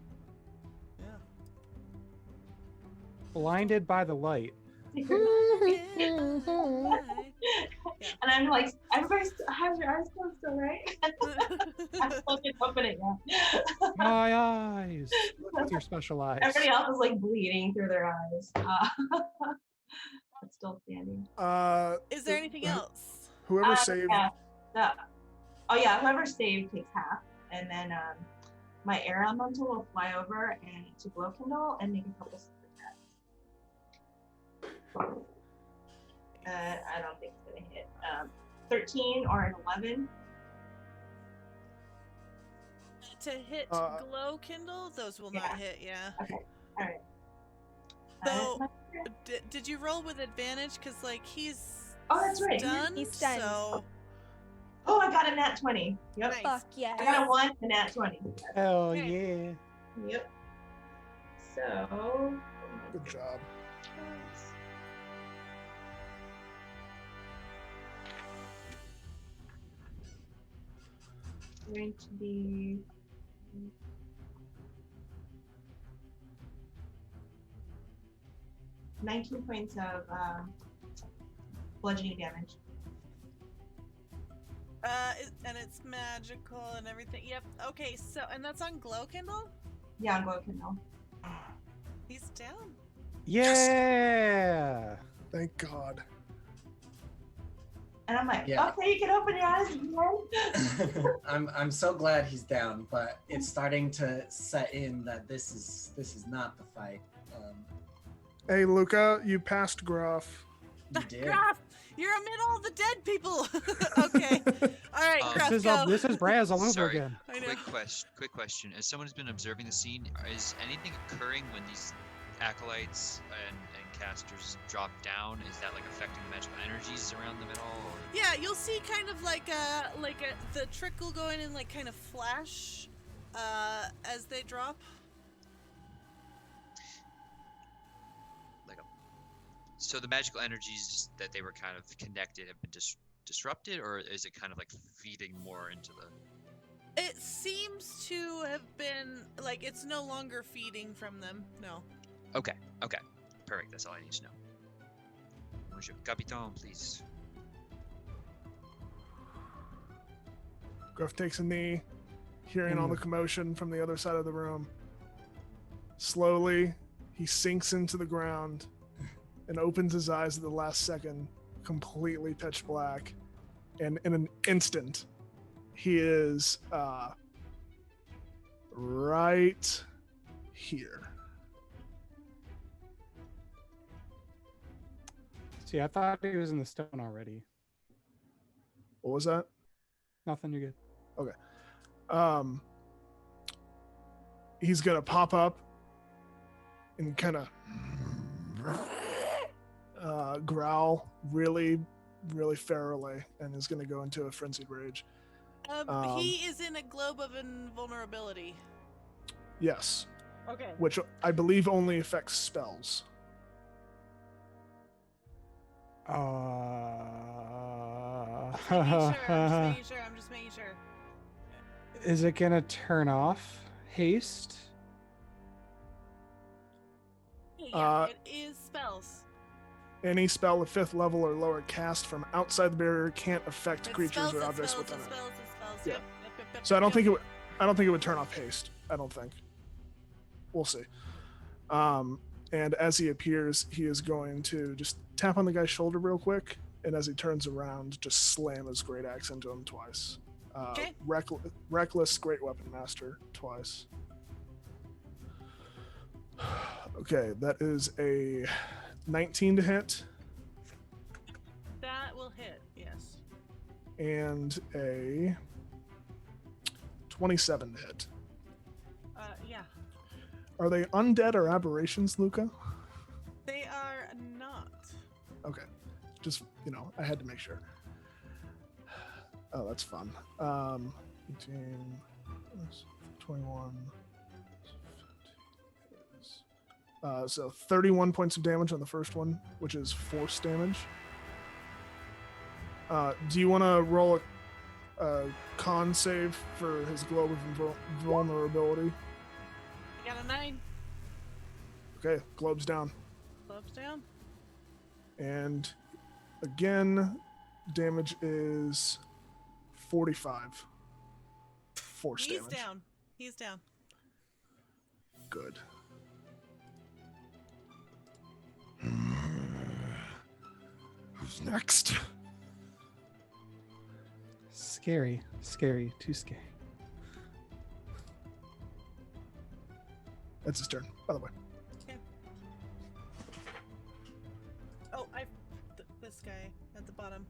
S1: yeah.
S5: Blinded by the light.
S7: And I'm like, everybody has your eyes closed still, right? I'm supposed to open it now.
S5: My eyes! Look with your special eyes.
S7: Everybody else is like bleeding through their eyes. It's still standing.
S1: Is there anything else?
S4: Whoever saved.
S7: Yeah. Oh yeah, whoever saved takes half, and then my air elemental will fly over and to Glow Kindle and make a couple super attacks. I don't think it's gonna hit. 13 or an 11.
S1: To hit glow kindle, those will not hit, yeah.
S7: Okay, all right.
S1: So, did you roll with advantage? Because, like, he's
S7: Oh, that's right.
S1: stunned,
S2: He's stunned.
S1: so...
S7: Oh, I got a nat 20. Yep.
S1: Nice.
S2: Fuck yeah.
S7: I got a 1, a nat 20.
S5: Hell
S1: Okay.
S5: yeah.
S7: Yep. So.
S4: Good job.
S7: Going to be 19 points of bludgeoning damage.
S1: And it's magical and everything. Yep. Okay, so, and that's on glow kindle?
S7: Yeah, on Glow Kindle.
S1: He's down.
S5: Yeah.
S4: Thank God.
S7: And I'm like,
S3: Yeah.
S7: okay, you can open your eyes again.
S3: I'm so glad he's down, but it's starting to set in that this is not the fight.
S4: Hey, Luca, you passed Gruff.
S3: You did.
S1: Graf, you're amid all the dead people. Okay. All right, Graf,
S5: This
S1: go.
S5: is Braz all over
S6: Sorry.
S5: again.
S1: I know.
S6: Quick question. As someone who's been observing the scene, is anything occurring when these acolytes and casters drop down? Is that like affecting the magical energies around them at all? Or?
S1: Yeah, you'll see kind of like the trickle going in, like kind of flash as they drop.
S6: So the magical energies that they were kind of connected have been disrupted, or is it kind of like feeding more into the?
S1: It seems to have been like it's no longer feeding from them. No.
S6: Okay. Perfect. That's all I need to know. Monsieur Capitan, please.
S4: Gruff takes a knee, hearing all the commotion from the other side of the room. Slowly, he sinks into the ground and opens his eyes at the last second, completely pitch black. And in an instant, he is right here.
S5: See, I thought he was in the stone already.
S4: What was that?
S5: Nothing, you're good.
S4: Okay. He's gonna pop up and kind of growl really, really ferally, and is gonna go into a frenzied rage.
S1: He is in a globe of invulnerability.
S4: Yes,
S1: Okay.
S4: which I believe only affects spells.
S1: I'm just making sure.
S5: Is it gonna turn off haste?
S1: Yeah, it is spells.
S4: Any spell of 5th level or lower cast from outside the barrier can't affect
S1: It's
S4: creatures
S1: spells,
S4: or
S1: it's
S4: objects
S1: spells,
S4: within
S1: it's
S4: it.
S1: spells, it's spells.
S4: Yeah.
S1: Yep,
S4: So I don't think it would turn off haste. I don't think. We'll see. And as he appears, he is going to just tap on the guy's shoulder real quick, and as he turns around, just slam his great axe into him twice.
S1: Okay.
S4: Reckless Great Weapon Master twice. Okay, that is a 19 to hit
S1: That will hit, yes.
S4: and a 27 to hit.
S1: Yeah.
S4: Are they undead or aberrations, Luca?
S1: They are not.
S4: Okay. Just, I had to make sure. Oh, that's fun. 18, 21. So 31 points of damage on the first one, which is force damage. Do you want to roll a con save for his globe of vulnerability?
S1: I got a 9.
S4: Okay, globe's down.
S1: Globe's down.
S4: And again, damage is 45. Force
S1: He's
S4: damage.
S1: down. He's down.
S4: Good. Who's next?
S5: Scary, too scary.
S4: That's his turn, by the way.
S1: Okay. Oh, this guy at the bottom.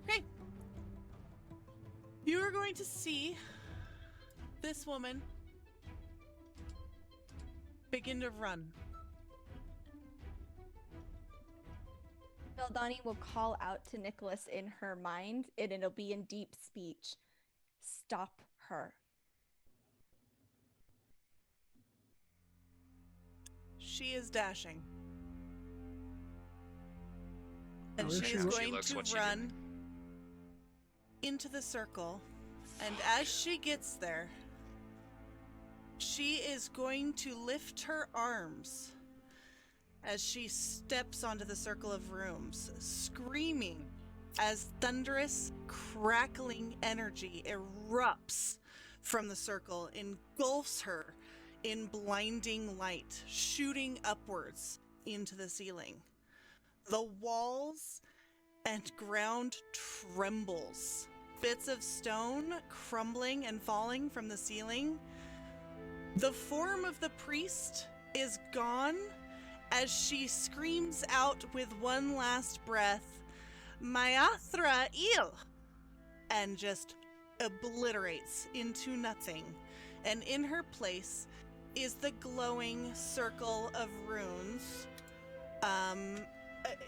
S1: Okay. You are going to see this woman begin to run.
S2: Valdani will call out to Nicholas in her mind, and it'll be in deep speech. Stop her.
S1: She is dashing. And
S4: Oh, is
S1: she
S4: she?
S1: is
S4: She
S1: going
S6: looks
S1: to
S6: what she
S1: run into the circle. And as she gets there, she is going to lift her arms as she steps onto the circle of rooms, screaming as thunderous, crackling energy erupts from the circle engulfs her in blinding light, shooting upwards into the ceiling. The walls and ground trembles. Bits of stone crumbling and falling from the ceiling. The form of the priest is gone as she screams out with one last breath, Maatra il, and just obliterates into nothing. And in her place is the glowing circle of runes.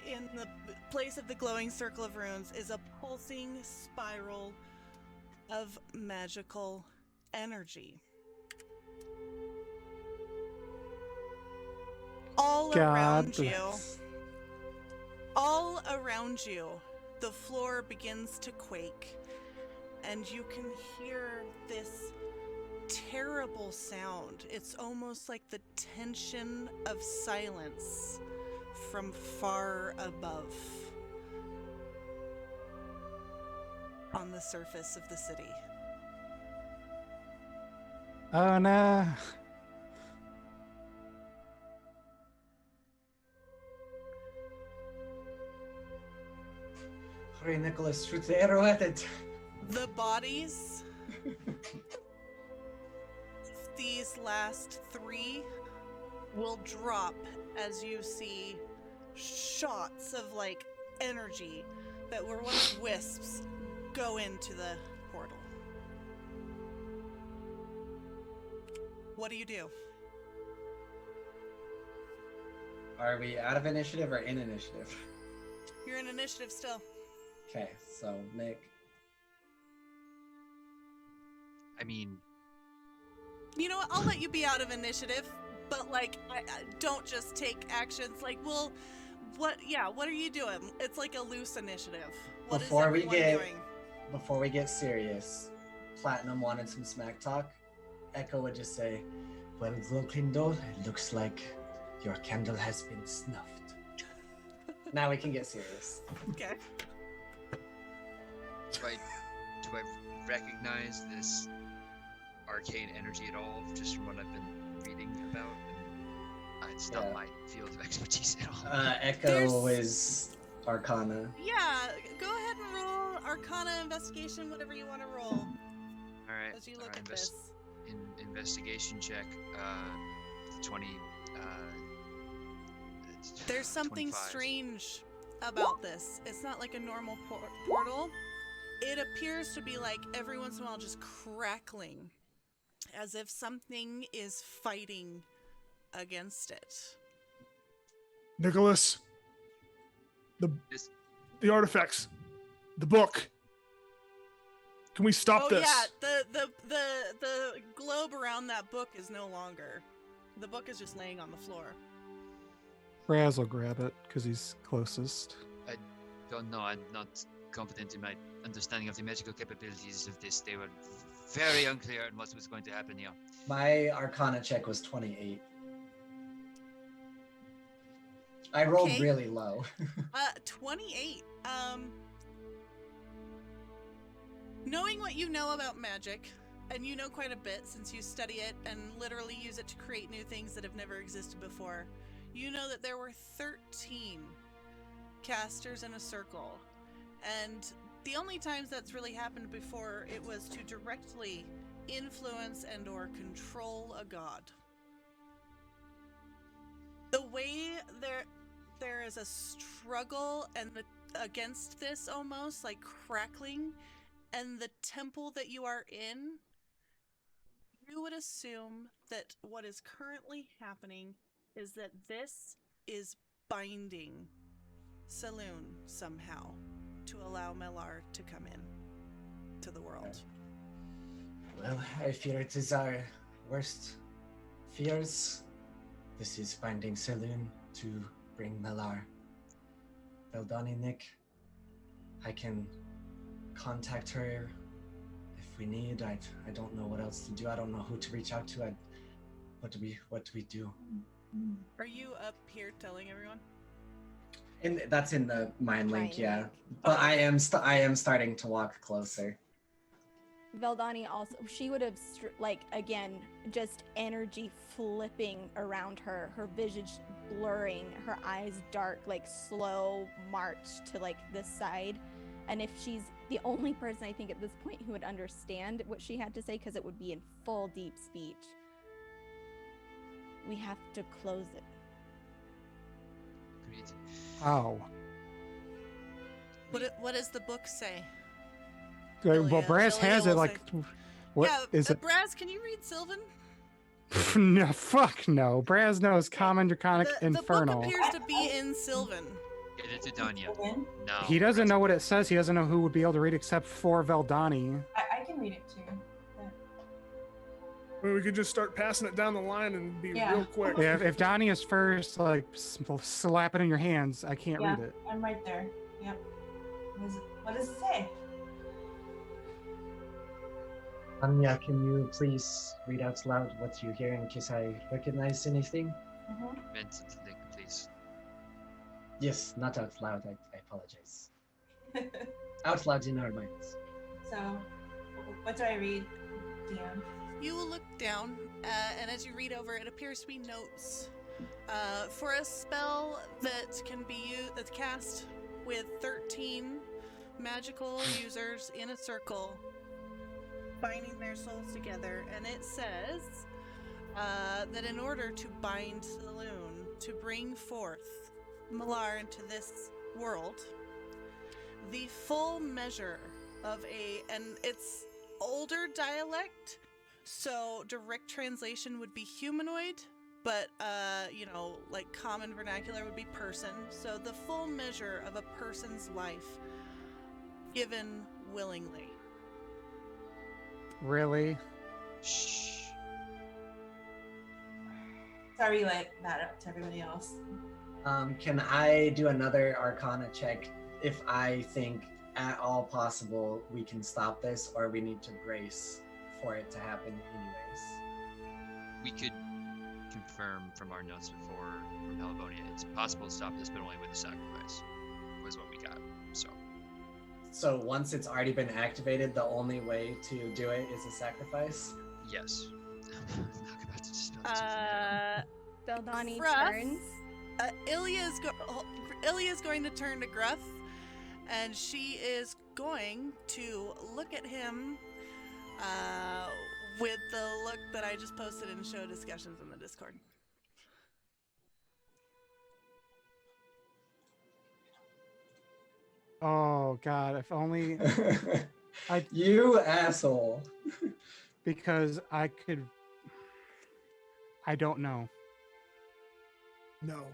S1: In the place of the glowing circle of runes is a pulsing spiral of magical energy. All around you, the floor begins to quake, and you can hear this terrible sound. It's almost like the tension of silence from far above on the surface of the city.
S5: Oh no.
S3: Hurry, Nicholas, shoot the arrow at it.
S1: The bodies, these last three, will drop as you see shots of like energy that were once wisps go into the portal. What do you do?
S3: Are we out of initiative or in initiative?
S1: You're in initiative still.
S3: Okay, so Nick.
S6: I mean,
S1: You know what? I'll let you be out of initiative, but like, I don't just take actions. Like, well, what are you doing? It's like a loose initiative. What is
S3: Before we
S1: everyone doing?
S3: Before we get serious, Platinum wanted some smack talk. Echo would just say, well, Gloklindo, it looks like your candle has been snuffed. Now we can get serious.
S1: Okay.
S10: Do I recognize this arcane energy at all, just from what I've been reading about? It's not my field of expertise at all.
S3: Echo is Arcana.
S1: Yeah, go ahead and roll Arcana investigation, whatever you want to roll.
S10: All right.
S1: As you look at this.
S10: Investigation check. 20.
S1: There's something
S10: 25.
S1: strange about this. It's not like a normal portal. It appears to be like every once in a while just crackling, as if something is fighting against it.
S4: Nicholas, the artifacts, the book. Can we stop this?
S1: Yeah, the globe around that book is no longer. The book is just laying on the floor.
S5: Raz will grab it because he's closest.
S10: I don't know. I'm not confident in my understanding of the magical capabilities of this. They were very unclear on what was going to happen here.
S3: My Arcana check was 28. I rolled really low.
S1: 28. Knowing what you know about magic, and you know quite a bit since you study it and literally use it to create new things that have never existed before, you know that there were 13 casters in a circle. And the only times that's really happened before, it was to directly influence and or control a god. The way there is a struggle and against this, almost like crackling, and the temple that you are in, you would assume that what is currently happening is that this is binding Saloon somehow to allow Malar to come in to the world.
S3: Well, I fear it is our worst fears. This is binding Saloon to bring Malar. Well done, Nick. I can contact her if we need. I don't know what else to do. I don't know who to reach out to. What do we do?
S1: Are you up here telling everyone?
S3: And that's in the mind link, yeah. But I am starting to walk closer.
S2: Veldani also, she would have, like, again, just energy flipping around her, her visage blurring, her eyes dark, like slow march to like the side. And if she's the only person I think at this point who would understand what she had to say, because it would be in full deep speech, we have to close it.
S6: Agreed.
S5: Oh.
S1: What does the book say?
S5: Well,
S1: Ilya-
S5: Brass
S1: Ilya
S5: has it
S1: will
S5: like. What
S1: yeah,
S5: is it?
S1: Braz, can you read Sylvan?
S5: No, fuck no. Braz knows Common, Draconic,
S1: The book
S5: Infernal.
S1: appears to be in Sylvan.
S6: Get it to Danya.
S9: Sylvan?
S6: No.
S5: He doesn't know what it says. He doesn't know who would be able to read except for Veldani.
S9: I can read it too.
S4: Well, we could just start passing it down the line and be
S9: Yeah.
S4: real quick.
S5: Yeah, if Donnie is first, like, slap it in your hands. I can't
S9: Yeah,
S5: read it.
S9: I'm right there. Yep. What does it say?
S3: Anya, can you please read out loud what you hear in case I recognize anything?
S9: Mm-hmm.
S6: Meant to think, please.
S3: Yes, not out loud. I apologize. Out loud in our minds.
S9: So, what do I read, DM?
S1: You will look down, and as you read over, it appears to be notes for a spell that can be that's cast with 13 magical users in a circle, binding their souls together. And it says that in order to bind the loon, to bring forth Malar into this world, the full measure of and it's older dialect. So direct translation would be humanoid, but like common vernacular would be person. So the full measure of a person's life given willingly.
S5: Really?
S6: Shh.
S9: Sorry, like that up to everybody else.
S3: Can I do another Arcana check if I think at all possible we can stop this, or we need to brace for it to happen anyways?
S6: We could confirm from our notes before from Helibonia, it's possible to stop this, but only with a sacrifice, was what we got.
S3: So once it's already been activated, the only way to do it is a sacrifice?
S6: Yes. I'm not about to spell it.
S2: Veldani
S1: Gruff,
S2: turns.
S1: Ilya's going to turn to Gruff, and she is going to look at him with the look that I just posted in show discussions in the Discord.
S5: Oh, God. If only.
S3: You asshole.
S5: Because I could. I don't know.
S4: No.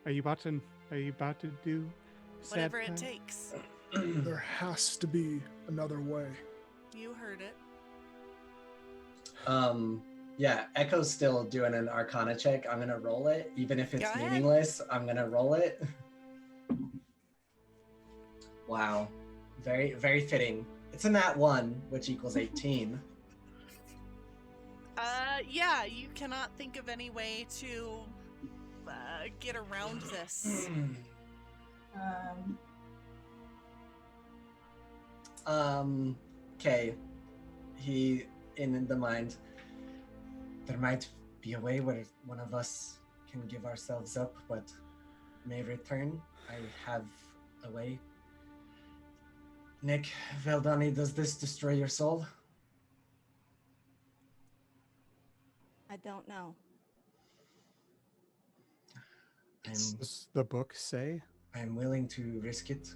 S5: Are you about to do sad
S1: Whatever it
S5: time?
S1: takes.
S4: There has to be another way.
S1: You heard it.
S3: Yeah, Echo's still doing an Arcana check. I'm gonna roll it, even if it's
S1: Go ahead.
S3: meaningless. I'm gonna roll it. Wow, very very fitting. It's a nat 1, which equals 18.
S1: Yeah, you cannot think of any way to get around this.
S3: Okay. He in the mind. There might be a way where one of us can give ourselves up, but may return. I have a way. Nick, Veldani, does this destroy your soul?
S2: I don't know.
S5: Does the book say?
S3: I'm willing to risk it.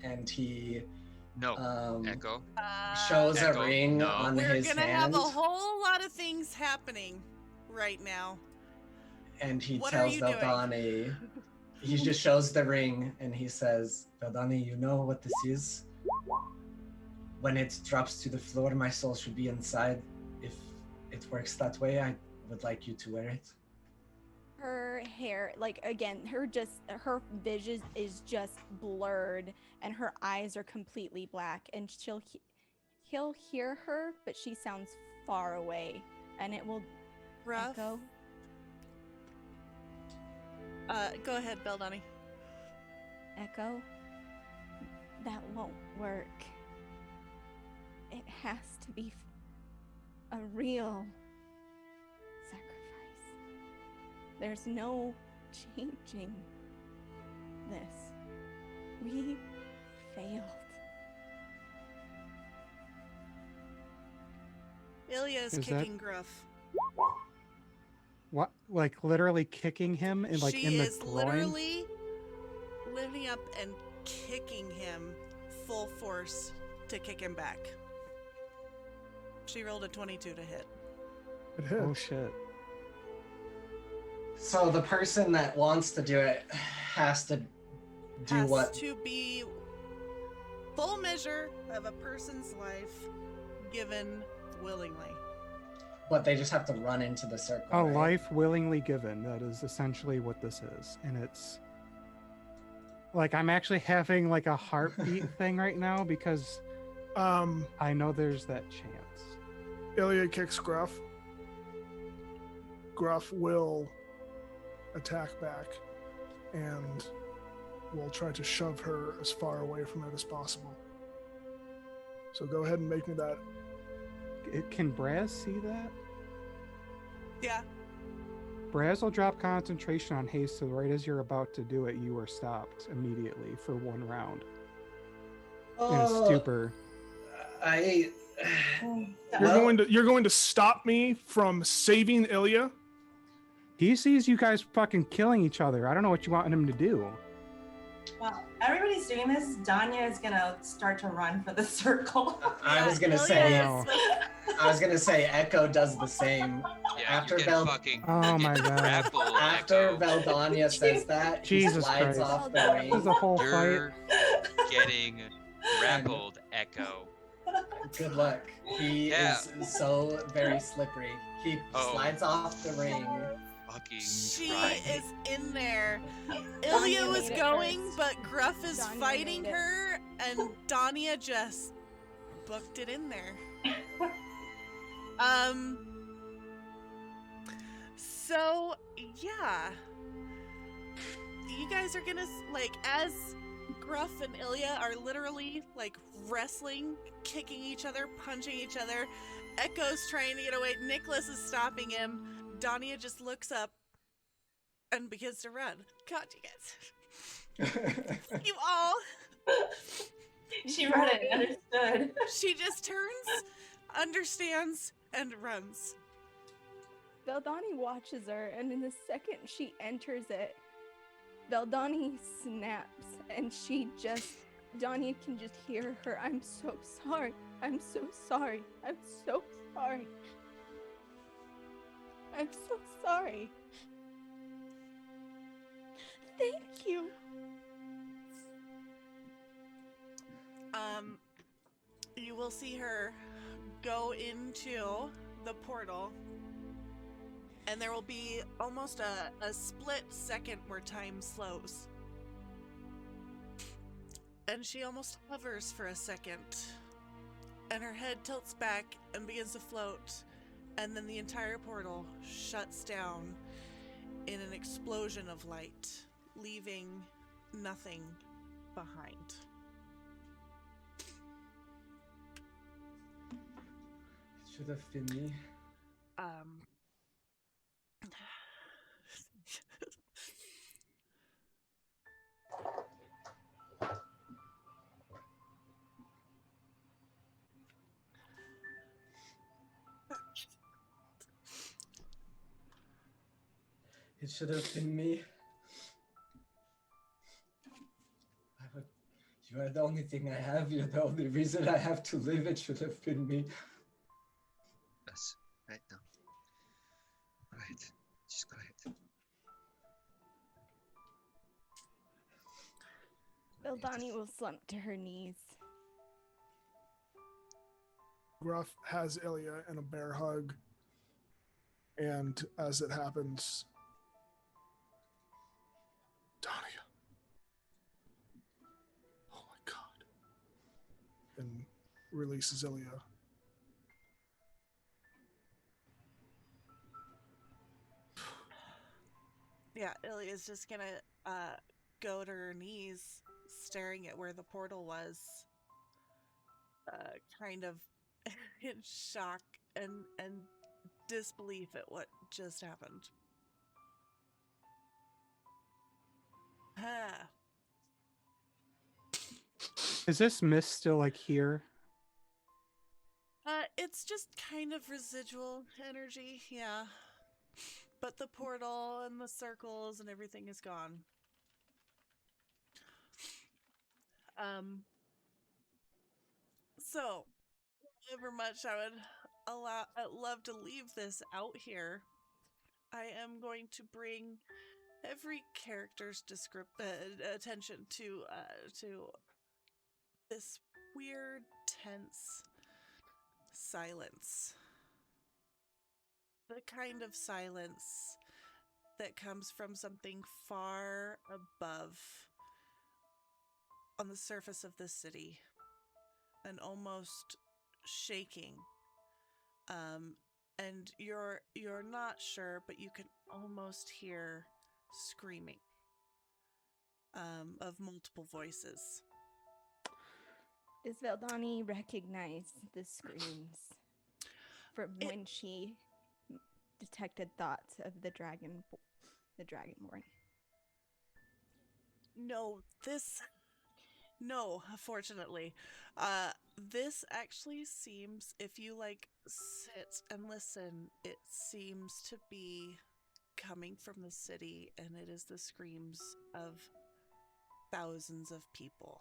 S3: And he
S6: No. Echo.
S3: shows
S6: Echo,
S3: a ring
S6: no.
S3: on
S1: We're
S3: his
S1: gonna
S3: hand,
S1: have a whole lot of things happening right now.
S3: and he
S1: What are
S3: tells
S1: you doing?
S3: Veldani, he just shows the ring, and he says, Veldani, you know what this is? When it drops to the floor, my soul should be inside. If it works that way, I would like you to wear it.
S2: Her hair, like, again, her vision is just blurred, and her eyes are completely black, and he'll hear her, but she sounds far away, and it will
S1: Ruff.
S2: echo.
S1: Go ahead, Beldani.
S2: Echo. that won't work. It has to be a real sacrifice. There's no changing this. We failed.
S1: Ilya is
S5: Is that-
S1: kicking Gruff.
S5: What? Like literally kicking him in like
S1: She
S5: in the
S1: is
S5: groin?
S1: literally lifting up and kicking him full force to kick him back. She rolled a 22 to hit.
S4: It hits.
S5: Oh shit.
S3: So the person that wants to do it has to do
S1: Has
S3: what?
S1: to be full measure of a person's life given willingly.
S3: But they just have to run into the circle.
S5: A
S3: right?
S5: life willingly given. That is essentially what this is. And it's like I'm actually having like a heartbeat thing right now because I know there's that chance.
S4: Ilya kicks Gruff. Gruff will attack back and will try to shove her as far away from it as possible. So go ahead and make me that.
S5: Can Braz see that?
S1: Yeah.
S5: Braz will drop concentration on haste, so right as you're about to do it, you are stopped immediately for 1 round. In a stupor.
S3: I.
S4: You're going to stop me from saving Ilya?
S5: He sees you guys fucking killing each other. I don't know what you want him to do.
S9: Well, everybody's doing this. Danya is gonna start to run for the circle.
S3: I was gonna
S1: Ilya
S3: say.
S1: is-
S3: I was gonna say Echo does the same.
S6: Yeah,
S3: After
S6: you get
S3: Vel-
S6: fucking
S5: Oh my
S6: get
S5: god.
S6: grappled,
S3: After
S6: Echo.
S3: Veldania says that, he
S5: Jesus
S3: slides
S5: Christ.
S3: off the
S2: This
S5: This is
S3: ring.
S5: a whole fight.
S6: You're getting grappled, Echo.
S3: Good luck. He
S6: Yeah.
S3: is so very slippery. He
S6: Oh.
S3: slides off the ring.
S6: Fucking
S1: She
S6: right.
S1: is in there. Ilya
S2: Danya
S1: was
S2: made it
S1: going,
S2: first.
S1: but Gruff is
S2: Danya
S1: fighting
S2: made it.
S1: her, and Danya just booked it in there. So yeah, you guys are gonna like as Gruff and Ilya are literally like wrestling, kicking each other, punching each other. Echo's trying to get away. Nicholas is stopping him. Danya just looks up and begins to run. God, you guys. You all.
S9: She read it and understood.
S1: She just turns, understands, and runs.
S2: Veldani watches her, and in the second she enters it, Veldani snaps, and Danya can just hear her, I'm so sorry, I'm so sorry, I'm so sorry. I'm so sorry. Thank you.
S1: You will see her go into the portal, and there will be almost a split second where time slows. And she almost hovers for a second, and her head tilts back and begins to float, and then the entire portal shuts down in an explosion of light, leaving nothing behind.
S3: Should have been me. It should have been me. You are the only thing I have. You're the only reason I have to live. It should have been me.
S10: Yes, right now. Quiet. Just quiet.
S2: Veldani will slump to her knees.
S4: Gruff has Ilya in a bear hug. And as it happens, Danya. Oh my god. And releases Ilya.
S1: Yeah, Ilya's just gonna go to her knees staring at where the portal was, kind of in shock and disbelief at what just happened. Ah.
S5: Is this mist still like here?
S1: It's just kind of residual energy, yeah. But the portal and the circles and everything is gone. So, however much I would love to leave this out here, I am going to bring every character's attention to this weird, tense silence. The kind of silence that comes from something far above on the surface of the city, and almost shaking. And you're not sure, but you can almost hear screaming of multiple voices.
S2: Does Veldani recognize the screams from when she detected thoughts of the Dragonborn?
S1: No, unfortunately. This actually seems, if you sit and listen, it seems to be coming from the city, and it is the screams of thousands of people.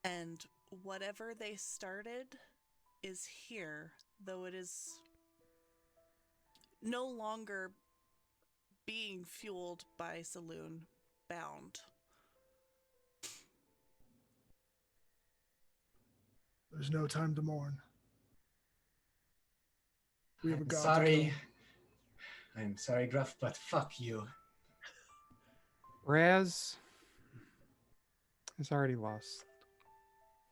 S1: And whatever they started is here, though it is no longer being fueled by Saloon bound.
S4: There's no time to mourn. We have a god to
S3: Sorry. I'm sorry, Gruff, but fuck you.
S5: Raz has already lost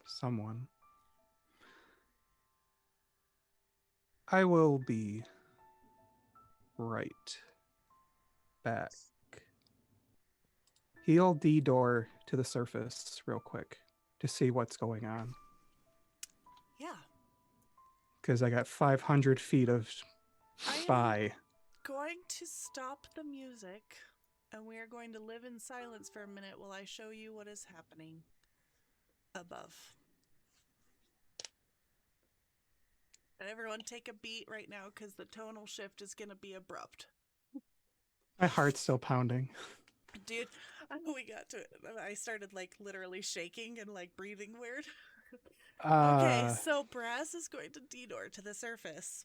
S5: someone. I will be right back. He'll D-door to the surface real quick to see what's going on.
S1: Yeah.
S5: Because I got 500 feet of spy.
S1: Going to stop the music, and we are going to live in silence for a minute while I show you what is happening above. And everyone take a beat right now, because the tonal shift is going to be abrupt.
S5: My heart's still pounding.
S1: Dude, I know we got to it. I started literally shaking and breathing weird. Okay, so Brass is going to D-door to the surface.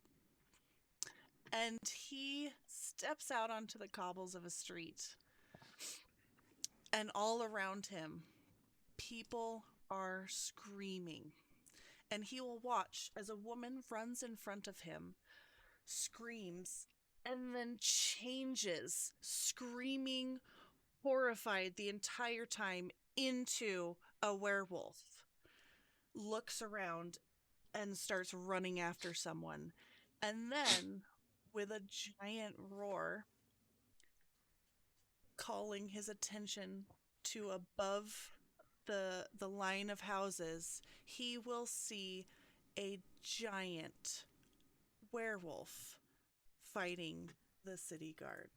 S1: And he steps out onto the cobbles of a street. And all around him, people are screaming. And he will watch as a woman runs in front of him, screams, and then changes, screaming, horrified the entire time, into a werewolf. Looks around and starts running after someone. And then, with a giant roar, calling his attention to above the line of houses, he will see a giant werewolf fighting the city guard.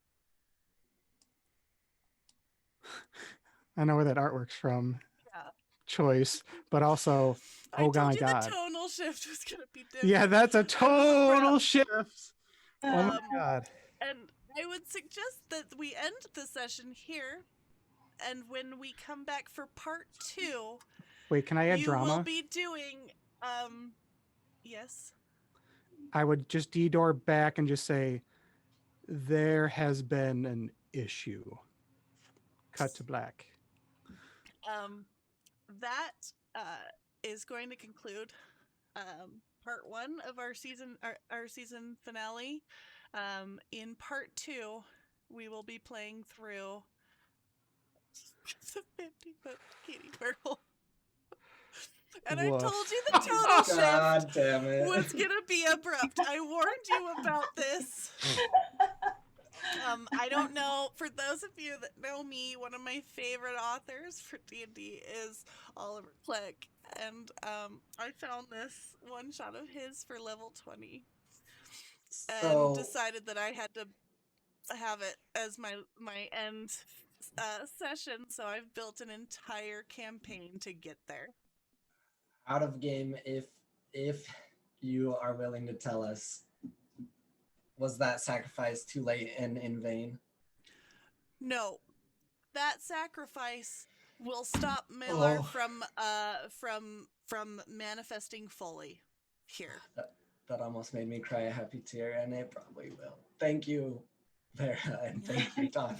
S5: I know where that artwork's from.
S1: Yeah.
S5: Choice, but also, oh my god.
S1: The tonal shift was going to be different.
S5: Yeah, that's a total shift. Oh my god.
S1: And I would suggest that we end the session here, and when we come back for part 2,
S5: wait, can I add drama?
S1: You will be doing, yes.
S5: I would just D-door back and just say, there has been an issue. Cut to black.
S1: That is going to conclude part 1 of our season finale. In part 2, we will be playing through the 50-foot kitty werewolf. And I told you the tonal shift was gonna be abrupt. I warned you about this. I don't know. For those of you that know me, one of my favorite authors for D&D is Oliver Clegg, and I found this one shot of his for level 20, and
S3: So
S1: decided that I had to have it as my end session. So I've built an entire campaign to get there.
S3: out of game, if you are willing to tell us, was that sacrifice too late and in vain?
S1: No, that sacrifice will stop Malar from manifesting fully here.
S3: That almost made me cry a happy tear, and it probably will. Thank you, Vera, and thank you, Tanya.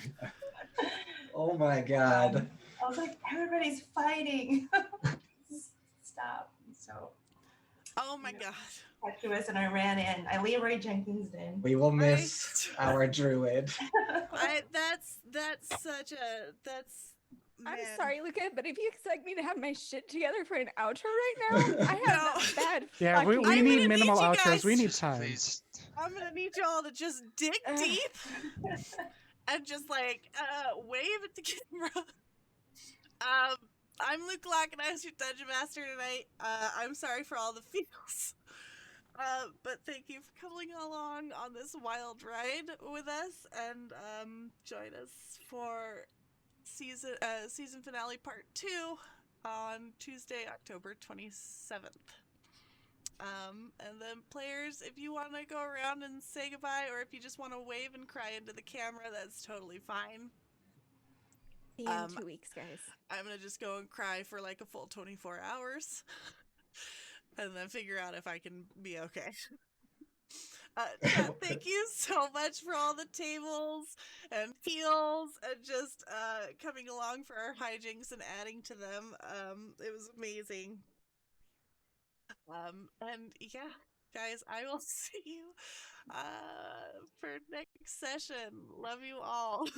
S3: Oh my god.
S9: I was like, everybody's fighting. Stop. So.
S1: Oh my god.
S9: Impetuous, and I ran in. I Leroy Jenkins in.
S3: We will miss our druid.
S1: That's such a
S2: I'm
S1: man.
S2: sorry, Luca, but if you expect me to have my shit together for an outro right now, I have bad.
S5: Yeah, we
S2: fucking-
S5: need minimal
S1: need you
S5: outros.
S1: guys
S5: We need
S6: Just
S5: time.
S6: please.
S1: I'm gonna need y'all to just dig deep and just like wave at the camera. I'm Luke Lock, and I was your Dungeon Master tonight. I'm sorry for all the feels. But thank you for coming along on this wild ride with us, and join us for season finale part 2 on Tuesday, October 27th. And then players, if you want to go around and say goodbye, or if you just want to wave and cry into the camera, that's totally fine.
S2: See you in 2 weeks, guys.
S1: I'm gonna just go and cry for like a full 24 hours. And then figure out if I can be okay. Chat, thank you so much for all the tables and heals and just coming along for our hijinks and adding to them. It was amazing. And yeah, guys, I will see you for next session. Love you all.